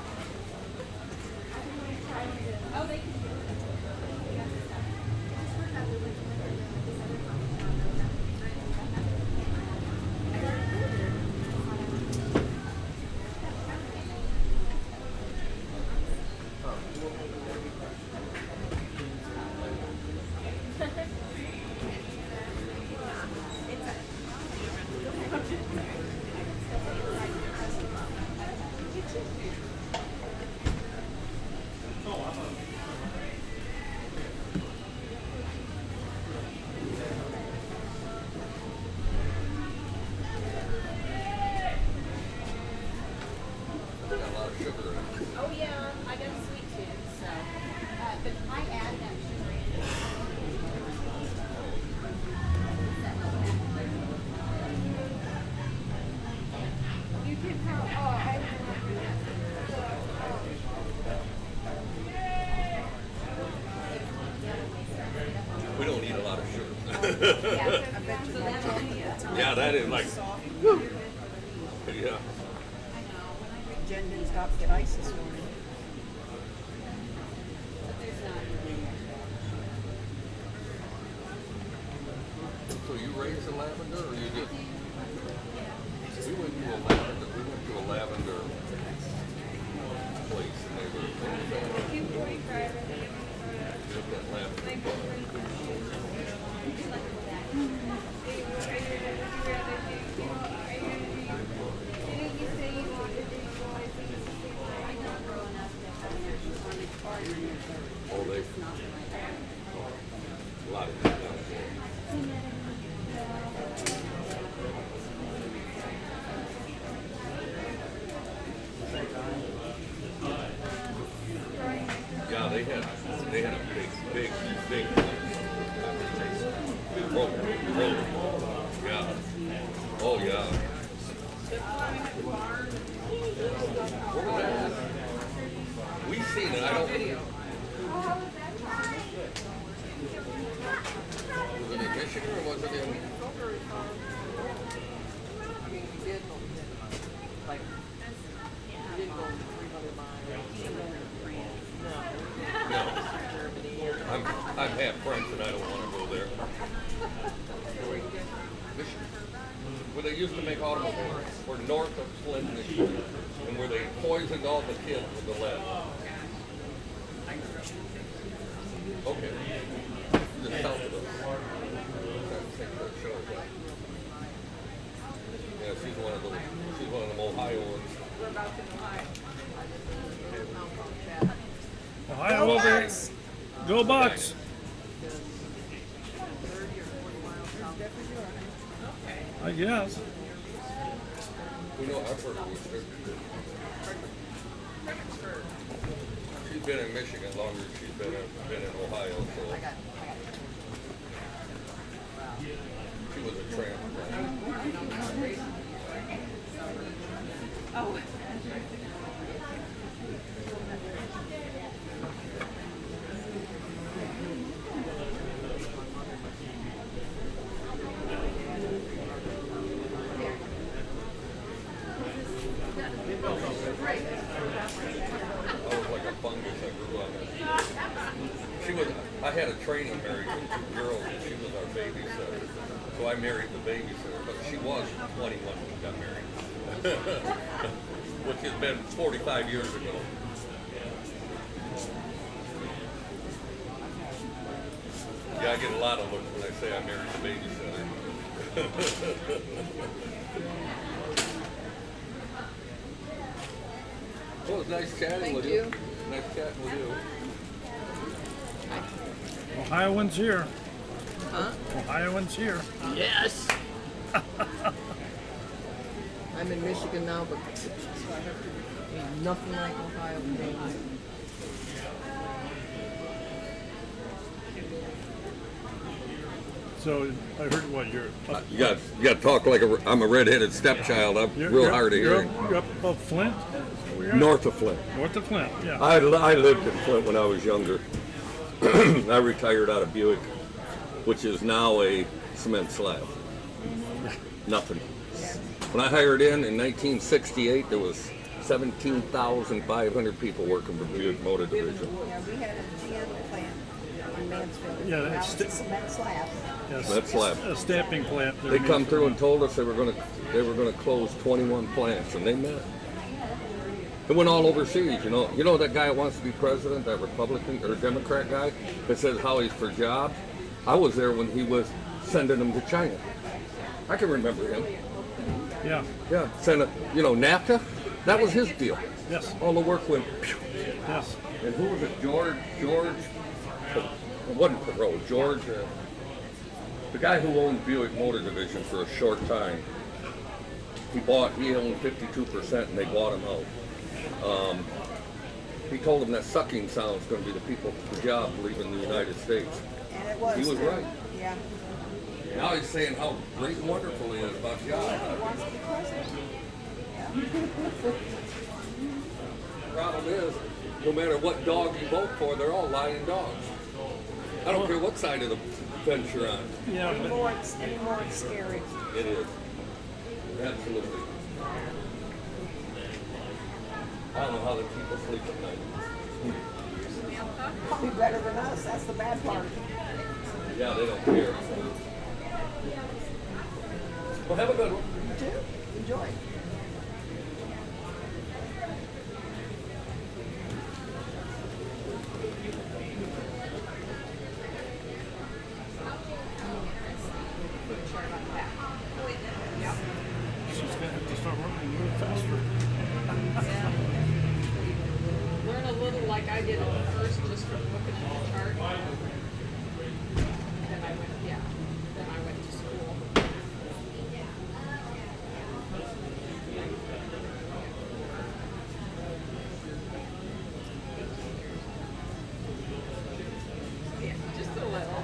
P: Oh yeah, I got a sweet tooth, so but I add that sugar in. You can count.
K: We don't need a lot of sugar. Yeah, that is like, yeah.
B: Jen didn't stop to get ice this morning.
K: So you raised the lavender, or you just? We went to a lavender place, and they were. That lavender. Oh, they. A lot of things down there. Yeah, they had a big roll. Yeah. Oh yeah. What was that? We seen it. I don't. Was it in Michigan or was it in? I'm half French and I don't want to go there. Michigan. Where they used to make automobiles, or north of Flint, Michigan, and where they poisoned all the kids with the lead. Okay. Just south of us. Yeah, she's one of them Ohioans.
A: Ohio over. Go Bucks. I guess.
K: We know I've heard of Worcester. She's been in Michigan longer than she's been in Ohio, so she was a tramp. was like a fungus. I grew up. I had a training married with 2 girls, and she was our babysitter. So I married the babysitter, but she was 21 when we got married. Which has been 45 years ago. Yeah, I get a lot of looks when I say I married the babysitter. Well, it was nice chatting with you. Nice chatting with you.
A: Ohioans here.
F: Huh?
A: Ohioans here.
F: Yes. I'm in Michigan now, but ain't nothing like Ohio.
A: So I heard what you're.
K: You got to talk like I'm a redheaded stepchild. I'm real hard of hearing.
A: You're up above Flint.
K: North of Flint.
A: North of Flint. Yeah.
K: I lived in Flint when I was younger. I retired out of Buick, which is now a cement slab. Nothing. When I hired in 1968, there was 17,500 people working for Buick Motor Division.
B: Yeah, we had a GM plant in Mansfield.
A: Yeah,
B: Now
A: that's
B: it's a cement slab.
A: Yes,
K: Cement slab.
A: A stamping plant.
K: They come through and told us they were going to close 21 plants, and they met. It went all overseas, you know. You know that guy that wants to be president, that Republican or Democrat guy that says how he's for jobs? I was there when he was sending them to China. I can remember him.
A: Yeah.
K: Yeah, NAFTA, that was his deal.
A: Yes.
K: All the work went. Pew.
A: Yes.
K: And who was it? George. It wasn't Perot. George. The guy who owned Buick Motor Division for a short time. He owned 52%, and they bought him out. He told them that sucking sound is going to be the jobs leaving the United States.
B: And it was.
K: He was right.
B: Yeah.
K: Now he's saying how great and wonderful he is about jobs.
B: He wants to be president.
K: The problem is, no matter what dog you vote for, they're all lying dogs. I don't care what side of the fence you're on.
A: Yeah.
B: Anymore it's scary.
K: It is. Absolutely. I don't know how the people sleep at night.
B: Probably better than us. That's the bad part.
K: Yeah, they don't care. Well, have a good one.
B: You too. Enjoy.
A: She's going to have to start running a little faster.
E: Learn a little like I did at first, just from looking at the chart. And then I went to school. Yeah, just a little.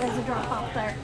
H: There's a drop off there.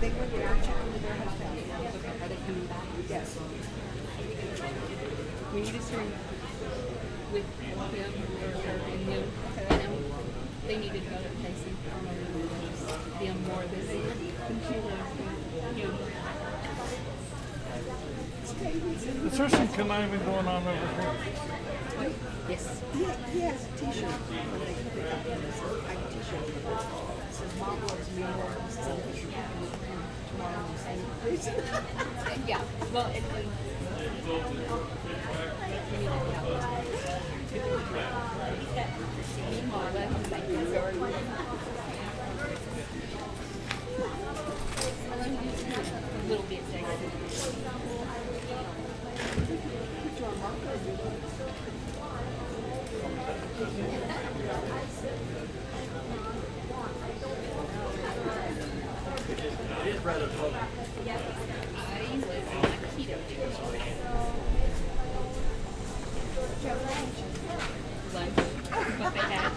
B: They went to check into their hotel. Are they coming back? Yes.
E: We need to start with them or her and them. They need to go to Casey. Them more busy.
A: Is there some conniving going on over here?
E: Yes.
B: He has a t-shirt. When they pick up him, it says, I have a t-shirt. It says, Mom loves me more. He says, I'm sure tomorrow you say it.
E: Yeah. Well, it a little bit what they had.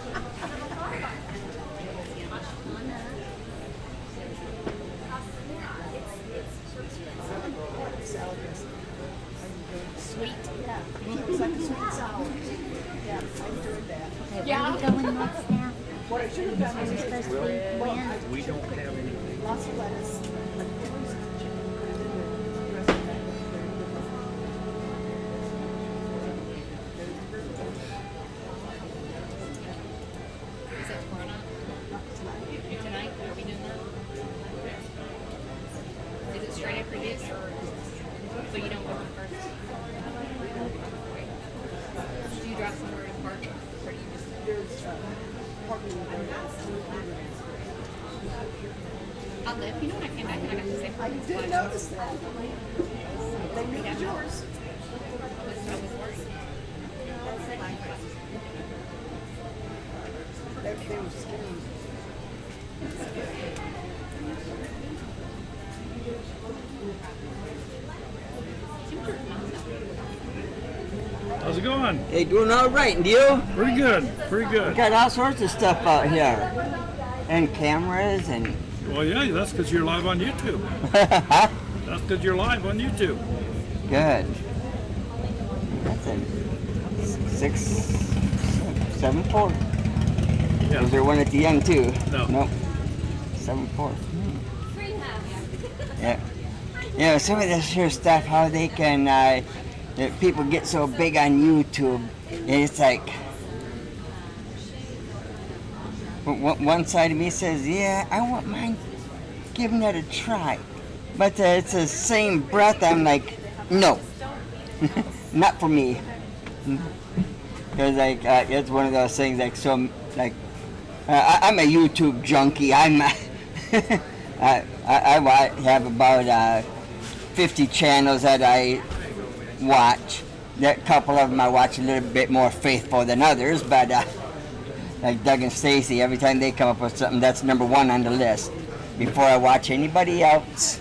B: Sweet. Yeah. It was like a sweet and sour. Yeah, I enjoyed that.
H: Yeah. Where are we going next now?
B: What I should have done
H: Is
B: is
H: it supposed to be wind?
O: We don't have any.
B: lots of lettuce, like roasted chicken, put it in the dressing bag.
E: Is that tomorrow night? Tonight? Are we doing that? Is it straight after this or so you don't go on first? Do you drive somewhere to park or do you just
B: There's parking there.
E: I left. You know when I came back and I got to say
B: I did notice that. They knew it was yours.
E: I was worried.
B: They were skinny.
A: How's it going?
I: Hey, doing all right, and you?
A: Pretty good, pretty good.
I: We got all sorts of stuff out here. And cameras and...
A: Well, yeah, that's because you're live on YouTube. That's because you're live on YouTube.
I: Good. That's a 7.4.
A: Yeah.
I: Was there one at the end too?
A: No.
I: Nope. 7.4. Yeah. Yeah, some of this here stuff, how they can, that people get so big on YouTube, and it's like, one side of me says, yeah, I wouldn't mind giving that a try. But it's the same breath, I'm like, no, not for me. Because like, it's one of those things, like, so, like, I'm a YouTube junkie. I have about 50 channels that I watch. A couple of them I watch a little bit more faithful than others, but like Doug and Stacy, every time they come up with something, that's #1 on the list before I watch anybody else.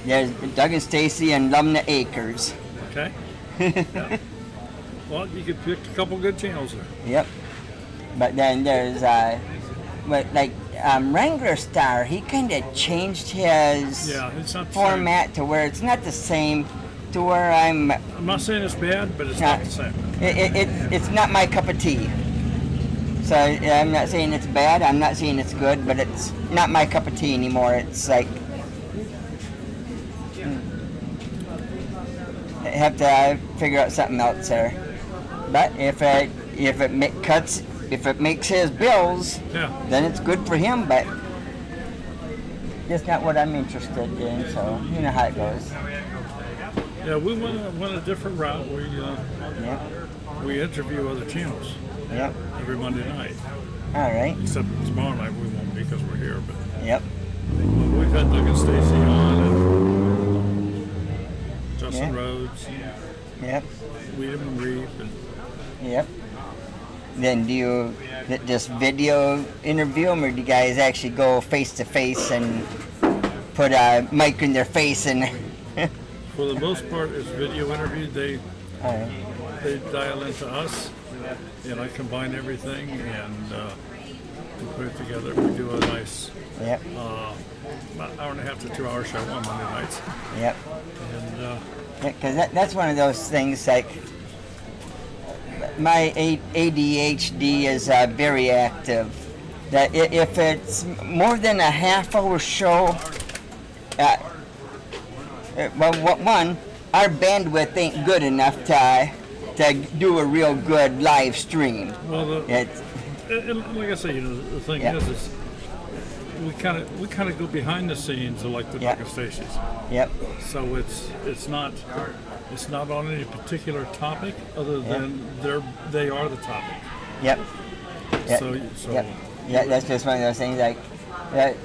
I: There's Doug and Stacy and Loving the Acres.
A: Okay. Yeah. Well, you could pick a couple good channels there.
I: Yep. But then there's, but like Wrangler Star, he kind of changed his
A: Yeah, it's not the
I: format to where it's not the same, to where I'm
A: not saying it's bad, but it's not the same.
I: it's not my cup of tea. So I'm not saying it's bad, I'm not saying it's good, but it's not my cup of tea anymore. It's like I have to figure out something else there. But if it makes his bills, then it's good for him. But it's not what I'm interested in. So you know how it goes.
A: Yeah, we went a different route. We interview other channels.
I: Yep.
A: Every Monday night.
I: All right.
A: Except tomorrow night we won't because we're here. But
I: yep.
A: We've had Doug and Stacy on, and Justin Rhodes.
I: Yep.
A: Weedham and Reeve. And
I: yep. Then do you just video interview them, or do you guys actually go face to face and put a mic in their face and?
A: For the most part, it's video interview. They dial into us, and I combine everything and we put it together. We do a nice about hour and a half to 2 hour show on Monday nights.
I: Yep.
A: And
I: because that's one of those things, like my ADHD is very active. That if it's more than a half hour show, one, our bandwidth ain't good enough to do a real good live stream.
A: Well, like I say, the thing is we kind of go behind the scenes of like the Doug and Stacy's.
I: Yep.
A: So it's not on any particular topic other than they are the topic.
I: Yep.
A: So
I: yeah, that's just one of those things like that.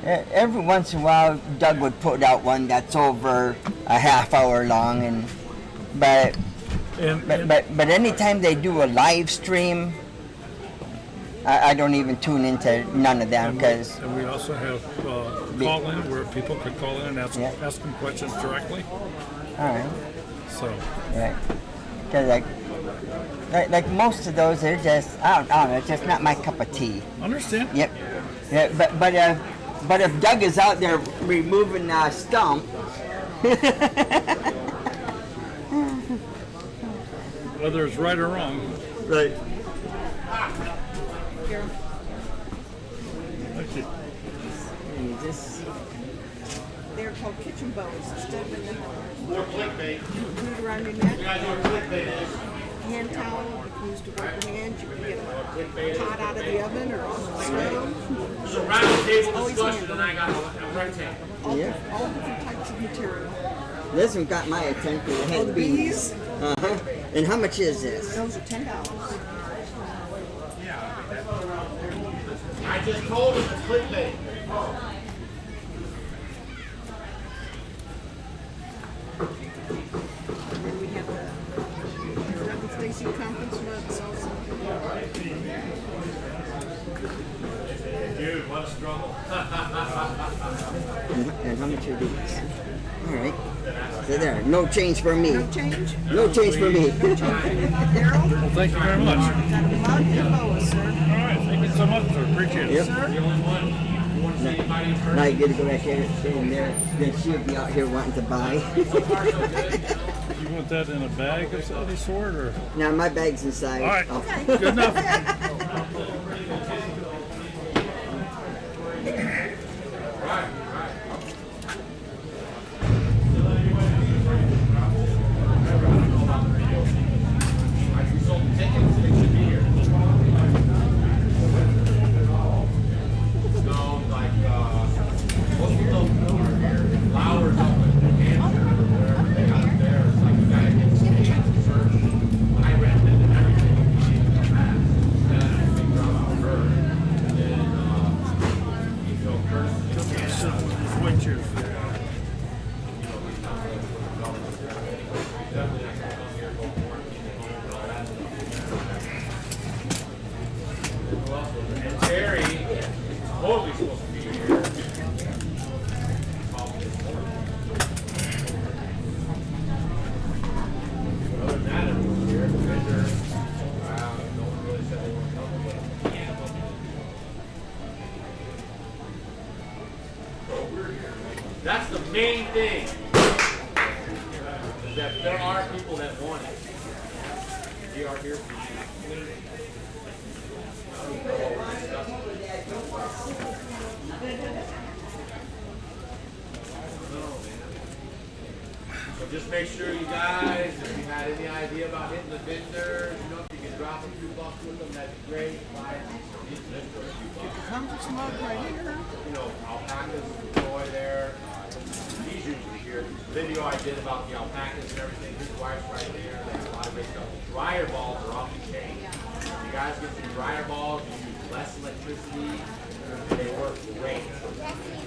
I: Every once in a while, Doug would put out one that's over a half hour long, but anytime they do a live streem, I don't even tune into none of them because.
A: And we also have call in where people can call in and ask them questions directly.
I: All right.
A: So.
I: Right. Because like most of those, they're just I don't know. It's just not my cup of tea.
A: Understand?
I: Yep. Yeah, but if Doug is out there removing a stump.
A: Whether it's right or wrong.
I: Right.
A: Thank you.
B: They're called kitchen bows. Instead of
C: More clickbait.
B: glued around your neck.
C: You guys know what clickbait is?
B: Hand towel, you can use to wipe your hands. You can get a pot out of the oven or on the stove.
C: There's a round table
B: Always
C: discussion,
B: handy.
C: and I got a rectangle.
B: All different types of material.
I: This one got my attention. It has
B: the
I: bees. Uh-huh. And how much is this?
B: Those are $10.
C: I just told him it's clickbait.
B: And then we have the Doug and Stacy conference mugs also.
C: Dude, what a struggle.
I: And how much are these? All right. So there, no change for me.
B: No change?
I: No change for me.
B: No change. Daryl?
A: Well, thank you very much.
B: Got a mug and boa, sir.
A: All right, thank you so much, sir. Appreciate it.
I: Yep.
B: Sir?
I: Now you get to go back there and stay in there. Then she'll be out here wanting to buy.
A: You want that in a bag of any sort, or?
I: Now my bag's inside.
A: All right.
I: Okay.
A: Good enough.
C: And Terry is totally supposed to be here. Other than that, everyone's here. The vendor, no one really said they weren't coming, but
R: That's the main thing. Is that there are people that want it. We are here for you. So just make sure you guys, if you had any idea about hitting the vendors, you know, if you can drop a few bucks with them, that'd be great.
B: Come to smoke right here.
R: You know, alpacas, Troy there. He's usually here. The video I did about the alpacas and everything, his wife's right there. They have a lot of great stuff. Dryer balls are off the chain. You guys get some dryer balls, you use less electricity, they work great.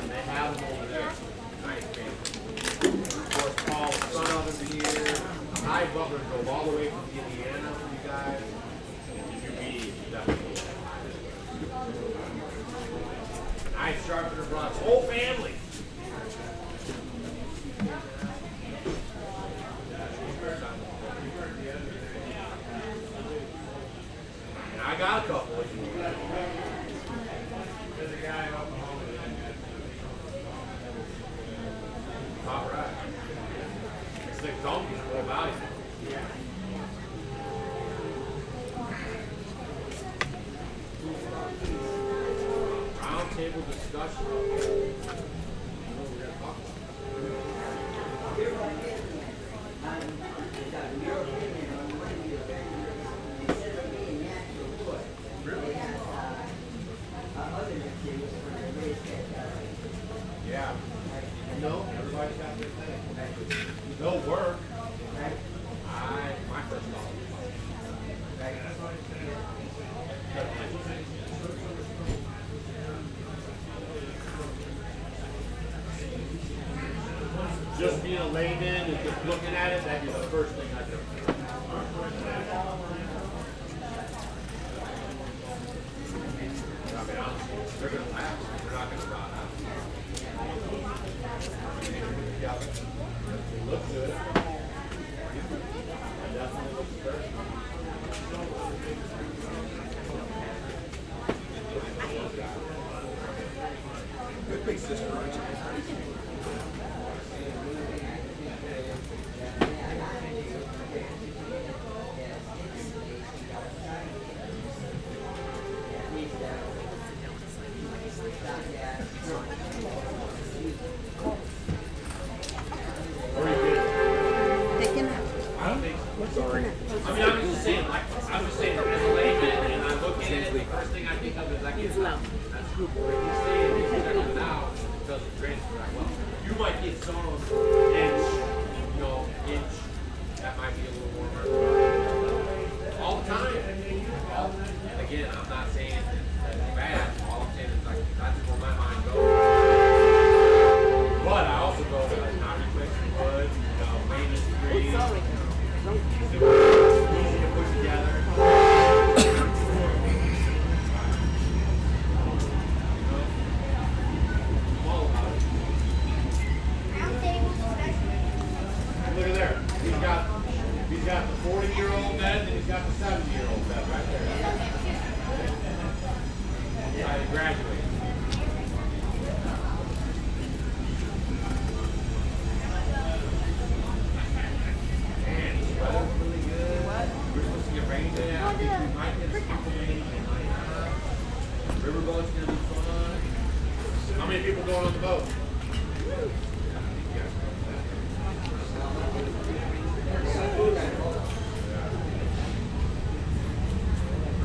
R: And they have them over there. Nice family. Of course, Paul, son of him here. High Butler drove all the way from Indiana for you guys. You be definitely. Nice sharpener brought his whole family. And I got a couple if you want. There's a guy in Oklahoma. All right. This thing donkey's more valuable. Yeah. Round table discussion. Yeah. No, everybody's got their thing. They'll work. My first thought. Just being a layman and just looking at it, that'd be the first thing I do. I mean, honestly, they're going to last. They're not going to rot out. Yeah. They look good. It definitely looks good. Good big sister, aren't you? Sorry. I mean, I'm just saying, as a layman, and I look at it, the first thing I think of is like, it's low. That's good. But if you see it, it's coming out, it doesn't transfer that well. You might get some inch, that might be a little warmer. All the time. And again, I'm not saying that's bad. All I'm saying is like, that's where my mind goes. But I also go with not replacing wood, maintenance free. Easy to put together. Look at there. He's got the 40-year-old bed and he's got the 70-year-old bed right there. Yeah, he graduated. Riverboat's gonna be fun. How many people going on the boat?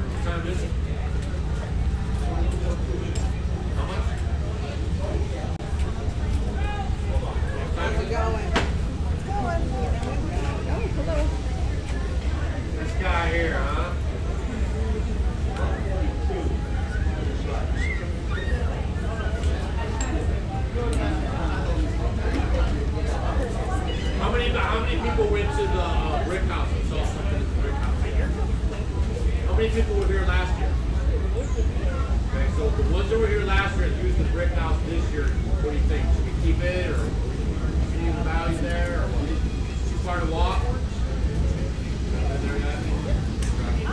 R: What time is it? How much? Hold on. What time is it?
B: Oh, hello.
R: This guy here, huh? How many people went to the brick house and saw something at the brick house? How many people were here last year? Okay, so the ones that were here last year and used the brick house this year, what do you think? Should we keep it or see the value there? Or too far to walk?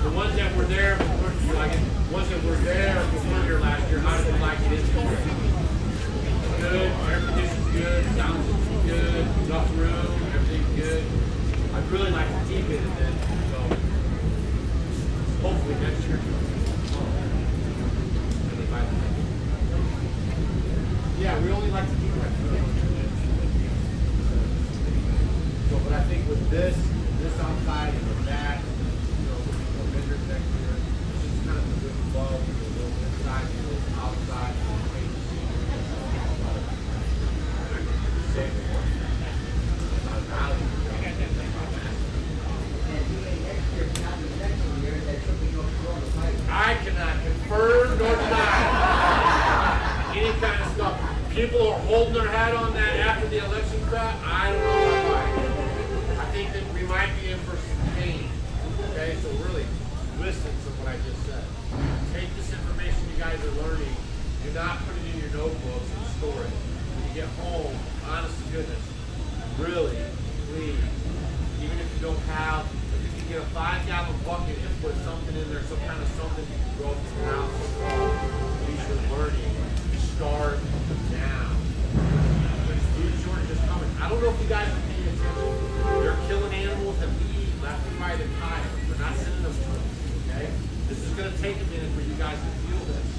R: The ones that were there, ones that were there before here last year, how did you like it? Good, air conditioning. good, sounds good, enough room, everything's good. I'd really like to keep it, and then so hopefully next year. Yeah, we only like to keep like so, but I think with this outside and with that, you know, with vendors next year, it's just kind of a good flow, a little inside, a little outside, a little wait and see. Save more. Not value. I cannot confirm nor deny any kind of stuff. People are holding their hat on that after the election crap. I don't know if I buy it. I think that we might be in for some pain. Okay, so really listen to what I just said. Take this information you guys are learning. Do not put it in your notebooks and store it. When you get home, honest to goodness, really, please, even if you don't have, if you can get a 5-gallon bucket and put something in there, some kind of something you can grow from your house, at least you're learning. Start now. There's food shortages coming. I don't know if you guys are paying attention. They're killing animals that we eat left and right in piles. They're not sending them to us. Okay? This is going to take a minute for you guys to feel this.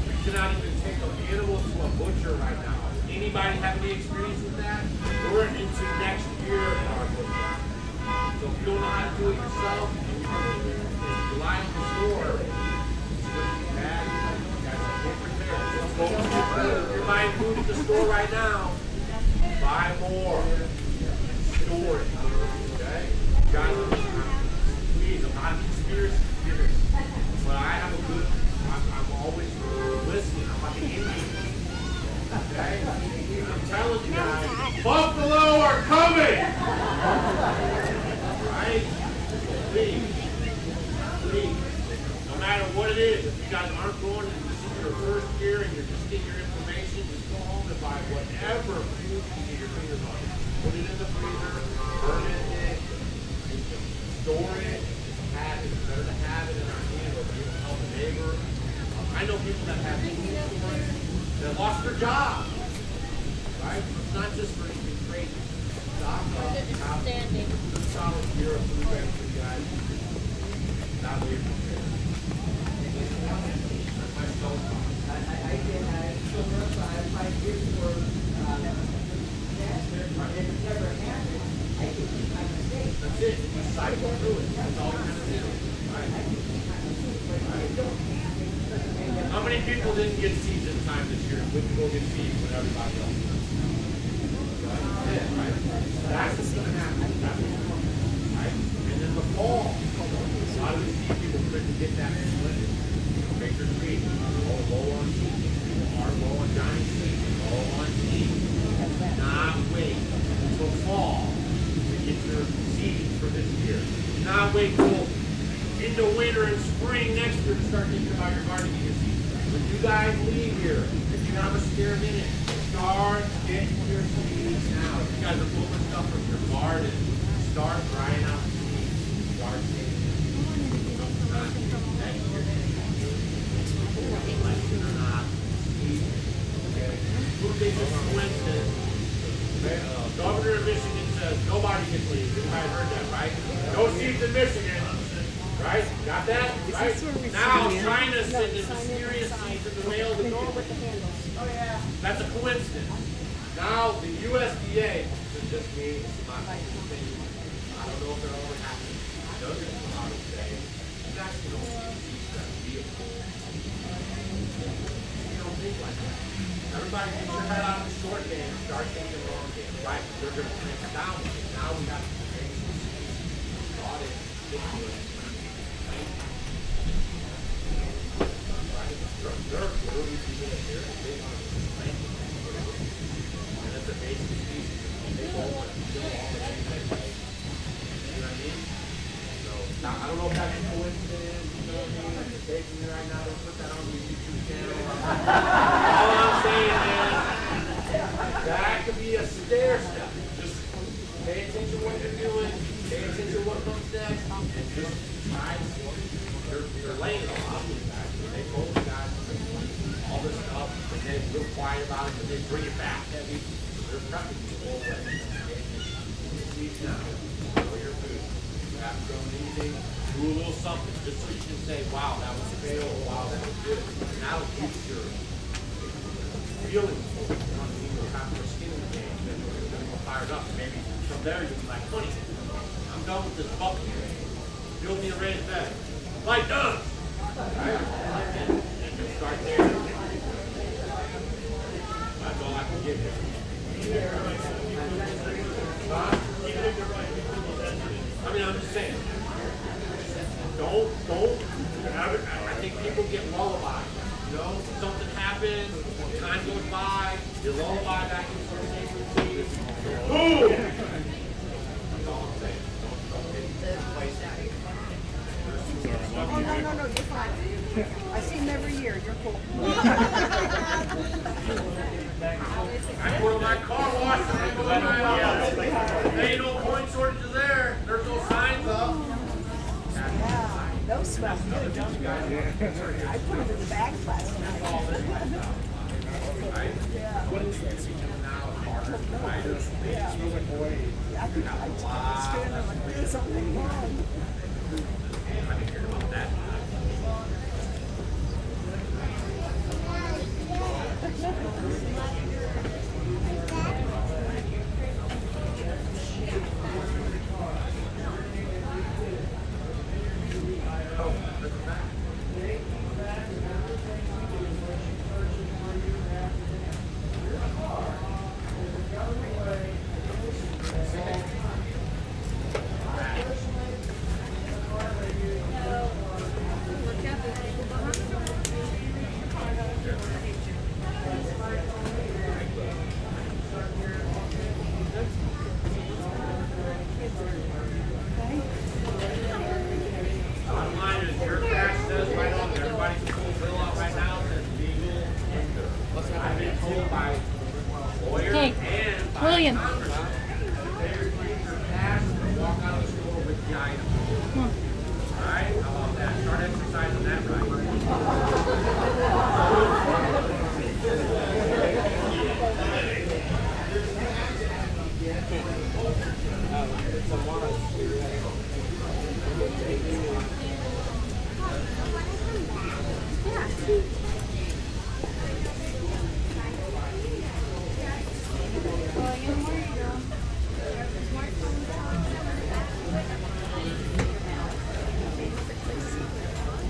R: We cannot even take an animal to a butcher right now. Anybody have any experience with that? We're into next year in our butcher. So if you don't know how to do it yourself, and you rely on the store, it's going to be bad. You guys are get prepared. If you're buying food at the store right now, buy more. Store it. Okay? Guys, please, I'm not a conspiracy theorist, but I have a good, I'm always listening. I'm like an Indian. Okay? I'm telling you guys, Buffalo are coming! Right? Please. Please. No matter what it is, if you guys aren't going to your first year and you're just getting your information, just go home and buy whatever food you get your fingers on. Put it in the freezer, burn it, store it, just have it. It's better to have it in our hand or you can help a neighbor. I know people that have food stores that lost their job. Right? It's not just for anything crazy. Stock up, have a solid year of food bank for you guys. That way you're prepared. That's it. You cycle through it. That's all you have to do. Right? How many people didn't get seeds in time this year? Went to go get seeds when everybody else did? Right? That's what's going to happen. That's what's going to happen. Right? And then the fall, a lot of these seed people couldn't get that split. Baker's Creek, low on seed. People are low on giant seed. Low on seed. Not wait until fall to get your seeds for this year. Not wait till into winter and spring next year to start thinking about your gardening season. When you guys leave here, if you have a spare minute, start getting your seeds now. If you guys are pulling stuff from your garden, start drying out seeds. Start saving. Next year, election or not, okay. Who thinks it's a coincidence? Governor of Michigan says nobody can leave. You guys heard that, right? No seeds in Michigan. Right? Got that? Right? Now China's sending mysterious seeds in the mail to Norway. Oh yeah. That's a coincidence. Now the USDA, this is just me, it's my opinion. I don't know if they're already happening. They're going to come out and say, you guys can only teach that vehicle. You don't think like that. Everybody get your head out of the short game and start thinking long game. Right? They're going to crank it down. Now we have to create some seeds. Brought it, stick to it. They're literally people that here and they want to plant it. And it's a basic species. They all want to kill all the things they like. You know what I mean? So, now, I don't know if that's a coincidence, you know what I mean? If you're taking it right now, don't put that on your YouTube channel. All I'm saying is, that could be a stair step. Just pay attention to what you're doing, pay attention to what comes next, and just try to see. They're laying it all out. They told you guys all this stuff, and they're real quiet about it, but they bring it back heavy. So They're prepping you the whole way. Eat now. Enjoy your food. You haven't grown anything. Do a little something just so you can say, wow, that was fail, wow, that was good. And that'll boost your feeling. You know what I mean? You'll have more skin in the game. Then you're going to go fired up. Maybe from there you'll be like, honey, I'm done with this bucket. Build me a raised bed. Like done. Right? And you start there. That's all I can give you. I mean, I'm just saying. Don't. I think people get lullabied. You know, something happens, time goes by, you lullaby back into the same routine. Boom! That's all I'm saying. Don't get placed out here.
B: Oh, no, you're fine. I see him every year. You're cool.
R: I put my car wash and there ain't no point shortages there. There's no signs up.
B: Yeah, those smell good, don't they? I put them in the bag last night. Yeah.
R: What is this?
B: I think I just stand there like there's something wrong.
R: I didn't hear about that. Bottom line is your tax says right on there, everybody can pull a bill out right now, it says legal tender. I've been told by lawyers and by
J: William.
R: congressmen that they refuse your cash to walk out of the store with the item. Alright, how about that? Start exercising that right.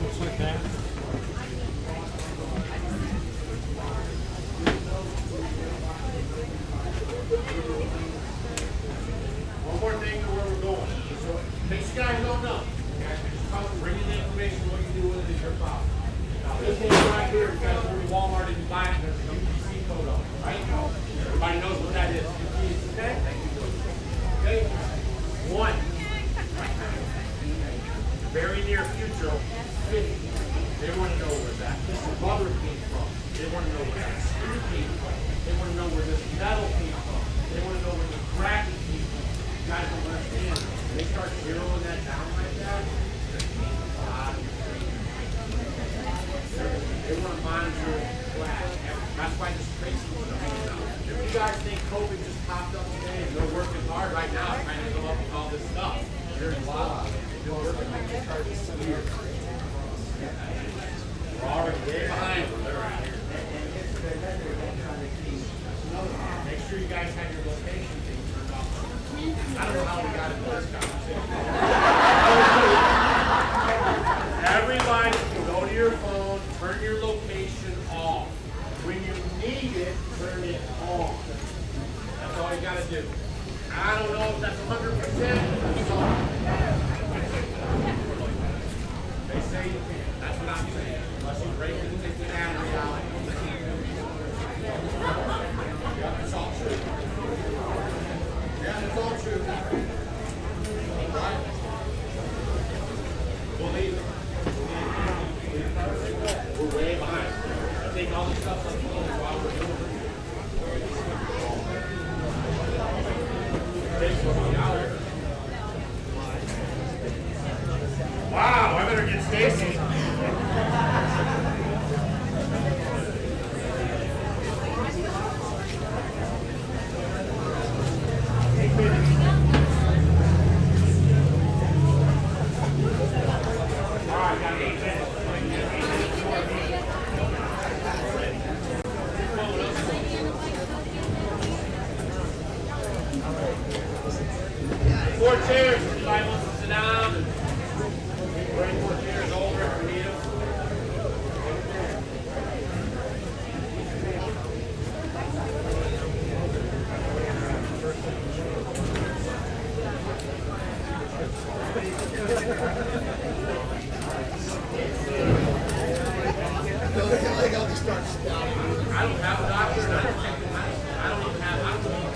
A: Looks like that.
R: One more thing to where we're going. So, in case you guys don't know, you guys can just come bring in the information, what you do with it is your problem. Now this thing right here, you guys go to Walmart and you buy it, there's a UPC code on it, right? Everybody knows what that is. UPC, okay? Okay? One. Very near future, 50. They want to know where that rubber came from. They want to know where that screw came from. They want to know where this metal came from. They want to know where the cracking came from. You guys don't understand. When they start zeroing that down like that, they want to monitor flash. That's why this tracing is coming out. If you guys think COVID just popped up today and they're working hard right now trying to come up with all this stuff, you're in wild. They're working like they started this year. We're already way behind where they're at here. Make sure you guys have your location thing turned off. I don't know how we got into this conversation. Everybody can go to your phone, turn your location off. When you need it, turn it on. That's all you got to do. I don't know if that's 100%, but something. They say you can. That's what I'm saying. Unless you break it and take it out of reality. Yeah, it's all true. Yeah, it's all true. Right? Believe it. We're way behind. I think all the stuff like while we're doing it. Wow, I better get Stacy. I'll just start spouting. I don't have a doctor, and I don't take the medicine. I don't even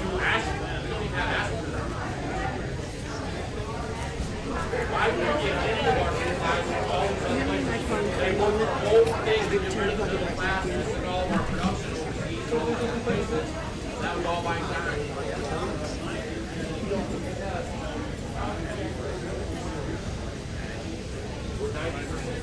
R: do aspirin. We don't even have aspirin. Why would we get any of our antibiotics all of a sudden? They want the whole thing to get rid of the plastics and all of our production overseas, all these other places. That was all by time. We're 90%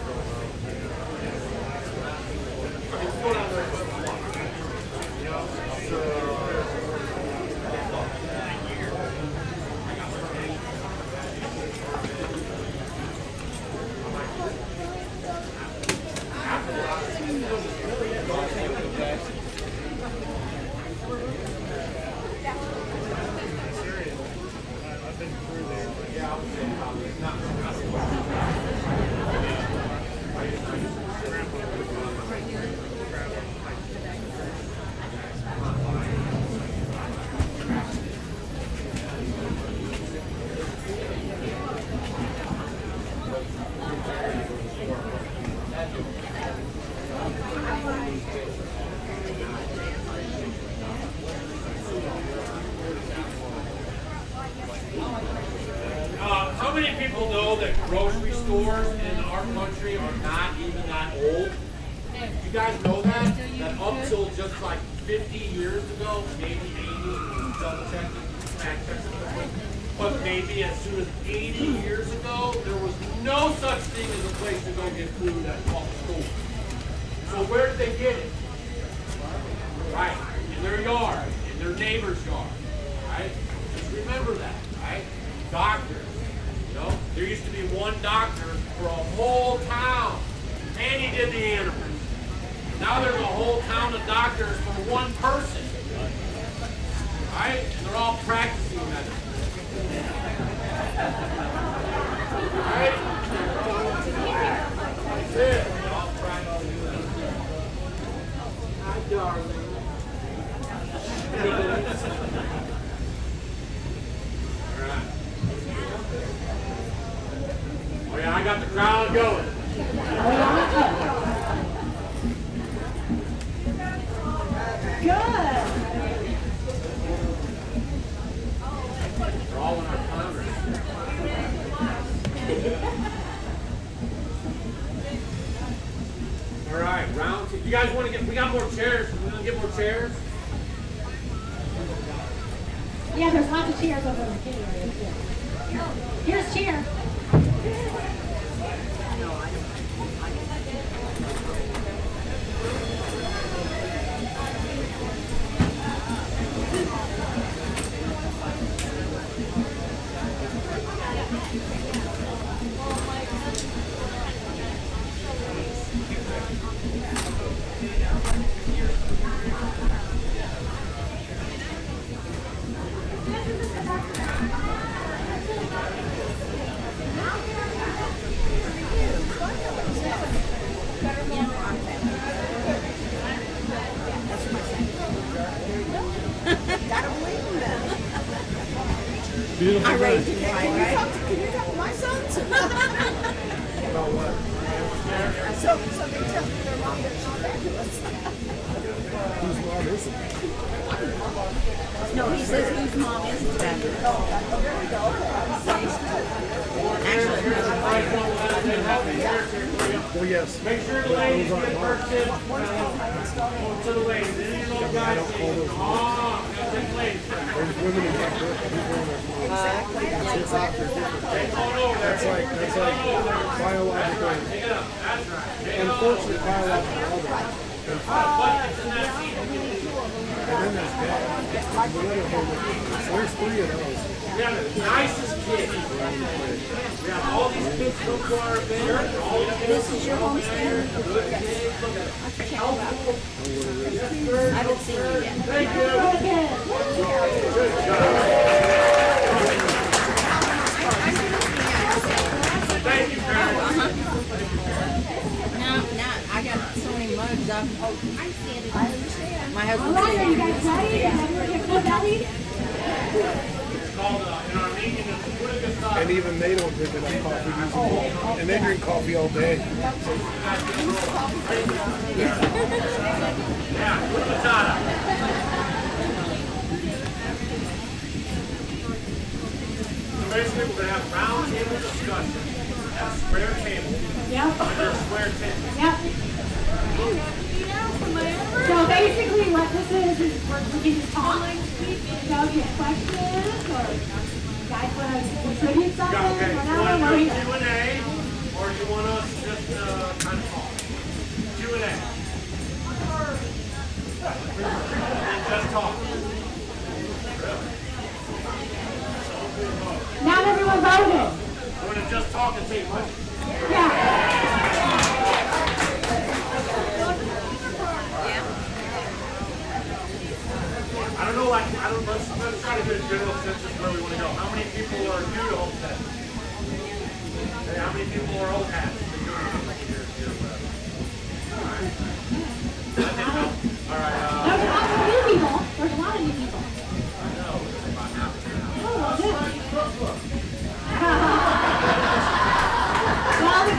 R: how many people know that grocery stores in our country are not even that old? You guys know that? That up till just like 50 years ago, maybe 80, double checking, fact checking, but maybe as soon as 80 years ago, there was no such thing as a place to go get food at small schools. So where did they get it? Right, in their yard, in their neighbor's yard, right? Just remember that, right? Doctors. You know, there used to be one doctor for a whole town, and he did the animals. Now there's a whole town of doctors for one person, right? And they're all practicing medicine. Right? That's it. They're all practicing medicine. Hi, darling. All right. Oh yeah, I got the crowd going.
B: Good.
R: We're all in our Congress. All right, round two. You guys want to get? We got more chairs. We're gonna get more chairs.
L: Yeah, there's lots of chairs over in the kitchen area too. Here's a chair.
A: Beautiful
B: I
A: day.
B: raised him right, right? Can you talk to my sons?
R: About what?
B: So they tell their mom that she's fabulous.
N: Whose mom is it?
B: No, he says whose mom isn't fabulous. Oh, there we go.
N: Well, yes.
R: Make sure the ladies get first in. To the ladies. Then you know guys. Oh, gotta take ladies.
N: There's women in that book.
B: Exactly.
N: It's like biological, unfortunate biological order. And then there's dad. There's three of those.
R: We have the nicest kids. We have all these kids go to our event. All these kids.
B: This is your homestead? I haven't seen you yet.
R: Thank you. Good job. Thank you, Karen.
T: Now, I got so many mugs up.
B: I understand.
T: My husband's
L: All right, are you guys ready? Have you heard of Belly?
R: It's called, in Armenian, it's
N: And even they don't drink enough coffee using it. And they drink coffee all day.
C: Yeah, with patata. So basically, we're going to have round table discussion at a square table.
L: Yep.
C: Under a square tent.
L: Yep. So basically what this is we can just talk, get questions, or guys want to contribute something,
C: Okay,
L: whatever.
C: you want to do Q&A, or you want us to just kind of talk? Q&A. Just talk.
L: Not everyone voted.
C: You want to just talk and take questions?
L: Yeah.
C: I don't know, let's try to get a general sense of where we want to go. How many people are new to Homestead? Hey, how many people are old hats? All right.
L: There's a lot of new people. There's a lot of new people.
C: I know, it's about half an hour.
L: Oh, well, good. Well, the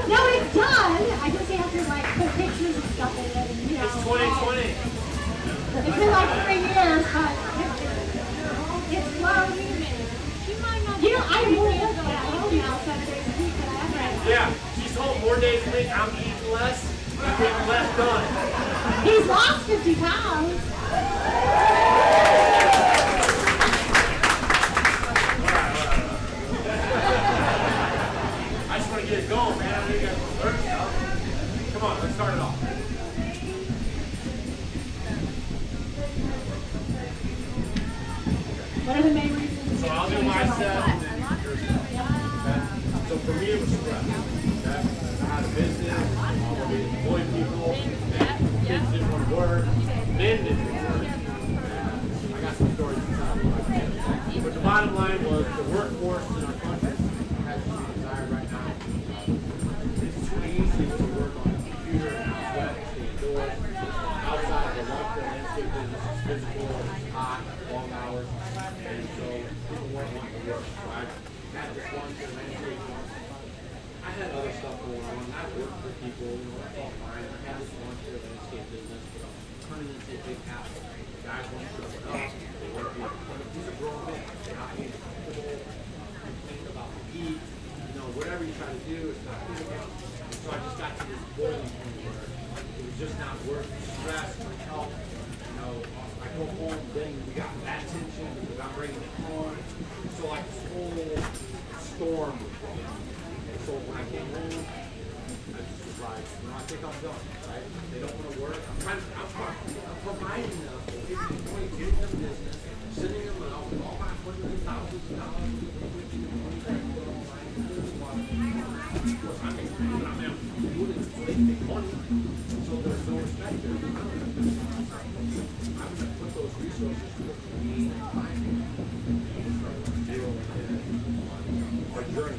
L: no, it's done. I just have to like put pictures and stuff in it. And, you know,
C: It's 2020.
L: It's been like 3 years, but it's slowly. You know, I really look at home now 7 days a week, but I haven't.
C: Yeah, she's home more days a week. I'm eating less. I'm getting less done.
L: He's lost 50 pounds.
C: I just want to get it going, man. I know you guys want to learn stuff. Come on, let's start it off.
L: What are the main reasons?
C: So I'll do my set, and then yours. Okay? So for me, it was stress. Okay? I had a business, we employed people, and kids didn't want to work, men didn't want to work. I got some stories to tell you about that. But the bottom line was the workforce in our country has to be desired right now. It's too easy to work on a computer and sweat, stay indoors, outside of the landscape business, it's physical, it's hot, long hours. And so people weren't wanting to work. So I had this one to landscape. I had other stuff going on. I worked for people, you know, that's all fine. I had this one to landscape business, but I'm turning into a big apple. The guys want to show it up. They want to be, these are grown men. They're not being comfortable. Thinking about the heat. You know, whatever you try to do, it's not good enough. And so I just got to this boiling point where it was just not worth the stress, my health. You know, I go home, then we got that tension because I'm bringing it home. So like this whole storm was going on. And so when I came home, I just was like, you know, I think I'm done, right? They don't want to work. I'm providing them, giving them money, giving them business, sending them out with all my hundreds of thousands of dollars. They make money, so there's no respect there. I'm going to put those resources to me and my family. Our journey,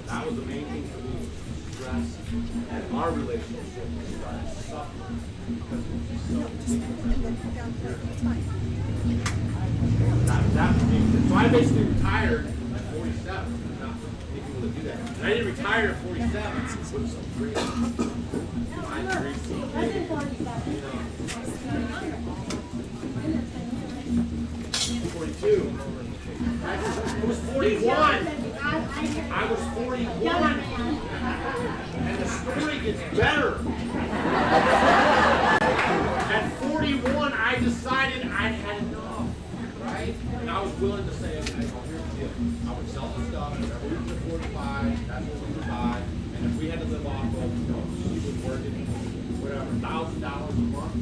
C: that was the main thing for me, stress, and our relationship started suffering because it was just so so I basically retired at 47. I'm not thinking people to do that. And I didn't retire at 47 with some great It was 41. I was 41. And the story gets better. At 41, I decided I had enough. Right? And I was willing to say, okay, well, here's the deal. I would sell the stuff, and whatever we could afford to buy, that's what we would buy. And if we had to live off of, you know, she was working, whatever, $1,000 a month,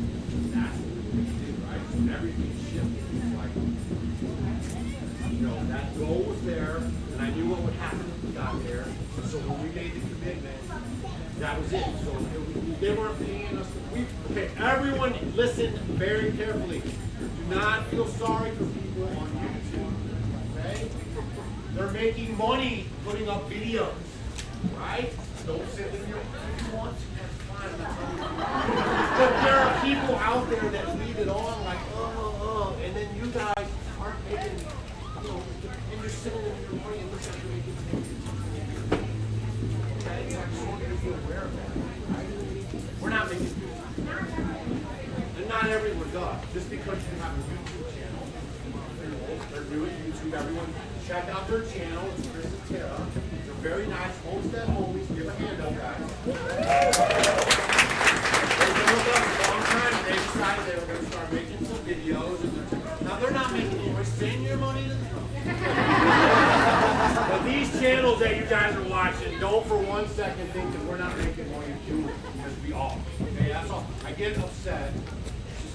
C: that's what we would do, right? So everything shifted. It was like, you know, that goal was there, and I knew what would happen if we got there. And so when we made the commitment, that was it. So they weren't paying us. Okay, everyone listen very carefully. Do not feel sorry for people on YouTube. Okay? They're making money putting up videos. Right? Don't sit in your if you want to, that's fine. But there are
R: people out there that leave it on like, and then you guys aren't making, and you're sitting in your money and looking at your making pages. Okay, so I just want you to be aware of that. Right? We're not making pages. And not everyone does. Just because you have a YouTube channel, they're new at YouTube. Everyone check out their channel. It's Chris and Tara. They're very nice. Homestead homies. Give a hand up, guys. They've been with us a long time. They decided they were going to start making some videos. Now they're not making any money. Send your money to the But these channels that you guys are watching, don't for 1 second think that we're not making money doing it, because we are. Okay, that's all. I get upset.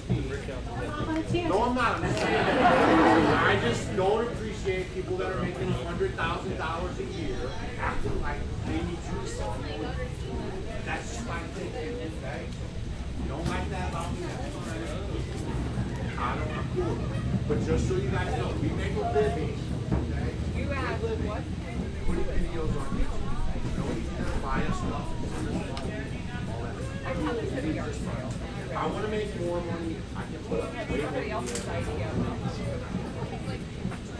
R: No, I'm not. I'm just saying that. I just don't appreciate people that are making $100,000 a year acting like they need you to sell them. That's just my thinking, okay? You don't like that about me? That's fine. I'm cool. But just so you guys know, we make a living, okay? You have what? Putting videos on YouTube. No need to buy us stuff. All that. If I want to make more money, I can put up way more money.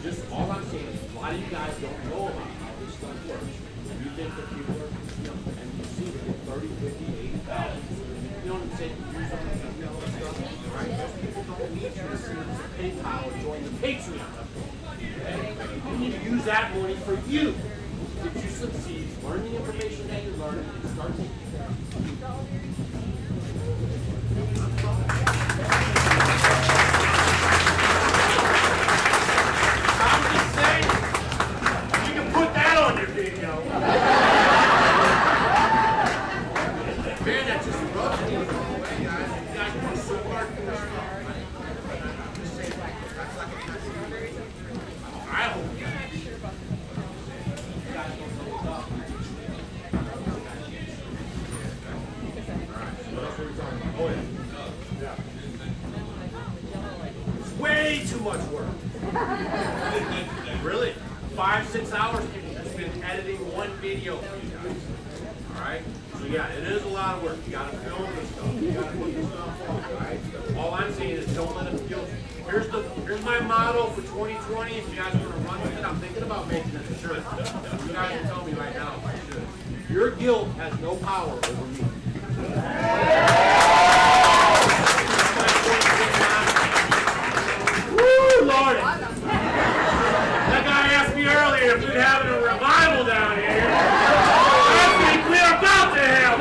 R: Just all I'm saying is a lot of you guys don't know about how this stuff works. You think that people are, and you see they get 30, 50, 80,000. You know what I'm saying? Use on the email and stuff. Right? Those people don't need you to send them to PayPal or join the Patreon. Okay? You need to use that money for you. Get you some seeds, learn the information that you're learning, and start taking care of it. I'm just saying, you can put that on your video. Man, that just rubs me the wrong way, guys. You guys work so hard for this stuff. Just say that's like a I hope you guys don't know what's up. What else are we talking about? Oh, yeah. It's way too much work. Really? 5-6 hours people have been editing one video for you guys. Alright? So yeah, it is a lot of work. You gotta film this stuff. You gotta put this stuff on, alright? All I'm saying is don't let them guilt you. Here's my motto for 2020. If you guys are gonna run with it, I'm thinking about making it a shirt. You guys can tell me right now if I should. Your guilt has no power over me. Woo, Lord! That guy asked me earlier if we're having a revival down here. I think we're about to have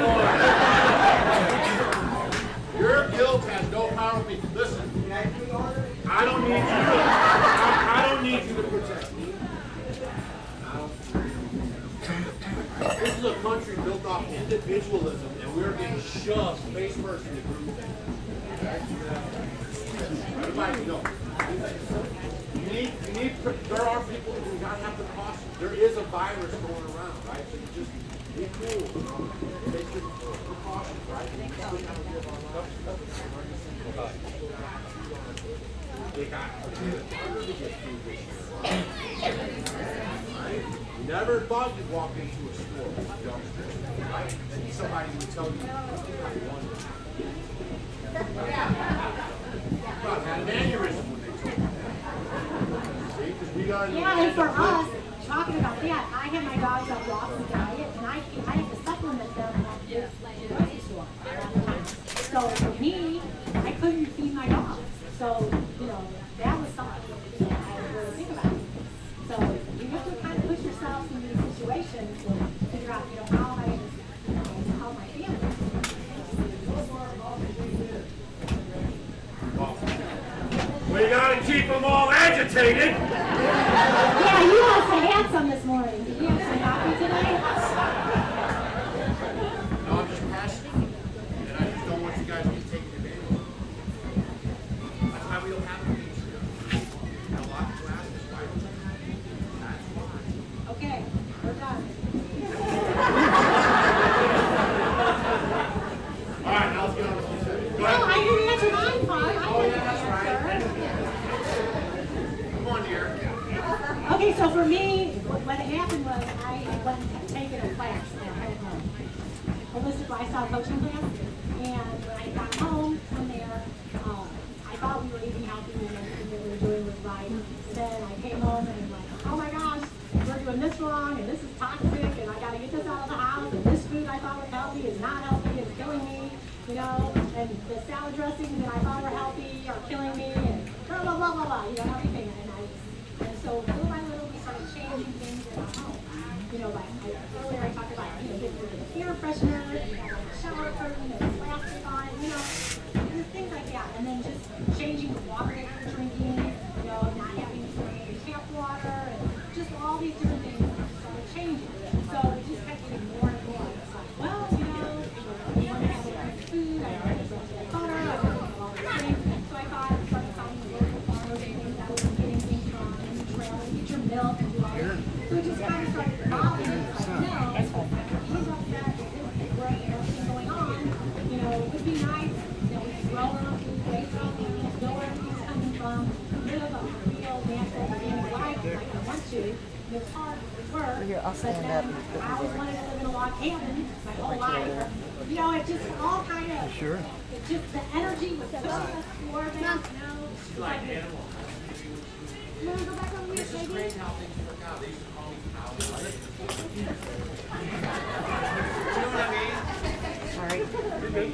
R: one. Your guilt has no power over me. Listen, I don't need you. I don't need you to protect me. This is a country built off individualism, and we're getting shoved face first into group things. Everybody know. There are people who gotta have the caution. There is a virus going around, right? So you just be cool, take your precautions, right? They got to get through this year. Right? You never thought you'd walk into a store with youngsters, right? And somebody would tell you, I won. I had an aneurysm when they told me that. See, because we got
L: Yeah, and for us, talking about that, I had my dogs on raw food diet, and I had to supplement them at the grocery store all the time. So for me, I couldn't feed my dogs. So, that was something that I had to really think about. So you have to kind of push yourself in these situations to figure out, how am I going to help my family.
R: We gotta keep them all agitated.
L: Yeah, you must have had some this morning. Did you have some coffee today?
R: No, I'm just passionate. And I just don't want you guys to get taken advantage of. That's why we don't have a Patreon. A lot of classes, right? That's why.
L: Okay, we're done.
R: All right, now let's get on with this.
L: No, I didn't answer mine, Paul.
R: Oh, yeah, that's right. Come on, dear.
L: Okay, so for me, what happened was I went and taken a class at holistic lifestyle coaching class, And when I got home from there, I thought we were eating healthy and everything that we were doing was right. Then I came home and I'm like, oh my gosh, we're doing this wrong and this is toxic and I gotta get this out of the house and this food I thought was healthy is not healthy, it's killing me, you know, and the salad dressings that I thought were healthy are killing me and blah, blah, blah, blah, blah, you know, everything. And so little by little we started changing things in our home. You know, like earlier I talked about, you know, getting rid of the air freshener, you know, like shower curtain, and plastic on it, you know, things like that. And then just changing the water that we're drinking, you know, not having tap water, and just all these different things started changing. So it just kept getting more and more. It's like, well, you know, we want to have a nice food, I want to have butter, I want to have all these things. So I thought I started finding local farmers and things that I was getting things from, and you travel, get your milk and do all that. So it just kind of started evolving. It's like, no, he's upset, there's everything going on. You know, it would be nice that we could grow our own food, raise our own things, know where everything's coming from, live a real, natural, organic life like I want to. It's hard work,
G: Here, I'll
L: but
G: stand
L: then
G: up and put
L: I always
G: these
L: wanted to live in a log cabin my whole life. You know, it just all kind of,
A: Sure.
L: it just, the energy was pushing us toward that, you know. It's like, you want to go back over here, baby?
G: Sorry.
A: You're good.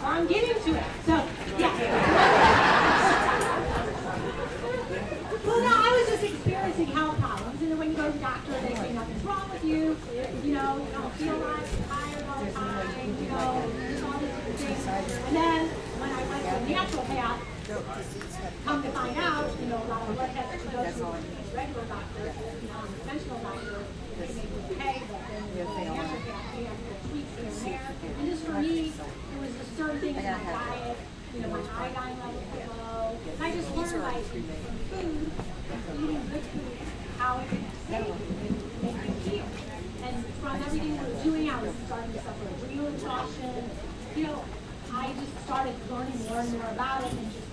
L: I'm getting to it. So, yeah. Well, no, I was just experiencing health problems. And then when you go to the doctor, they say nothing's wrong with you. You know, you don't feel like tired all the time. You know, there's all these different things. And then when I went to a natural path, come to find out, you know, a lot of blood tests to go to a regular doctor, non-conventional doctor, they say it's okay, but then you go to a natural path, you have to tweak here and there. And just for me, it was just certain things in my diet, you know, my iodine levels were low. And I just learned by food, eating good food, how it can save you and make you heal. And from everything we were doing, I was starting to suffer adrenal exhaustion. You know, I just started learning more and more about it, and just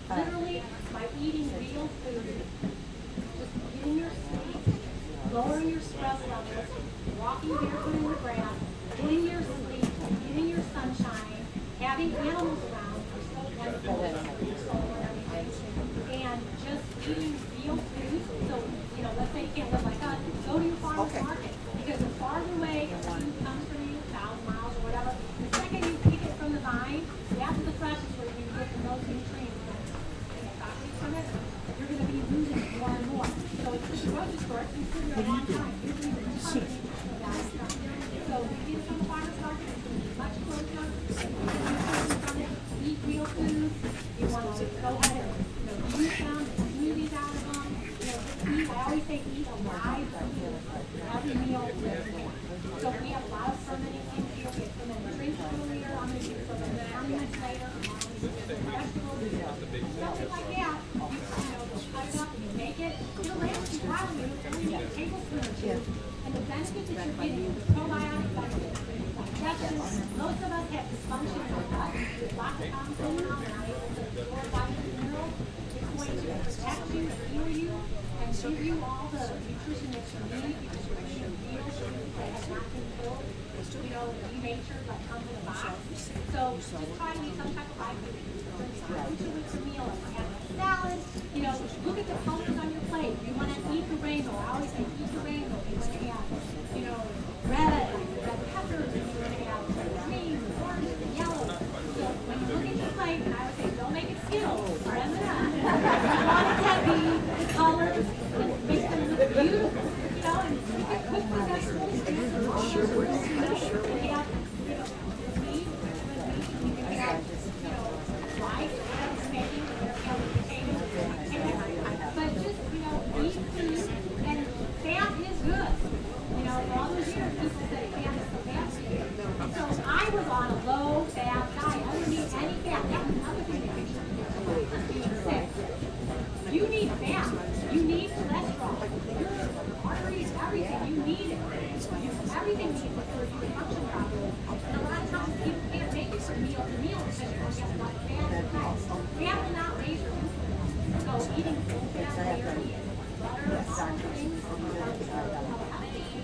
L: literally by eating real food, just getting your sleep, lowering your stress levels, walking barefoot in the grass, getting your sleep, getting your sunshine, having animals around for so wonderful for your soul and everything, and just eating real food. So, you know, let's say you can't live like us, go to your farmer's market, because the farther away the food comes from you, 1,000 miles or whatever, the second you pick it from the vine, that's the freshest where you get the most nutrients. And if that takes from it, you're going to be losing more and more. So it's the grocery store, it's been sitting there a long time. You're going to be so we get it from the farmer's market, it's going to be much closer. Eat real food. You want to go ahead and, you know, use them, smoothies out of them. You know, just eat. I always say eat alive. Every meal is more. So we have a lot of fermenting things here. We have fermented drinks earlier. I'm going to do fermented ferments later. Vegetables, something like that. You know, just cut it up and you make it. It'll last you a while. You get a tablespoon or two. And the benefits that you're getting, the probiotic benefits, digestion. Most of us have dysfunction in our gut. There's lots of problems going on. We're not able to absorb vitamins and minerals. It's going to protect you, heal you, and give you all the nutrition that you need because you're eating real food that has not been killed. You know, denatured, like comes in a box. So just try to eat some type of life. Drink some fruit with your meal, or have a salad. You know, look at the colors on your plate. You want to eat the rainbow. I always say eat the rainbow. You want to have, you know, red peppers, and you want to have green, orange, and yellow. So when you look at your plate, and I would say don't make it Skittles or M&M's. You want it to be the colors and make them look beautiful. You know, and you can cook the vegetables. But just, you know, eat food, and fat is good. You know, for all those years, people say fat is so bad for you. So I was on a low-fat diet. I didn't eat any fat. That was another thing that being sick. You need fat. You need cholesterol. Your arteries, everything. You need it. everything needs it for you to function properly. And a lot of times people can't make it for meals because you don't have enough fat and fat. We have to not raise your food. So eating full fat dairy and butter and all things you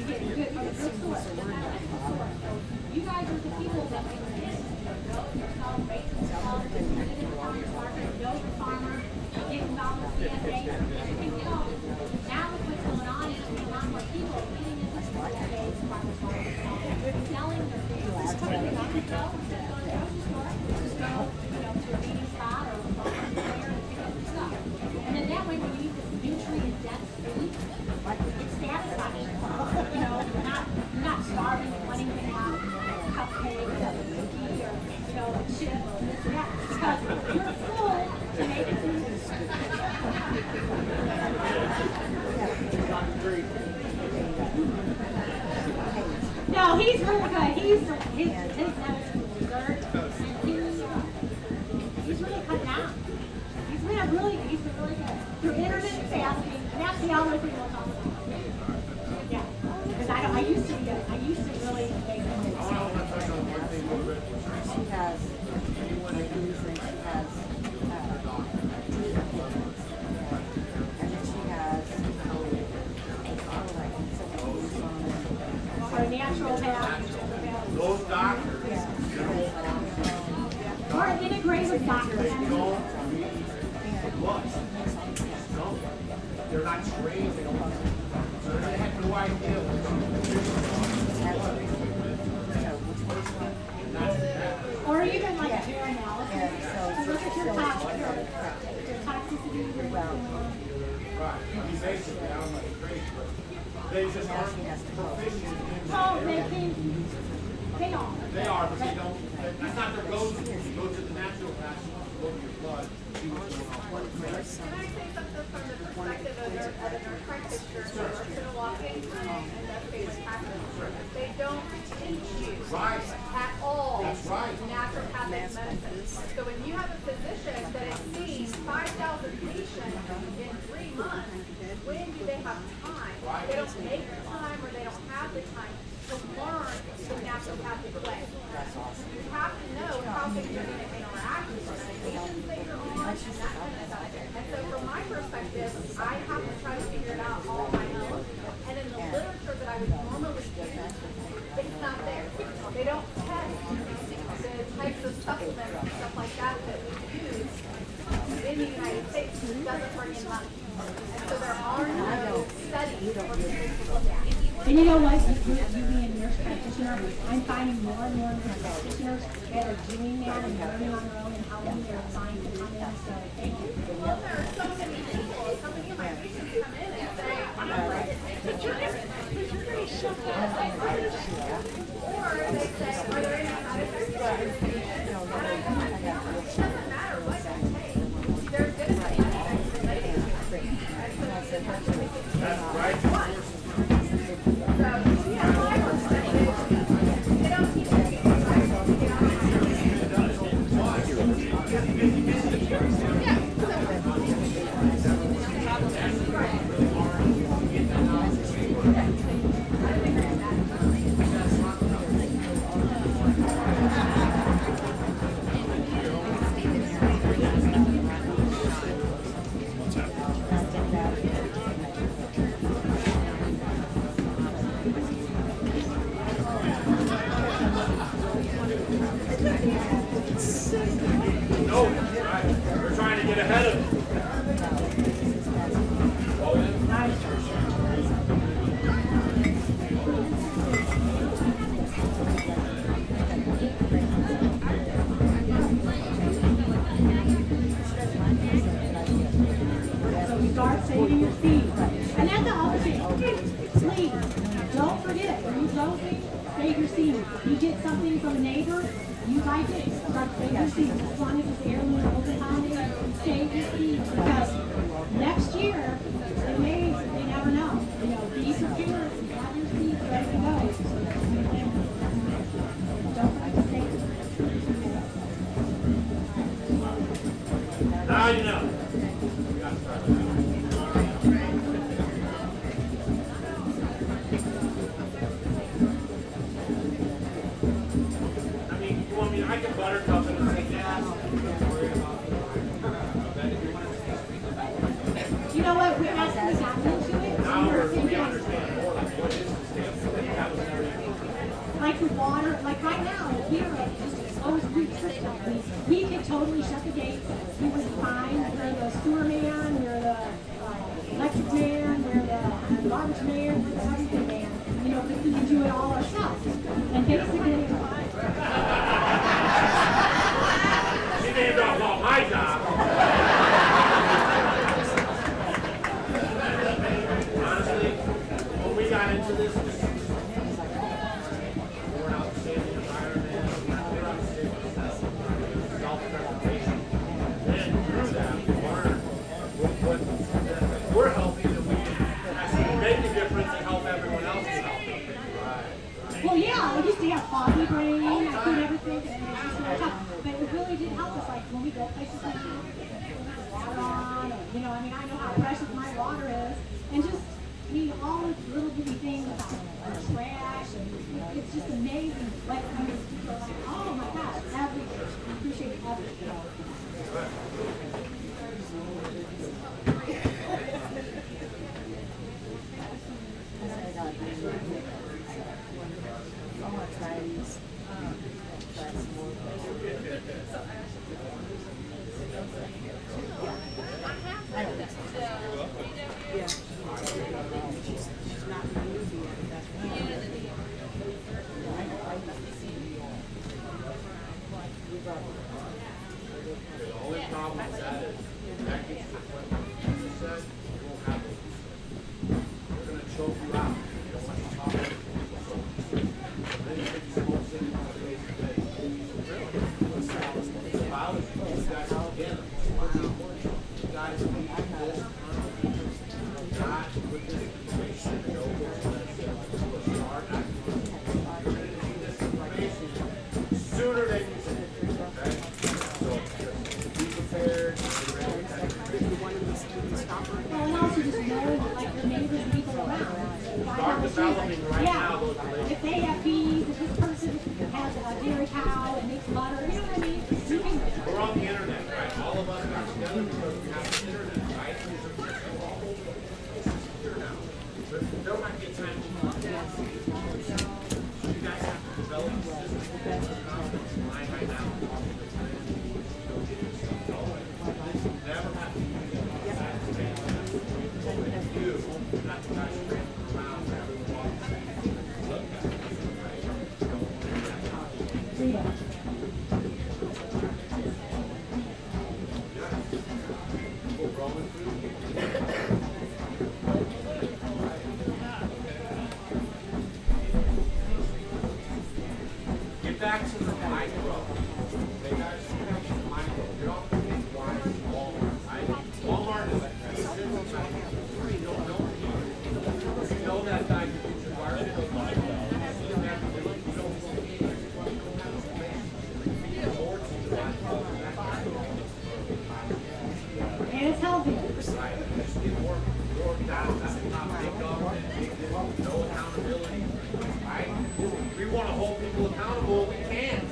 L: get good from a good source, but not a good source. So you guys are the people that make this. Yourself, raise yourself, get in the farmer's market, know the farmer, get involved with CSA, everything else. Now with what's going on is a lot more people getting into CSA's farmer's market. They're selling their things. Just go to the grocery store, just go, to a meeting spot or there and pick up your stuff. And then that way when you eat this nutrient-dense food, it's satisfying. You're not starving and wanting to have cupcakes or cookie or, a chip or this or that. Because you're full to make it through this. No, he's really good. His medicine dessert, he's really cut down. He's been really good. Through intermittent fasting, and that's the other thing we'll talk about. Yeah, because I used to really make them.
B: She has legumes and she has and then she has
L: Or natural path.
R: Those doctors,
L: or integrative doctors.
R: they're not trained, they don't, so they have no idea.
L: Or even like hair analysis. So look at your toxicity.
R: Right. I mean, basically, I don't know, it's crazy, but they just aren't proficient in.
L: Oh, they are.
R: They are, but they don't, that's not their go-to. You go to the natural path, look at your blood, see what's going on.
Q: Can I say something from the perspective of a nurse practitioner who works in a walk-in clinic and does family practice? They don't teach you at all naturopathic medicine. So when you have a physician that has seen 5,000 patients in 3 months, when do they have time? They don't make the time or they don't have the time to learn the naturopathic way. You have to know how things are going to interact with the medications that you're on and that kind of stuff. And so from my perspective, I have to try to figure it out all on my own. And in the literature that I would normally use, it's not there. They don't test the types of supplements and stuff like that that we use in the United States. It doesn't bring in money. And so there are no studies for people to look at.
L: And you know what? You being a nurse practitioner, I'm finding more and more nurse practitioners that are doing that and learning on their own and helping their clients to come in. So thank you.
Q: Well, there are so many people, so many of my patients come in and say, I'm not ready, but you're very shut down. Or they say, are there any side effects? It doesn't matter what you take. There's going to be anything related to it.
R: That's right. No, we're trying to get ahead of it.
L: So you start saving your seed. And that's the other thing. Please, don't forget, when you go save your seed. You get something from a neighbor, you like it, start saving your seed. As long as it's heirloom open holiday, save your seed. Because next year, they never know. Be prepared and have your seeds ready to go. Don't forget to save it.
R: Now you know.
L: investigate. He was fine. We're the sewer man, we're the electric man, we're the garbage man, we're the everything man. You know, we can do it all ourselves. And basically,
R: She named off all my job. Honestly, when we got into this, we're out saving the environment, we're out saving self-preservation. And through that, we learn we're healthy, that we can make a difference and help everyone else be healthy.
L: well, yeah, I used to have foggy brain, I couldn't ever think, and it was just really tough. But it really did help us, like when we go places like that, water on, and, you know, I mean, I know how precious my water is, and just, I mean, all the little bitty things about trash, and it's just amazing. Like, I mean, people are like, oh my gosh, everything. I appreciate everything.
R: The only problem with that is that gets to the point where you said you won't have those. They're going to choke you out. You don't want to talk to people. Then you get these small things on a face to face. It's about you guys together. You guys need this. God put this information in the notebooks and let us start. You're going to need this information sooner than you think. Okay? So be prepared.
L: Well, and also just know, like, your neighbors and people around.
R: Start developing right now those relationships.
L: If they have bees, if this person has a dairy cow and makes butter, you know what I mean? You can,
R: We're on the internet, right? All of us got together because we have the internet, right? We're all over the place. It's here now. There might be a time when you guys have to develop a system. Line right now. Never have to use it. You, not the guys scrambling around for everyone look at it, right? Don't do that. We're rolling through. Get back to the micro. They got to get back to the micro. Get off the big wide Walmart, right? Walmart is you know that guy who puts your wire in the
L: and it's healthier.
R: right? Just get more down. That's not big government, no accountability, right? We want to hold people accountable, we can't.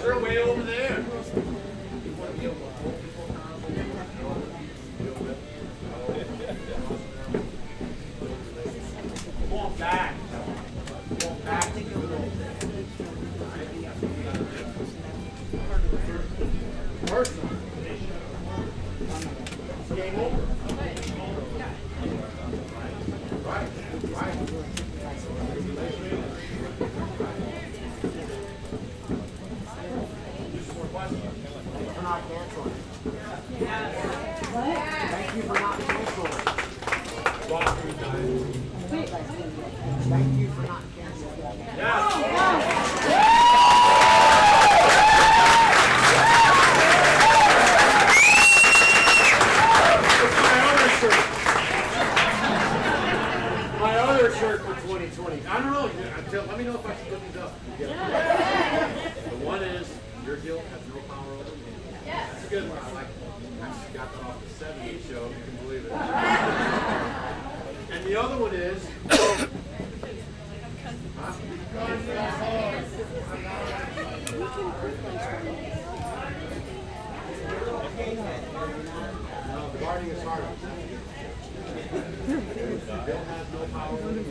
R: They're way over there. We want to be able to hold people accountable. Deal with. Going back. Going back to the good old days. Right? That's what we got to do. Personal. It's game over. Right. Right.
G: For not canceling. Thank you for not canceling. Thank you for not
R: My other shirt for 2020. I don't know. Let me know if I should put these up. The one is, your guilt has no power over me. That's a good one. I like it. I just got that off the 70s show, if you can believe it. And the other one is, no, guarding is hard. Bill has no power over me.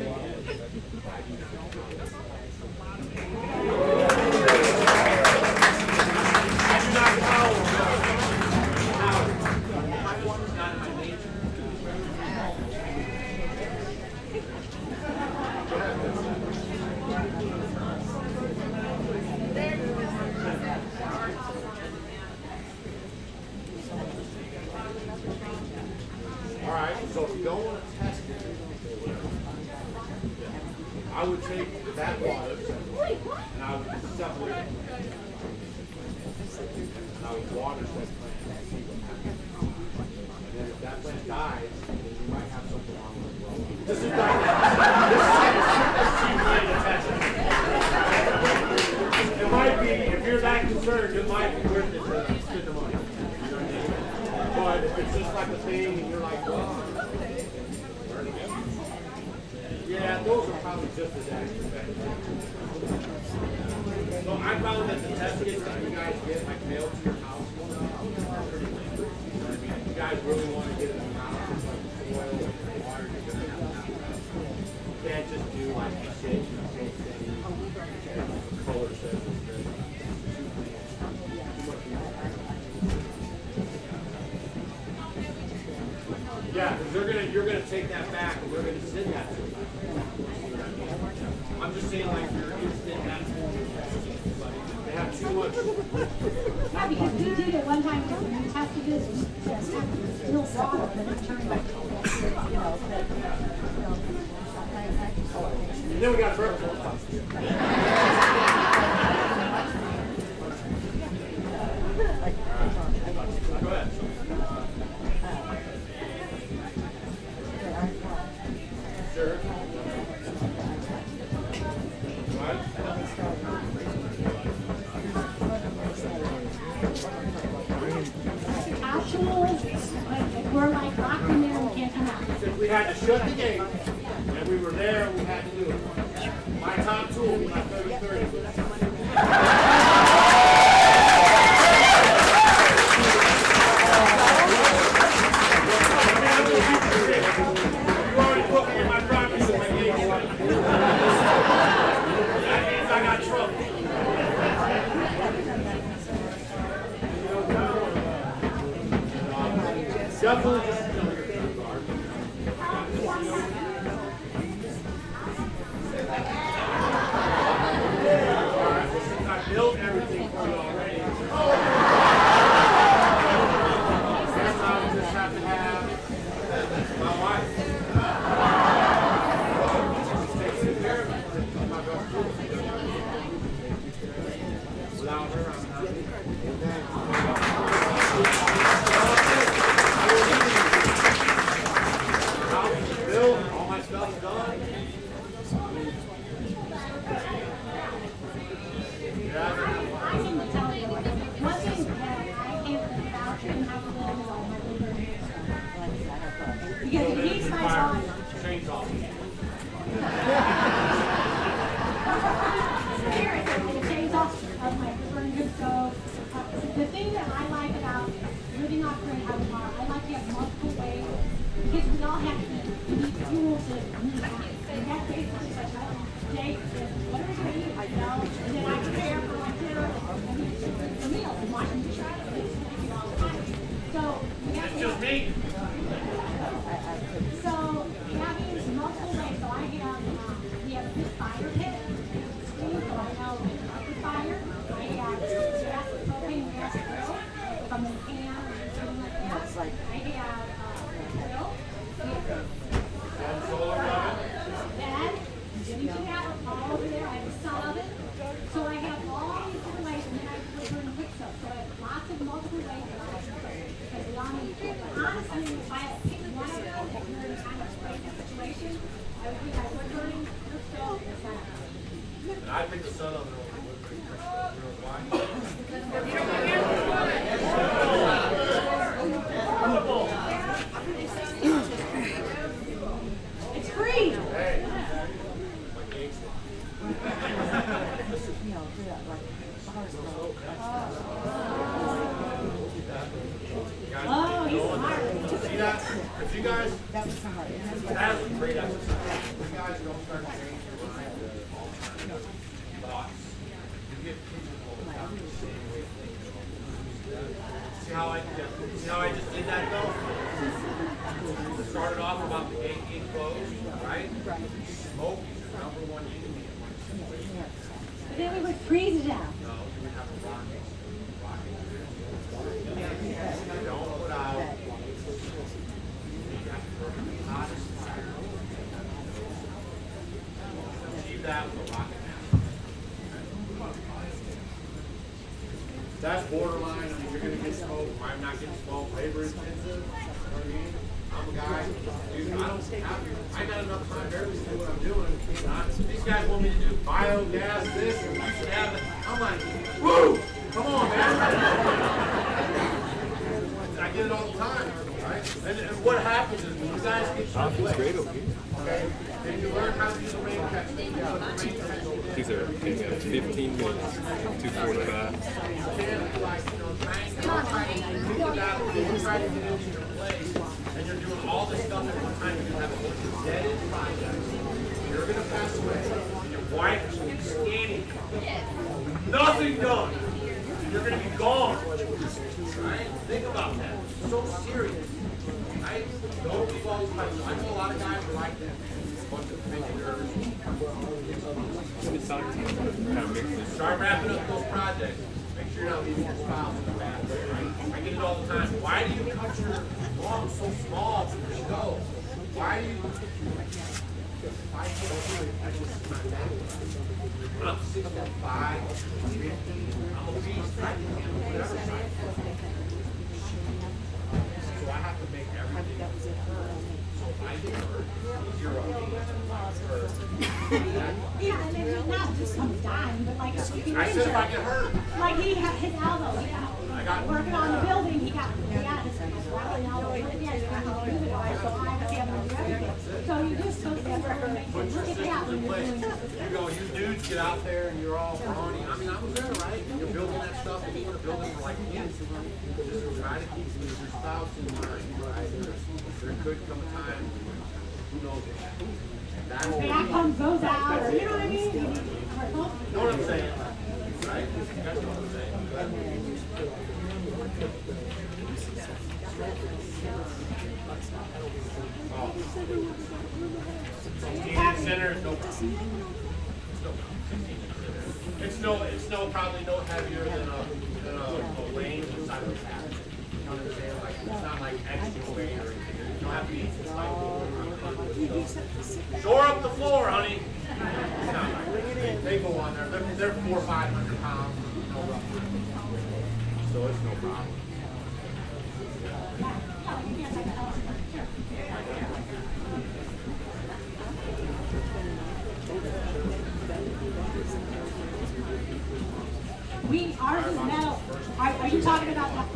R: I do not power. I would take that water and I would separate it. And I would water that plant and see what happens. And then if that plant dies, then you might have something wrong with it. Well, this is not it might be, if you're that concerned, it might be worth it to spend the money. You know what I mean? But if it's just like a thing and you're like, well, yeah, those are probably just as accurate. So I found that the test kits that you guys get like mailed to your house are pretty late. You know what I mean? If you guys really want to get it in the house, it's like oil and water, you're going to have to have that. You can't just do like a shake, color says it's good. Yeah, because you're gonna take that back and we're gonna send that to you. I'm just saying, like, your instant they have too much.
L: Yeah, because we did it one time when we tested this, we just had no water, but it turned out,
R: And then we got purple. Go ahead. Sure.
L: actual, like, we're like locked in there and we can't come out.
R: If we had to shut the gate and we were there, we had to do it. My top tool was my 30-30. Definitely just know your front guard. Alright, well, since I built everything for you already, guess I would just have to have my wife. She takes good care of me. She's my best tool. Without her, I'm not here. All my stuff's done.
L: I can tell you, one thing that I can't vouch and have to live is all my living. Because it heats my body.
R: Chainsaw.
L: Seriously, it changes off of my burn good stove. The thing that I like about living off grid, I like to have multiple ways. Because we all have to eat. We need fuel to move on. And that's basically like Jake, what are we going to eat? You know? And then I prepare for my dinner and eat a meal and watch the show. All the time. So we have to.
R: It's just me.
L: So having multiple ways. So I have we have this fire pit. So I know the fire. I have gas, propane gas grill from the can or something like that. I have grill. And you can have it all over there. I have a sun oven. So I have all these different ways, and then I put her in quick stuff. So I have lots of multiple ways that I can cook. Because we all need food. But honestly, if I had to pick one of them, if you're in kind of a straight situation, I would think I would burn your stove and the sun oven.
R: And I think the sun oven will be real fine.
L: It's free.
R: Hey.
L: Oh, he's smart.
R: See that? If you guys, that was a great exercise. If you guys don't start changing your mind to thoughts, you get pigeonholed down the same way things. See how I just did that though? It started off about the gate being closed, right? Smoke is your number one enemy in one situation.
L: But then we would freeze it out.
R: No, you would have a rocket. Don't put out. You have to burn the hottest fire. do that with a rocket mask. That's borderline. I mean, you're going to get smoked. I'm not getting smoked. Labor intensive. You know what I mean? I'm a guy, dude, I got enough time barely to do what I'm doing. These guys want me to do biogas, this, and you should have it. I'm like, woo! Come on, man. I get it all the time, right? And what happens is when you guys get to the place, okay, and you learn how to use the rain catch.
O: These are 15 minutes, 2:45.
R: And you're doing all this stuff at one time, you have a bunch of dead projects. You're going to pass away, and your wife is going to be scanning. Nothing done. You're going to be gone. Right? Think about that. It's so serious. Right? Don't be all types. I know a lot of guys are like that. A bunch of fingers. Start wrapping up those projects. Make sure you're not leaving your spouse in the back. Right? I get it all the time. Why do you cut your lawn so small for your show? Why do you? I'm 6'5", 50. I'm a beast. I can handle whatever size. So I have to make everything. So if I get hurt, you're
L: Yeah, and then he's not just some dime, but like a freaking
R: I said if I get hurt.
L: Like he had his elbow, working on the building, he got his rally elbow. Yeah, he's got to do it right, so I have to have him do everything. So you just go there and make sure, look at that when you're doing this.
R: You go, you dudes get out there and you're all brawny. I mean, I was there, right? You're building that stuff and you want to build it like kids. Just try to keep your spouse in mind, right? There could come a time, who knows what happens.
L: Back comes goes out, or you know what I mean?
R: You know what I'm saying? Right? You guys know what I'm saying? Center is no problem. It's no probably no heavier than a lane inside of a pack. You know what I'm saying? Like it's not like extra weight or anything. You don't have to be shore up the floor, honey. It's not like they go on there. They're 400 or 500 pounds. No rough. So it's no problem.
L: Ours is metal. Are you talking about that?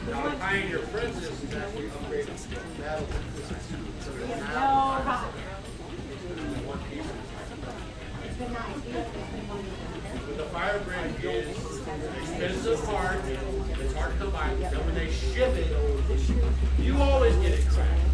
R: Now, Pioneer Princess is actually upgraded to metal.
L: No problem. It's been nice.
R: But the fire brand is an expensive part. It's hard to come by. And when they ship it, you always get it cracked.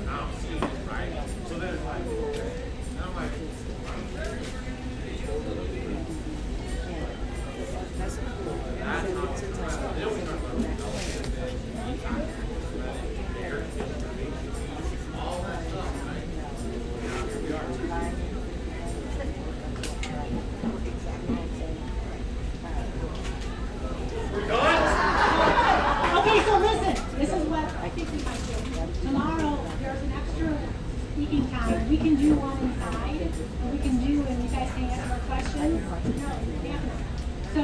R: don't see it, right? So then it's like, and I'm like,
L: Okay, so listen, this is what I think we might do. Tomorrow, there's an extra speaking time. We can do one inside, and we can do, and you guys can answer our questions. No, you can't. So,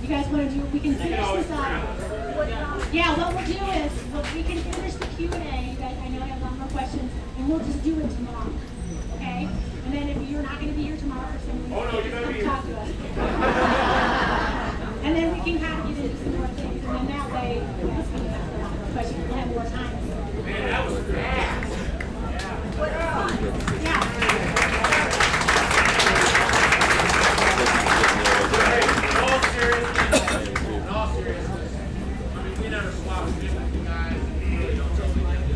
L: you guys want to do, we can finish this up. Yeah, what we'll do is, we can finish the Q&A. You guys, I know I have a lot more questions, and we'll just do it tomorrow. Okay? And then if you're not going to be here tomorrow for some reason, talk to us. And then we can kind of get into some more things, and then that way, we can ask a lot more questions, we'll have more time.
R: man, that was fast.
L: Yeah.
R: In all seriousness, I mean, we never swapped with you guys. We really don't totally get you.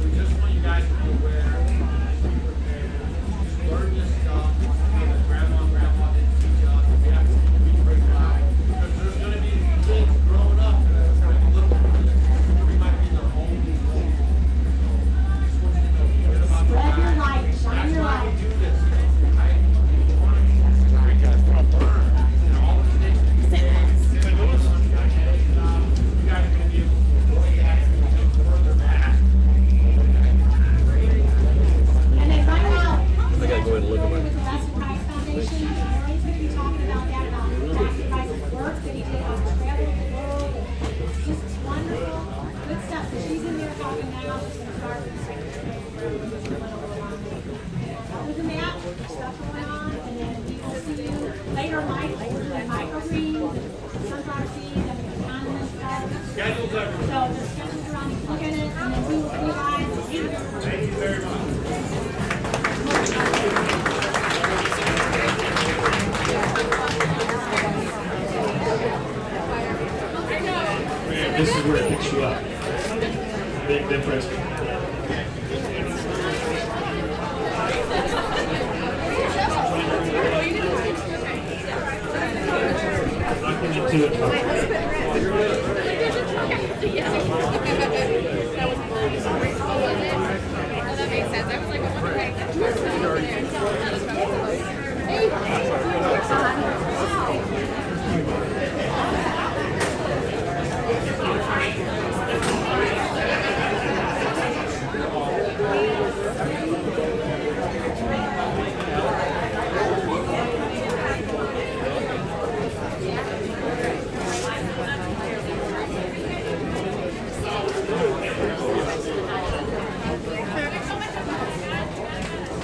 R: We just want you guys to be aware, be prepared, learn this stuff that grandma and grandpa didn't teach us. We have to be pretty loud because there's going to be kids growing up that are going to be looking for this. We might be their only role. So, just want you to know, be good about
L: Spread your
R: guys.
L: light, shine
R: That's
L: your
R: why
L: light.
R: we do this. Right? We want to learn. And all the mistakes that you made, you guys are going to be able to avoid that and further that.
L: And then right now,
K: I gotta go ahead and look at
L: with the Lesson Price Foundation, Mary's going to be talking about that, about Lesson Price's work that he did on travel the world. It's just wonderful, good stuff. So she's in there talking now. She's going to start with the secretary. Other than that, stuff going on, and then we will see you later in life. We're doing microgreens, sunflower seeds, and condiment stuff.
R: Schedules everything.
L: So the schedules are on, look at it, and then we will see you guys.
R: Thank you very much.
C: This is where it picks you up. Big difference. To it.
Q: That makes sense. I was like, I wonder how to get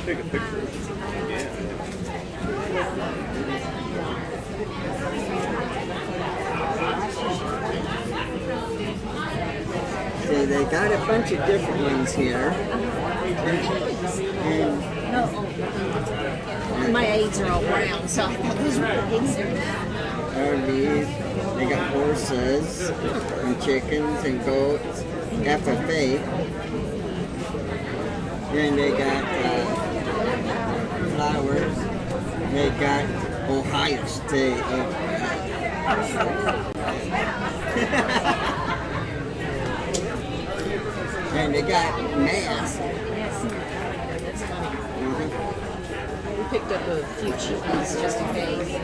D: Take a picture.
I: So they got a bunch of different ones here. And
B: My aids are all brown, so I thought those were pigs.
I: RVs, they got horses and chickens and goats, FFA. Then they got flowers. They got Ohio State. And they got masks.
B: That's funny. We picked up a few chickies just in case.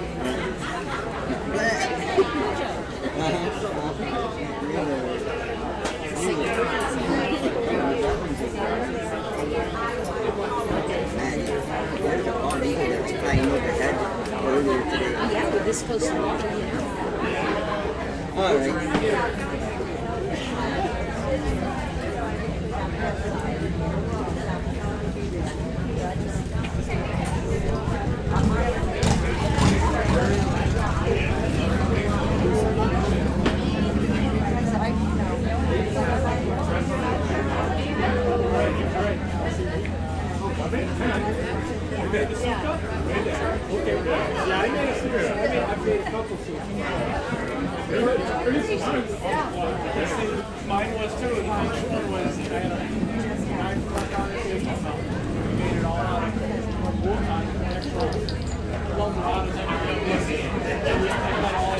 I: There's a bald eagle that was flying overhead earlier today.
B: Yeah, we're this close to water, you know.
I: All right.
C: made a couple suits. Mine was too. The first one was I had a knife work on it. We made it all out of wood on extra long rods and everything. And we cut all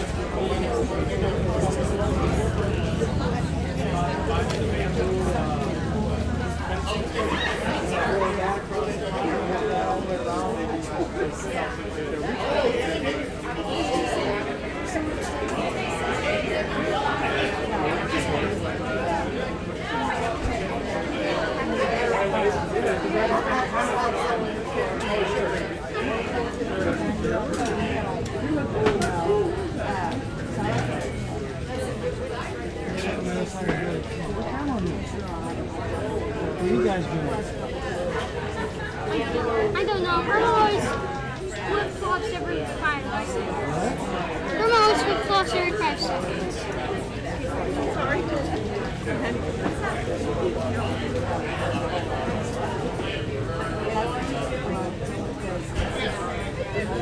N: What are you guys doing?
S: I don't know. Grandma always flip-flops every 5 seconds. Grandma always flip-flops every 5 seconds. Sorry.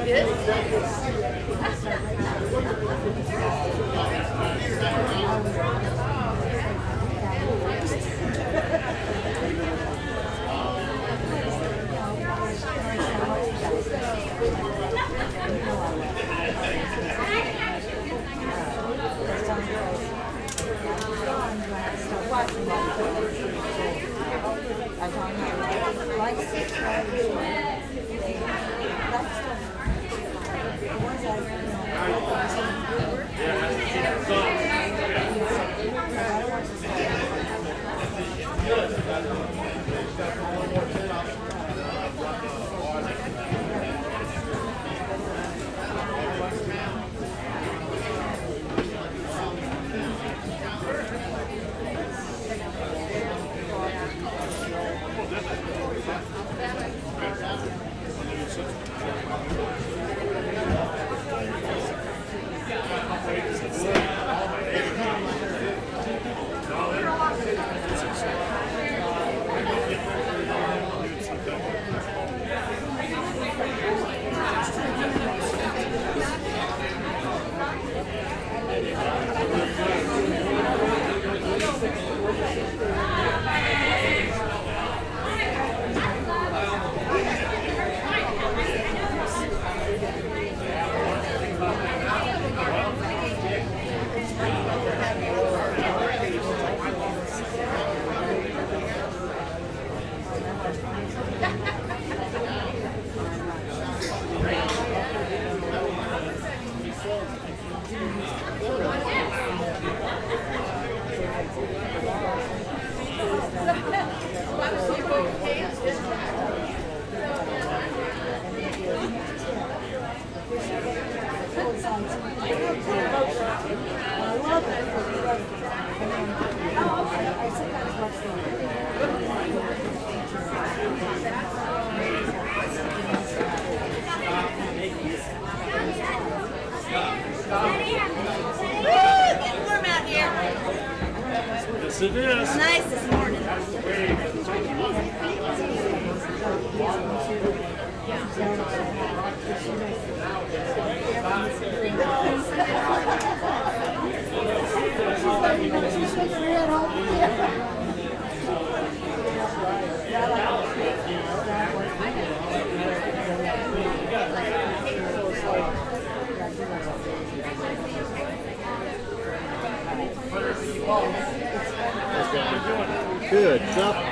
A: Yes, it is.
P: It's nice this morning.
N: Good stuff.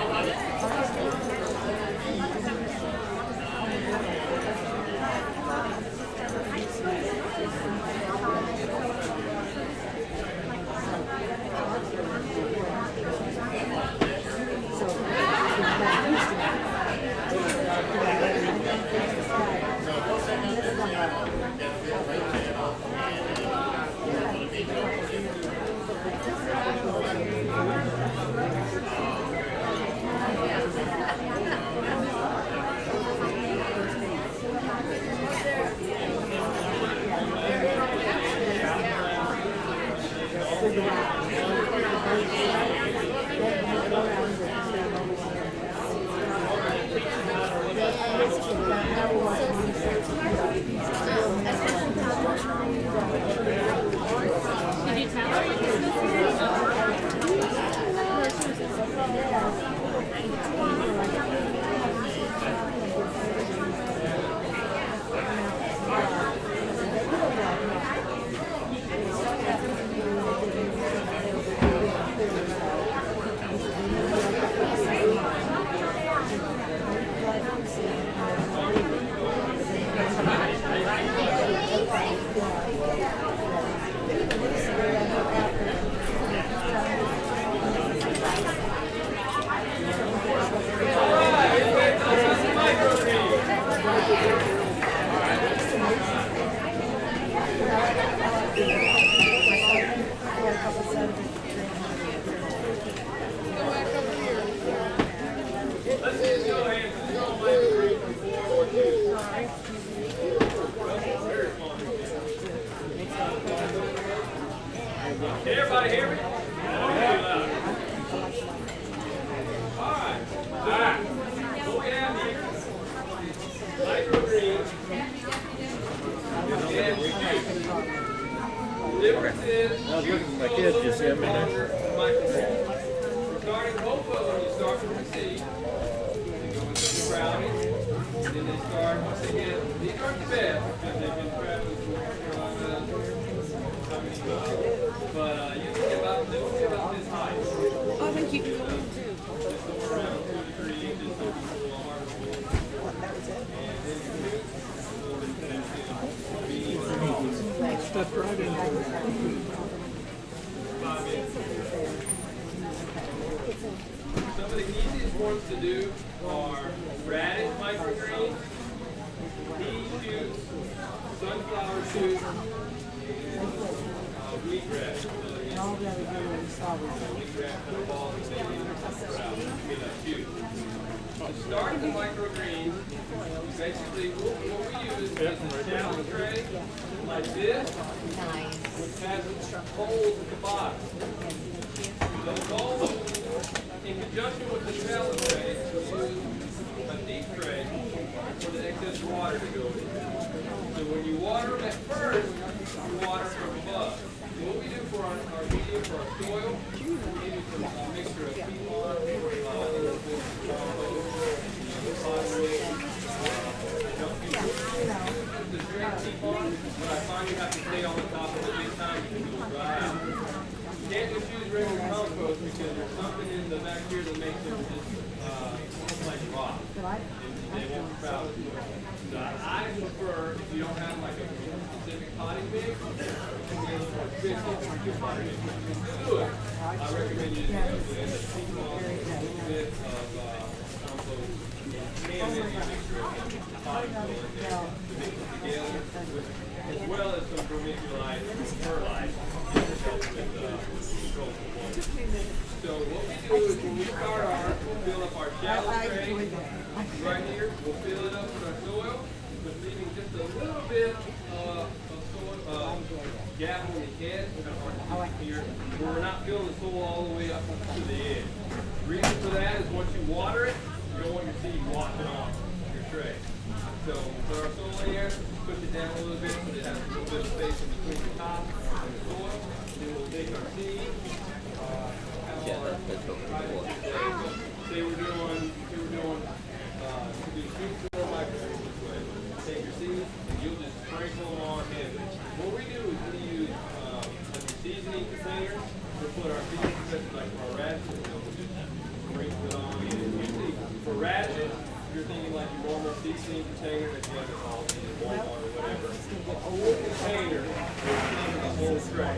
J: Did you tell her you could
C: Can everybody hear me? Alright. Alright. What we have here, microgreens. And juice. The difference is,
A: I was looking at my kids, you see them in there?
C: microgreens. Starting both of them, you start from the seed. You go into the sprouting. And then they start, once they get, these aren't the best, because they've been traveling for but usually about this height.
B: Oh, I think you can go in too.
C: Around 2 to 3 inches, some people will harvest it.
A: Stepped right into it.
C: Some of the easiest ones to do are radish microgreens, pea shoots, sunflower shoots, wheatgrass. To start the microgreens, basically what we use is a shallow tray like this, which has holes at the bottom. Those holes, in conjunction with the shallow tray, we use a deep tray for the excess water to go in. So when you water them at first, you water from above. So what we do for our medium, for our soil, maybe some mixture of peat moss, a little bit of compost, pottery. Don't use the straight peat moss, but I find you have to stay on the top of it big time because it will dry out. You can't just use regular compost because there's something in the back here that makes it just almost like rock. They won't sprout. So I prefer, if you don't have like a specific potting mix, to be a little more efficient with your potting mix. If you can do it, I recommend you do it with a peat moss, a little bit of compost, and maybe a mixture of potting soil in there to mix it together, as well as some vermiculite and perlite to help with control the water. So what we do is when we start we'll fill up our shallow tray right here. We'll fill it up with our soil, but leaving just a little bit of soil gap on the edge. Here, where we're not filling the soil all the way up to the edge. The reason for that is once you water it, you don't want your seed washing off your tray. So we'll put our soil in here, push it down a little bit so that it has a little bit of space in between the top and the soil. Then we'll take our seed. Say we're doing sweet soil microgreens this way. Take your seeds and you'll just sprinkle them on heavily. What we do is we use like a seasoning container to put our seeds, especially like for our radishes, we'll just sprinkle it on in. Usually for radishes, you're thinking like your normal seasoning container that you have at home, Walmart or whatever. A whole container is a whole tray.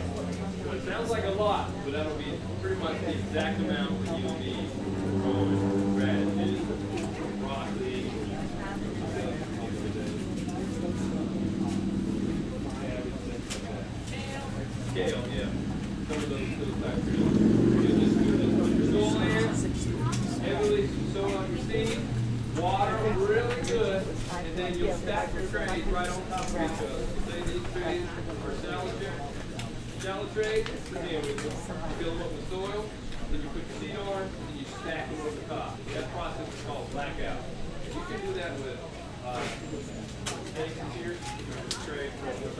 C: So it sounds like a lot, but that'll be pretty much the exact amount that you'll need for growing radishes, broccoli, kale, yeah. Some of those types of things. You just put your soil in, heavily sow on your seed, water them really good, and then you'll stack your trays right on top of each other. Say these trays are shallow trays, again, we fill them up with soil, then you put your seed on, and you stack them over the top. That process is called blackout. You can do that with take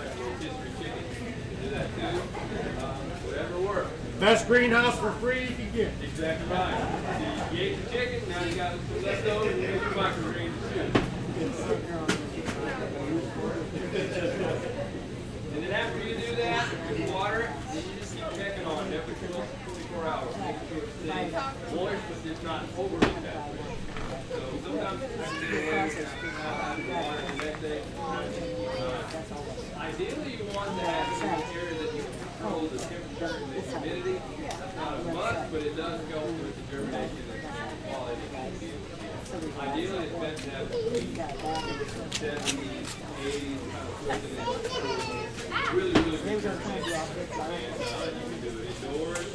C: like a rotisserie chicken. Do that too. Whatever works.
N: Best greenhouse for free you can get.
C: Exactly right. So you ate the chicken, now you got some leftovers, and make your microgreens too. And then after you do that, you water it, then you just keep checking on it every 24 hours. Make sure it stays moist, but it's not overly saturated. So sometimes it's water the next day. Ideally, you want to have an area that you control the temperature and the humidity. That's not a must, but it does go with the germination and the quality of the field. Ideally, it's best to have between 70s, 80s, kind of flipping it. Really, really good germination. And you can do it indoors.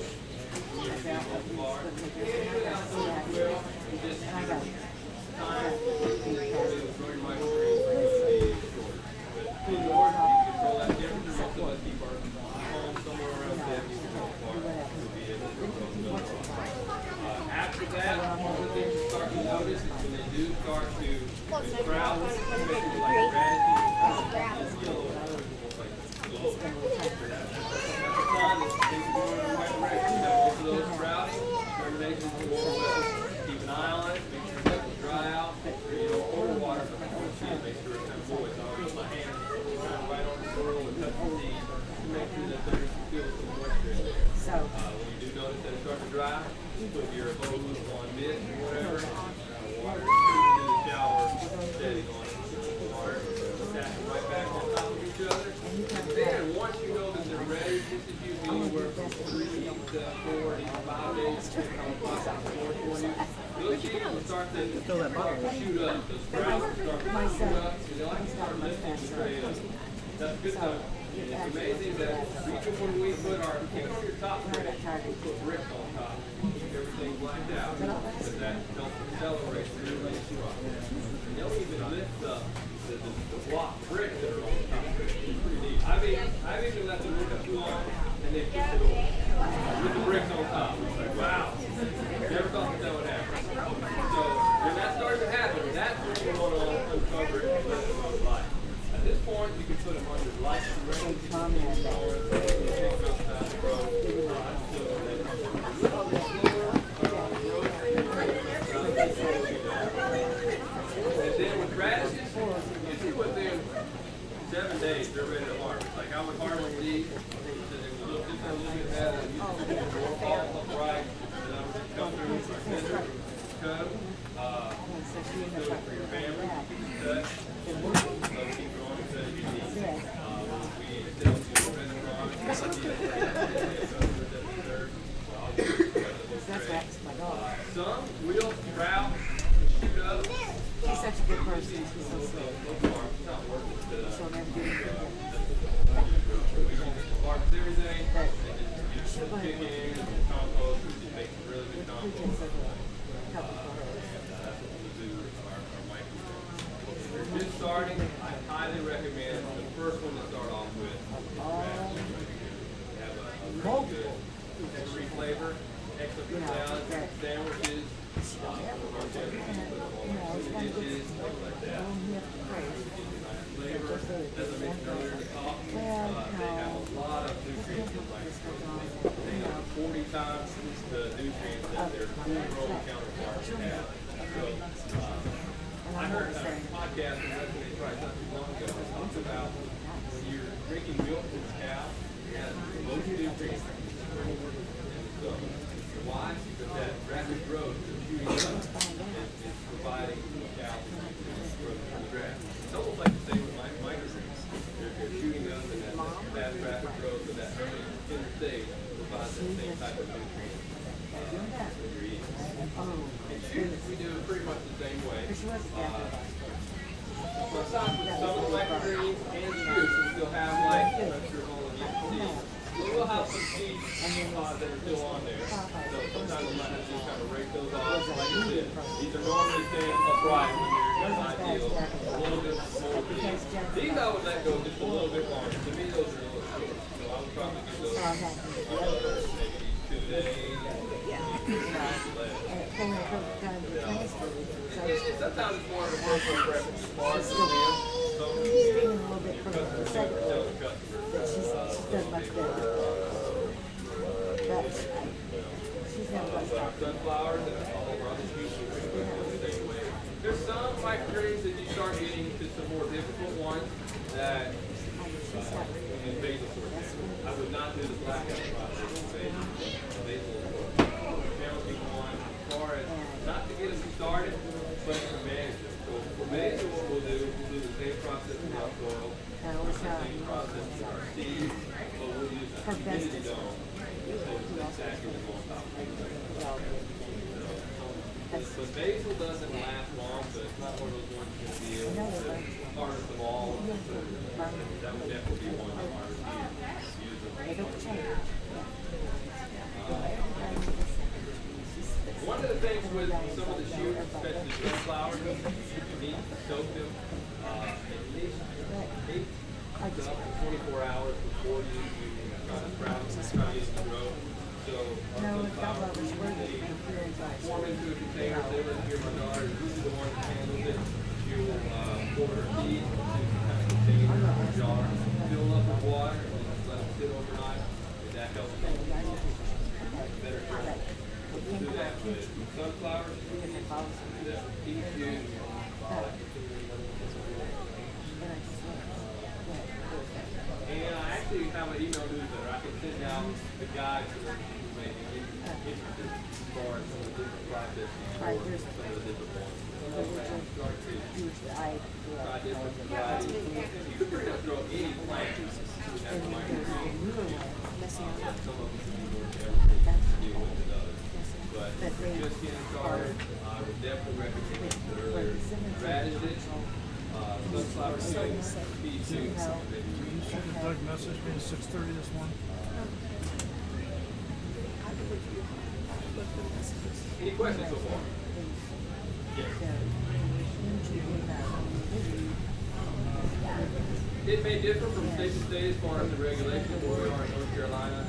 C: You can do it outdoors. You just time to grow your microgreens. Indoors, you can control that temperature. Most of us keep our home somewhere around 70 degrees apart. We'll be able to grow those. After that, one of the things you start to notice is when they do start to sprout, especially like radish, yellow, almost like glow. That's a sign that things are going in the right direction. You have most of those sprouting, germination is going well. Keep an eye on it, make sure it doesn't dry out, make sure you don't overwater it before you see it, make sure it's kind of moist. I'll put my hand right on the soil and touch the seed to make sure that there's still some moisture in there. When you do notice that it's starting to dry, put your hose on mist or whatever, water, do the shower setting on it, water, stack them right back on top of each other. And then once you know that they're ready, this is usually anywhere from 3 to 4 to 5 days, depending on how much it's for you. Those seeds will start to shoot up. Those sprouts will start to shoot up, and they'll actually start lifting straight up. That's a good time. And it's amazing that even when we put our, even on your top brick, put bricks on top, keep everything blacked out, because that helps accelerate the release of it. And they'll even lift the block bricks that are on the top brick. It's pretty neat. I've even let them look up too long, and they just go with the bricks on top. It's like, wow, never thought that would happen. So when that starts to happen, that's when you want to uncover it and let it go light. At this point, you can put them under light and rain. And then with radishes, usually within 7 days, they're ready to harvest. Like I would harvest these, so they would look just a little bit better, and usually more fall upright, and I would just come through with my scissors, cut them, do it for your family, cut. Keep growing until you need. We still do some will sprout, shoot up.
B: He's such a good person. He's so sweet.
C: It's not worth it we don't harvest everything. Use the chicken and compost, which just makes really good compost. That's what we do with our microgreens. If you're just starting, I highly recommend the first one to start off with. Have a really good sensory flavor, excellent for salads, sandwiches, dishes, things like that. Flavor, as I mentioned earlier in the talk, they have a lot of nutrients in microgreens. They have 40 times the nutrients that their full-grown counterparts have. So, I heard a podcast from Leslie Price not too long ago that talks about when you're drinking milk from a cow, it has most nutrients. So, why? Because that rapid growth of shooting up is providing calcium to growth from the grass. It's almost like the same with microgreens. They're shooting up, and that fast rapid growth of that early tender stage provides that same type of nutrient when you're eating. And shoots, we do it pretty much the same way. Aside from some of the microgreens and shoots, we still have, like, I'm sure all of you can see, we'll have some seeds that are still on there. So sometimes we might have to just kind of rake those off. Like I said, these are normally staying upright when you're ideal. A little bit more these. These I would let go just a little bit longer. To me, those are a little short. So I would probably give those maybe 2 days. Sometimes it's more of a personal preference as far as the soil.
B: That was
C: Same process with our seeds, but we'll use a
B: her best
C: humidity dome. So it's exactly the most optimal. But basil doesn't last long, so it's not one of those ones you're going to be able to harvest them all. So that would definitely be one to harvest and use them. One of the things with some of the shoots, especially sunflowers, you need to soak them at least 8 to 24 hours before you try to sprout them, try to get them to grow. So our sunflowers, they form into a container. They live here, my daughter is usually the one that handles it. She will pour her seeds into some kind of container or jar, fill up with water, and then let them sit overnight. And that helps them better grow. Do that with sunflowers, do that with pea shoots. And I actually have an email newsletter. I can send out the guide to the who may be interested as far as some of the different processes for some of the different ones. Try different varieties. You can pretty much grow any plant as a microgreen. Some of them can work everything to deal with it others. But if you're just getting started, I would definitely recommend earlier radishes, sunflower seeds, pea shoots,
A: Doug messaged me at 6:30 this morning.
C: Any questions so far? Yes. It may differ from state to state as far as the regulations where we are in North Carolina.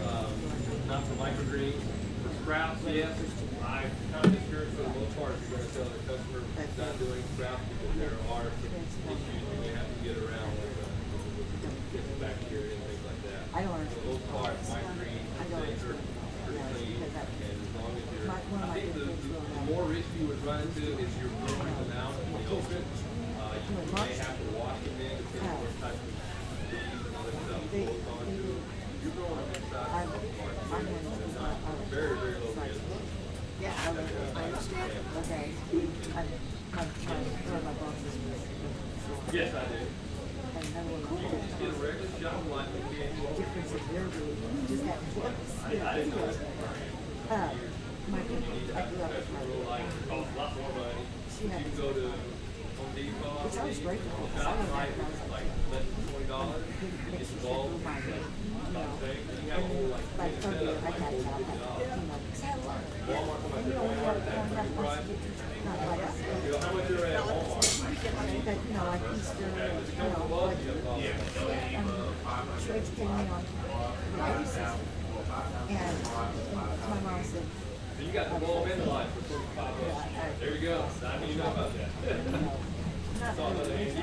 C: Not for microgreens. For sprouts, yes. I kind of discourage for the most part if you're going to tell the customer not doing sprouts because there are some issues you may have to get around with bacteria and things like that. For the most part, microgreens, things are pretty clean. And as long as you're, I think the more risk you would run into is you're growing them out in the open. You may have to wash them in depending on what type of leaves and other stuff goes on to. You're growing them inside the most part. It's not very, very low risk.
B: Yeah, I understand. Okay.
C: Yes, I do. You can just get a regular shop like we can. I didn't know that.
B: My
C: It costs a lot more money. You can go to Home Depot,
B: which I was grateful for.
C: shop right, like less than $20. Get the bulb, you have a whole like setup like $40, $50. Walmart come out there, Walmart is that pretty price. You know how much you're at Walmart?
B: Like Easter, she educated me on the baby system. And my mom said,
C: So you got the bulb in the light for $45. There you go. I mean, you know about that. That's all that is.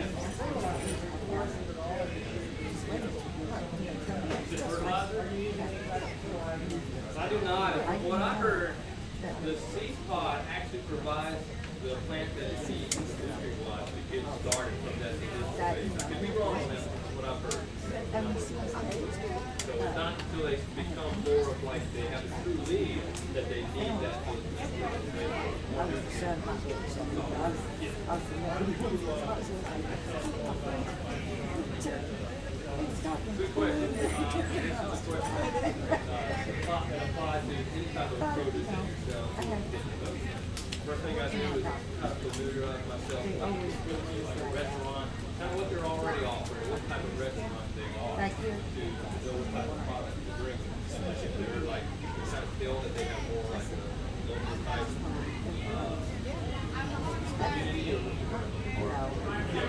C: Is it fertilizer? I do not. From what I heard, the seed pod actually provides the plant that it needs nutrient-wise to get started from that initial phase. I could be wrong on that, that's what I've heard. So it's not until they become more of like they have a true leaf that they need that. Good question. This is a question that applies to any type of produce that you sell. First thing I do is kind of familiarize myself with like a restaurant, kind of what they're already offering, what type of restaurant they are, to know what type of product to bring. If they're like kind of feel that they have more like a local type community or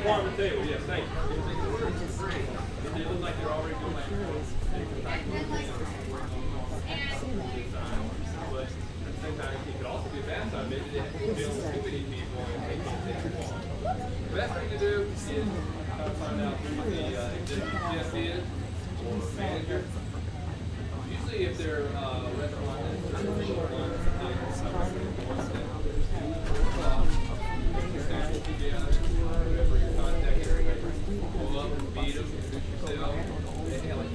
C: farm to table, yes, thank you. If they look like they're already doing like different type of but at the same time, it could also be a bad time. Maybe they have to deal with too many people and they can't take it long. The best thing to do is try to find out who the executive chef is or manager. Usually if they're a restaurant that's serving one, they stand together, whoever your contact area is, go up and meet them, introduce yourself, and have like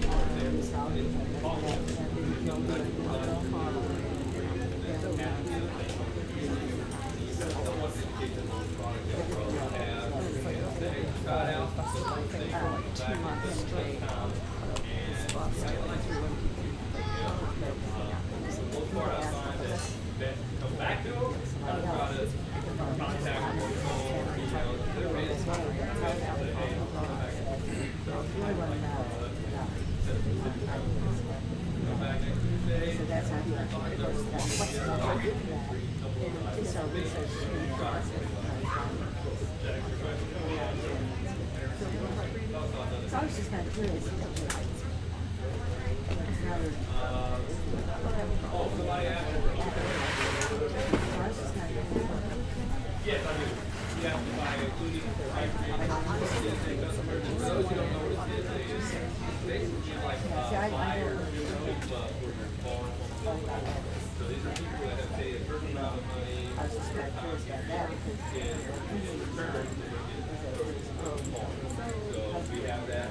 C: Come back to them, try to contact
B: So that's how he it's our research. So I was just kind of curious.
C: Yes, I do. You have to buy including those who don't know what it is, basically like fire for your farm. So these are people that have paid a certain amount of money in return to get so we have that.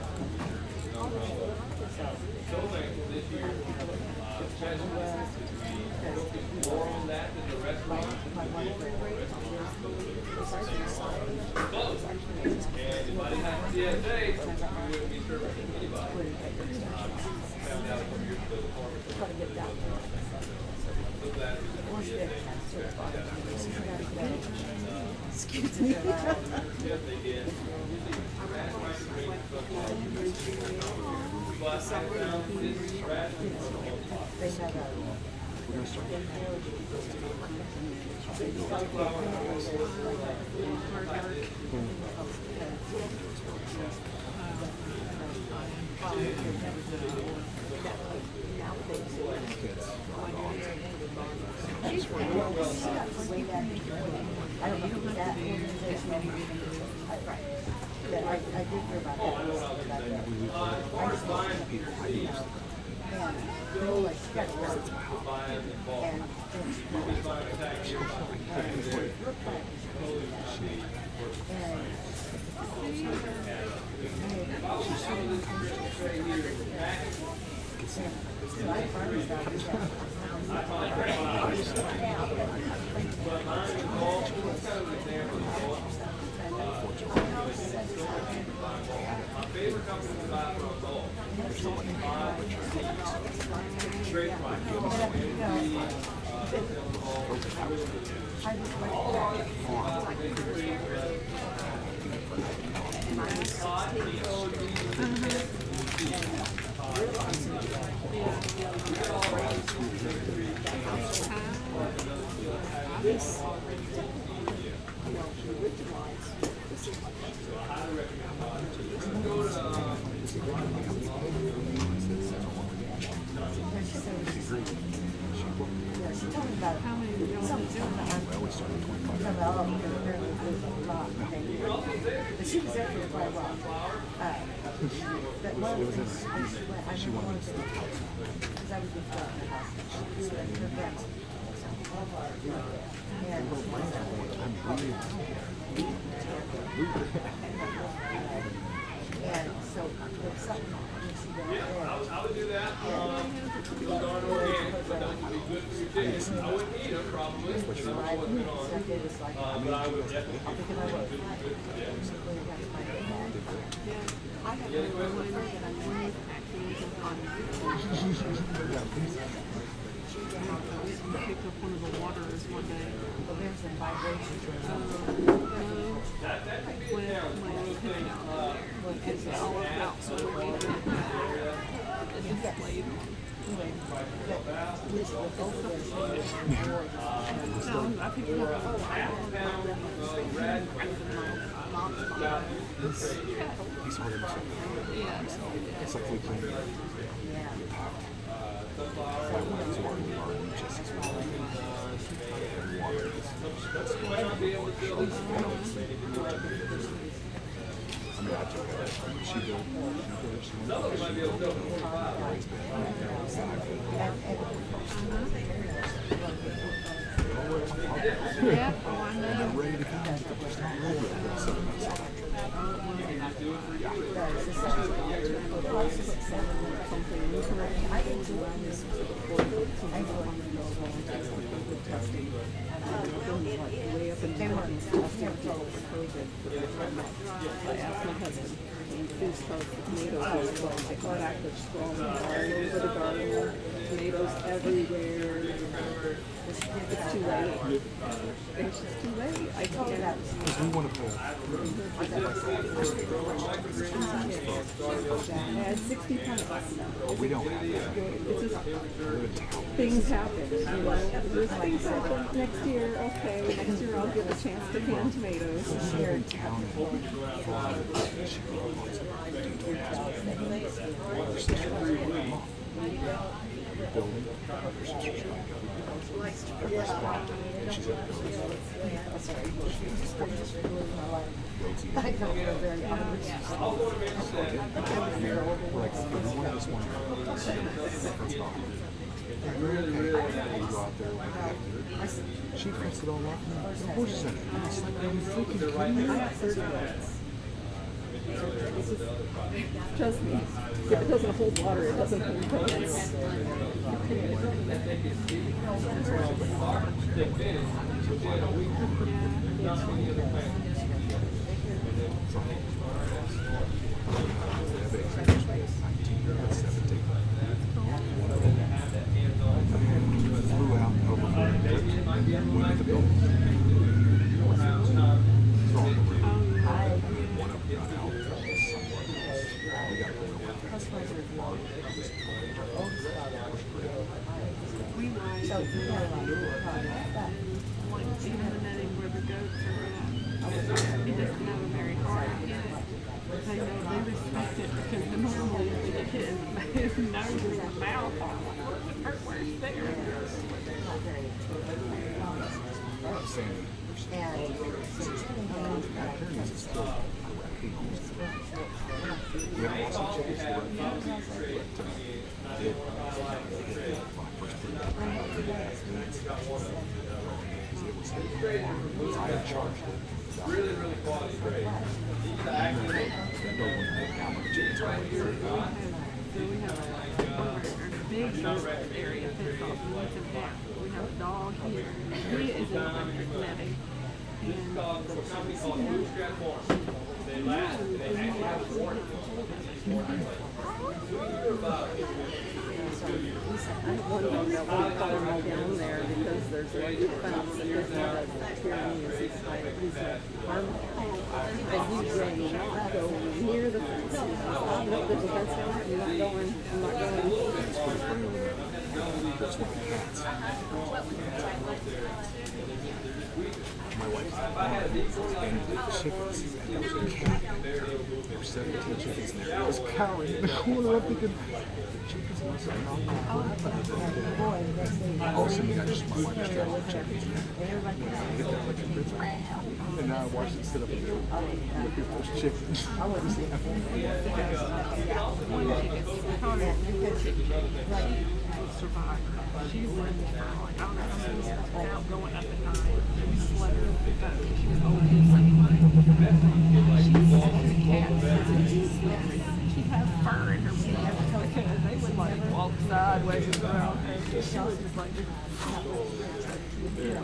C: So thankful this year, especially focus more on that than the restaurant. Close. And if I didn't have CSA, we wouldn't be serving anybody. Found out a couple years ago the farmers so glad it was
B: excuse me.
C: Yes, they did. But I found this trash
O: We're going to start
B: I don't know if that organization I did hear about that.
C: My favorite company to buy from is all. Great price.
B: But she was there for quite a while. But one of the things I wanted to because I was with her house. She was her grandma. And so there's something
C: I would do that. Those aren't organic, but those would be good for your chickens. I wouldn't eat them probably, because I don't know what's been on. But I would definitely think good for chickens.
E: I have one that I'm really picked up one of the waters one day.
B: Well, there's a vibration.
E: When it's all about so it just played on. No, I picked it up.
O: He's hard himself.
E: Yeah.
O: It's like we can pop. I mean, I took that. She built.
E: Yeah, oh, I know.
O: They're ready to go. It's not ready yet.
B: I husband was testing people for COVID. I asked my husband, please tell us the tomatoes are slow. I go back, they're strong all over the garden, tomatoes everywhere. It's too late. It's just too late. I can't.
O: Because we want to pull.
B: I had 60 pounds.
O: We don't have that.
B: It's just things happen, you know. There's things happen next year. Okay, next year I'll get a chance to can tomatoes.
O: She cuts it all off. The horses are it's like, are you freaking kidding me?
B: Trust me, if it doesn't hold water, it doesn't hold plants.
O: Flew out over went to the building. One of them got out somewhere else. We got to go
E: even the netting where the goats are at. He doesn't have a very hard hit. I know they respect it because the normally if they hit his nose or mouth, it hurt where it's there.
O: I'm saying is still correctly we have also changed the raccoons, I charged it.
C: Really quality grade.
E: So we have a big area fenced off once and half. We have a dog here. He is in electric netting.
C: This dog from a company called Homesteading. They last. They actually have a warranty.
B: I have one dog that won't call him all down there because there's a fence and there's not a tyranny. He's a farm. And he will not go near the fence. I know there's a fence down there. I'm not going. I'm not going.
O: My wife and the chickens, and there was a cat. There were 17 chickens there. There was a cow in the corner. I'm thinking, the chickens must have knocked out. All of a sudden, I just my wife distracted the chickens. Hit that like a grizzly. And now I watched it sit up and look at those chickens.
E: She lived for like, I don't know how many years without going up at night. We slept her because she was old and she had cats. She'd have fur in her bed. They would like walk sideways around her. She was just like, yeah.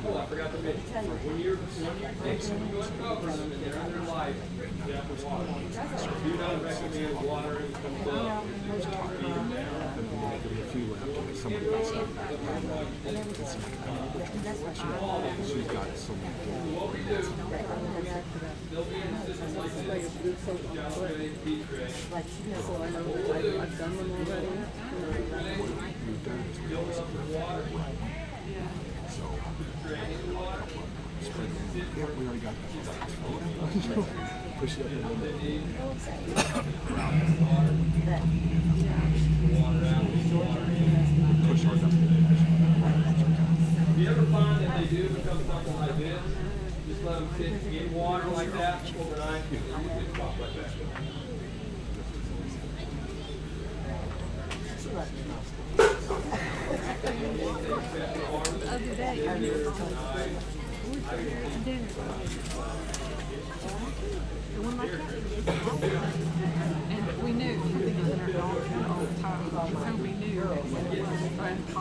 C: Oh, I forgot to mention, when you're going to cover them and they're in their life, you have to water. Do not recommend watering from above.
O: A few left, and somebody else. She's got so many.
C: They'll be in the system like this.
B: So I know I've done them already.
O: Yeah, we already got that. Push it up a little bit. Push hard up.
C: If you ever find that they do become something like this, just let them sit in water like that overnight. You can pop like that.
E: The other day, I when my cat and we knew something was in our dog food all the time, so we knew that it was.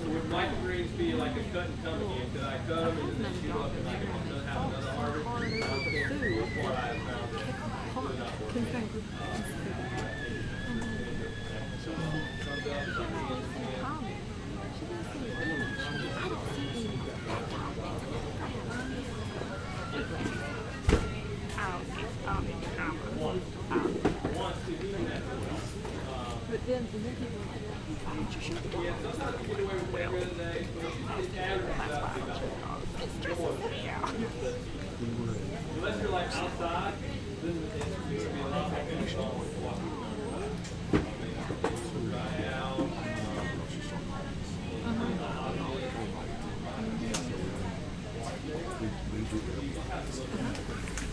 C: Would Michael Greens be like a cut and come again? Could I cut him and then shoot up and I can have another harvest? I don't think so far I have found that it really not working.
E: But then people are like, why didn't you shoot the dog?
C: Unless you're like outside, then it's going to be a lot more dry out.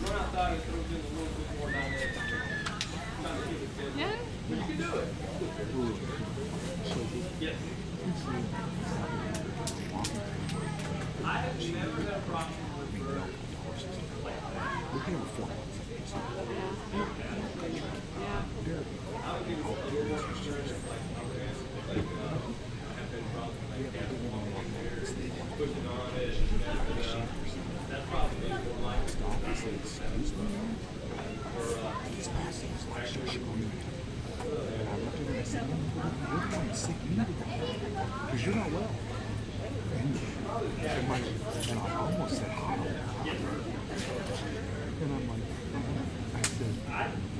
C: Run outside and throw in a little bit more down there. Trying to keep it good.
E: Yeah.
C: But you can do it. Yes. I have never had a problem with birds.
O: We can have a 4 months.
C: I would give it a little more concern if like have been pushing on it and that's probably more likely
O: These passes, like, she's going and I looked at her and I said, you're the one sick, you need to go because you're not well. And I almost said hi. And I'm like, I said,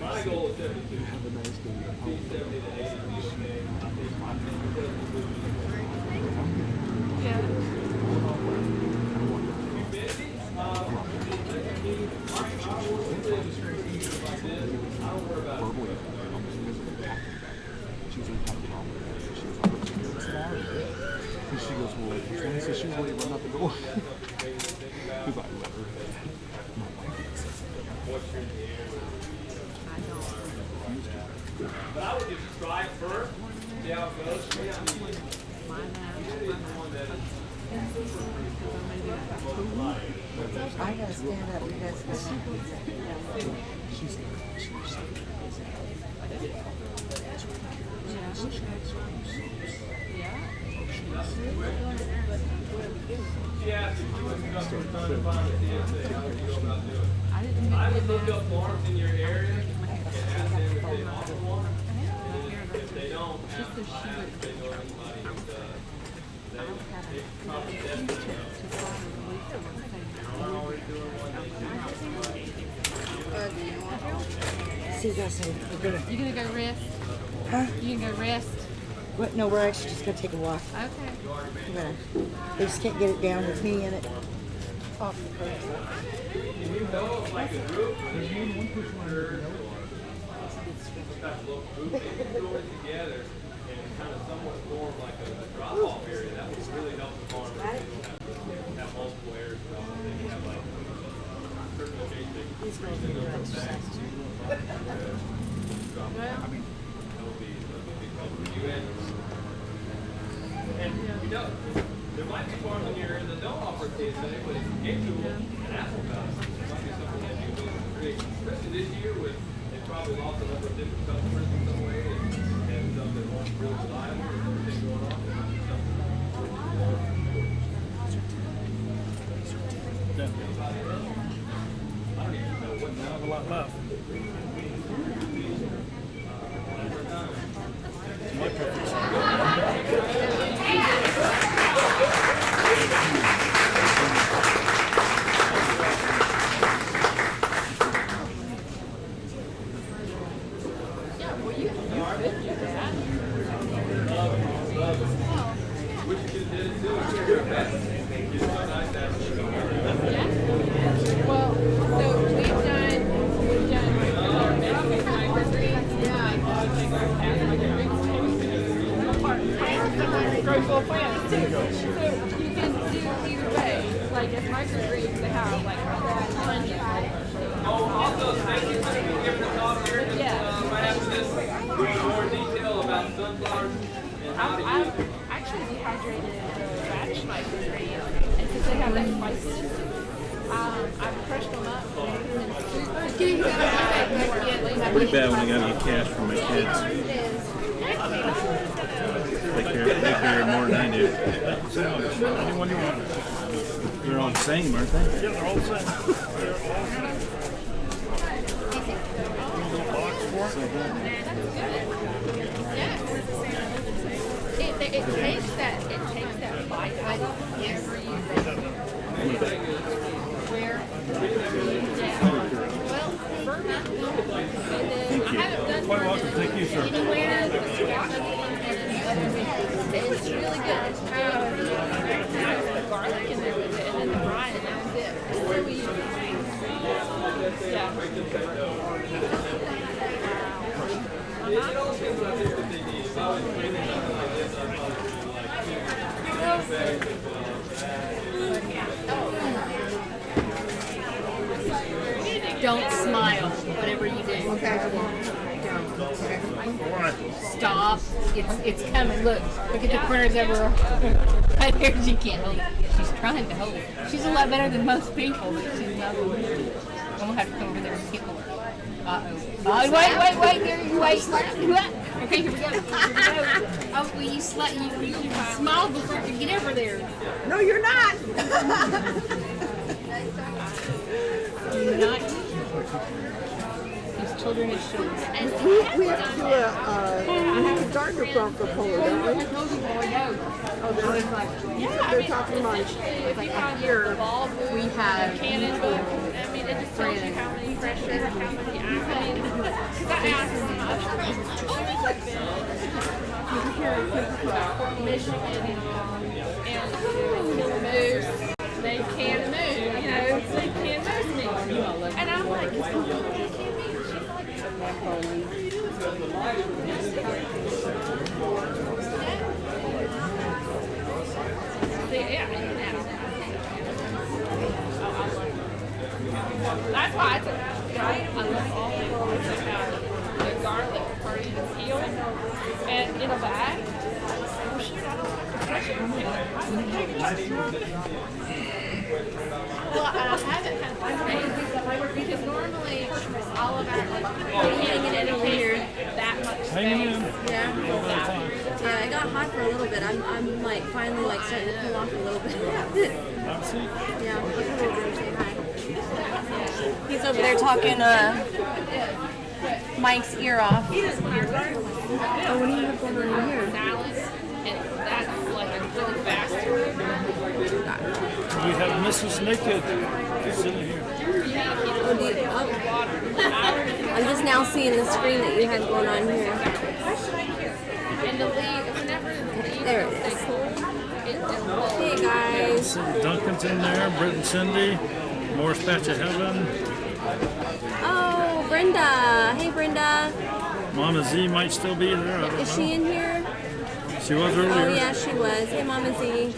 C: my goal is 72.
O: have a nice day.
C: 70 to 80 is okay.
E: Yeah.
O: And she goes, well, and so she's ready to run out the door. Because I let her. My wife says,
C: But I would just try it first, see how it goes. Usually it's the one that
P: I gotta stand up. You guys gotta stand up.
O: she's
C: I would look up farms in your area and ask them if they offer one. If they don't, ask them if they know anybody they probably definitely know.
P: See you guys later.
E: You gonna go rest?
P: Huh?
E: You gonna go rest?
P: What? No, we're actually just gonna take a walk.
E: Okay.
P: They just can't get it down with me in it. Off the curb.
C: You know, like a group,
O: there's more than one person on there.
C: local group, they can go in together kind of somewhat form like a drop-off area. That would really help the farmers have multiple areas. They can have like certain locations they can freeze in those bags. That would be a big help for you. And you know, there might be farms in your area that don't offer TSA, but if you get to them and ask about it, it might be something that you will create. Especially this year with they probably lost a number of different customers in some way and some that weren't really reliable with everything going on.
A: Yeah. I don't even know what not a lot left. My perfect
J: grow full plants too. So you can do either way. Like if microgreens, they have like onions.
C: Also, thank you for giving the talk here. Right after this, more detail about sunflowers and how to use
J: I've actually dehydrated radish microgreens, and since they have that spiciness, I've crushed them up and put them in soup.
D: Pretty bad when I gotta get cash from my kids. They care more than I do.
A: Anyone you want.
D: They're all the same, aren't they?
A: Yeah, they're all the same.
J: It takes that bite out of every where well ferment and then I haven't done
A: Quite welcome. Thank you, sir.
J: anywhere it's really good. It's the garlic in there with it and then the brine and that was it. That's the way we use it. Yeah.
E: Don't smile, whatever you do.
B: Okay.
E: Stop. It's coming. Look at the corners of her. Right there, she can't hold it. She's trying to hold it. She's a lot better than most people, but she's not. I'm gonna have to come over there and tickle her. Wait, there you wait. Okay, here we go. Oh, will you smile before you get over there?
B: No, you're not.
E: Do not. These children are shoes.
B: We have to do a gardener farm for Polo, don't we? Oh, they're talking about
J: If you find
E: here,
J: we
E: have
J: cannon book, I mean, it just tells you how many pressure, how many, because I asked Michigan and moose, they can move, you know, they can moose me. And I'm like, she's that's why I love all the farms that have the garlic or even peel and in a bag. Oh shoot, I don't have to touch it. Well, I haven't had one because normally all of our hanging in here that much space.
B: Yeah, it got hot for a little bit. I'm like finally like starting to cool off a little bit. Yeah, look over and say hi.
E: He's over there talking Mike's ear off.
B: Oh, what do you have going on in here?
J: Salad, and that's like a really fast.
A: We have Mrs. Naked sitting here.
B: I'm just now seeing the screen that you have going on here.
J: And the lead, whenever the leaves
B: There it
J: stay
B: is.
J: cool,
B: Hey guys.
A: Duncan's in there, Britt and Cindy, Morris Patch of Heaven.
B: Oh, Brenda. Hey, Brenda.
A: Mama Z might still be there. I don't
B: Is
A: know.
B: she in here?
A: She was earlier.
U: Oh yeah, she was. Hey, Mama Z.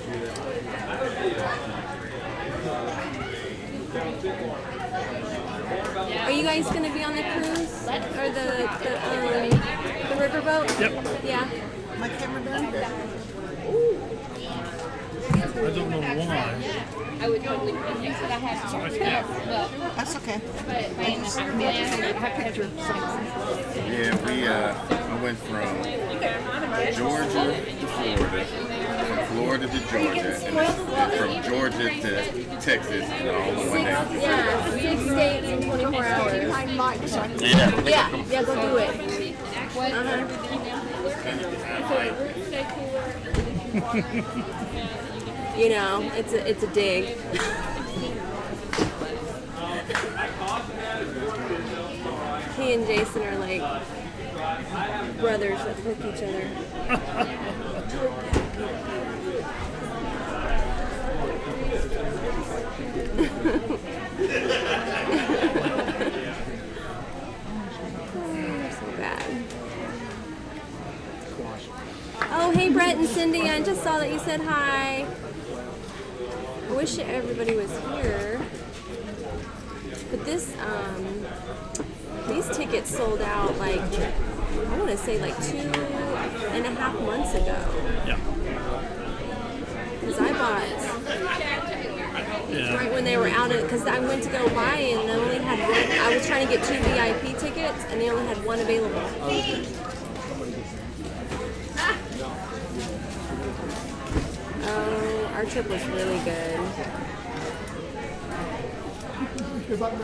U: Are you guys gonna be on the cruise or the riverboat?
A: Yep.
U: Yeah.
T: My camera done?
A: I don't know why.
J: I would totally put it, but I have to.
T: That's okay.
D: Yeah, we went from Georgia to Florida, from Florida to Georgia, and then from Georgia to Texas, and all in one day.
U: Yeah, 6 states in 24 hours.
D: Yeah.
U: Yeah, go do it. You know, it's a dig. He and Jason are like brothers that hook each other. So bad. Oh, hey Brett and Cindy, I just saw that you said hi. I wish everybody was here. But this, these tickets sold out like, I want to say like 2.5 months ago.
A: Yeah.
U: Because I bought right when they were out of, because I went to go buy and they only had one. I was trying to get 2 VIP tickets and they only had one available. Oh, our trip was really good.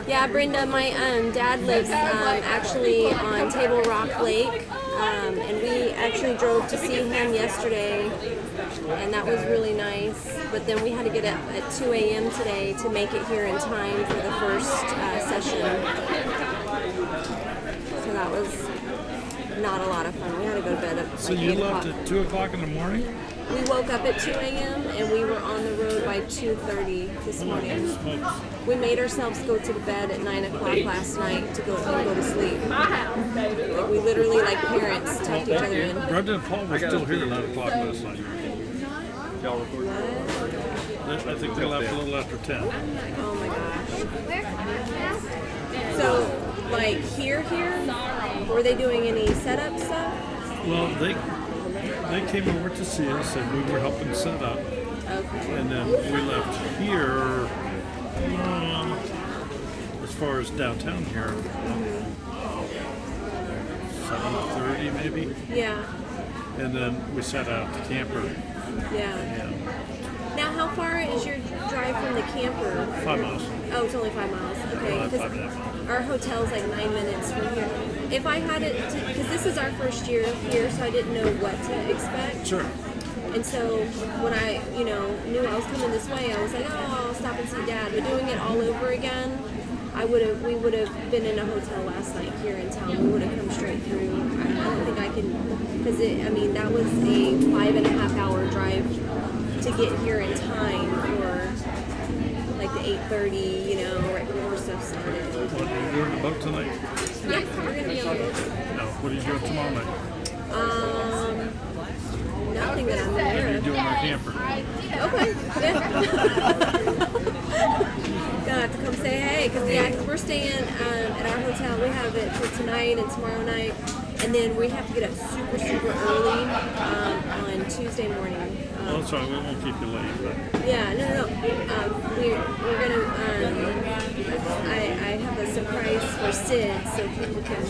U: Yeah, Brenda, my dad lives actually on Table Rock Lake, and we actually drove to see him yesterday, and that was really nice. But then we had to get up at 2 a.m. today to make it here in time for the first session. So that was not a lot of fun. We had to go to bed at
A: So
U: like
A: you
U: 8
A: left
U: o'clock.
A: at 2 o'clock in the morning?
U: We woke up at 2 a.m. and we were on the road by 2:30 this morning. We made ourselves go to bed at 9 o'clock last night to go to sleep. Like we literally, like parents, tucked each other in.
A: Brenda and Paul were still here at 9 o'clock last night. I think they left a little after 10.
U: Oh my gosh. So, like here, were they doing any setup stuff?
A: Well, they came over to see us and we were helping set up.
U: Okay.
A: And then we left here, as far as downtown here, 7:30 maybe.
U: Yeah.
A: And then we set out the camper.
U: Yeah. Now, how far is your drive from the camper?
A: 5 miles.
U: Oh, it's only 5 miles. Okay.
A: 5.5 miles.
U: Our hotel's like 9 minutes from here. If I had it, because this is our first year here, so I didn't know what to expect.
A: Sure.
U: And so when I, knew I was coming this way, I was like, oh, I'll stop and see Dad. But doing it all over again, we would have been in a hotel last night here in town. We would have come straight through. I don't think I can, because that was a 5.5 hour drive to get here in time for like the 8:30, right before stuff started.
A: What, are you doing the boat tonight?
U: Yeah, we're gonna be on the boat.
A: No. What are you doing tomorrow night?
U: Nothing that I'm
A: What are
U: aware
A: you
U: of.
A: doing in our camper?
U: Okay. Yeah. Gonna have to come say hey, because we're staying at our hotel. We have it for tonight and tomorrow night, and then we have to get up super, super early on Tuesday morning.
A: Oh, that's right. We won't keep you late. But.
U: Yeah, no. We're gonna. I have a surprise for Sid, so people can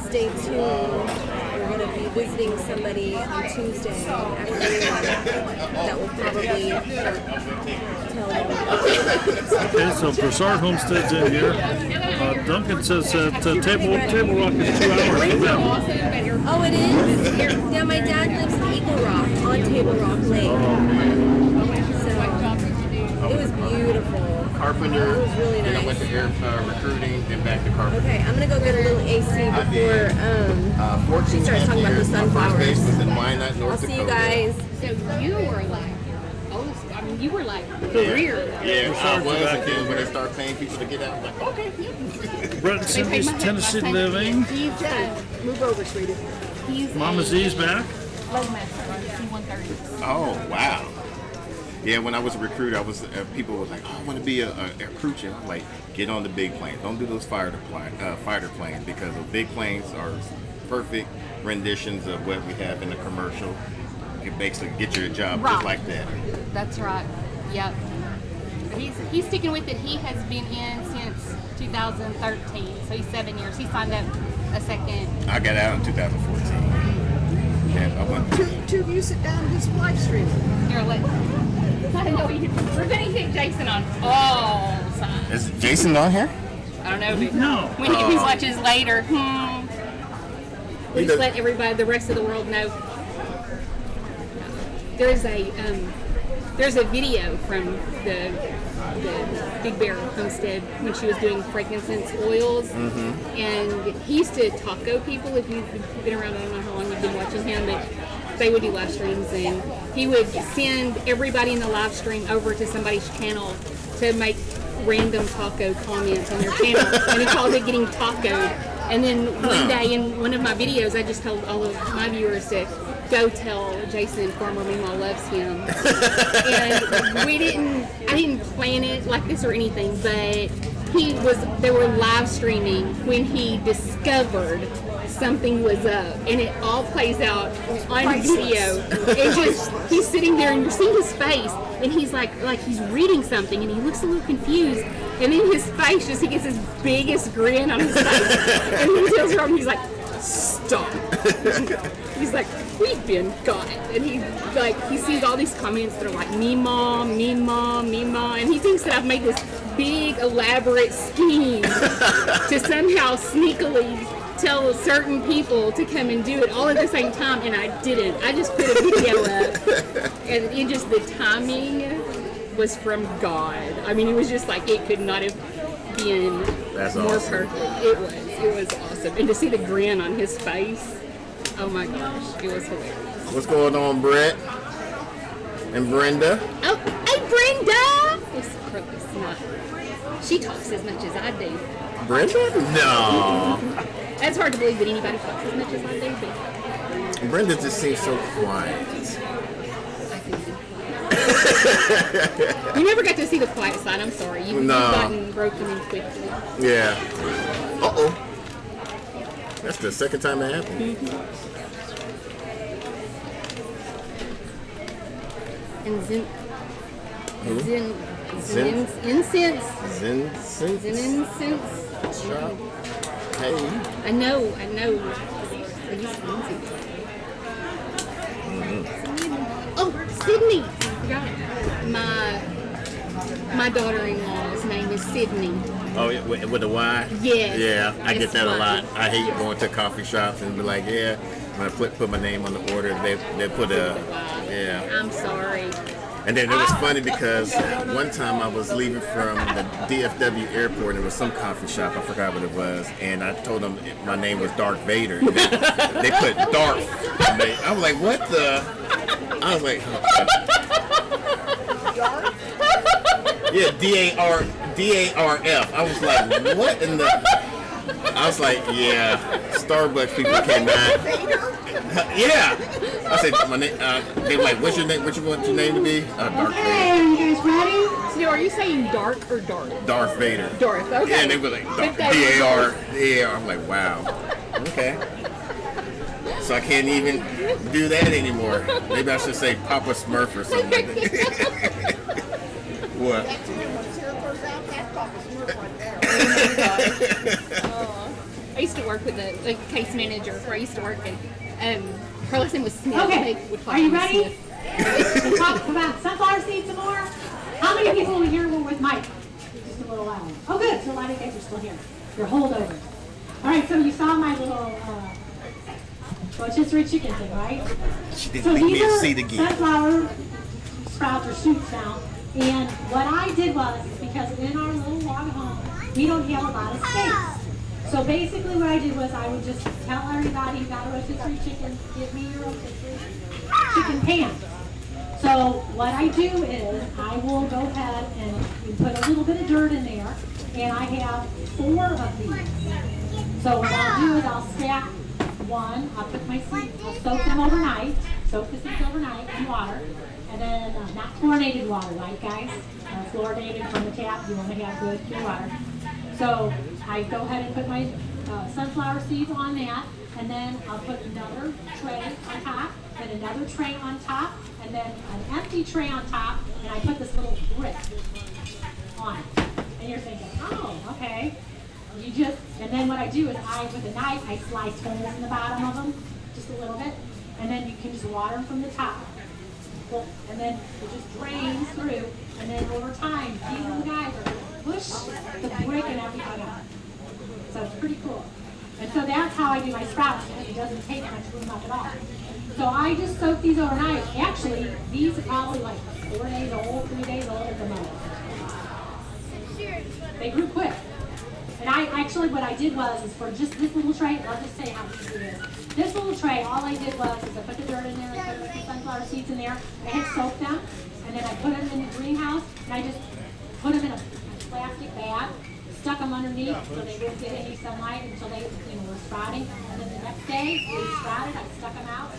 U: stay tuned. We're gonna be visiting somebody on Tuesday afternoon that will probably tell them.
A: Okay, so Broussard Homestead's in here. Duncan says that Table Rock is 2 hours from them.
U: Oh, it is? Yeah, my dad lives in Eagle Rock on Table Rock Lake. So it was beautiful.
R: Carpenter,
U: It was really
R: then I
U: nice.
R: went to air recruiting, then back to carpenter.
U: Okay, I'm gonna go get a little AC before she starts talking about the sunflowers.
R: Was in Wyandotte, North
U: I'll see you
R: Dakota.
U: guys.
J: So you were like, you were like career.
R: Yeah, I was, and then when they start paying people to get out, I'm like, okay.
A: Brett and Cindy's Tennessee Living.
B: Move over, sweetie.
A: Mama Z's back.
M: Loadmaster on C-130s.
D: Oh, wow. Yeah, when I was a recruiter, people were like, "Oh, I want to be a crew chief." I'm like, get on the big planes. Don't do those fighter planes because the big planes are perfect renditions of what we have in the commercial. You can basically get your job just like that.
M: That's right. Yep. He's sticking with it. He has been in since 2013, so he's 7 years. He signed up a second.
D: I got out in 2014. Yeah, I went.
B: Two of you sit down and do some live streaming.
M: Here, I know we're going to get Jason on all sides.
D: Is Jason on here?
M: I don't know.
A: No.
M: When he watches later, we'll just let everybody, the rest of the world know. There's a video from the Big Bear Homestead when she was doing frankincense oils, and he used to taco people. If you've been around, I don't know how long you've been watching him, but they would do live streams, and he would send everybody in the live stream over to somebody's channel to make random taco comments on their channel, and he called it getting tacoed. And then one day in one of my videos, I just told all of my viewers to go tell Jason Farmer Meemaw loves him. And I didn't plan it like this or anything, but they were live streaming when he discovered something was up, and it all plays out on video. And just he's sitting there, and you're seeing his face, and he's like he's reading something, and he looks a little confused, and then his face he gets his biggest grin on his face, and he tells her, he's like, stop. He's like, we've been got it, and he sees all these comments that are like Meemaw, Meemaw, Meemaw, and he thinks that I've made this big elaborate scheme to somehow sneakily tell certain people to come and do it all at the same time, and I didn't. I just put a video up, and the timing was from God. I mean, it was just like it could not have been more perfect. It was awesome, and to see the grin on his face, oh my gosh, it was hilarious.
D: What's going on, Brett and Brenda?
M: Oh, hey, Brenda! It's not. She talks as much as I do.
D: Brenda? No.
M: That's hard to believe that anybody talks as much as I do, but
D: Brenda just seems so quiet.
M: You never got to see the quiet side. I'm sorry. You've gotten broken in quickly.
D: Yeah. Uh-oh. That's the second time that happened.
M: And incense.
D: Hey.
M: I know. Oh, Sydney. I forgot. My daughter-in-law's name is Sydney.
D: Oh, with a Y?
M: Yes.
D: Yeah, I get that a
M: Y.
D: lot. I hate going to coffee shops and be like, yeah, when I put my name on the order, they put a, yeah.
M: I'm sorry.
D: And then it was funny because one time I was leaving from the DFW airport and there was some coffee shop, I forgot what it was, and I told them my name was Darth Vader. And they put Darth. I was like, what the? I was like, yeah, D-A-R-F. I was like, what in the? I was like, yeah, Starbucks people cannot. Yeah. I said, my name. They were like, what's your name? What you want your name to be? Darth Vader.
U: Are you guys ready?
M: So are you saying dark or Darth?
D: Darth Vader.
M: Darth. Okay.
D: Yeah, and they were like, D-A-R. Yeah. I'm like, wow. Okay. So I can't even do that anymore. Maybe I should say Papa Smurf or something like that. What?
M: I used to work with a case manager where I used to work, and her last name was Smith.
L: Okay, are you ready? To talk about sunflower seeds some more? How many people here were with Mike? Just a little loud. Oh good, so a lot of you guys are still here. You're holdovers. Alright, so you saw my little rotisserie chicken thing, right?
D: She didn't
L: So
D: make me
L: these
D: a
L: are
D: seat again.
L: sunflower sprouts or shoots now. And what I did was, because in our little log home, we don't have a lot of space. So basically what I did was I would just tell everybody who got a rotisserie chicken, give me your rotisserie chicken pan. So what I do is I will go ahead and we put a little bit of dirt in there, and I have 4 of these. So what I'll do is I'll stack one, I'll put my seeds, I'll soak them overnight, soak the seeds overnight in water, and then not chlorinated water, right, guys? Fluoridated from the tap. You want to have good pure water. So I go ahead and put my sunflower seeds on that, and then I'll put another tray on top, then another tray on top, and then an empty tray on top, and I put this little brick on it. And you're thinking, oh, okay. And then what I do is with a knife, I slice holes in the bottom of them, just a little bit, and then you can just water them from the top. And then it just drains through, and then over time, these little guys are push the brick and everything out. So it's pretty cool. And so that's how I do my sprouts, because it doesn't take much room up at all. So I just soak these overnight. Actually, these are probably like 4 days old, 3 days old at the most. They grew quick. And what I did was for just this little tray, I'll just say how easy it is. This little tray, all I did was I put the dirt in there, I put the sunflower seeds in there, I had soaked them, and then I put them in the greenhouse, and I just put them in a plastic bag, stuck them underneath so they wouldn't get any sunlight until they were sprouting. And then the next day, they sprouted, I stuck them out,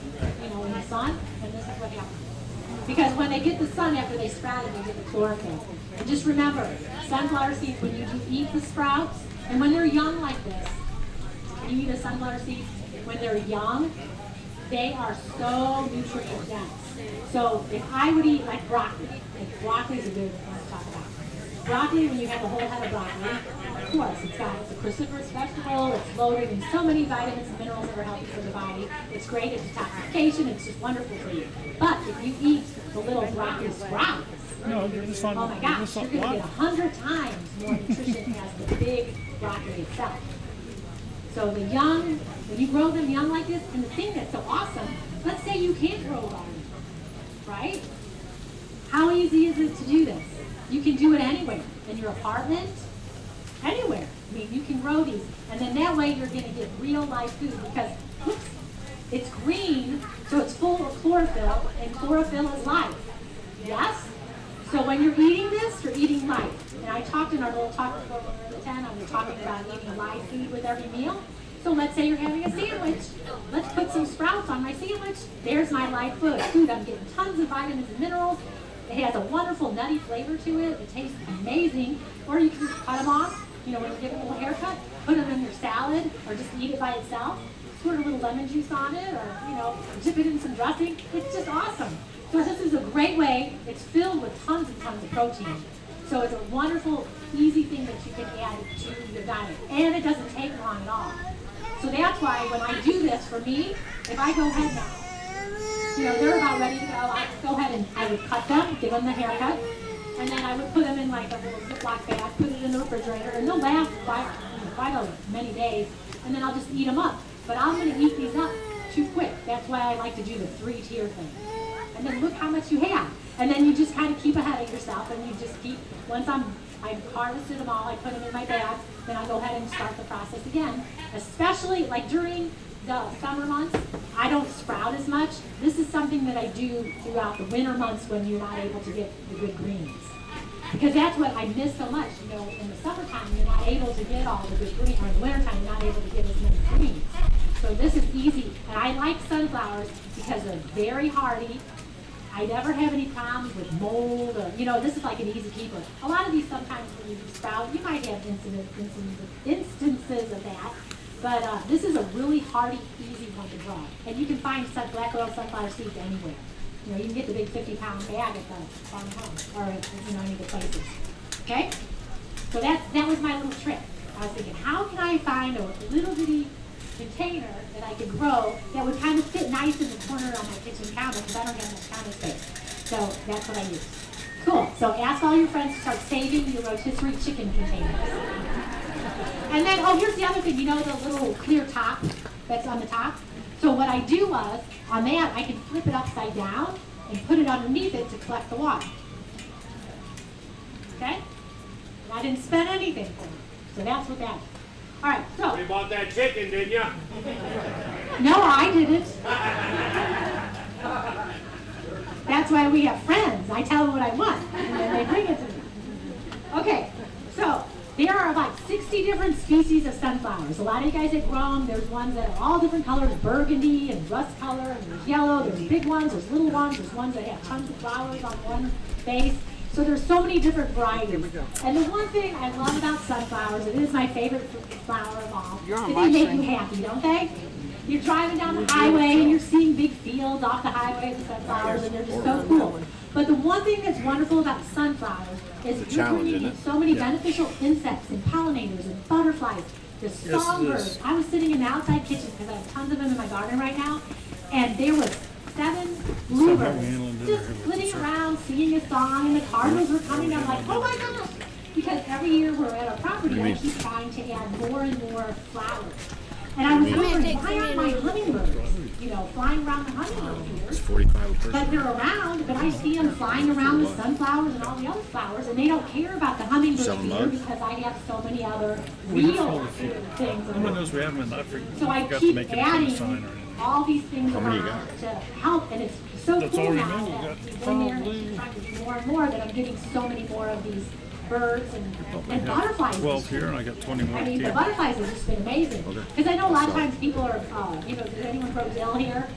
L: in the sun, and this is what happened. Because when they get the sun after they sprouted, they get the chlorophyll. And just remember, sunflower seeds, when you do eat the sprouts, and when they're young like this, you eat a sunflower seed, when they're young, they are so nutrient dense. So if I would eat like broccoli is a good one to talk about. Broccoli, when you have a whole head of broccoli, of course, it's a cruciferous vegetable, it's loaded in so many vitamins and minerals that are healthy for the body. It's great at detoxification, it's just wonderful for you. But if you eat the little broccoli sprouts,
A: no, you're just on,
L: oh my gosh, you're going to get 100 times more nutrition as the big broccoli itself. So the young, when you grow them young like this, and the thing that's so awesome, let's say you can't grow a garden, right? How easy is it to do this? You can do it anywhere, in your apartment, anywhere. I mean, you can grow these, and then that way you're going to get real life food because, whoops, it's green, so it's full of chlorophyll, and chlorophyll is life. Yes? So when you're eating this, you're eating life. And I talked in our little talk before when we were 10, I was talking about eating a live food with every meal. So let's say you're having a sandwich. Let's put some sprouts on my sandwich. There's my live food. I'm getting tons of vitamins and minerals. It has a wonderful nutty flavor to it. It tastes amazing. Or you can just cut them off, when you give it a little haircut, put them in your salad, or just eat it by itself. Squirt a little lemon juice on it, or, dip it in some dressing. It's just awesome. So this is a great way. It's filled with tons and tons of protein. So it's a wonderful, easy thing that you can add to your diet. And it doesn't take long at all. So that's why when I do this for me, if I go ahead now, they're about ready to go, I would go ahead and I would cut them, give them the haircut, and then I would put them in like a little Ziploc bag, put it in the refrigerator, and they'll last quite many days, and then I'll just eat them up. But I'm going to eat these up too quick. That's why I like to do the 3-tier thing. And then look how much you have. And then you just kind of keep ahead of yourself, and you just keep, once I've harvested them all, I put them in my bag, then I'll go ahead and start the process again. Especially like during the summer months, I don't sprout as much. This is something that I do throughout the winter months when you're not able to get the good greens. Because that's what I miss so much. In the summertime, you're not able to get all the good greens, or in the wintertime, you're not able to get as many greens. So this is easy. And I like sunflowers because they're very hardy. I never have any problems with mold or, this is like an easy keeper. A lot of these sometimes when you sprout, you might have instances of that, but this is a really hardy, easy one to grow. And you can find black oil sunflower seeds anywhere. You can get the big 50-pound bag at the farm home or any of the places. Okay? So that was my little trick. I was thinking, how can I find a little bitty container that I could grow that would kind of fit nice in the corner on my kitchen counter because I don't have much counter space. So that's what I use. Cool. So ask all your friends to start saving your rotisserie chicken containers. And then, here's the other thing. The little clear top that's on the top? So what I do was, on that, I can flip it upside down and put it underneath it to collect the water. Okay? And I didn't spend anything for it. So that's what that is. All right, so.
R: You bought that chicken, didn't you?
L: No, I didn't. That's why we have friends. I tell them what I want, and then they bring it to me. Okay, so There are like 60 different species of sunflowers. A lot of you guys that grow them, there's ones that are all different colors, burgundy and rust color, and there's yellow, there's big ones, there's little ones, there's ones that have tons of flowers on one base. So there's so many different varieties. And the one thing I love about sunflowers, it is my favorite flower of all, is they make you happy, don't they? You're driving down the highway and you're seeing big fields off the highway with sunflowers, and they're just so cool. But the one thing that's wonderful about sunflowers is you're bringing in so many beneficial insects and pollinators and butterflies. There's songbirds. I was sitting in the outside kitchen because I have tons of them in my garden right now, and there was 7 bluebirds just flitting around singing a song, and the cardinals were coming. I'm like, oh my gosh! Because every year we're at our property, I keep trying to add more and more flowers. And I was wondering, why aren't my hummingbirds, flying around the hummingbirds here?
O: It's 45 a person.
L: But they're around, but I see them flying around the sunflowers and all the other flowers, and they don't care about the hummingbirds here because I have so many other real things.
A: Someone knows we have them in Africa.
L: So I
A: Forgot to
L: keep
A: make it a sign or
L: adding
A: anything.
L: all these things
A: How many you
L: around
A: got?
L: to help, and it's so
A: That's
L: cool
A: all we
L: now
A: know. We
L: that
A: got
L: you go in there and keep trying to do more and more, that I'm getting so many more of these birds and butterflies.
A: 12 here, and I got 20 more.
L: I mean, the
A: here.
L: butterflies have just been amazing. Because I know a lot of times people are, does anyone grow dill here?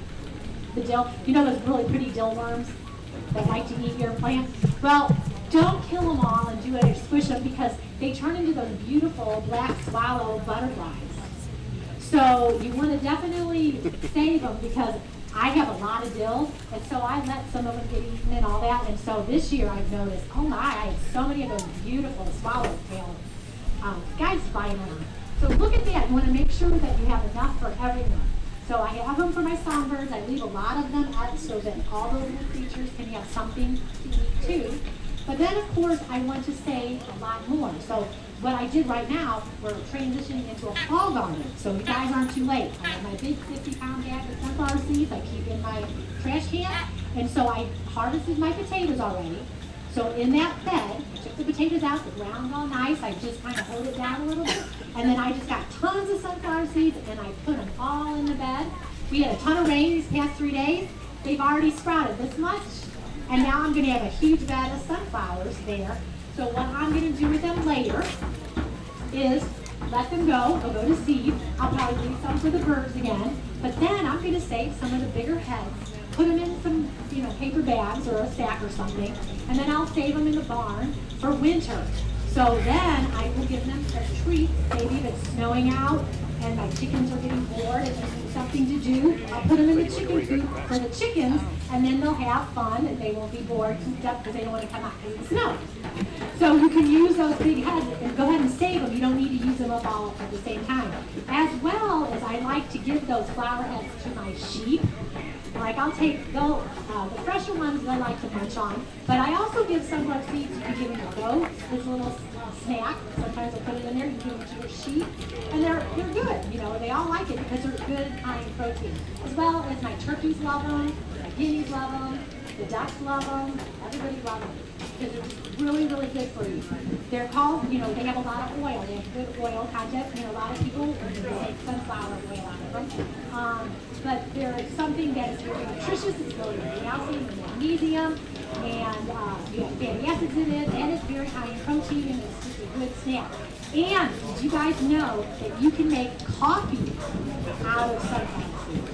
L: The dill, those really pretty dill worms that like to eat your plant? Well, don't kill them all and do it or squish them, because they turn into those beautiful black swallow butterflies. So you want to definitely save them, because I have a lot of dill, and so I let some of them get eaten and all that. And so this year I've noticed, oh my, I have so many of those beautiful swallowtail guys flying around. So look at that. You want to make sure that you have enough for everyone. So I have them for my songbirds. I leave a lot of them out so that all those little creatures can have something to eat too. But then, of course, I want to save a lot more. So what I did right now, we're transitioning into a fall garden. So you guys aren't too late. I have my big 50-pound bag of sunflower seeds I keep in my trash can. And so I harvested my potatoes already. So in that bed, I took the potatoes out, the ground all nice. I just kind of hold it down a little bit. And then I just got tons of sunflower seeds, and I put them all in the bed. We had a ton of rain these past 3 days. They've already sprouted this much. And now I'm going to have a huge bed of sunflowers there. So what I'm going to do with them later is let them go. They'll go to seed. I'll probably leave some for the birds again. But then I'm going to save some of the bigger heads, put them in some paper bags or a sack or something, and then I'll save them in the barn for winter. So then I will give them a treat. Maybe if it's snowing out and my chickens are getting bored and they need something to do, I'll put them in the chicken coop for the chickens, and then they'll have fun and they won't be bored cooped up because they don't want to come out in the snow. So you can use those big heads and go ahead and save them. You don't need to use them up all at the same time. As well as I like to give those flower heads to my sheep. Like I'll take the fresher ones they like to munch on, but I also give sunflower seeds you can give them your goats as a little snack. Sometimes I'll put it in there, you give them to your sheep, and they're good. They all like it because they're good, high in protein. As well as my turkeys love them, my guineas love them, the ducks love them, everybody loves them because they're just really, really good for you. They're called, they have a lot of oil. They have good oil content, a lot of people take sunflower oil out of them. But there's something that is very nutritious. It's filled with calcium and magnesium, and you have fatty acids in it, and it's very high in protein, and it's just a good snack. And did you guys know that you can make coffee out of sunflower seeds?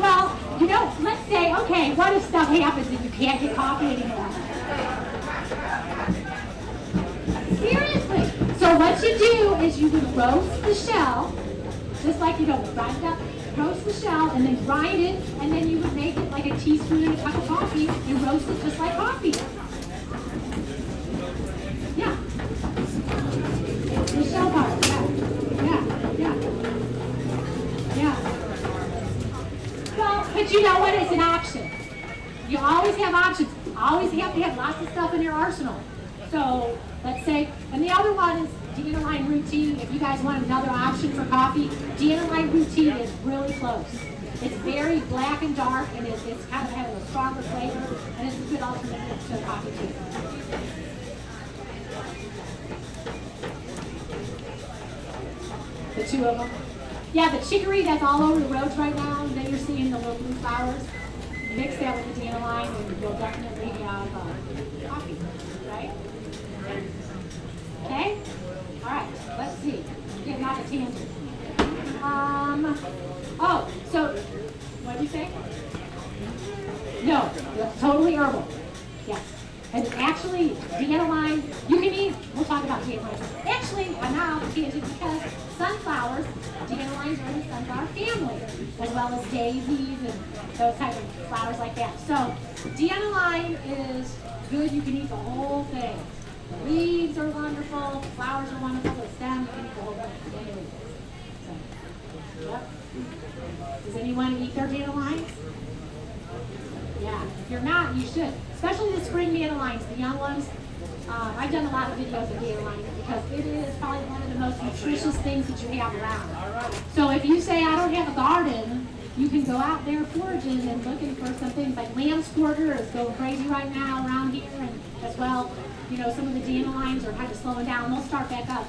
L: Well, let's say, okay, what if stuff happens and you can't get coffee anymore? Seriously. So what you do is you would roast the shell, just like grind it up, roast the shell, and then grind it, and then you would make it like a teaspoon in a cup of coffee and roast it just like coffee. Yeah. The shell part, yeah. Well, but you know what? It's an option. You always have options. Always have to have lots of stuff in your arsenal. So let's say, and the other one is dandelion root tea. If you guys want another option for coffee, dandelion root tea is really close. It's very black and dark, and it's kind of having a stronger flavor, and it's a good alternative to coffee too. The two of them. Yeah, the chicory that's all over the roads right now, and then you're seeing the little blue flowers. Mix that with the dandelion, and you'll definitely have Actually, dandelion, you can eat, we'll talk about dandelions. Actually, I'm not off the tangent because sunflowers, dandelions are in the sunflower family, as well as daisies and those type of flowers like that. So, dandelion is good, you can eat the whole thing. The leaves are wonderful, the flowers are wonderful, the stem, you can eat the whole thing. So, yep. Does anyone eat their dandelions? Yeah, if you're not, you should. Especially the spring dandelions, the young ones. I've done a lot of videos of dandelions because it is probably one of the most nutritious things that you have around. So if you say, I don't have a garden, you can go out there foraging and looking for some things like lamb's quarter is going crazy right now around here, and as well, you know, some of the dandelions are kind of slowing down. They'll start back up,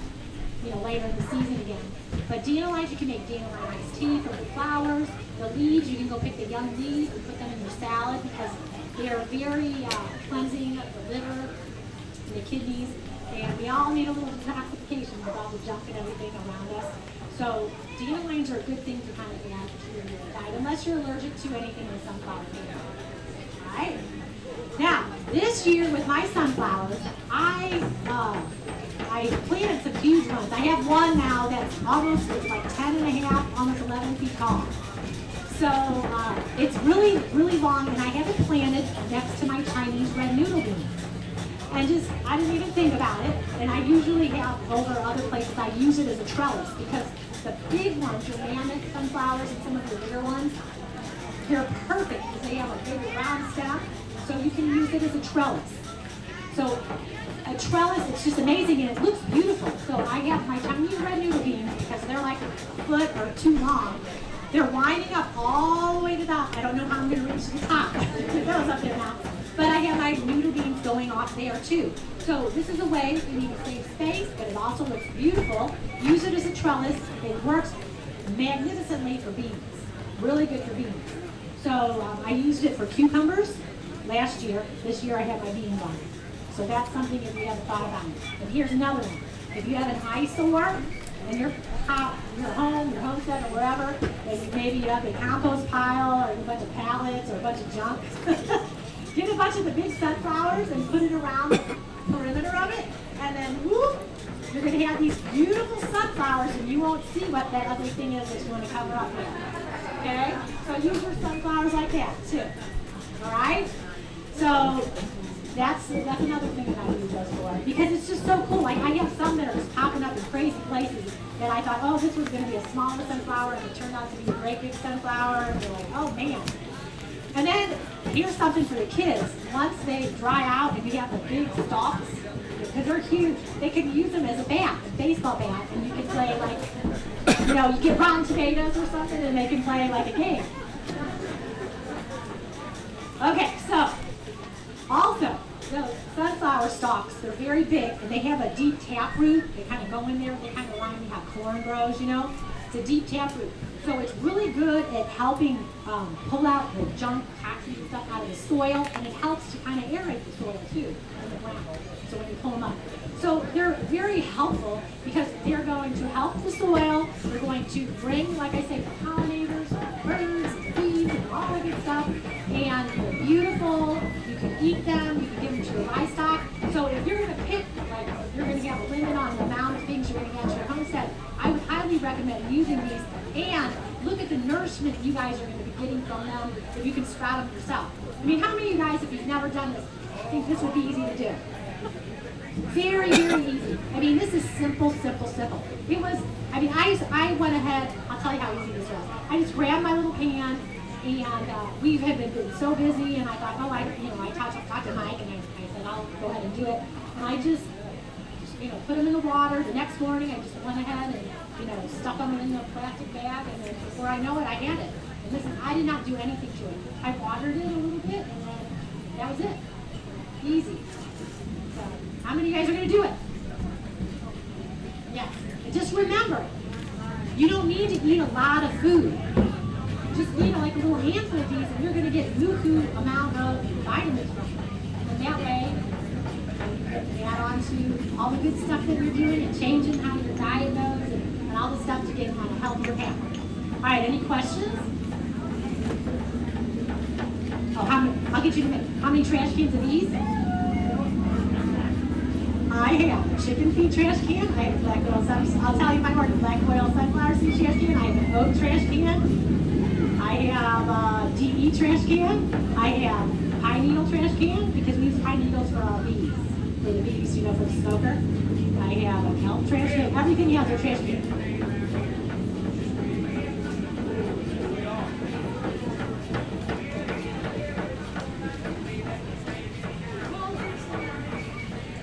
L: you know, later in the season again. But dandelions, you can make dandelion iced tea from the flowers. The leaves, you can go pick the young leaves and put them in your salad because they are very cleansing of the liver and the kidneys. And we all need a little detoxification with all the junk and everything around us. So dandelions are a good thing to kind of add to your diet, unless you're allergic to anything in the sunflower family. All right? Now, this year with my sunflowers, I planted some huge ones. I have one now that's almost like 10 and a half, almost 11 feet tall. So it's really, really long, and I have it planted next to my Chinese red noodle beans. And just, I didn't even think about it. And I usually have over other places, I use it as a trellis because the big ones, your mammoth sunflowers and some of the bigger ones, they're perfect because they have a big round stem. So you can use it as a trellis. So a trellis, it's just amazing and it looks beautiful. So I have my Chinese red noodle beans because they're like a foot or two long. They're winding up all the way to the top. I don't know how I'm going to reach the top. Those up there now. But I have my noodle beans going off there too. So this is a way you need to save space, but it also looks beautiful. Use it as a trellis. It works magnificently for beans. Really good for beans. So I used it for cucumbers last year. This year I have my beans on it. So that's something if you haven't thought about it. And here's another one. If you have an eyesore in your home, your homestead, or wherever, and you maybe have a compost pile or a bunch of pallets or a bunch of junk, get a bunch of the big sunflowers and put it around the perimeter of it, and then whoop, you're going to have these beautiful sunflowers, and you won't see what that other thing is that you want to cover up with. Okay? So use your sunflowers like that too. All right? So that's another thing that I use those for because it's just so cool. Like I have some that are just popping up in crazy places that I thought, oh, this was going to be a smaller sunflower, and it turned out to be a great big sunflower. And you're like, oh man. And then here's something for the kids. Once they dry out and you have the big stalks, because they're huge, they can use them as a bat, a baseball bat, and you can play like, you know, you get rotten tomatoes or something, and they can play like a game. Okay, so also those sunflower stalks, they're very big, and they have a deep taproot. They kind of go in there, they kind of remind me how corn grows, you know. It's a deep taproot. So it's really good at helping pull out the junk, toxins and stuff out of the soil, and it helps to kind of aerate the soil too in the ground. So when you pull them up. So they're very helpful because they're going to help the soil. They're going to bring, like I say, pollinators, birds, bees, and all that good stuff. And they're beautiful. You can eat them. You can give them to your livestock. So if you're going to pick, like if you're going to have a limit on the amount of things you're going to get to your homestead, I would highly recommend using these. And look at the nourishment you guys are going to be getting from them if you can sprout them yourself. I mean, how many of you guys, if you've never done this, think this would be easy to do? Very, very easy. I mean, this is simple, simple, simple. It was, I mean, I went ahead, I'll tell you how easy this was. I just grabbed my little pan, and we had been so busy, and I thought, oh, I talked to Mike, and I said, I'll go ahead and do it. And I just, put them in the water. The next morning, I just went ahead and, stuck them in the plastic bag, and then before I know it, I had it. And listen, I did not do anything to it. I watered it a little bit, and then that was it. Easy. So, how many of you guys are going to do it? Yes. And just remember, you don't need to eat a lot of food. Just eat like a little handful of these, and you're going to get buku amount of vitamins from them. And that way, you add on to all the good stuff that you're doing and changing how your diet goes and all the stuff to get on a healthier path. All right, any questions? Oh, I'll get you to make. How many trash cans of these? have a chicken feed trash can. I have a black oil I'll tell you my order. Black oil sunflower seed trash can. I have an oat trash can. I have a DE trash can. I have pine needle trash can because we use pine needles for our bees. For the bees, you know, for the smoker. I have a kelp trash can. Everything has a trash can.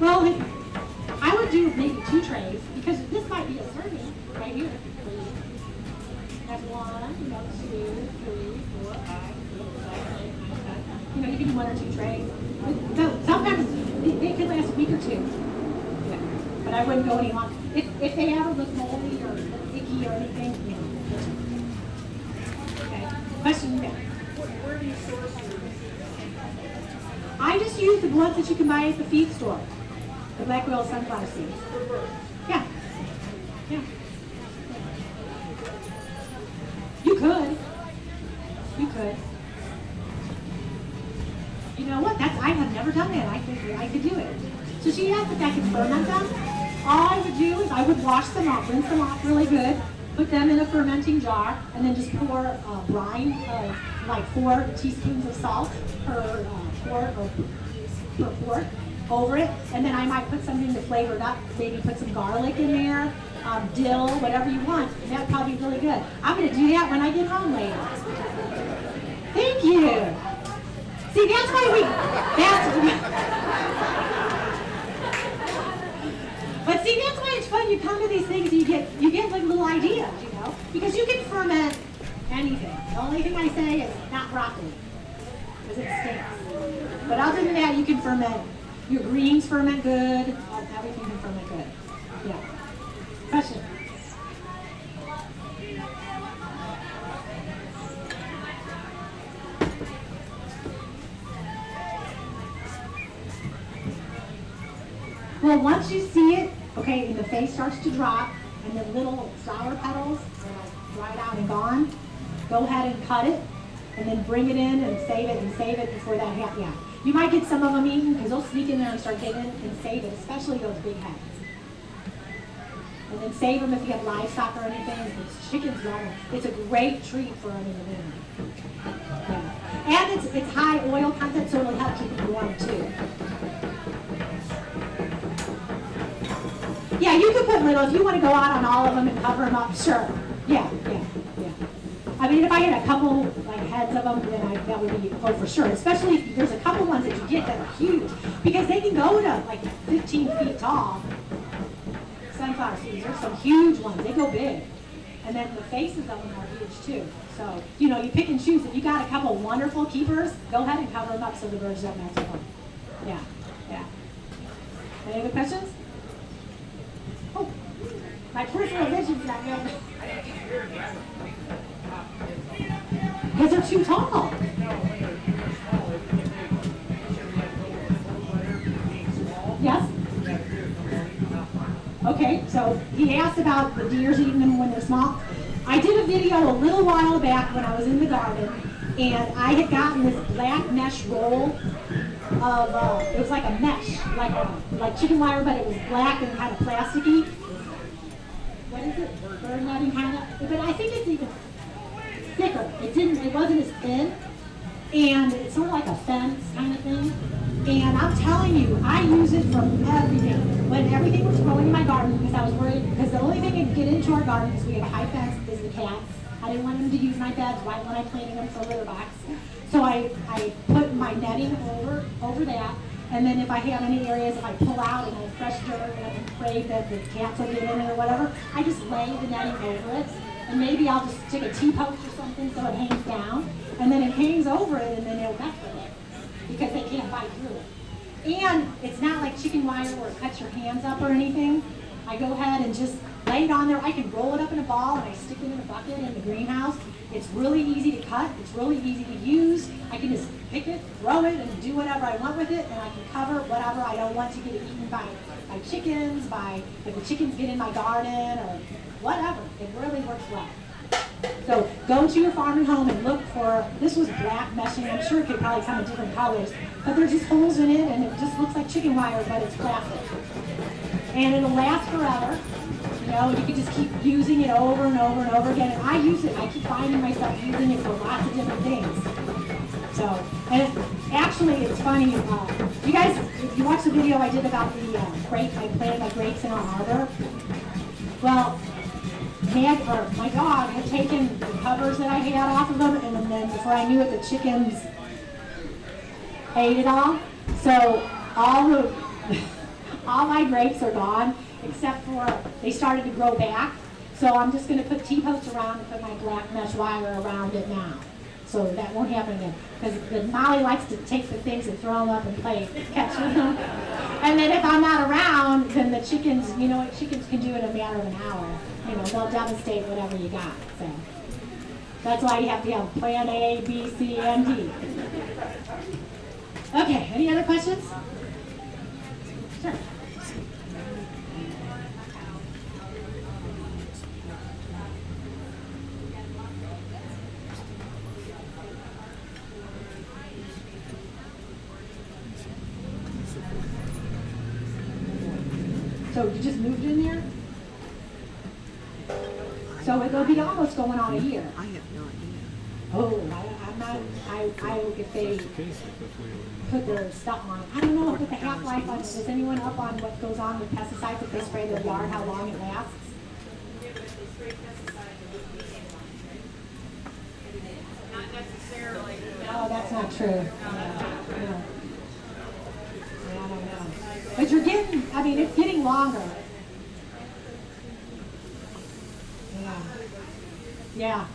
L: Well, I would do maybe 2 trays because this might be a serving right here. That's 1, 2, 3, 4, 5, 6, 7, 8, 9, 10. You know, you can do 1 or 2 trays. But sometimes they could last a week or 2. Yeah. But I wouldn't go any longer. If they ever look moldy or icky or anything, you know. Okay. Question again. Where do you source your? I just use the ones that you can buy at the feed store. The black oil sunflower seeds. Yeah. Yeah. You could. You could. You know what? I have never done that. I think I could do it. So she asked if I could ferment them. All I would do is I would wash them off, rinse them off really good, put them in a fermenting jar, and then just pour brine of like 4 teaspoons of salt per quart or per quart over it, and then I might put something to flavor it up, maybe put some garlic in there, dill, whatever you want, and that'd probably be really good. I'm going to do that when I get home later. Thank you. See, that's why it's fun. You come to these things, you get like little ideas, you know, because you can ferment anything. The only thing I say is not broccoli, because it stinks. But other than that, you can ferment. Your greens ferment good. Everything can ferment good. Yeah. Question? Well, once you see it, okay, and the face starts to drop, and the little flower petals are dried out and gone, go ahead and cut it, and then bring it in and save it before that happens. Yeah. You might get some of them eaten because they'll sneak in there and start getting it and save it, especially those big heads. And then save them if you have livestock or anything. It's chickens, it's a great treat for them in the winter. Yeah. And it's high oil content, so it'll help keep it warm too. Yeah, you could put little, if you want to go out on all of them and cover them up, sure. Yeah. I mean, if I had a couple like heads of them, then that would be for sure. Especially if there's a couple ones that you get that are huge, because they can go to like 15 feet tall. Sunflower seeds, there's some huge ones. They go big, and then the faces of them are huge too. So you know, you pick and choose. If you got a couple wonderful keepers, go ahead and cover them up so the birds don't mess with them. Yeah. Any other questions? Oh, my personal vision's not good. Because they're too tall. Yes? Okay, so he asked about the deers eating them when they're small. I did a video a little while back when I was in the garden, and I had gotten this black mesh roll of, it was like a mesh, like chicken wire, but it was black and kind of plasticky. What is it? Bird netting kind of, but I think it's even thicker. It wasn't as thin, and it's sort of like a fence kind of thing. And I'm telling you, I use it for everything. When everything was growing in my garden, because I was worried, because the only thing that could get into our garden is we have a high fence, is the cats. I didn't want them to use my beds right when I planted them for a litter box. So I put my netting over that, and then if I have any areas, if I pull out and I have fresh dirt and I'm afraid that the cats will get in it or whatever, I just lay the netting over it. And maybe I'll just stick a T-post or something so it hangs down, and then it hangs over it, and then it'll mess with it because they can't bite through it. And it's not like chicken wire where it cuts your hands up or anything. I go ahead and just lay it on there. I can roll it up in a ball and I stick it in a bucket in the greenhouse. It's really easy to cut. It's really easy to use. I can just pick it, throw it, and do whatever I want with it, and I can cover whatever I don't want to get eaten by chickens, if the chickens get in my garden or whatever. It really works well. So go to your farm and home and look for, this was black meshing. I'm sure it could probably come in different colors. but there's just holes in it, and it just looks like chicken wire, but it's plastic. And it'll last forever. You know, you can just keep using it over and over and over again. And I use it, I keep finding myself using it for lots of different things. So, and actually, it's funny, you guys, if you watch the video I did about the grapes, I planted my grapes in our arbor. Well, my dog had taken the covers that I had off of them, and then before I knew it, the chickens ate it all. So all my grapes are gone, except for they started to grow back. So I'm just going to put T-posts around and put my black mesh wire around it now. So that won't happen again. Because Molly likes to take the things and throw them up and play catch with them. And then if I'm not around, then the chickens, you know what chickens can do in a matter of an hour. You know, they'll devastate whatever you got. So that's why you have to have plan A, B, C, and D. Okay, any other questions? Sure. So you just moved in there? So it'll be almost going on a year.
B: I have no idea.
L: Oh, I'm not, if they put their stuff on, I don't know what the half-life on, is anyone up on what goes on with pesticides if they spray their yard, how long it lasts?
Q: Not necessarily.
L: Oh, that's not true. Yeah, I don't know. But you're getting, I mean, it's getting longer. Yeah,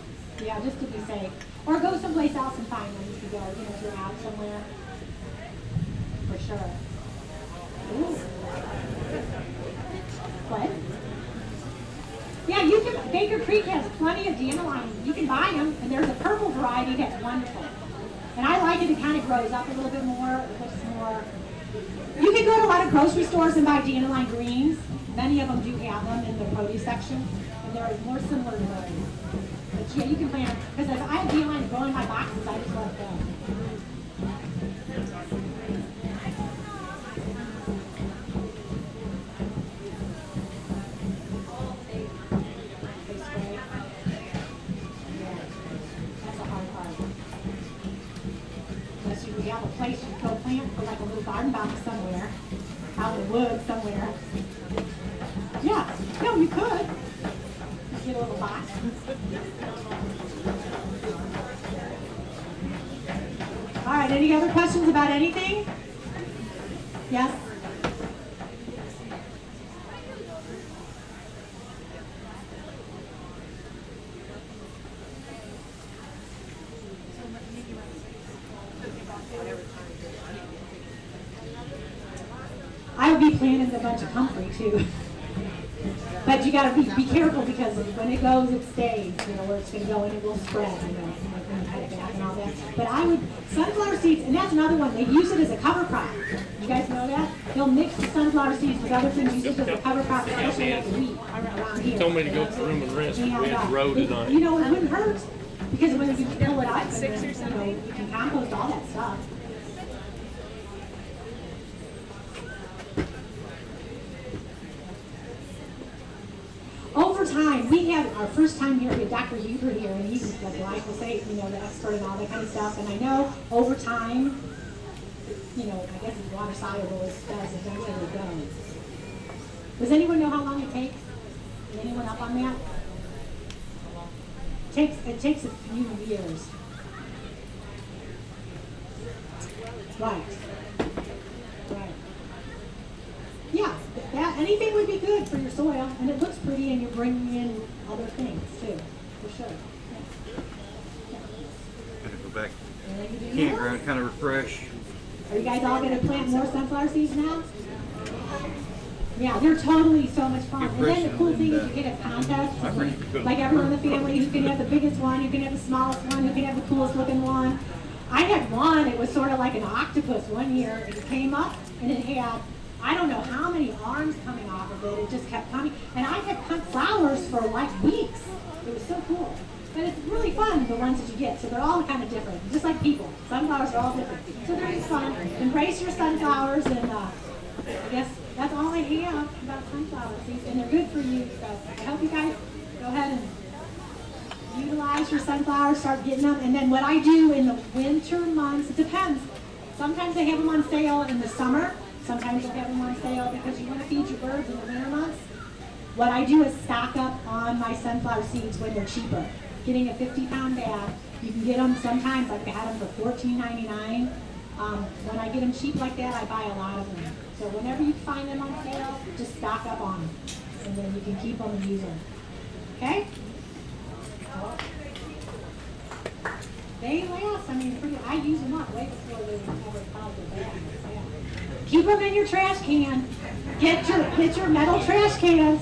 L: just to be safe. Or go someplace else and find them if you go, you know, if you're out somewhere. For sure. Ooh. What? Yeah, you can, Baker Creek has plenty of dandelion. You can buy them, and there's a purple variety that's wonderful. And I like it, it kind of grows up a little bit more, it looks more. You can go to a lot of grocery stores and buy dandelion greens. Many of them do have them in the produce section, and they're more similar to those. But yeah, you can plant them, because if I have dandelion growing in my boxes, I just let it go. That's a hard part. Unless you have a place you go plant for like a little garden box somewhere, out in the woods somewhere. Yeah, no, you could. Get a little box. All right, any other questions about anything? Yes? I would be planting a bunch of comfrey too. But you gotta be careful because when it goes, it stays, you know, where it's gonna go and it will spread, you know, when you cut it back and all that. But I would, sunflower seeds, and that's another one, they use it as a cover crop. You guys know that? They'll mix the sunflower seeds with other things, use it as a cover crop, especially like wheat around here.
F: Told me to go to the room and rest. We had the road tonight.
L: You know, it wouldn't hurt, because when you pull it up, and then, you know, you can compost all that stuff. Over time, we had our first time here, we had Dr. Huber here, and he's like glyphosate, you know, the expert and all that kind of stuff. And I know over time, you know, I guess it's water soluble as eventually goes. Does anyone know how long it takes? Is anyone up on that? It takes a few years. Right. Right. Yeah, anything would be good for your soil, and it looks pretty, and you're bringing in other things too, for sure.
V: Gotta go back
L: Yeah, you do
V: campground, kind of refresh.
L: Are you guys all going to plant more sunflower seeds now? Yeah, they're totally so much fun. And then the cool thing is you get a contest, like everyone in the family, who can have the biggest one, who can have the smallest one, who can have the coolest looking one. I had one, it was sort of like an octopus one year, and it came up, and it had, I don't know how many arms coming off of it, it just kept coming. And I had cut flowers for like weeks. It was so cool. And it's really fun, the ones that you get. So they're all kind of different, just like people. Sunflowers are all different. So they're just fun. Embrace your sunflowers, and I guess that's all I have about sunflower seeds, and they're good for you. So I hope you guys go ahead and utilize your sunflowers, start getting them. And then what I do in the winter months, it depends. Sometimes I have them on sale in the summer. Sometimes I have them on sale because you want to feed your birds in the winter months. What I do is stock up on my sunflower seeds when they're cheaper. Getting a 50-pound bag, you can get them sometimes. I've had them for $14.99. When I get them cheap like that, I buy a lot of them. So whenever you find them on sale, just stock up on them, and then you can keep them and use them. Okay? They last. I mean, I use them up way before they ever called the bag. Yeah. Keep them in your trash can. Get your metal trash cans.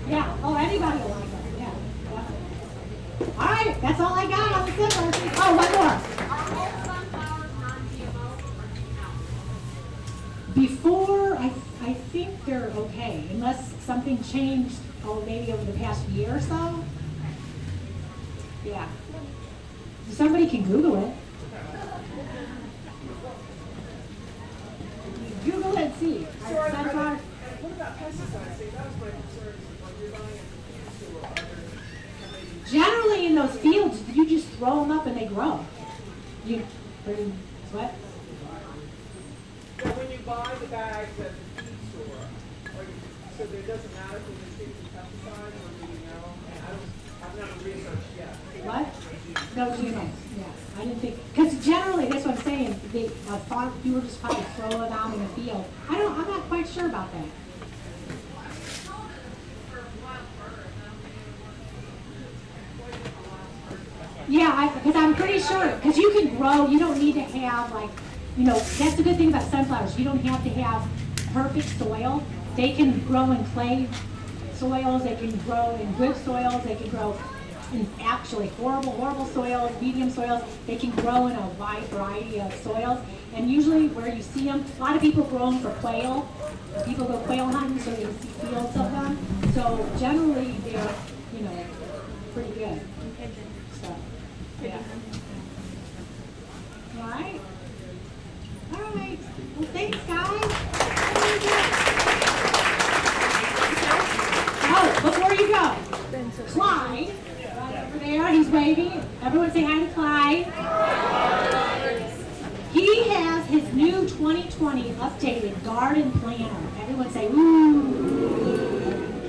L: Yeah. Oh, anybody will like them. Yeah. Definitely. All right. That's all I got on the sunflower seeds. Oh, one more. Before, I think they're okay, unless something changed, maybe over the past year or so. Yeah. Somebody can Google it. Google it and see. Sunflower.
B: What about pesticides? See, that was my concern. When you're buying
L: Generally in those fields, you just throw them up and they grow. What?
B: So when you buy the bags at the feed store, so it doesn't matter if they're treated with pesticides, or do you know? I've never researched yet.
L: What? No GMOs. Yeah, I didn't think, because generally that's what I'm saying. You were just probably throw it out in the field. I'm not quite sure about that. Yeah, because I'm pretty sure, because you can grow, you don't need to have that's the good thing about sunflowers. You don't have to have perfect soil. They can grow in clay soils, they can grow in good soils, they can grow in actually horrible soils, medium soils. They can grow in a wide variety of soils. And usually where you see them, a lot of people grow them for quail. People go quail hunting, so you can see fields of them. So generally they're, pretty good. So, yeah. All right. All right. Well, thanks, guys. Oh, before you go, Clyde, right over there, he's waving. Everyone say hi to Clyde. He has his new 2020 updated garden planner. Everyone say, ooh.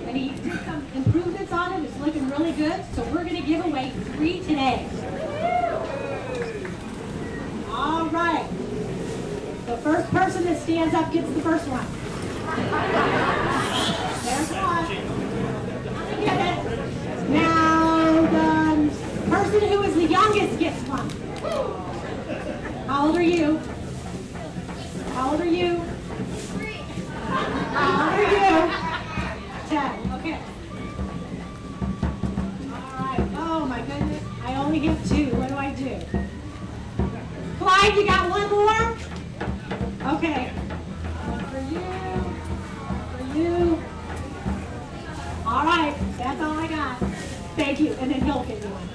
L: And he did some improvements on it. It's looking really good. So we're going to give away 3 today. All right. The first person that stands up gets the first one. There's one. Get it. Now the person who is the youngest gets one. How old are you? How old are you? 3. How old are you? 10. Okay. All right. Oh my goodness. I only have 2. What do I do? Clyde, you got one more? Okay. One for you. One for you. All right. That's all I got. Thank you. And then he'll get you one.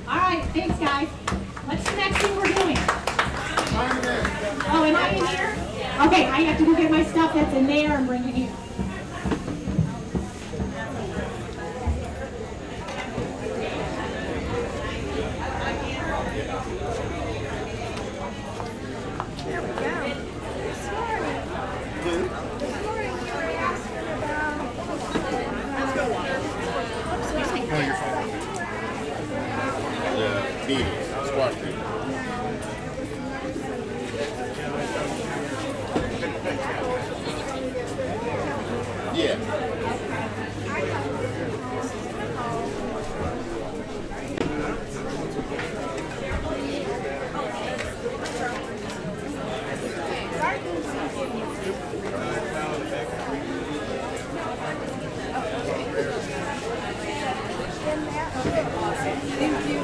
L: All right. Thanks, guys. What's the next thing we're doing? Oh, am I in here? Okay. I have to go get my stuff that's in there and bring it here.
D: Squash beans. Yeah.
B: Thank you.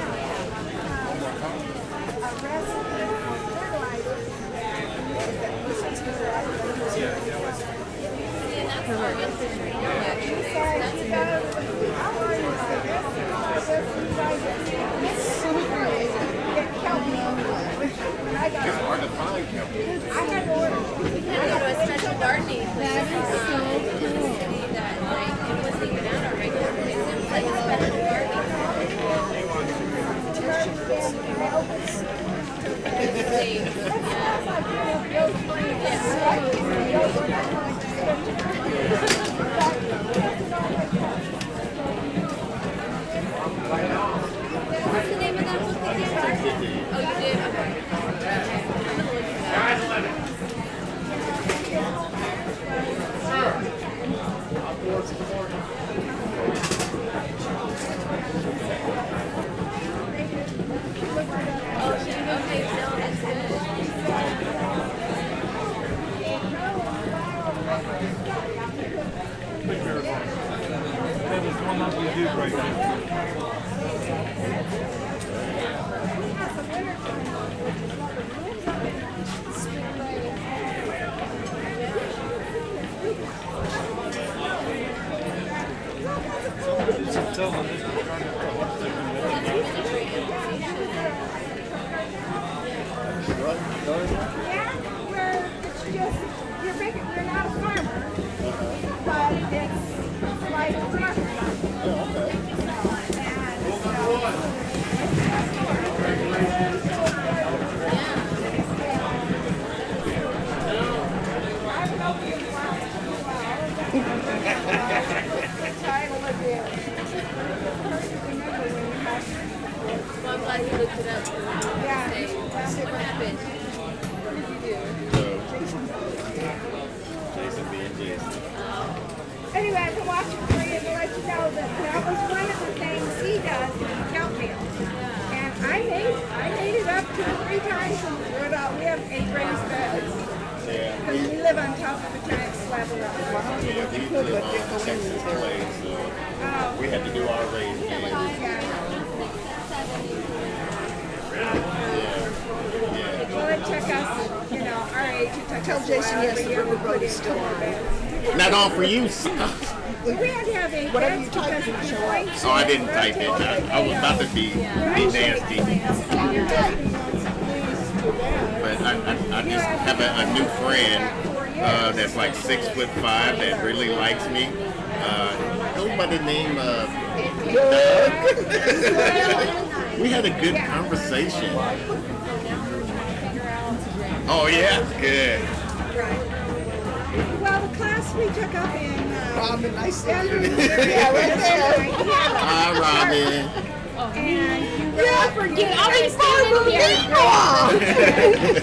S: That's
D: It's hard to find kelp.
U: I had to order. We had to go to a special gardening place in the city that like it wasn't even at our regular place. It was like a special gardening. What's the name of that book again? Oh, you did? Okay.
B: Yeah, where it's just, you're not a farmer, but it's like a farmer.
U: Well, I'm glad you looked it up. Yeah. What happened? What did you do?
D: Jason being Jason.
B: Anyway, I can watch it for you to let you know that was one of the things he does in the kelp field. And I made it up 2 or 3 times and we have 8 raised beds. Because we live on top of a giant slab of rock.
D: Yeah, we live on Texas clay, so we had to do our raised beds.
B: Well, it took us, our age, it took us Jason, yes, the river road is still on there.
D: Not all for you.
B: We had to have 8
T: Whatever
B: beds
T: you type,
B: because
T: you
B: of
T: can
B: the
T: show up.
B: weight.
D: Oh, I didn't type it. I was about to be nasty. But I just have a new friend that's like 6'5" that really likes me. Goes by the name of Doug. We had a good conversation. Oh yeah, good.
B: Well, the class we took up in
T: Robin, I see you.
B: yeah, right there.
D: Hi, Robin.
B: And
S: Don't forget, I'll be standing here.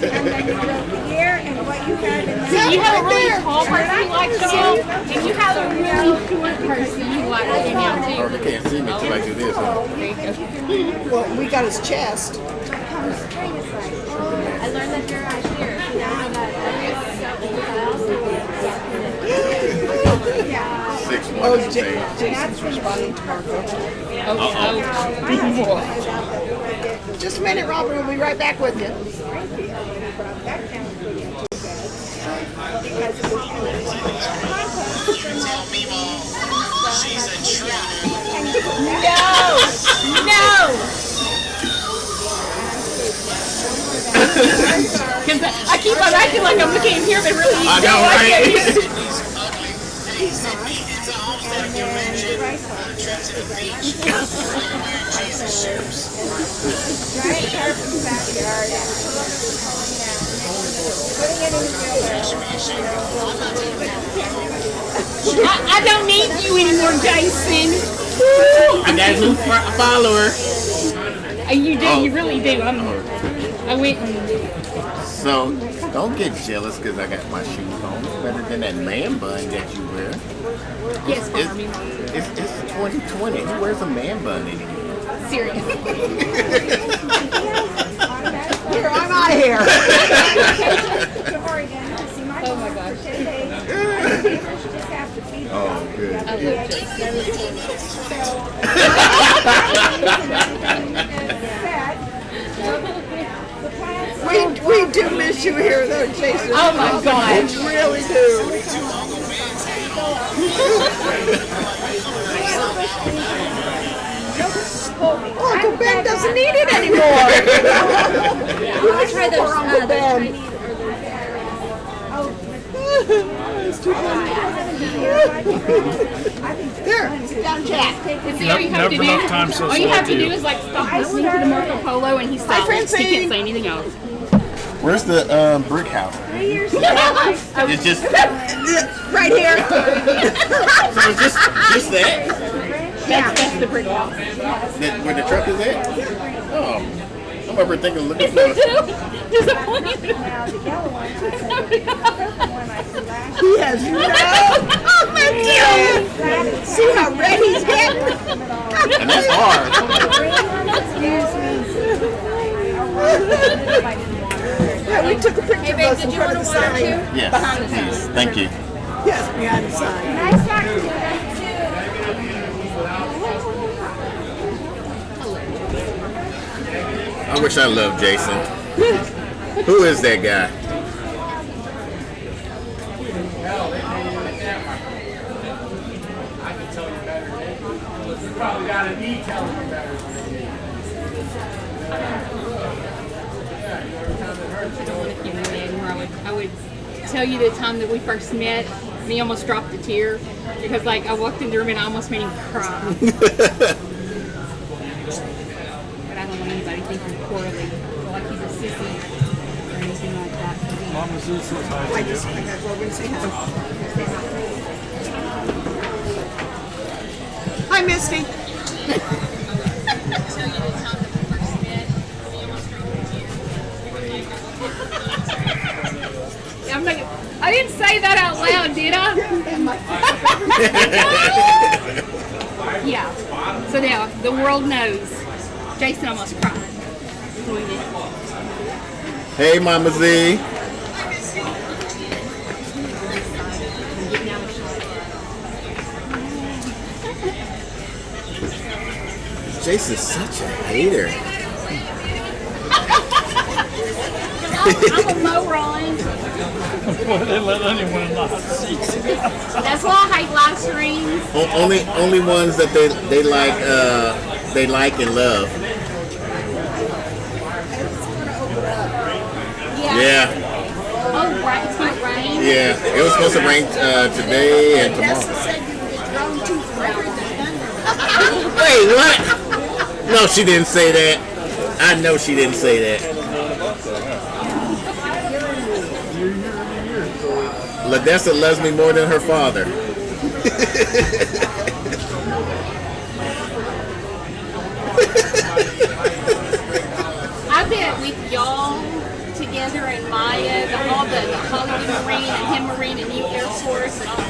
B: and then you wrote the year and what you had in
M: So you have a really tall person who likes y'all, and you have a really short person who likes to hang out
D: Oh,
M: too.
D: they can't see me till I do this. Huh?
T: Well, we got his chest.
U: I learned that you're out here. You know that
T: Jason's responding to Marco. Just a minute, Robert. We'll be right back with you.
M: No! Because I keep on acting like I'm looking here, but really,
D: I know, right?
M: I don't need you anymore, Jason.
D: I got a new follower.
M: You do, you really do. I went and...
D: So, don't get jealous because I got my shoes on. It's better than that man bun that you wear.
M: Yes,
D: It's 2020. Who wears a man bun anymore?
M: Serious.
T: Here, I'm out of here.
M: Oh my gosh.
D: Oh, good.
M: I love Jason.
T: We do miss you here, though, Jason.
M: Oh my gosh.
T: We really do.
U: want to try those Chinese
B: It's too funny. There, sit down, chat.
M: See, all you have to do, all you have to do is like stop listening to the Marco Polo, and he stops. He can't say anything else.
D: Where's the brick house? It's just
B: right here.
D: So it's just that?
M: That's the brick house.
D: Where the truck is at? Oh, I'm over thinking looking for.
M: Disappointed.
B: He has no. Oh my God! See how red he's getting?
D: And that's hard.
B: Yeah, we took a picture of us in front of the sign.
D: Yes, please. Thank you.
B: Yes, behind the sign.
D: I wish I loved Jason. Who is that guy?
R: I can tell you better. You probably got to be telling you better.
M: I would tell you the time that we first met, and he almost dropped a tear because, like, I walked in the room and I almost made him cry. But I don't want anybody thinking poorly, like he's a sissy or anything like that.
A: Mama Z says hi
B: I
A: to you.
B: just think I'd go over and say hi. Hi, Misty.
M: I'm like, I didn't say that out loud, did I? Yeah. So now the world knows. Jason almost cried.
D: Hey, Mama Z. Jason's such a hater.
M: I'm a moron.
A: They let anyone in the hot seats.
M: That's why I hate live streams.
D: Only ones that they like and love. Yeah.
M: Oh, right. It's going to rain.
D: Yeah. It was supposed to rain today and tomorrow. Wait, what? No, she didn't say that. I know she didn't say that. Ladessa loves me more than her father.
M: I bet with y'all together and Maya, all the Hollywood Marine and him Marine and you Air Force and all,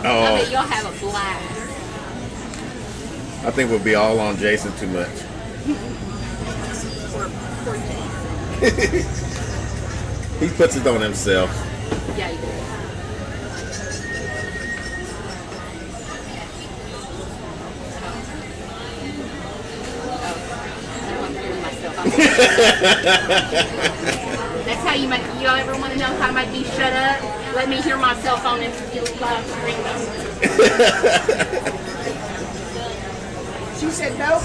M: I bet y'all have a blast.
D: I think we'll be all on Jason too much. He puts it on himself.
M: Yeah, he does. That's how you make. You ever want to know how to make me shut up? Let me hear myself on and live stream.
B: She said no.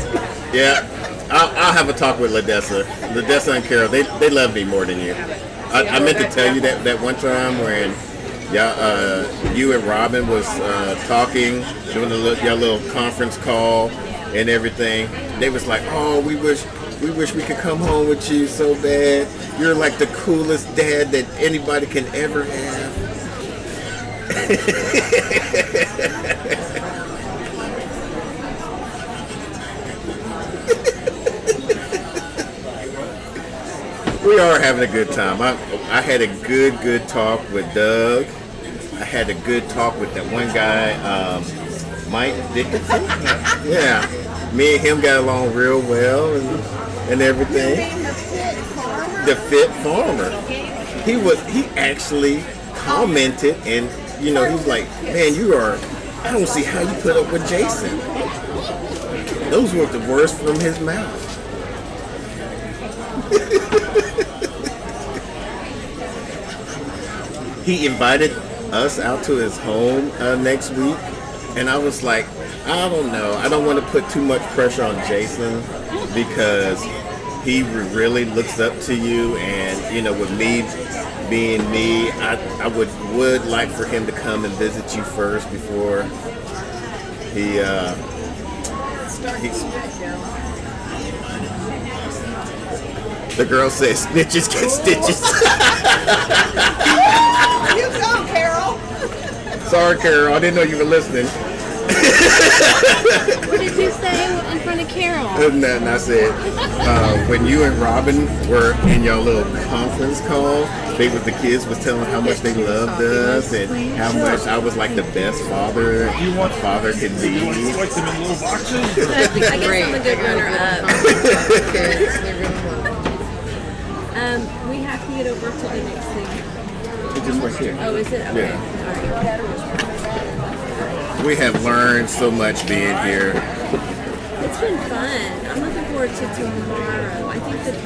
D: Yeah, I'll have a talk with Ladessa. Ladessa and Carol, they love me more than you. I meant to tell you that one time when you and Robin was talking, doing your little conference call and everything. They was like, oh, we wish we could come home with you so bad. You're like the coolest dad that anybody can ever have. We are having a good time. I had a good talk with Doug. I had a good talk with that one guy, Mike Dickinson. Yeah, me and him got along real well and everything. The Fit Farmer. He actually commented, and he was like, man, I don't see how you put up with Jason. Those were the words from his mouth. He invited us out to his home next week, and I was like, I don't know. I don't want to put too much pressure on Jason because he really looks up to you, and you know, with me being me, I would like for him to come and visit you first before he the girl says snitches get stitches.
P: You go, Carol.
D: Sorry, Carol, I didn't know you were listening.
U: What did you say in front of Carol?
D: Nothing. I said when you and Robin were in your little conference call, the kids was telling how much they loved us and how much I was like the best father a father could be.
A: Like them in little boxes?
U: I guess I'm a good runner-up. We have to get over to the next thing.
D: It's just right here.
U: Oh, is it? Okay.
D: Yeah.
U: Sorry.
D: We have learned so much being here.
U: It's been fun. I'm looking forward to tomorrow. I think that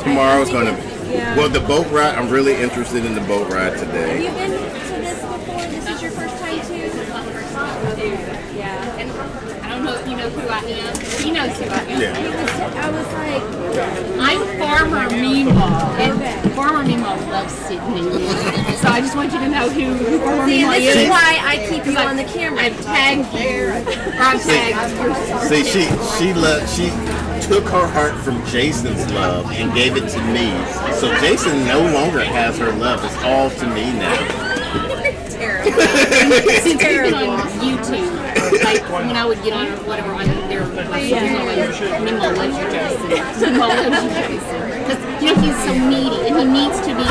D: Tomorrow's going to
U: yeah.
D: Well, the boat ride, I'm really interested in the boat ride
U: Have
D: today.
U: you been to this before? This is your first time too? Yeah.
M: And I don't know if you know who I am. He knows who I am.
D: Yeah.
U: I was like,
M: I'm Farmer Meemaw, and Farmer Meemaw loves Sydney. So I just want you to know who Farmer
U: see,
M: Meemaw
U: and
M: is.
U: this is why I keep you on the camera.
M: I've tagged you. Or I've tagged
D: See, she took her heart from Jason's love and gave it to me. So Jason no longer has her love. It's all to me now.
U: Terrible.
M: Since we've been on YouTube, like when I would get on or whatever, on their like, Meemaw loves you, Jason. Meemaw loves you, Jason. Because you know he's so needy, and he needs to be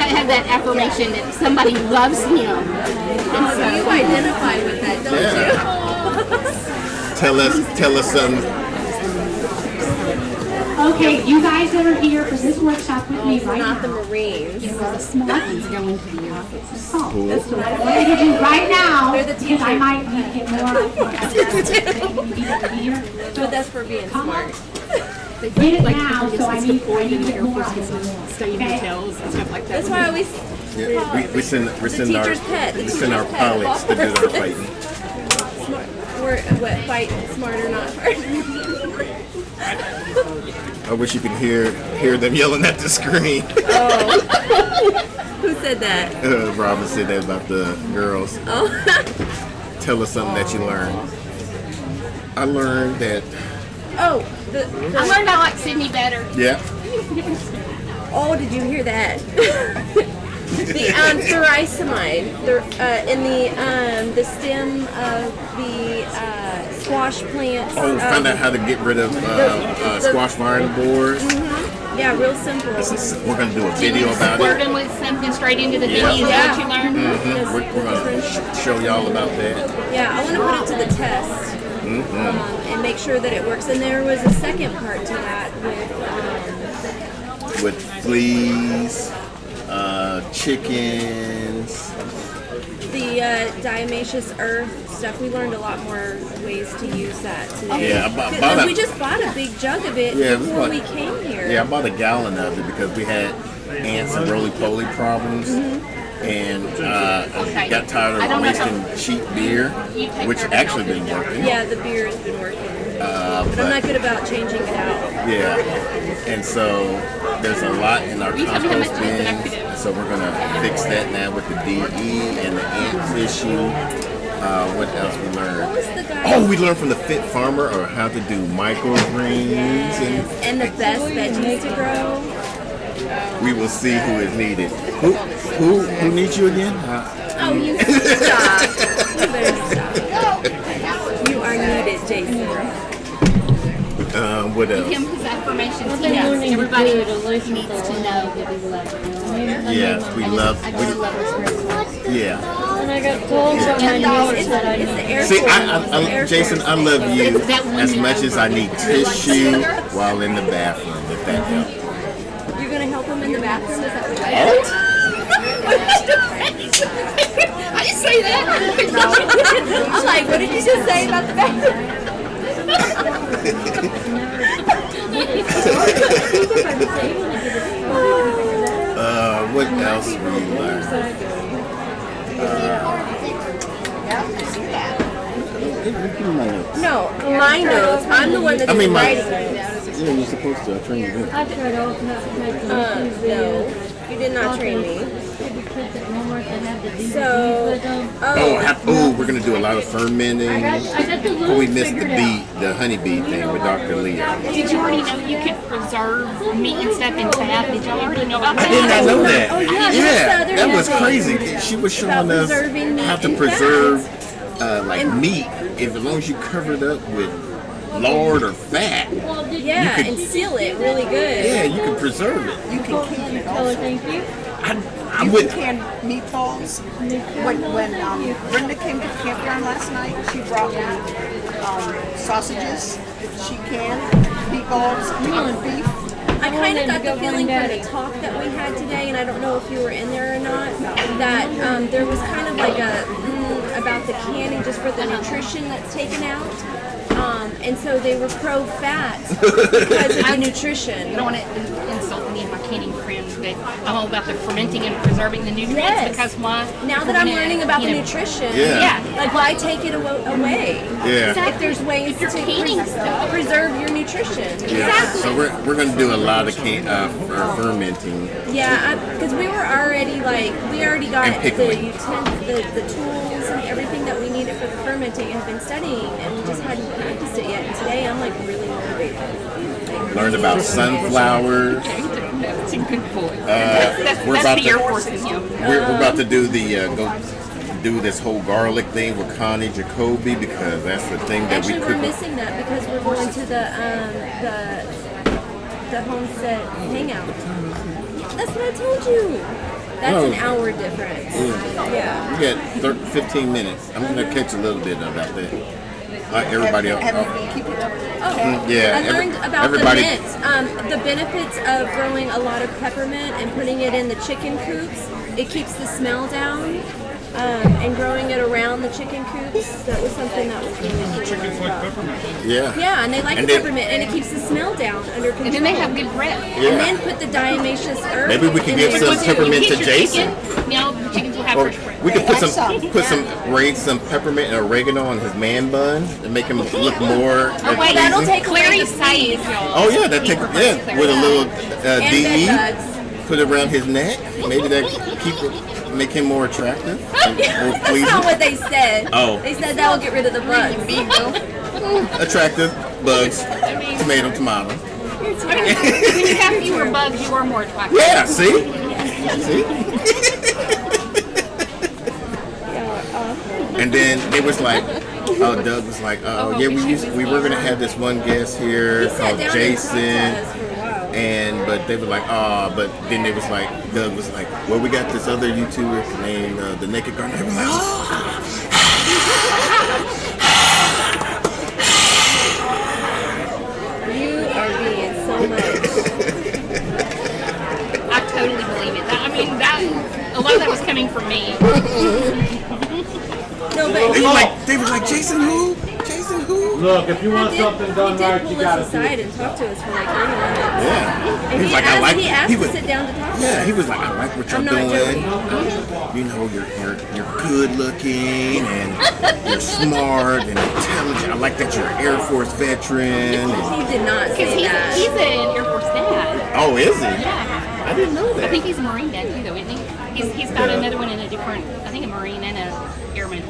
M: have that affirmation that somebody loves him. And so
U: You identify with that, don't you?
D: Tell us something.
L: Okay, you guys that are here for this workshop with me right
U: Not the
L: now.
U: Marines.
M: the smart ones are going to the Air Force.
L: So, what I'm going to do right now,
U: They're the
L: because I might need to get more.
U: But that's for being smart.
M: They
L: Get it
M: like
L: now, so I need
M: to
L: to get
M: Air
L: more
M: Force
L: of
M: and
L: it.
M: stay in hotels and stuff like that.
U: That's why I always
D: Yeah, we send our
U: teacher's pet. The
D: we send our
U: teacher's pet.
D: pilots to do our fighting.
U: Smart. We're what? Fight smarter, not hard.
D: I wish you could hear them yelling at the screen.
U: Oh. Who said that?
D: Robin said that about the girls.
U: Oh.
D: Tell us something that you learned. I learned that.
U: Oh.
M: I learned I like Sydney better.
D: Yeah.
U: Oh, did you hear that? The thuricimide in the stem of the squash plants.
D: Oh, find out how to get rid of squash vine boars.
U: Mm-hmm. Yeah, real simple.
D: We're going to do a video about
M: Squirt
D: it.
M: them with something straight into the
D: Yeah.
M: video. Is that what you learned?
D: Mm-hmm. We're going to show y'all about that.
U: Yeah, I want to put it to the test and make sure that it works. And there was a second part to that
D: with fleas, chickens.
U: the diatomaceous earth stuff. We learned a lot more ways to use that today.
D: Yeah,
U: we just bought a big jug of it before we came here.
D: Yeah, I bought a gallon of it because we had ants and roly-poly problems. And I got tired of wasting cheap beer, which actually been working.
U: Yeah, the beer has been working. But I'm not good about changing it out.
D: Yeah, and so there's a lot in our compost bins, so we're gonna fix that now with the DE and the ant issue. What else we learned? We learned from the Fit Farmer or how to do microgreens
U: and the best veggies to grow.
D: We will see who is needed. Who needs you again?
U: Oh, you stop. You better stop. You are needed, Jason.
D: What else?
M: Give him his affirmations. Everybody needs to know that we love him.
D: Yes, we love. Yeah.
S: And I got clothes on my nose that I need.
D: See, Jason, I love you as much as I need tissue while in the bathroom, if that helps.
U: You're going to help him in the bathroom? Is that what you said?
M: I didn't say that.
U: I'm like, what did you just say about the bathroom?
D: What else we learned?
U: No, my notes. I'm the one that's writing.
D: Yeah, you're supposed to. I trained you.
S: I tried all not to make them
U: No, you did not train me. So,
D: We're gonna do a lot of fermenting. Oh, we missed the honeybee thing with Dr. Leah.
M: Did you already know you could preserve meat and stuff in fat? Did y'all already know about that?
D: I did not know that.
U: Oh, yeah,
D: Yeah, that was crazy. She was showing us how to preserve like meat, as long as you cover it up with lard or fat.
U: Yeah,
D: could-
U: and seal it really good.
D: Yeah, you can preserve it.
B: You can can it
U: Oh,
B: also.
U: thank you.
D: I
B: You
D: would.
B: can can meatballs. When Brenda came to the campground last night, she brought me sausages that she canned, meatballs, ground beef.
U: I kind of got the feeling from the talk that we had today, and I don't know if you were in there or not, that there was kind of like a about the canning just for the nutrition that's taken out. And so they were pro-fat because of the nutrition.
M: I don't want to insult any of my canning friends, but I'm all about the fermenting and preserving the nutrients
U: Yes.
M: because why?
U: Now that I'm learning about the nutrition, like why take it away?
D: Yeah.
U: If there's ways to preserve your nutrition.
D: Yeah. So we're gonna do a lot of fermenting.
U: Yeah, because we already got
D: And
U: the
D: pickling.
U: the tools and everything that we needed for the fermenting and have been studying, and we just hadn't practiced it yet. And today I'm like really motivated.
D: Learned about sunflowers.
M: That's a good point.
D: We're
M: That's
D: about
M: the
D: to.
M: Air Force in you.
D: We're about to do the go do this whole garlic thing with Connie Jacoby because that's the thing that
U: Actually,
D: we
U: we're
D: cook.
U: missing that because we're going to the Homestead hangout. That's what I told you. That's an hour difference. Yeah.
D: We got 15 minutes. I'm gonna catch a little bit about that. Everybody else. Yeah.
U: I learned about
D: everybody.
U: the mint. The benefits of growing a lot of peppermint and putting it in the chicken coops. It keeps the smell down. And growing it around the chicken coops. That was something that was really cool.
N: Chickens like peppermint.
D: Yeah.
U: Yeah, and they like
D: And
U: the
D: then-
U: peppermint, and it keeps the smell down under control.
M: And then they have good breath.
D: Yeah.
U: And then put the diatomaceous herb.
D: Maybe we can
U: in
D: give
U: there
D: some
U: too.
D: peppermint to
M: Your
D: Jason.
M: chicken, now the chickens will have
D: Or
M: fresh breath.
D: we could put some raise some peppermint and oregano on his man bun and make him look more.
U: Oh, wait, that'll take away
M: Clary
U: the
M: size,
U: peas.
M: y'all.
D: Oh yeah, that take with a little
U: And
D: DE.
U: bed bugs.
D: Put it around his neck. Maybe that make him more attractive and more
U: That's
D: pleasing.
U: not what they said.
D: Oh.
U: They said that'll get rid of the bugs.
D: Attractive bugs, tomato.
M: I mean, when you have fewer bugs, you are more attractive.
D: Yeah, see? And then it was like, Doug was like, yeah, we were gonna have this one guest here called Jason, but they were like, but then it was like, Doug was like, well, we got this other YouTuber named The Naked Gardener. They were like,
U: You are being so much.
M: I totally believe it. I mean, a lot of that was coming from me.
U: No, but
D: they were like, Jason who? Jason who?
N: Look, if you want something done right,
U: pull
N: you gotta
U: us
N: do
U: aside
N: it.
U: and talk to us for like 30 minutes.
D: Yeah.
U: And
D: He was like, I like.
U: he asked
D: He
U: to
D: was.
U: sit down to talk to
D: Yeah,
U: us.
D: he was like, I like what you're
U: I'm not
D: doing.
U: joking.
D: You know, you're good looking and you're smart and intelligent. I like that you're an Air Force veteran. And,
U: He did not say that.
M: He's an Air Force dad.
D: oh, is he?
M: Yeah.
D: I didn't know that.
M: I think he's a Marine dad too, though, isn't he? He's got another one in a different, I think a Marine and a Airman.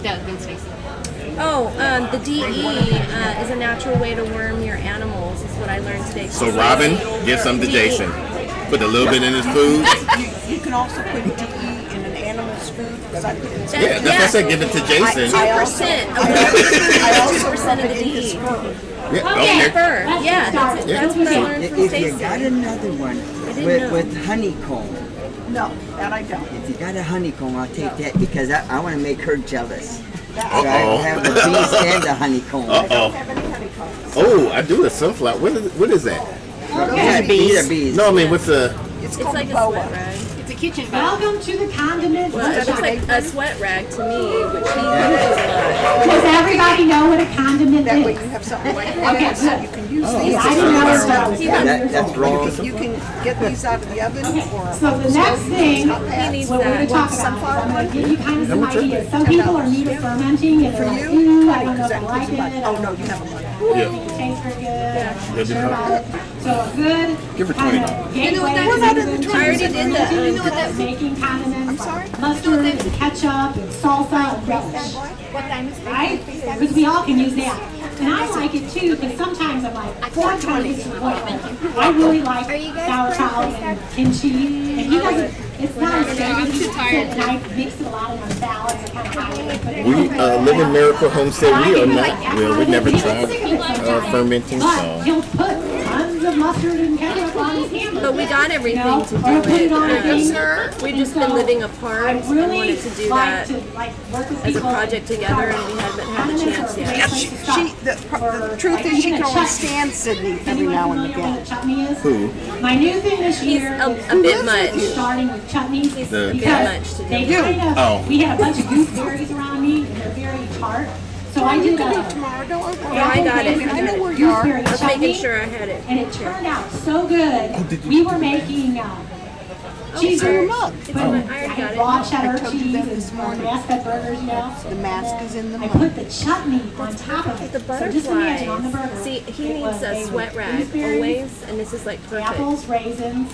M: Doug and Stacy.
U: Oh, the DE is a natural way to worm your animals, is what I learned today.
D: So Robin, give some to Jason. Put a little bit in his food.
B: You can also put DE in an animal's food because I put it in.
D: Yeah, that's what I said. Give it to Jason.
U: 2%.
B: I also
U: 2% of the
B: put it in his
U: DE.
B: fur.
D: Yeah,
U: Yeah, fur. Yeah, that's what I learned from
I: If
U: Stacy.
I: you got another one
U: know.
I: with honeycomb,
B: No, that I don't.
I: if you got a honeycomb, I'll take that because I want to make her jealous. So
B: Uh-oh.
I: I have the bees and the honeycomb.
D: Oh, I do a sunflower. What is that?
I: Yeah, these are bees.
D: No, I mean, what's the?
U: It's like a sweat rag.
M: It's a kitchen
L: Welcome to the condiment.
U: Well, it looks like a sweat rag to me, which he uses a lot.
L: Does everybody know what a condiment
B: That way
L: is?
B: you have something like that.
L: Okay,
B: So
L: good.
B: you can use
I: Oh,
B: these.
L: I didn't know that.
I: That's wrong.
B: You can get these out of the oven or.
L: So the next thing, what we're
U: needs
L: going to
U: that.
L: talk about, I'm going to give you kind of some ideas. Some people are new to fermenting and
B: For
L: they're like,
B: you,
L: I don't know if I
B: because
L: like
B: that
L: it.
B: oh no, you have a money.
D: Yeah.
B: It tastes very good.
D: Yeah,
B: I'm
D: do
B: sure
D: that.
B: about it. So a good
D: Give her
B: kind
D: $20.
B: of gateway to
U: I already did that.
B: you know what that's making condiments like mustard and ketchup and salsa and relish.
U: What time is it?
B: Right? Because we all can use that. And I like it too, because sometimes I'm like, I'm trying to get to the point where I really like sauerkraut and kimchi. And he doesn't, it's not as good as and I mix it a lot in our salads and kind of hide it.
D: We live in Miracle Homestead. We are not, well, we never tried fermenting
B: But
D: salt.
B: he'll put tons of mustard and ketchup on his hamburger.
U: But we got everything to do
B: or put it on a
U: it.
B: thing.
U: We've just been living apart and
B: really
U: wanted to do
B: like
U: that
B: to work with
U: as a
B: people
U: project together, and we haven't had the chance yet.
P: The truth is, she can only stand Sydney every now and again.
D: Who?
B: My new thing this year
U: He's a bit much.
B: is starting with chutneys
D: The-
B: because they kind of,
D: Oh.
B: we had a bunch of gooseberries around me and they're very tart. So I did
P: tomorrow, don't worry.
U: Yeah, I got it.
P: I know where you are.
U: I was making sure I had it.
B: and it turned out so good. We were making cheese
U: sorry.
B: curds.
U: I already
B: I
U: got
B: had
U: it.
B: raw
P: I
B: cheddar
P: told you
B: cheese
P: that
B: and
P: this morning.
B: grass-fed burgers, you know.
P: The mask is in the
B: I
P: mug.
B: put the chutney on top of it.
U: The
B: So just imagine on the
U: butterflies.
B: burger.
U: See, he
B: it
U: needs
B: was-
U: a
B: they
U: sweat
B: were
U: rag
B: gooseberries,
U: always, and this is like perfect.
B: apples, raisins,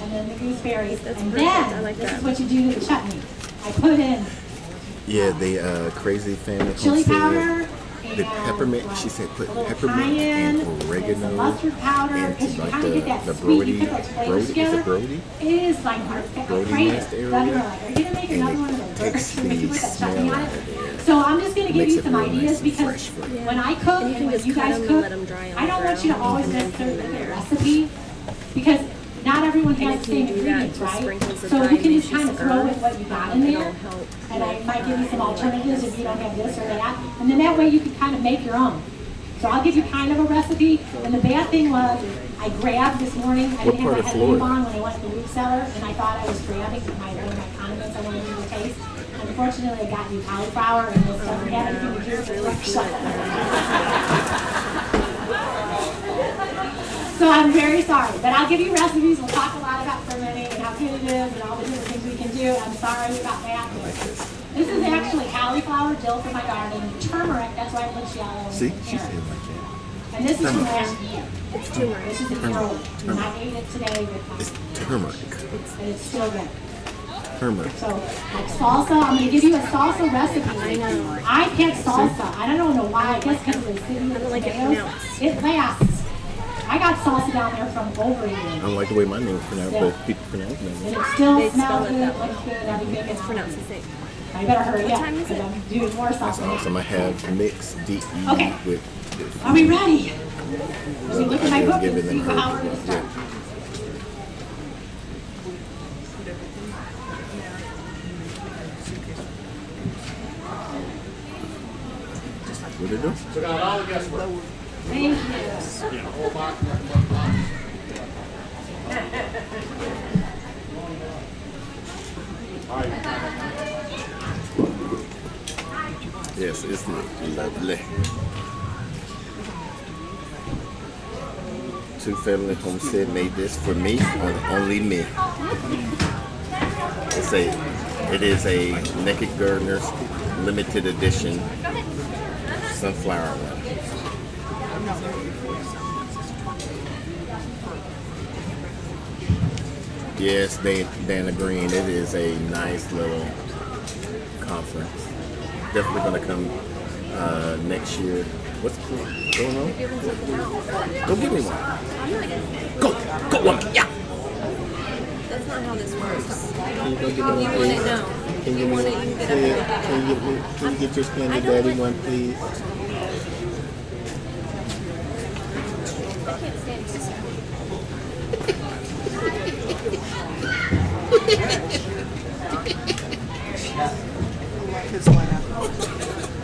B: and then the gooseberries.
U: That's
B: and
U: perfect.
B: then
U: I like
B: this
U: that.
B: is what you do to the chutney. I put in
D: Yeah, the Crazy Family
B: chili
D: Homestead.
B: powder.
D: The
B: and,
D: peppermint, she said put
B: a little
D: peppermint
B: cayenne,
D: and
B: and
D: oregano
B: some mustard powder,
D: and
B: because you
D: like
B: kind of get that
D: the
B: sweet.
D: Brody,
B: You put those flavors
D: is
B: together.
D: it Brody?
B: It is like perfect.
D: Brody
B: I crave
D: nest
B: it.
D: area.
B: Are you gonna make another
D: And
B: one of
D: it
B: those
D: takes
B: burgers
D: the
B: with that
D: smell
B: chutney on
D: out
B: it?
D: of there.
B: So I'm just gonna give
D: Makes
B: you
D: it
B: some
D: real nice
B: ideas
D: and
B: because
D: fresh for you.
B: when I cook
U: And you
B: and
U: can
B: when
U: just
B: you
U: cut
B: guys
U: them and
B: cook,
U: let them dry on
B: I don't
U: the
B: want you to
U: grill.
B: always
U: And then
B: necessarily
U: put
B: look
U: them in
B: at a
U: there.
B: recipe because not everyone
U: And
B: has
U: if
B: the same
U: you do that,
B: ingredients,
U: just
B: right?
U: sprinkles of
B: So we
U: dry
B: can just kind of
U: juice
B: throw
U: herb,
B: with what you got in
U: it'll
B: there.
U: help
B: And I
U: with,
B: might give you some
U: like
B: alternatives
U: this.
B: if you don't have this or that. And then that way you can kind of make your own. So I'll give you kind of a recipe. And the bad thing was, I grabbed this morning, I
D: What
B: didn't
D: part
B: have
D: of
B: my headlamp
D: Florida?
B: on when I went to the root cellar, and I thought I was grabbing one of my condiments I wanted you to taste. Unfortunately, I got new cauliflower, and this doesn't have anything to do with the root cellar. So I'm very sorry, but I'll give you recipes. We'll talk a lot about fermenting and how good it is and all the different things we can do. I'm sorry about that. This is actually cauliflower, dill from my garden, turmeric, that's why it looks yellow.
D: See, she
B: Here.
D: said like
B: And this is from
D: Turmeric.
B: last year.
U: It's turmeric.
B: This is a year old. And I ate it today with
D: that. It's turmeric.
B: and it's still good.
D: Turmeric.
B: So, like salsa, I'm going to give you a salsa recipe. I know. I've had salsa. I don't know why. I guess because of the city of
U: don't like it
B: tomatoes.
U: pronounced.
B: It lasts. I got salsa down there from over a year.
D: I don't like the way my name's pronounced, but people pronounce my
B: And
D: name.
B: it still
U: They spell
B: smells
U: it
B: good,
U: that way.
B: looks good, everything.
U: It's pronounced the same.
B: I better hurry
U: What
B: up
U: time is
B: because
U: it?
B: I'm doing more
D: That's
B: salsa.
D: awesome. I have mixed DE
B: Okay.
D: with
B: Are we ready? Let me look at my
D: I
B: book
D: giving
B: and see
D: them
B: how we're going to
D: herbs.
B: start.
D: Yeah. What they do?
R: So got all the guesswork.
B: Thank you.
R: Yeah, whole box, one box. All right.
D: Yes, it's lovely. Two Family Homestead made this for me, only me. It is a Naked Gardeners limited edition sunflower one. Yes, Dana Green. It is a nice little conference. Definitely going to come next year. What's going on? Go give me one. Go, woman. Yeah.
U: That's not how this works.
D: Can you go get
U: You
D: me one,
U: want
D: please?
U: it? No.
D: Can
U: You want it? You can get it.
D: Can you get your
U: I
D: Candy
U: don't
D: Daddy
U: like-
D: one, please?
U: I can't stand this.
P: His laugh.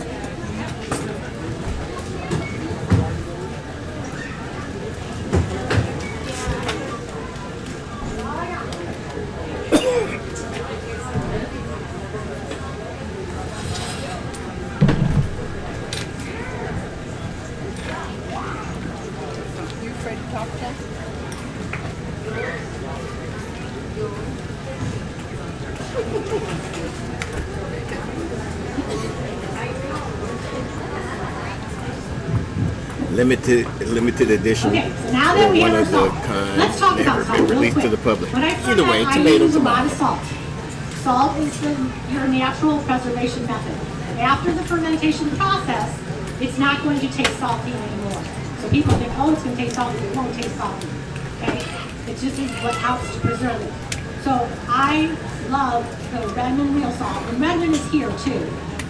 P: You afraid to talk to them?
D: limited edition.
L: Okay, so now that we
D: one
L: have
D: of the
L: salt,
D: kinds
L: let's talk
D: never
L: about salt
D: been
L: real
D: released
L: quick.
D: to the public.
L: When I
D: Either way,
L: I
D: tomato,
L: use a lot
D: tomato.
L: of salt. Salt is your natural preservation method. After the fermentation process, it's not going to taste salty anymore. So people think, oh, it's going to taste salty. It won't taste salty. Okay? It just is what helps to preserve it. So I love the Redmond real salt. And Redmond is here too.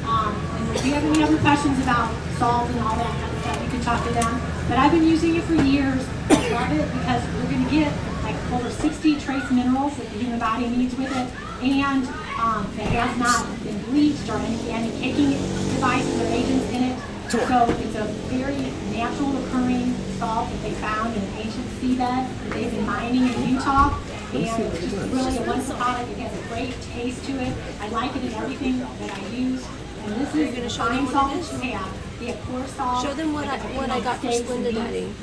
L: And if you have any other questions about salt and all that kind of stuff, you can talk to them. But I've been using it for years. I love it because we're going to get like over 60 trace minerals that the human body needs with it. And it has not been bleached or any caking devices or agents in it. So it's a very natural occurring salt that they found in an ancient seabed that they've been mining in Utah. And it's just really a wonderful product. It has a great taste to it. I like it in everything that I use. And this is the fine salt that you have. The coarse salt.
U: Show them what I got for Splenda Daddy.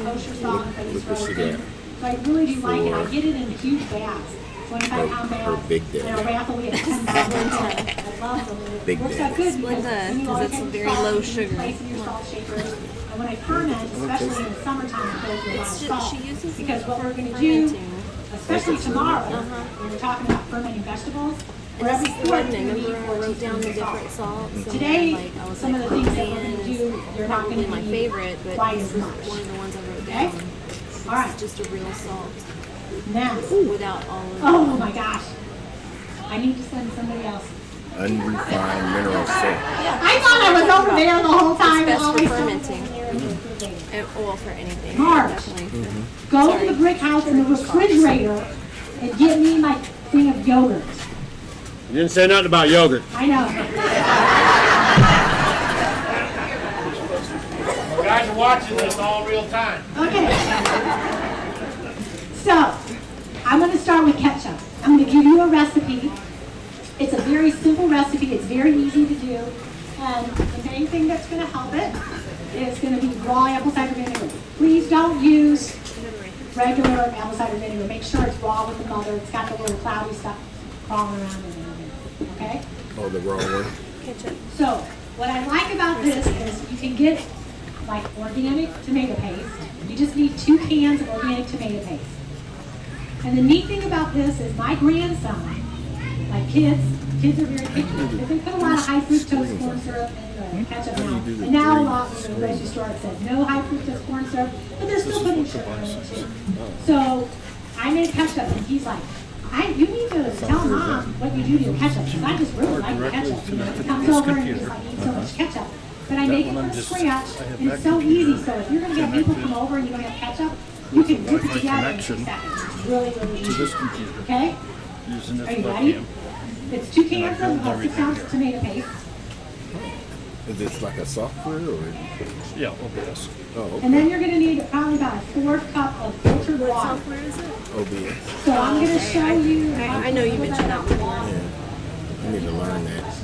L: Kosher salt.
D: Look what she got.
L: So I really do like it. I get it in huge bags. 25-pound bags.
D: Big
L: And a
D: Daddy.
L: raffle, we have 10 bags. I love them. And it
D: Big
L: works
D: Daddy.
L: out good because
U: Splenda,
L: you always
U: because it's
L: have
U: very
L: salt
U: low
L: you can
U: sugar.
L: place in your salt shakers. And when I ferment, especially in the summertime, it goes with a lot of salt.
U: She uses it
L: Because what
U: for
L: we're going to do,
U: fermenting.
L: especially tomorrow, when we're talking about fermenting vegetables, for every quart, you're going to need
U: Remember I
L: 14
U: wrote down the
L: salt.
U: different salts. and
L: Today,
U: I was
L: some
U: like,
L: of the things that we're
U: cayenne
L: going to
U: is
L: do, you're not going
U: probably
L: to
U: my
L: need
U: favorite, but
L: quite
U: this
L: as
U: is
L: much.
U: one of the ones I wrote
L: Okay?
U: down.
L: All right.
U: It's just a real salt.
L: Now,
U: Without all of
L: oh my gosh, I need to send somebody else.
D: Unrefined mineral salt.
L: I thought I was over there the whole time.
U: It's best for
L: always
U: fermenting.
L: something.
U: And oil for anything.
L: Marge.
U: Definitely.
L: Go to the brick house in the refrigerator and get me my thing of yogurt.
F: You didn't say nothing about yogurt.
L: I know.
R: You guys are watching this all real time.
L: Okay. So, I'm going to start with ketchup. I'm going to give you a recipe. It's a very simple recipe. It's very easy to do. And the main thing that's going to help it is going to be raw apple cider vinegar. Please don't use regular apple cider vinegar. Make sure it's raw with the mother. It's got the little cloudy stuff crawling around in it. Okay?
D: Oh, the wrong one.
L: So, what I like about this is you can get like organic tomato paste. You just need 2 cans of organic tomato paste. And the neat thing about this is my grandson, like kids are very picky. If they put a lot of high fructose corn syrup in the ketchup now, and now a lot in the grocery store it says no high fructose corn syrup, but they're still putting sugar in it too. So I made ketchup and he's like, you need to tell Mom what you do to your ketchup, because I just really like the ketchup. You know, he comes over and he's like, I eat so much ketchup. But I make it from scratch, and it's so easy. So if you're going to get people come over and you don't have ketchup, you can whip it together in 2 seconds. It's really, really
A: To
L: easy.
A: this computer.
L: Okay?
A: Using
L: Are
A: this
L: you ready?
A: webcam.
L: It's 2 cans of 6 ounce tomato paste.
D: Is this like a software or?
A: Yeah, OBS.
D: Oh, okay.
L: And then you're going to need probably about a 4 cup of filtered water.
U: What software is it?
D: OBS.
L: So I'm going to show you.
U: I know you mentioned that before.
D: Yeah. I need to learn that.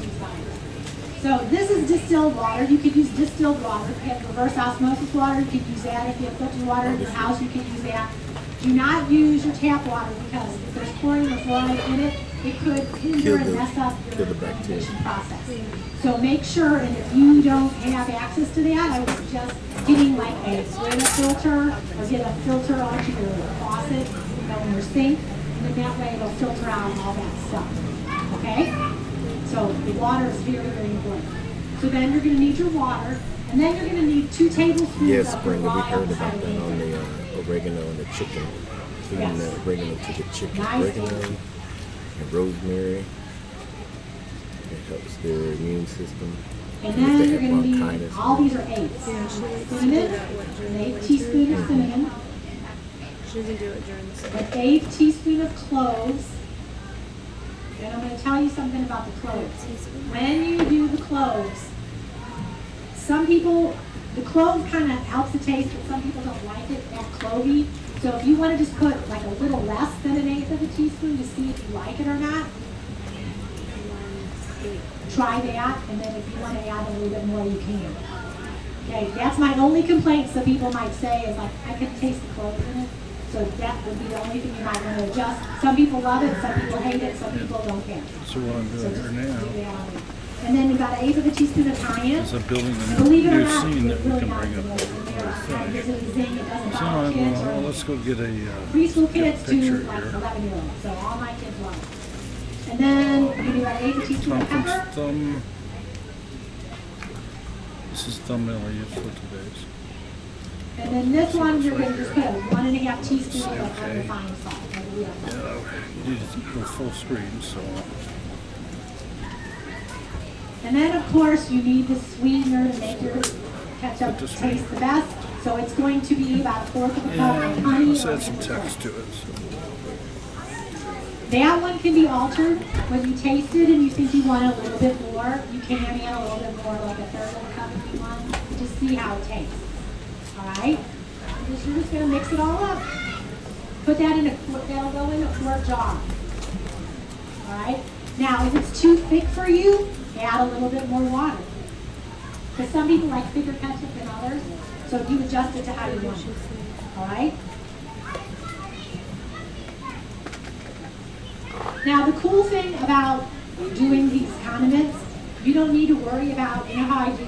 L: So this is distilled water. You could use distilled water. If you have reverse osmosis water, you could use that. If you have filtered water in your house, you could use that. Do not use your tap water because if there's chlorine or fluoride in it, it could hinder and mess up your fermentation process. So make sure, and if you don't have access to that, I would suggest getting like a Brita filter or get a filter onto your faucet, in your sink, and then that way it'll filter out all that stuff. Okay? So the water is very, very important. So then you're going to need your water, and then you're going to need 2 tablespoons
D: Yes,
L: of
D: Brenda, we
L: raw
D: heard
L: apple
D: about
L: cider
D: that
L: vinegar.
D: on the oregano and the chicken. Feeding the oregano to the chicken.
L: Nice.
D: Oregano and rosemary. It helps their immune system.
L: And
D: If
L: then
D: they
L: you're
D: have
L: going to need,
D: bronchitis.
L: all these are 8. Cinnamon, an 8 teaspoon of cinnamon,
U: She doesn't do it during the
L: an 8 teaspoon of cloves. And I'm going to tell you something about the cloves. When you do the cloves, some people, the clove kind of helps the taste, but some people don't like it that clovey. So if you want to just put like a little less than an 1/8 of a teaspoon to see if you like it or not, try that. And then if you want to add a little bit more, you can. Okay, that's my only complaint. Some people might say is like, I can taste the cloves in it. So that would be the only thing you might want to adjust. Some people love it, some people hate it, some people don't care.
A: So what I'm doing here now
L: Do that on it. And then about 1/8 of a teaspoon of cayenne.
A: is I'm building
L: And
A: a
L: believe it or
A: new
L: not,
A: scene that
L: it's
A: we
L: really
A: can
L: not
A: bring up
L: in there. There's a zing, it doesn't
A: So
L: bother kids
A: well,
L: or
A: let's go get a
L: preschool kids to
A: picture
L: like
A: here.
L: 11-year-olds. So all my kids love it. And then you can do that 8 teaspoon of
A: Conference
L: pepper.
A: thumb. This is the thumbnail I use for today's.
L: And then this one, you're going to just put a 1.5 teaspoons of
A: Okay.
L: unrefined salt.
A: Yeah, you need to go full screen, so.
L: And then, of course, you need the sweetener to make your ketchup
A: Put this
L: taste the best. So it's going to be about 1/4 of a cup of honey.
A: Let's add some text to it. So.
L: That one can be altered. When you taste it and you think you want a little bit more, you can add a little bit more, like 1/3 of a cup if you want, to see how it tastes. All right? You're just going to mix it all up. Put that in that'll go in a quart jar. All right? Now, if it's too thick for you, add a little bit more water. Because some people like thicker ketchup than others, so you adjust it to how you want it. All right? Now, the cool thing about doing these condiments, you don't need to worry about, you know how I do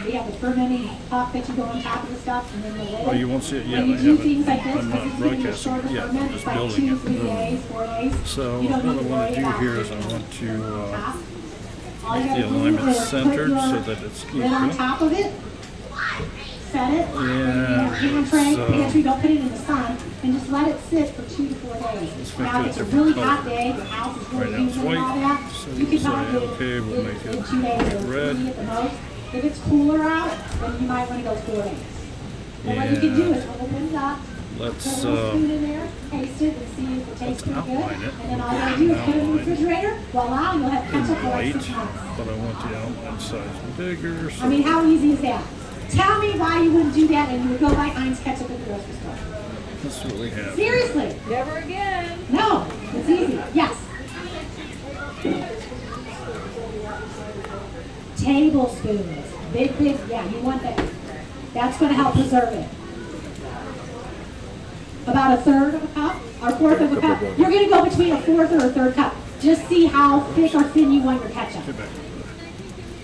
L: we have the fermenting pot that you go on top of the stuff and then the lid.
A: Oh, you won't see it yet.
L: When you
A: I
L: do
A: haven't.
L: things like this,
A: I'm
L: because
A: not
L: it's giving you a
A: broadcasting
L: shorter
A: it yet. I'm
L: ferment,
A: just
L: it's like
A: building
L: 2,
A: it.
L: 3 days, 4 days.
A: So
L: You don't
A: what I
L: need to
A: want
L: worry
A: to do
L: about
A: here is I
L: putting
A: want to
L: all you
A: make the
L: gotta do
A: alignment
L: is put
A: centered
L: your
A: so that it's
L: lid on
A: equal.
L: top of it, set it,
A: Yeah,
L: hand tray,
A: so-
L: pantry, don't put it in the sun, and just let it sit for 2 to 4 days.
A: Let's make
L: Now,
A: it
L: if it's
A: a
L: a
A: different
L: really
A: color.
L: hot day, your house is
A: Right
L: really
A: now it's
L: humid and all
A: white,
L: that,
A: so
L: you
A: we'll
L: can
A: say,
L: probably do
A: okay, we'll
L: it
A: make
L: in
A: it
L: 2 days or
A: red.
L: 3 at the most. If it's cooler out, then you might want to go 4 days. But what you can do is open it up,
A: Let's,
L: put a little spoon in there, taste it, and see if it tastes pretty good.
A: outline it.
L: And then all you gotta do is put it in the refrigerator. Voila, you'll have
A: in
L: ketchup for like
A: white,
L: 6 months.
A: but I want the outline size bigger. So
L: I mean, how easy is that? Tell me why you wouldn't do that and you would go buy Heinz ketchup at the grocery store.
A: that's really happy.
L: Seriously.
E: Never again.
L: No, it's easy. Yes. Tablespoons. Big, yeah, you want that. That's going to help preserve it. About 1/3 of a cup or 1/4 of a cup. You're going to go between a 1/4 or a 1/3 cup. Just see how thick or thin you want your ketchup.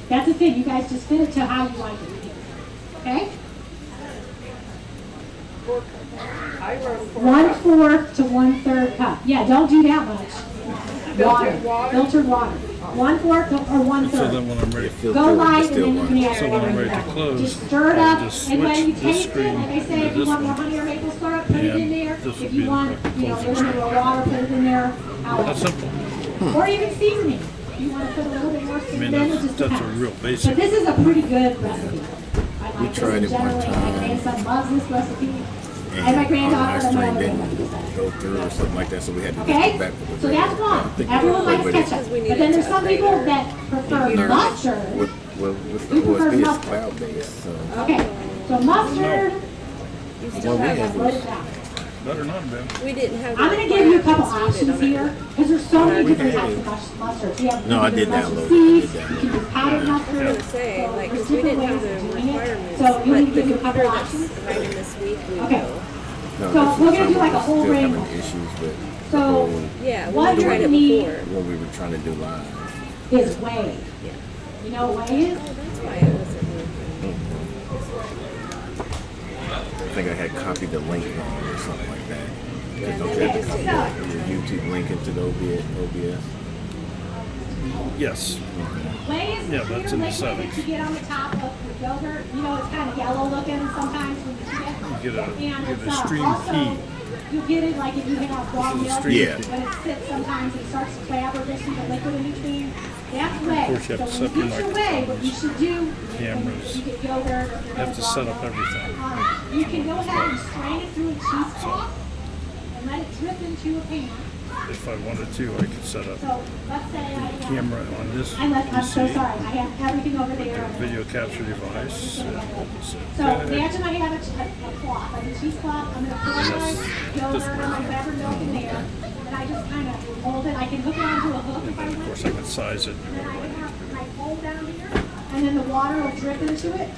L: That's the thing. You guys just fit it to how you like it. Okay? 1/4 to 1/3 cup. Yeah, don't do that much. Water. Filtered water. 1/4 or 1/3.
A: So then when I'm ready to
L: Go light and then you can add
A: so when I'm
L: whatever you
A: ready to
L: want.
A: close,
L: Just stir it
A: I'll
L: up,
A: just
L: and when you
A: switch this
L: taste it,
A: screen
L: like I say,
A: to
L: if you
A: this
L: want more
A: one.
L: honey or maple syrup, put it in
A: And
L: there.
A: this
L: If
A: would
L: you
A: be
L: want,
A: the
L: you know, a
A: closing
L: little more water, put it in there.
A: That's simple.
L: Or even seasoning. If you want to put a little bit more
A: I
L: seasoning,
A: mean,
L: then it just
A: that's a
L: depends.
A: real
L: But
A: basic.
L: this is a pretty good recipe. I
D: We
L: like
D: tried
L: this
D: it one
L: generally. My
D: time.
L: grandson loves this recipe. And my
D: our
L: granddaughter
D: ice
L: and my
D: cream
L: other
D: didn't
L: grandmother.
D: go through or something like that, so we had to
L: Okay,
D: go back with the
L: so that's
D: regular.
L: one.
D: I think
L: Everyone likes
D: everybody-
L: ketchup. But then there's some people that prefer mustard.
D: With
L: Who
D: the
L: prefers
D: OSB, it's
L: mustard?
D: cloud-based, so.
L: Okay, so mustard.
D: Well, we had
L: Write
D: this.
L: it down.
A: Better not, Ben.
M: We didn't have.
L: I'm going to give you a couple options here because there's so many
D: we
L: different
D: did.
L: types of mustards. You have
D: No, I
L: you
D: did
L: can use
D: download it. I
L: seeds,
D: did
L: you can use powdered
D: Yeah.
L: mustard.
M: I was gonna say,
L: So
M: like,
L: there's
M: 'cause we
L: different
M: didn't have
L: ways
M: the
L: of doing it.
M: requirements,
L: So you
M: but
L: need to
M: the
L: give you a couple
M: computer that's
L: options.
M: providing this week, we
L: Okay.
M: will.
D: No,
L: So
D: this
L: we're
D: is
L: gonna do
D: something
L: like a
D: we're
L: whole
D: still
L: range.
D: having issues with
L: So,
D: the whole,
M: Yeah,
L: what
M: we
L: you
M: tried it
L: need
M: before.
D: when we were trying to do live.
L: is whey. You know what whey is?
M: Oh, that's why it wasn't working.
D: I think I had copied the link wrong or something like that. Because don't you have to copy your YouTube link into the OBS?
A: Yes.
L: Whey is
A: Yeah,
L: the
A: that's
L: clear
A: in the
L: liquid that
A: settings.
L: you get on the top of the yogurt. You know, it's kind of yellow looking sometimes when you see it.
A: You get a-
L: And
A: you get
L: it's,
A: a stream
L: also,
A: feed.
L: you get it like if you have raw
A: This is a
L: milk.
A: stream
D: Yeah.
A: feed.
L: When it sits sometimes it starts to flabber, just see the liquid in between. That's whey.
A: Of course, you have to
L: So
A: set
L: when you
A: your
L: get your whey, what you should do
A: Cameras.
L: you get yogurt or
A: You have to set up everything.
L: you can go ahead and strain it through a cheesecloth and let it drip into a pan.
A: If I wanted to, I could set up
L: So let's say I
A: the
L: have,
A: camera on this
L: I'm so
A: PC,
L: sorry, I have everything over there.
A: video capture device. And
L: So
A: okay.
L: imagine I have a cloth, like a cheesecloth. I'm going to pour my yogurt or my whatever milk in there, and I just kind of hold it. I can hook it onto a hook if I
A: Of
L: want.
A: course, I can size it.
L: And then I can have my bowl down here, and then the water will drip into it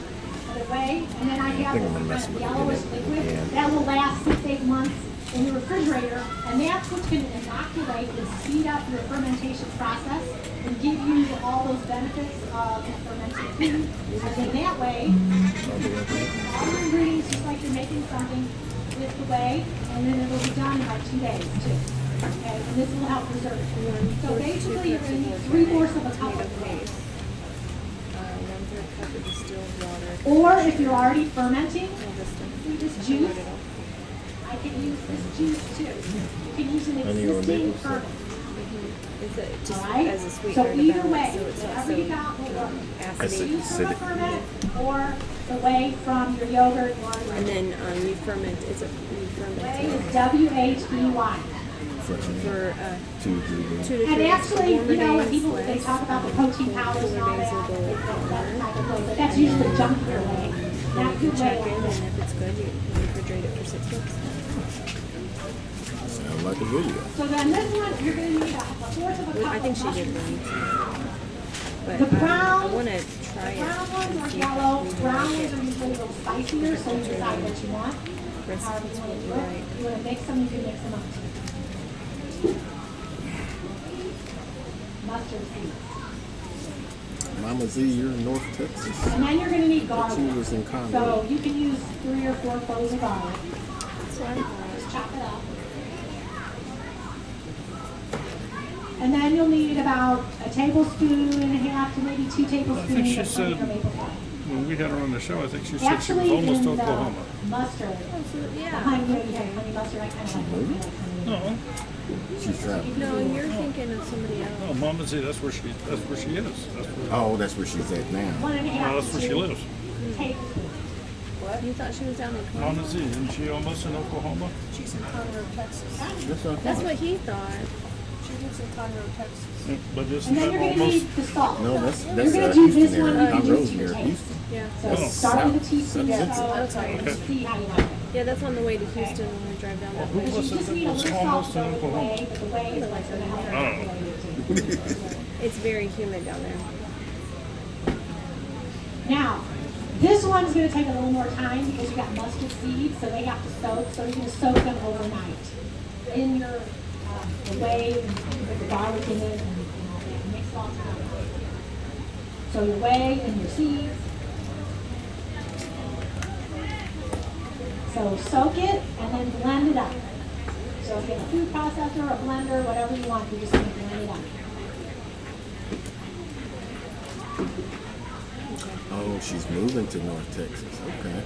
L: the way, and then I have
D: think I'm gonna
L: this
D: mess
L: kind of
D: with it
L: yellowish
D: again.
L: liquid
D: Yeah.
L: that will last 6 to 8 months. in your refrigerator, and that's what's going to inoculate and speed up your fermentation process and give you all those benefits of fermented food. And then that way, all your ingredients, just like you're making something, this away, and then it'll be done in like 2 days too. Okay, and this will help preserve it. So basically, you're going to need 3/4 of a cup of milk.
U: 1/3 cup of distilled water.
L: Or if you're already fermenting, this juice, I can use this juice too. You can use an existing ferment.
U: It's a, just
L: Alright?
U: as a sweetener.
L: So
U: to
L: either
U: balance,
L: way,
U: so it's not
L: whatever
U: so
L: you got will work.
U: acidic.
L: Use from a ferment or the whey from your yogurt or
U: And then you ferment. It's a you ferment.
L: whey is W-H-E-Y.
U: For 2 to 3
L: And actually,
U: warmer
L: you know, when
U: days,
L: people, they
U: less.
L: talk about the protein powders and all that, that type of thing, but that's usually the junkier way.
U: Then
L: Not
U: you
L: good
U: can check
L: way.
U: in, and if it's good, you refrigerate it for 6 weeks.
D: Sounds like a video.
L: So then this one, you're going to need a 1/4 of a cup
U: I think
L: of
U: she did
L: mushrooms.
U: one. But
L: The brown,
U: I want to try it.
L: brown ones
U: and
L: are
U: see if
L: yellow,
U: we
L: brown
U: like
L: ones
U: it.
L: are usually a little spicier, so you decide what you want.
U: Rest
L: However you want to do it.
U: right.
L: You want to mix them, you can mix them up. Mustard seeds.
D: Mama Z, you're in North Texas.
L: And then you're going to need
D: But
L: garlic.
D: you was in Congo.
L: So you can use 3 or 4 cloves of garlic.
U: That's what I thought.
L: Just chop it up. And then you'll need about a tablespoon and a half to maybe 2
A: I think
L: tablespoons
A: she
L: of
A: said,
L: honey or maple syrup.
A: when we had her on the show, I think she said she was
L: Actually,
A: almost
L: in
A: Oklahoma.
L: the mustard,
U: Yeah.
L: the honey, you have honey mustard, I kind of like honey.
A: No,
D: She's traveling.
U: No, you're thinking of somebody else.
A: no, Mama Z, that's where she is. That's where,
D: Oh, that's where she's at now.
L: 1 and a half.
A: well, that's where she
L: to
A: lives.
L: 2 tablespoons.
U: What? You thought she was down in Congo?
A: Mama Z, isn't she almost in Oklahoma?
P: She's in Conroe, Texas.
U: That's what he thought.
P: She lives in Conroe, Texas.
A: Yeah, but isn't
L: And then
A: that
L: you're going to
A: almost?
L: need the salt.
D: No, that's
L: You're going to do
D: Houston
L: this one,
D: area.
L: you can
D: Conroe's
L: do 2
D: near
L: tablespoons.
D: Houston.
U: Yeah.
L: So
A: Oh.
L: start with a teaspoon of
D: South
L: salt,
U: Okay.
L: and see how you like it.
U: Yeah, that's on the way to Houston when we drive down that
A: Who
U: way.
A: was
L: You
A: it
L: just
A: that
L: need a
A: was
L: little salt
A: almost
L: to
A: in
L: go with the
A: Oklahoma?
L: whey, but the whey is what's going to help
A: I don't
L: it.
U: It's very humid down there.
L: Now, this one's going to take a little more time because you got mustard seeds, so they have to soak. So you're going to soak them overnight in your the whey and put the garlic in it and all that. Mix it all together. So your whey and your seeds. So soak it and then blend it up. So get a food processor, a blender, whatever you want. You're just going to blend it up.
D: Oh, she's moving to North Texas. Okay.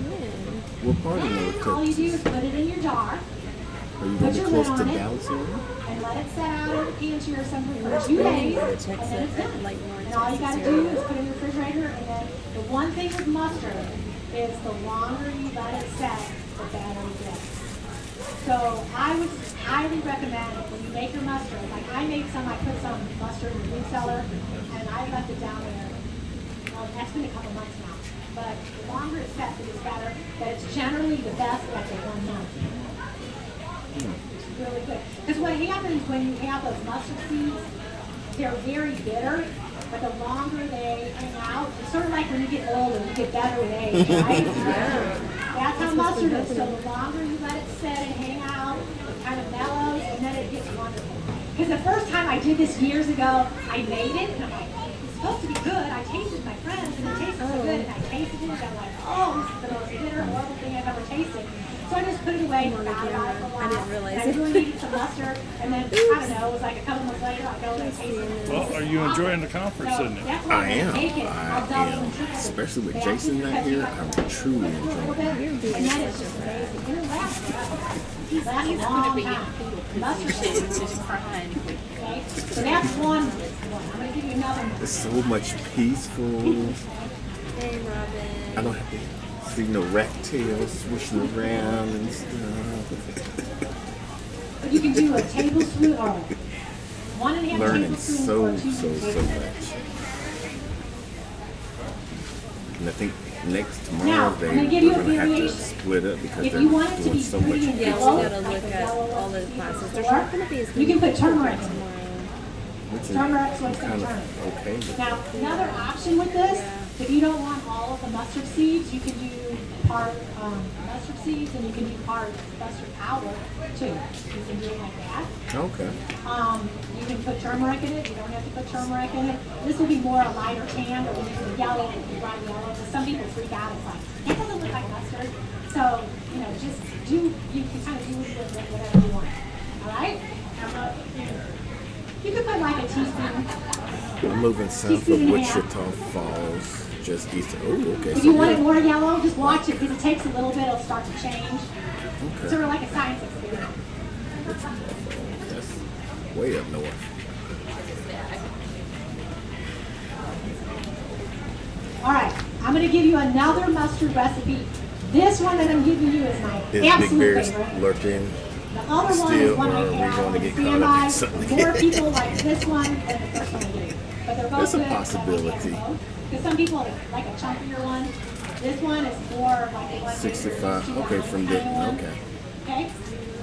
U: Yeah.
D: What part of North
L: All you do
D: Texas?
L: is put it in your jar.
D: Are you
L: Put
D: going to
L: your
D: be
L: lid
D: close to
L: on it.
D: Dallas area?
L: And let it set out in the pantry or something for
U: There's
L: 2
U: really
L: days,
U: more
L: and
U: Texas,
L: then it's done.
U: like more
L: And all you gotta
U: Texas
L: do
U: area.
L: is put it in your refrigerator, and then the one thing with mustard is the longer you let it set, the better it gets. So I would highly recommend when you make your mustard, like I made some, I put some mustard in the food cellar, and I left it down there. Well, that's been a couple months now, but the longer it sets, it is better, but it's generally the best after 1 month. It's really good. Because what happens when you have those mustard seeds, they're very bitter, but the longer they hang out, it's sort of like when you get older, you get better with age, right? That's how mustard is. So the longer you let it sit and hang out, it kind of mellows, and then it gets wonderful. Because the first time I did this years ago, I made it, and I'm like, it's supposed to be good. I tasted my friends, and it tasted so good, and I tasted it, and I'm like, oh, this is the most bitter, horrible thing I've ever tasted. So I just put it away, forgot about it for a while.
U: I didn't realize
L: and I
U: it.
L: really needed some mustard, and then, I don't know, it was like a couple months later, I go and I taste it.
A: Well, are you enjoying the conference, isn't it?
D: I am. Especially with Jason not here, I'm truly enjoying it.
L: And then it's just amazing. And it lasts forever. It lasts a long time. Mustard seeds. Okay? So that's one. I'm going to give you another one.
D: It's so much peaceful.
U: Hey, Robin.
D: I don't have to see no rat tails swishing around and stuff.
L: But you can do a tablespoon or 1.5
D: Learning
L: tablespoons
D: so
L: or 2
D: much. And I think tomorrow's day
L: I'm gonna give you
D: we're
L: a
D: gonna have to
L: variation.
D: split up because
L: If
D: they're
L: you want it to
D: doing
L: be
D: so much.
L: pretty and
U: Yeah, we
L: yellow,
U: gotta
L: like
U: look
L: the
U: at
L: yellow
U: all the
L: ones
U: classes.
L: you
U: There's
L: can
U: not gonna be as
L: You can
U: many
L: put turmeric
U: tomorrow.
L: in it.
D: Which is
L: Turmeric's what's
D: kind
L: going to
D: of
L: turn it.
D: okay with
L: Now, another option with this If you don't want all of the mustard seeds, you can do part mustard seeds and you can do part mustard powder too. You can do it like that.
D: Okay.
L: You can put turmeric in it. You don't have to put turmeric in it. This will be more a lighter tan, or we use a yellow, bright yellow. Because some people freak out. It's like, it doesn't look like mustard. So, you know, just do, you can kind of do with it whatever you want. All right? You can put like a teaspoon.
D: I'm moving south of Wichita Falls, just east of, oh, okay.
L: If you want it more yellow, just watch it because it takes a little bit, it'll start to change. It's sort of like a science experiment.
D: That's way up north.
L: All right, I'm going to give you another mustard recipe. This one that I'm giving you is my
D: Is Big
L: absolute
D: Bear's
L: favorite.
D: lurking
L: The other one is
D: still,
L: one
D: or
L: I
D: are we
L: have
D: going to
L: on
D: get
L: standby.
D: caught up in something?
L: More people like this one than the first one I gave. But they're both
D: That's a
L: good.
D: possibility.
L: Because some people like a chunkier one. This one is more like they want
D: 65, okay, from Dayton, okay.
L: Okay?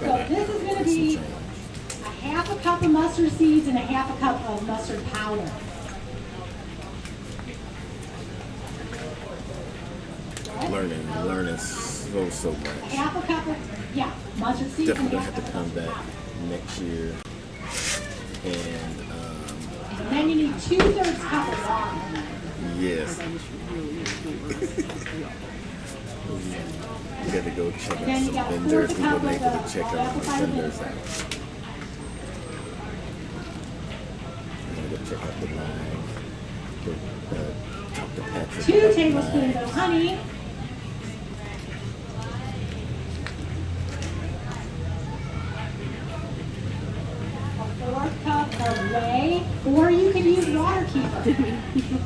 L: So this is going to be a half a cup of mustard seeds and a half a cup of mustard powder.
D: Learning so much.
L: Half a cup of, mustard seeds.
D: Definitely
L: and
D: gonna
L: half
D: have to come back next year. And
L: And then you need 2/3 cup of water.
D: yes. We gotta go check out
L: Then you
D: some
L: got a
D: vendors.
L: fourth
D: We
L: cup
D: weren't
L: of
D: able
L: the
D: to check out
L: apple
D: the
L: cider
D: vendors
L: vinegar.
D: out. I'm gonna go check out the line. Talk to Patrick.
L: 2
D: about the
L: tablespoons
D: line.
L: of honey. A 4th cup of whey, or you can use water keeper.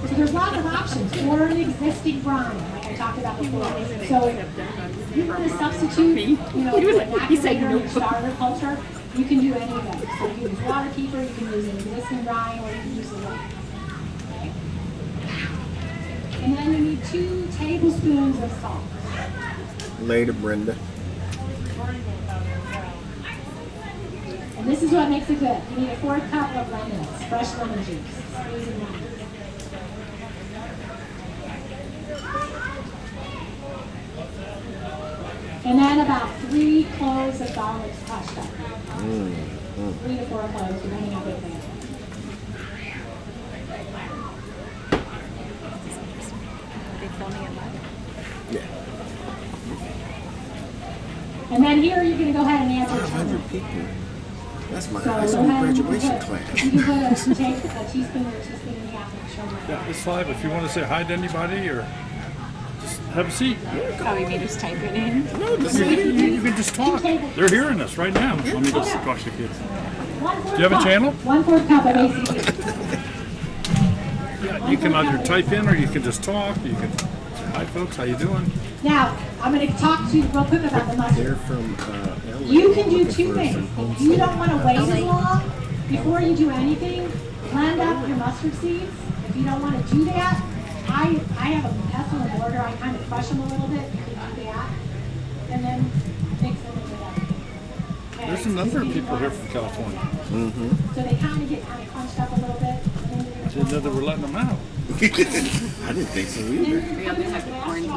L: So there's lots of options, or an existing brine, like I talked about before. So if you want to substitute, you know, your starter culture, you can do any of those. So you can use water keeper, you can use an existing brine, or you can use the whey. Okay? And then you need 2 tablespoons of salt.
D: Later, Brenda.
L: And this is what makes it good. You need a 4th cup of lemons, fresh lemon juice. Squeezing lemons. And then about 3 cloves of garlic crushed up. 3 to 4 cloves, depending on how big they are.
M: They filming it live?
D: Yeah.
L: And then here you're going to go ahead and add your
D: 500 people. That's my
L: So
D: high
L: go
D: school
L: ahead and
D: graduation
L: put-
D: class.
L: You can put a teaspoon or a teaspoon and a half of sugar.
A: Yeah, it's live. If you want to say hi to anybody or just have a seat.
M: Probably me just type it in.
D: No,
A: You can just talk. They're hearing us right now. Let me just watch the kids. Do you have a channel?
L: 1/4 cup of ACV.
A: Yeah, you can either type in or you can just talk. You can say, hi folks, how you doing?
L: Now, I'm going to talk to you real quick about the mustard.
D: They're from LA.
L: You can do
D: Looking
L: 2
D: for
L: things.
D: some
L: If you don't want to wait as
D: homesteading.
L: long, before you do anything, blend up your mustard seeds. If you don't want to do that, I have a pestle and mortar. I kind of crush them a little bit. You can do that. And then mix them into that. Okay?
A: There's a number of people here from California.
L: So they kind of get crunched up a little bit. And then
A: I didn't know they were letting them out.
D: I didn't think so either.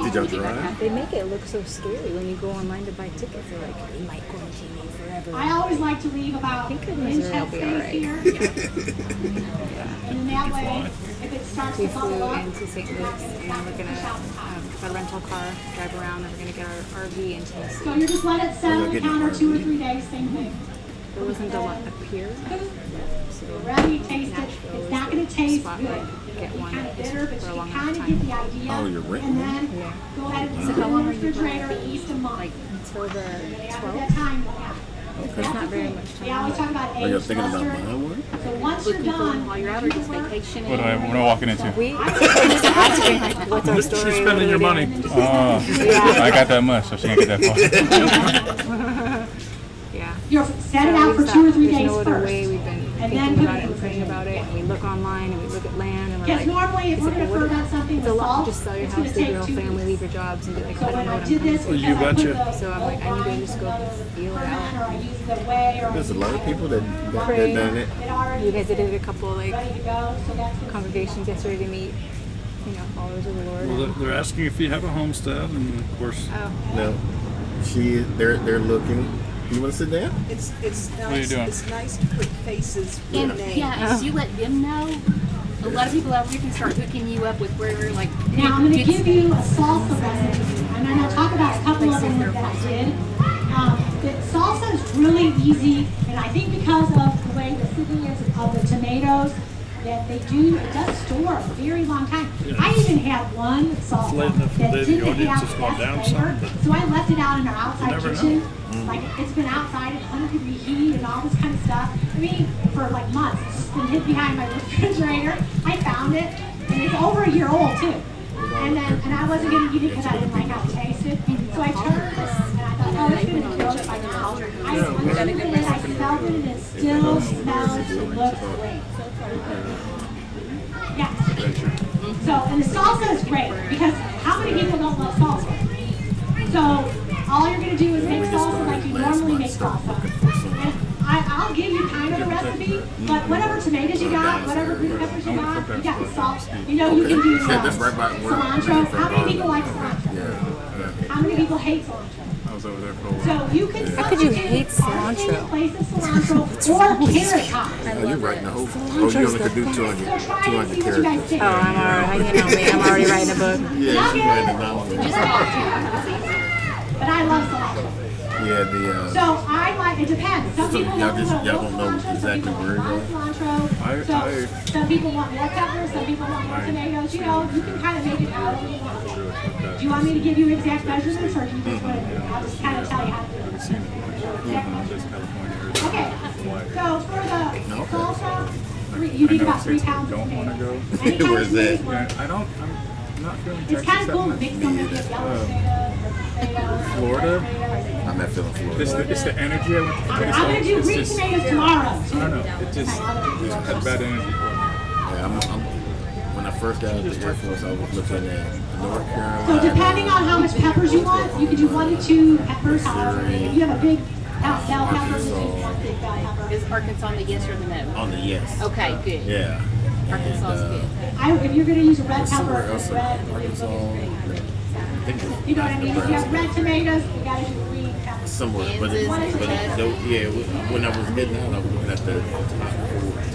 D: Did y'all drive?
M: They make it look so scary when you go online to buy tickets. They're like, they might quarantine you forever.
L: I always like to leave about an inch
M: Missouri will
L: head
M: be
L: space
M: alright.
L: here. And then that way, if it starts
M: We
L: to bubble
M: flew
L: up,
M: into St. Luke's and then we're gonna get a rental car, drive around, and we're gonna get our RV in Tennessee.
L: so you just let it set on the
M: getting an
L: counter 2 or
M: RV.
L: 3 days, same thing.
M: There wasn't a lot up here.
L: You're ready, taste it. It's not going to taste
M: spot
L: good.
M: where get
L: It's
M: one
L: kind of bitter, but
M: for a
L: you
M: long
L: kind of
M: time.
L: get the idea.
D: Oh, you're renting
L: And
D: one?
L: then go ahead and
M: So
L: put it
M: how
L: in
M: long
L: the
M: are you
L: refrigerator
M: planning
L: at
M: to
L: least a month.
M: Like until the
L: After
M: 12th?
L: that time, yeah.
D: Okay.
L: That's
M: not
L: the
M: very
L: thing.
M: much time.
L: They always talk about
D: Are you
L: aged
D: thinking about
L: mustard.
D: buying one?
L: So once you're
M: Looking for
L: done,
M: while you're out or just vacationing?
G: What am I walking into?
M: We just asking like what's our story?
A: She's spending your money.
G: I got that much, so she ain't get that far.
M: Yeah.
L: You're set it
M: So
L: out
M: we
L: for
M: thought
L: 2 or 3
M: there's
L: days
M: no other
L: first.
M: way. We've been
L: And then
M: thinking
L: put
M: about
L: it
M: it
L: in
M: and
L: the
M: praying about it. And we look online and we look at land and we're
L: Because
M: like,
L: normally if
M: it's
L: we're
M: like,
L: going to
M: what
L: throw
M: if-
L: down something
M: it's
L: to
M: a lot
L: salt,
M: to just sell your
L: it's
M: house,
L: going to
M: leave your
L: take
M: whole
L: 2
M: family,
L: weeks.
M: leave your jobs, and be like,
L: So
M: I don't
L: when
M: know
L: I
M: what
L: did
M: I'm
L: this,
M: doing.
A: You
L: because I
A: betcha.
L: put the
M: So I'm like, I need to just go feel it out.
L: or I use the whey or
D: There's a lot of people that
M: Pray.
D: done it.
L: it already
M: We visited a couple like
L: ready to go. So that's what
M: congregations yesterday to meet
H: followers of the Lord.
A: Well, they're asking if you have a homestead, and of course.
D: No, they're looking. You want to sit down?
B: It's nice.
G: are you doing?
B: It's nice to put faces with
M: And
B: names.
M: yeah, as you let them know, a lot of people out here can start hooking you up with where like.
L: Now I'm going to give you a salsa recipe, and I'm going to talk about a couple of them that I did. The salsa is really easy, and I think because of the way the sitting is of the tomatoes, that it does store a very long time. I even had one salsa that didn't have that flavor, so I left it out in our outside kitchen. Like it's been outside at 100-degree heat and all this kind of stuff. I mean, for like months. It's just been hid behind my refrigerator. I found it, and it's over a year old too. And I wasn't going to eat it because I didn't like how it tasted. So I turned this, and I thought, oh, it's going to kill it by now. I smelled it, and it still smells and looks great. Yeah. So, and the salsa is great because how many people don't love salsa? So, all you're going to do is make salsa like you normally make salsa. And I'll give you kind of a recipe, but whatever tomatoes you got, whatever green peppers you got the salt. You know, you can do cilantro. How many people like cilantro? How many people hate cilantro?
G: I was over there for a while.
L: So you can
H: How could you hate cilantro?
L: in place of cilantro or carrot tops.
D: You're right. No, you only could do 200 characters.
H: Oh, I'm already writing a book.
D: Yeah, she's writing a novel.
L: But I love cilantro.
D: Yeah,
L: So I like, it depends. Some people
D: y'all
L: want
D: don't know exactly where it goes.
L: cilantro. So some people want more peppers, some people want more tomatoes. You know, you can kind of make it however you want. Do you want me to give you exact measurements, or do you just want to, I'll just kind of tell you how to do it? Okay, so for the salsa, you need about 3 pounds of tomatoes.
D: Where's that?
G: I'm not feeling
L: It's kind of cool to mix them with yellow tomatoes.
G: Florida.
D: I'm not feeling Florida.
G: It's the energy I went to.
L: I'm going to do green tomatoes tomorrow.
G: I don't know. It just had bad energy for me.
D: Yeah, when I first got out of the Air Force, I was looking at North Carolina.
L: So depending on how much peppers you want, you can do 1 to 2 peppers. However, if you have a big bell pepper, you can do 1 big bell pepper.
M: Is Arkansas on the yes or the no?
D: On the yes.
M: Okay, good.
D: Yeah.
M: Arkansas is good.
L: If you're going to use a red pepper,
D: Somewhere else in
L: red.
D: Arkansas.
L: You know what I mean? If you have red tomatoes, you got to do green peppers.
D: Somewhere, when I was getting out, I was looking at the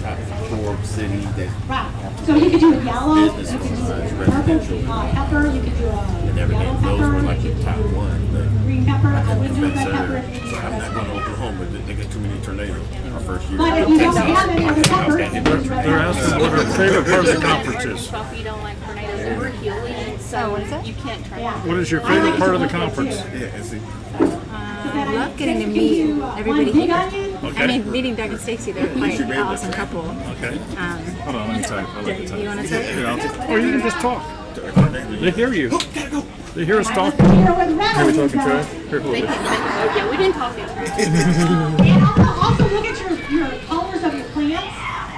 D: top 4 cities that.
L: Right. So you could do a yellow, you could do a
D: residential,
L: purple pepper, you could do a
D: and everything.
L: yellow
D: Those
L: pepper,
D: were like the top 1. But
L: green pepper,
D: I
L: I
D: couldn't
L: wouldn't do red
D: convince
L: pepper
D: her.
L: if you
D: So I'm not going to Oklahoma. They got too many tornadoes our first year.
L: But if you don't have any other peppers,
A: They're asking what our favorite part of the conference is.
M: You don't like tornadoes, and we're healing, so you can't try that.
A: What is your favorite part of the conference?
D: Yeah, see.
H: I love getting to meet everybody here. I mean, meeting Doug and Stacy, they're quite an awesome couple.
A: Okay.
G: Hold on, let me type. I like to type.
H: You want to talk?
G: Yeah, I'll type.
A: Or you can just talk. They hear you. They hear us talking.
L: Here
G: Are we talking trash? Here, hold this.
M: Yeah, we didn't talk in
L: And also look at your colors of your plants.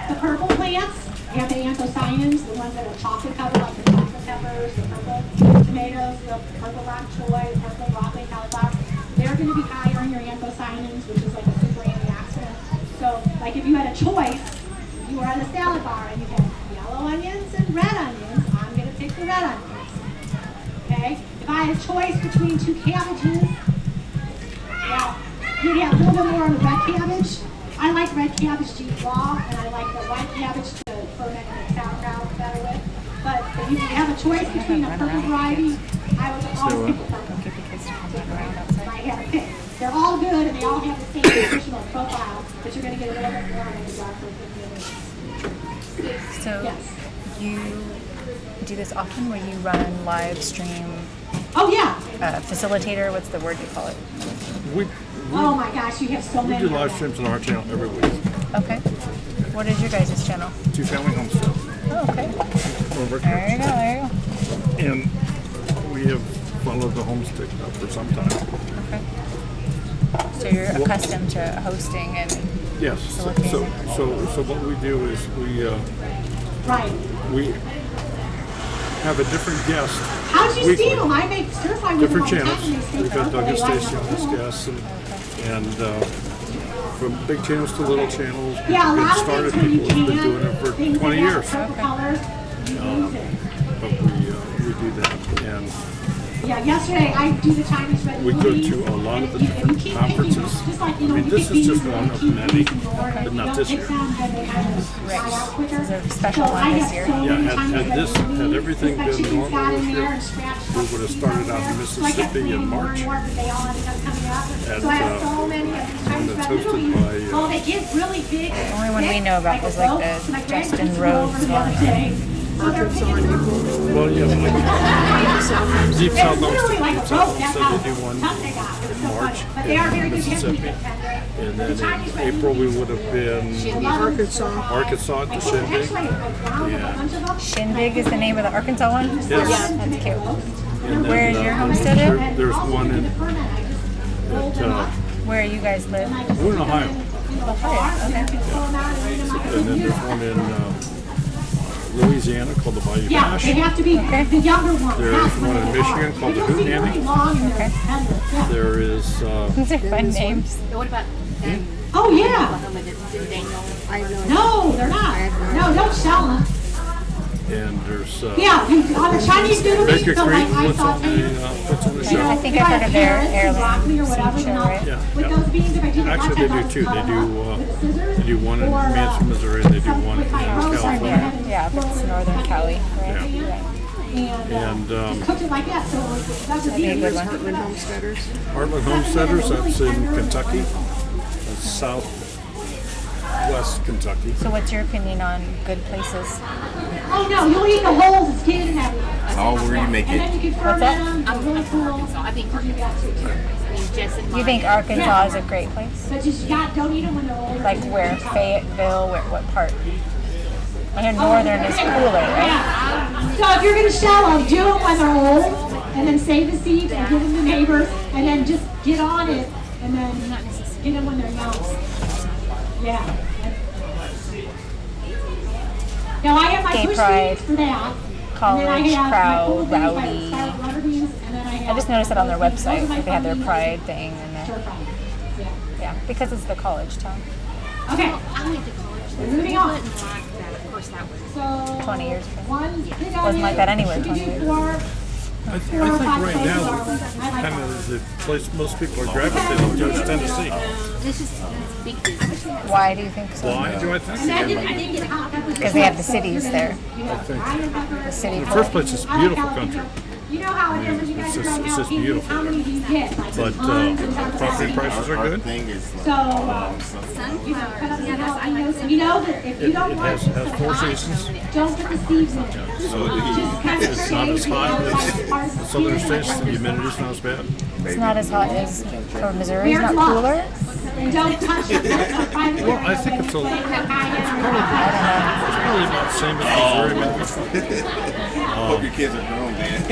L: The purple plants, you have the anthocyanins, the ones that are chocolate covered, like the chocolate peppers, the purple tomatoes, the purple bok choy, the purple broccoli, cauliflower. They're going to be higher in your anthocyanins, which is like a super antioxidant. So, like if you had a choice, you were at a salad bar and you had yellow onions and red onions, I'm going to pick the red onions. Okay? If I had a choice between 2 cabbages, well, you'd have a little bit more on the red cabbage. I like red cabbage to eat raw, and I like the white cabbage to ferment and make sauerkraut better with. But if you have a choice between a purple variety, I would always pick the purple. I have a pick. They're all good, and they all have the same nutritional profile, but you're going to get a little bit more on the darker than
H: So you do this often where you run live stream?
L: Oh, yeah.
H: Facilitator, what's the word you call it?
L: Oh my gosh, you have so
A: We
L: many.
A: do live streams on our channel every week.
H: Okay. What is your guys' channel?
A: 2 Family Homestead.
H: Oh, okay.
A: There
H: you go, there you go.
A: And we have followed the homestead for some time.
H: Okay. So you're accustomed to hosting and
A: Yes. So what we do is we have a different guest.
L: How'd you
A: weekly.
L: steam them? I make stir fry with them
A: Different
L: all the time,
A: channels.
L: and they stay
A: We've got Doug and
L: perfectly
A: Stacy
L: right.
A: on as guests, and from big channels to little channels.
L: Yeah, a
A: We've
L: lot of
A: started
L: things when you
A: people who've been
L: can,
A: doing it for
L: things
A: 20
L: that have
A: years.
L: purple colors, use it.
A: But do that. And
L: Yeah, yesterday I do the Chinese red
A: we go to a lot of the different conferences. I mean, this is just one of many, but not this year.
H: Is there a special one this year?
A: Yeah, had everything been normal this year, we would have started out in Mississippi in March. And when it's hosted by
L: Oh, they get really big.
H: The only one we know about was like the Justin Rhodes one.
A: well, yeah, Deep South Homestead. Deep South Homestead, they do one in March in Mississippi. And then in April we would have been Arkansas to Shindig. Yeah.
H: Shindig is the name of the Arkansas one?
A: Yes.
H: That's cute.
A: And then,
H: Where is your homestead at?
A: There's one in
H: Where you guys live?
A: we're in Ohio.
H: Ohio, okay.
A: And then there's one in Louisiana called the Bayou
L: Yeah,
A: Bash.
L: they have to be the younger ones.
A: There's one in Michigan called the Hootenanny.
H: Okay.
A: There is
H: These are fun names.
J: What about
L: Oh, yeah.
J: Daniel?
L: No, they're not. No, don't sell them.
A: and there's
L: Yeah, on the Chinese noodle meat,
A: Baker
L: so
A: Creek
L: like I
A: puts
L: saw
A: on the
H: I
A: show.
H: think I've heard of their
L: broccoli or
H: heirloom
L: whatever,
H: seed
L: and
H: show,
L: I'll-
H: right?
A: Yeah,
L: with
A: yeah.
L: those beans, if I do the
A: Actually, they do two. They do one in Manson, Missouri, and they do one in California.
H: Yeah, but it's Northern Cali, right?
A: Yeah. And
L: cooked it like that, so that's a
H: That'd be a good one.
B: Heartland Homesteaders.
A: Heartland Homesteaders, that's in Kentucky. That's southwest Kentucky.
H: So what's your opinion on good places?
L: Oh no, you'll eat the whole skin and everything.
D: It's all where you make
L: And then
D: it.
L: you can ferment them.
J: I'm
L: really
J: from
L: cool.
J: Arkansas. I think Arkansas too. I mean, Jess and
H: You think Arkansas is a great place?
L: But just don't eat them when they're old.
H: Like where? Fayetteville? What part? I hear northern is cooler, right?
L: Yeah. So if you're going to sell them, do them when they're old, and then save the seeds and give them to neighbors, and then just get on it, and then get them when they're young. Yeah. Now I have my
H: Gay
L: bush
H: pride,
L: beans for that.
H: college
L: and then I have
H: crowd,
L: my
H: rowdy.
L: butter beans, and then I
H: I just noticed it on their website. Like they have their
L: pride.
H: pride thing and their, yeah, because it's the college town.
L: Okay.
J: I went to college.
L: Moving on.
J: Wouldn't like that. Of course, that was.
L: So
H: 20 years ago.
L: one big
H: Wasn't like that anywhere
L: onion.
H: 20
L: You can
H: years
L: do
H: ago.
A: I think right now, kind of the place most people are gravitating to is Tennessee.
J: This is big.
H: Why do you think so?
A: Why do I think?
H: Because they have the cities there.
A: I think
H: The city.
A: in the first place, it's beautiful country.
L: You know how it is when you guys are going
A: It's
L: out
A: just
L: eating,
A: beautiful.
L: how many do you get? Like
A: But
L: tons and tons of
A: property
L: things.
A: prices are good.
D: Thing is
L: So, you know, cut up the jalapenos, and you know that if you don't
A: It
L: want
A: has four seasons,
L: don't put the seeds in.
A: so it's not as hot as the southern states. The humidity's not as bad.
H: It's not as hot as for Missouri. It's not cooler.
L: And don't touch it.
A: Well, I think it's probably about the same as Missouri. Maybe.
D: Hope your kids are grown, man.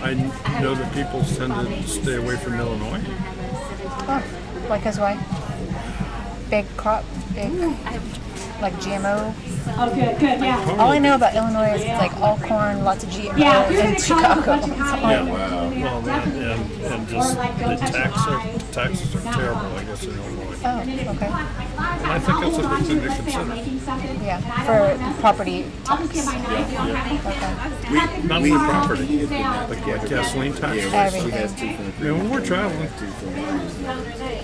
A: I know that people tend to stay away from Illinois.
H: Oh, because why? Big crop, big, like GMO.
L: Oh, good, yeah.
H: All I know about Illinois is it's like all corn, lots of GMO,
L: Yeah, if you're
H: and
L: gonna cut up a
H: Chicago.
L: bunch of
H: It's
L: high-
H: like-
A: Well, and just the taxes are terrible, I guess, in Illinois.
H: Oh, okay.
A: And I think that's a big thing to consider.
H: Yeah, for property tax.
A: Not only property, like gasoline taxes.
H: Everything.
A: I mean, when we're traveling,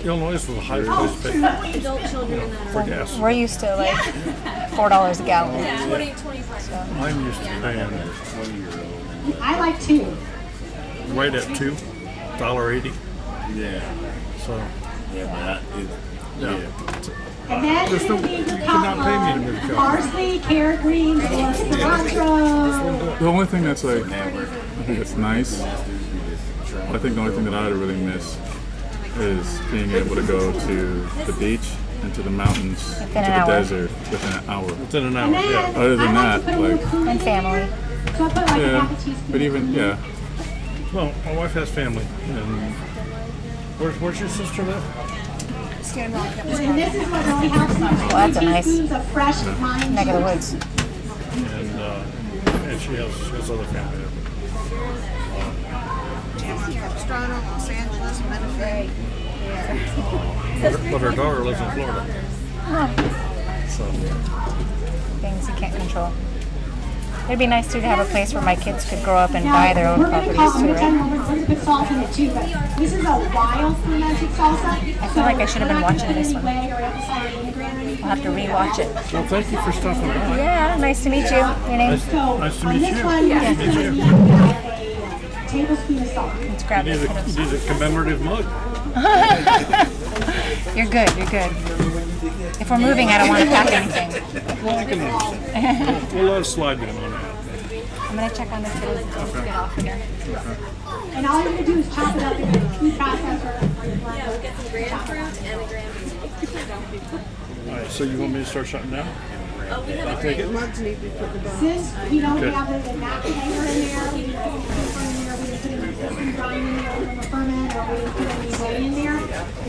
A: Illinois is the highest place to pay for gas.
H: We're used to like $4 a gallon. So.
A: I'm used to paying
L: I like two.
A: right at $2.80.
D: Yeah.
A: So,
D: Yeah, but
A: yeah.
L: And then
A: There's no,
L: you
A: you
L: need your
A: cannot pay me to
L: combo.
A: move cow.
L: Parsley, carrot greens, or cilantro.
G: The only thing that's like, I think it's nice. I think the only thing that I really miss is being able to go to the beach and to the mountains, to
H: Within
G: the
H: an hour.
G: desert within an hour.
A: Within an hour, yeah.
G: Other than that, like,
H: And family.
L: So I put like a
G: yeah,
L: half a teaspoon.
G: but even, yeah.
A: Well, my wife has family. And where's your sister live?
L: And this is what really helps me.
H: Well, that's a nice
L: Teaspoons of fresh lime
H: neck of the
L: juice.
H: woods.
A: And she has other family there.
B: Capistrano, Los Angeles, Menifee.
A: But her daughter lives in Florida.
H: Oh,
A: So,
H: things you can't control. It'd be nice too to have a place where my kids could grow up and buy their own properties too, right?
L: We're going to put salt in it too, but this is a wild fermented salsa.
H: I feel like I should have been watching this one. I'll have to rewatch it.
A: Well, thank you for stopping by.
H: Yeah, nice to meet you. Your name?
A: Nice to meet you.
H: Yeah.
A: Nice to meet you.
L: Tablespoon of salt.
H: Let's grab
A: You
H: this.
A: need a commemorative mug.
H: You're good, you're good. If we're moving, I don't want to pack anything.
A: Well, I can understand. We'll let it slide then on that.
H: I'm going to check on this food and get off of here.
L: And all you're going to do is chop it up in a food processor.
U: Yeah, we'll get some grapefruit and a graham.
A: All right, so you want me to start shutting down?
U: Oh, we have
A: I'll
U: a
A: take it.
B: Mugs need to be put in the box.
L: Since we don't
A: Okay.
L: have the napkin hanger in there, we didn't put any paper in there, we didn't put any cooking brine in there from the ferment, or we didn't put any whey in there,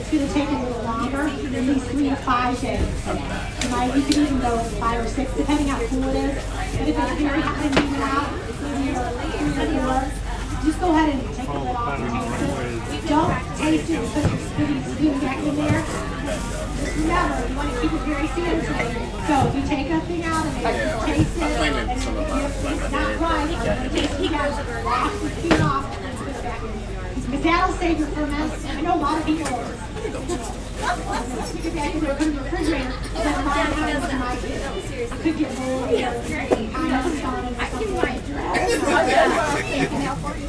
L: it's going to take a little longer, at least 3 to 5 days. You can even go 5 or 6, depending how cool it is. But if it's very hot and leave it out, maybe you're 3 or 4, just go ahead and take the lid off and taste it. Don't taste it because you're spitting steam back in there. Remember, you want to keep it very sanitary. So if you take that thing out and you taste it, and it's not right, he goes wash the skin off and then put it back in there. Because that'll save your ferment. I know a lot of people stick it back in there, put it in the refrigerator, but a lot of times it might get, it could get moldy or kind of started or something.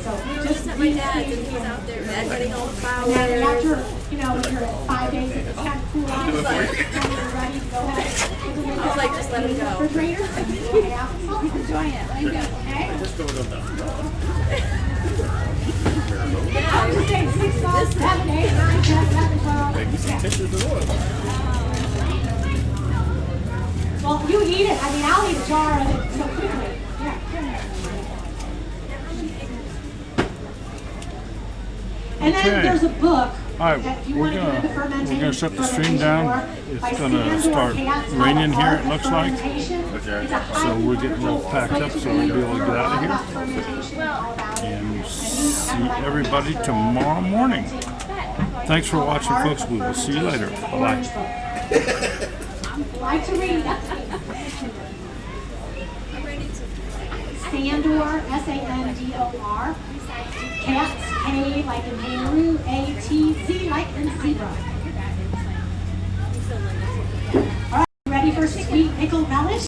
L: So just
U: My dad, and he was out there getting all the flowers.
L: and then after, when you're at 5 days, if it's kind of cool off, when you're ready to go ahead.
U: I was like, just let it go.
L: Refrigerator. Enjoy it. Okay?
A: Just go with them.
L: I would say 6 months, 7, 8, 9, 10, 11, 12.
A: Maybe some pictures of oil.
L: Well, you eat it. I mean, I'll eat a jar of it so quickly. Yeah. And then
A: Okay.
L: there's a book.
A: All right,
L: that if you
A: we're
L: want to do the fermentation-
A: gonna shut the stream down.
L: fermentation
A: It's
L: by
A: gonna
L: Sandor
A: start
L: Cats,
A: raining here, it
L: called
A: looks like.
L: fermentation. It's a
A: So we're getting all packed up so we'll be able to get out of here
L: fermentation, all about it.
A: and see everybody tomorrow morning. Thanks for watching, folks. We will see you later. Bye-bye.
L: Like to read. Sandor, S-A-N-D-O-R. Cats, K like in kangaroo, A-T-Z like in zebra. All right, ready for sweet pickled relish?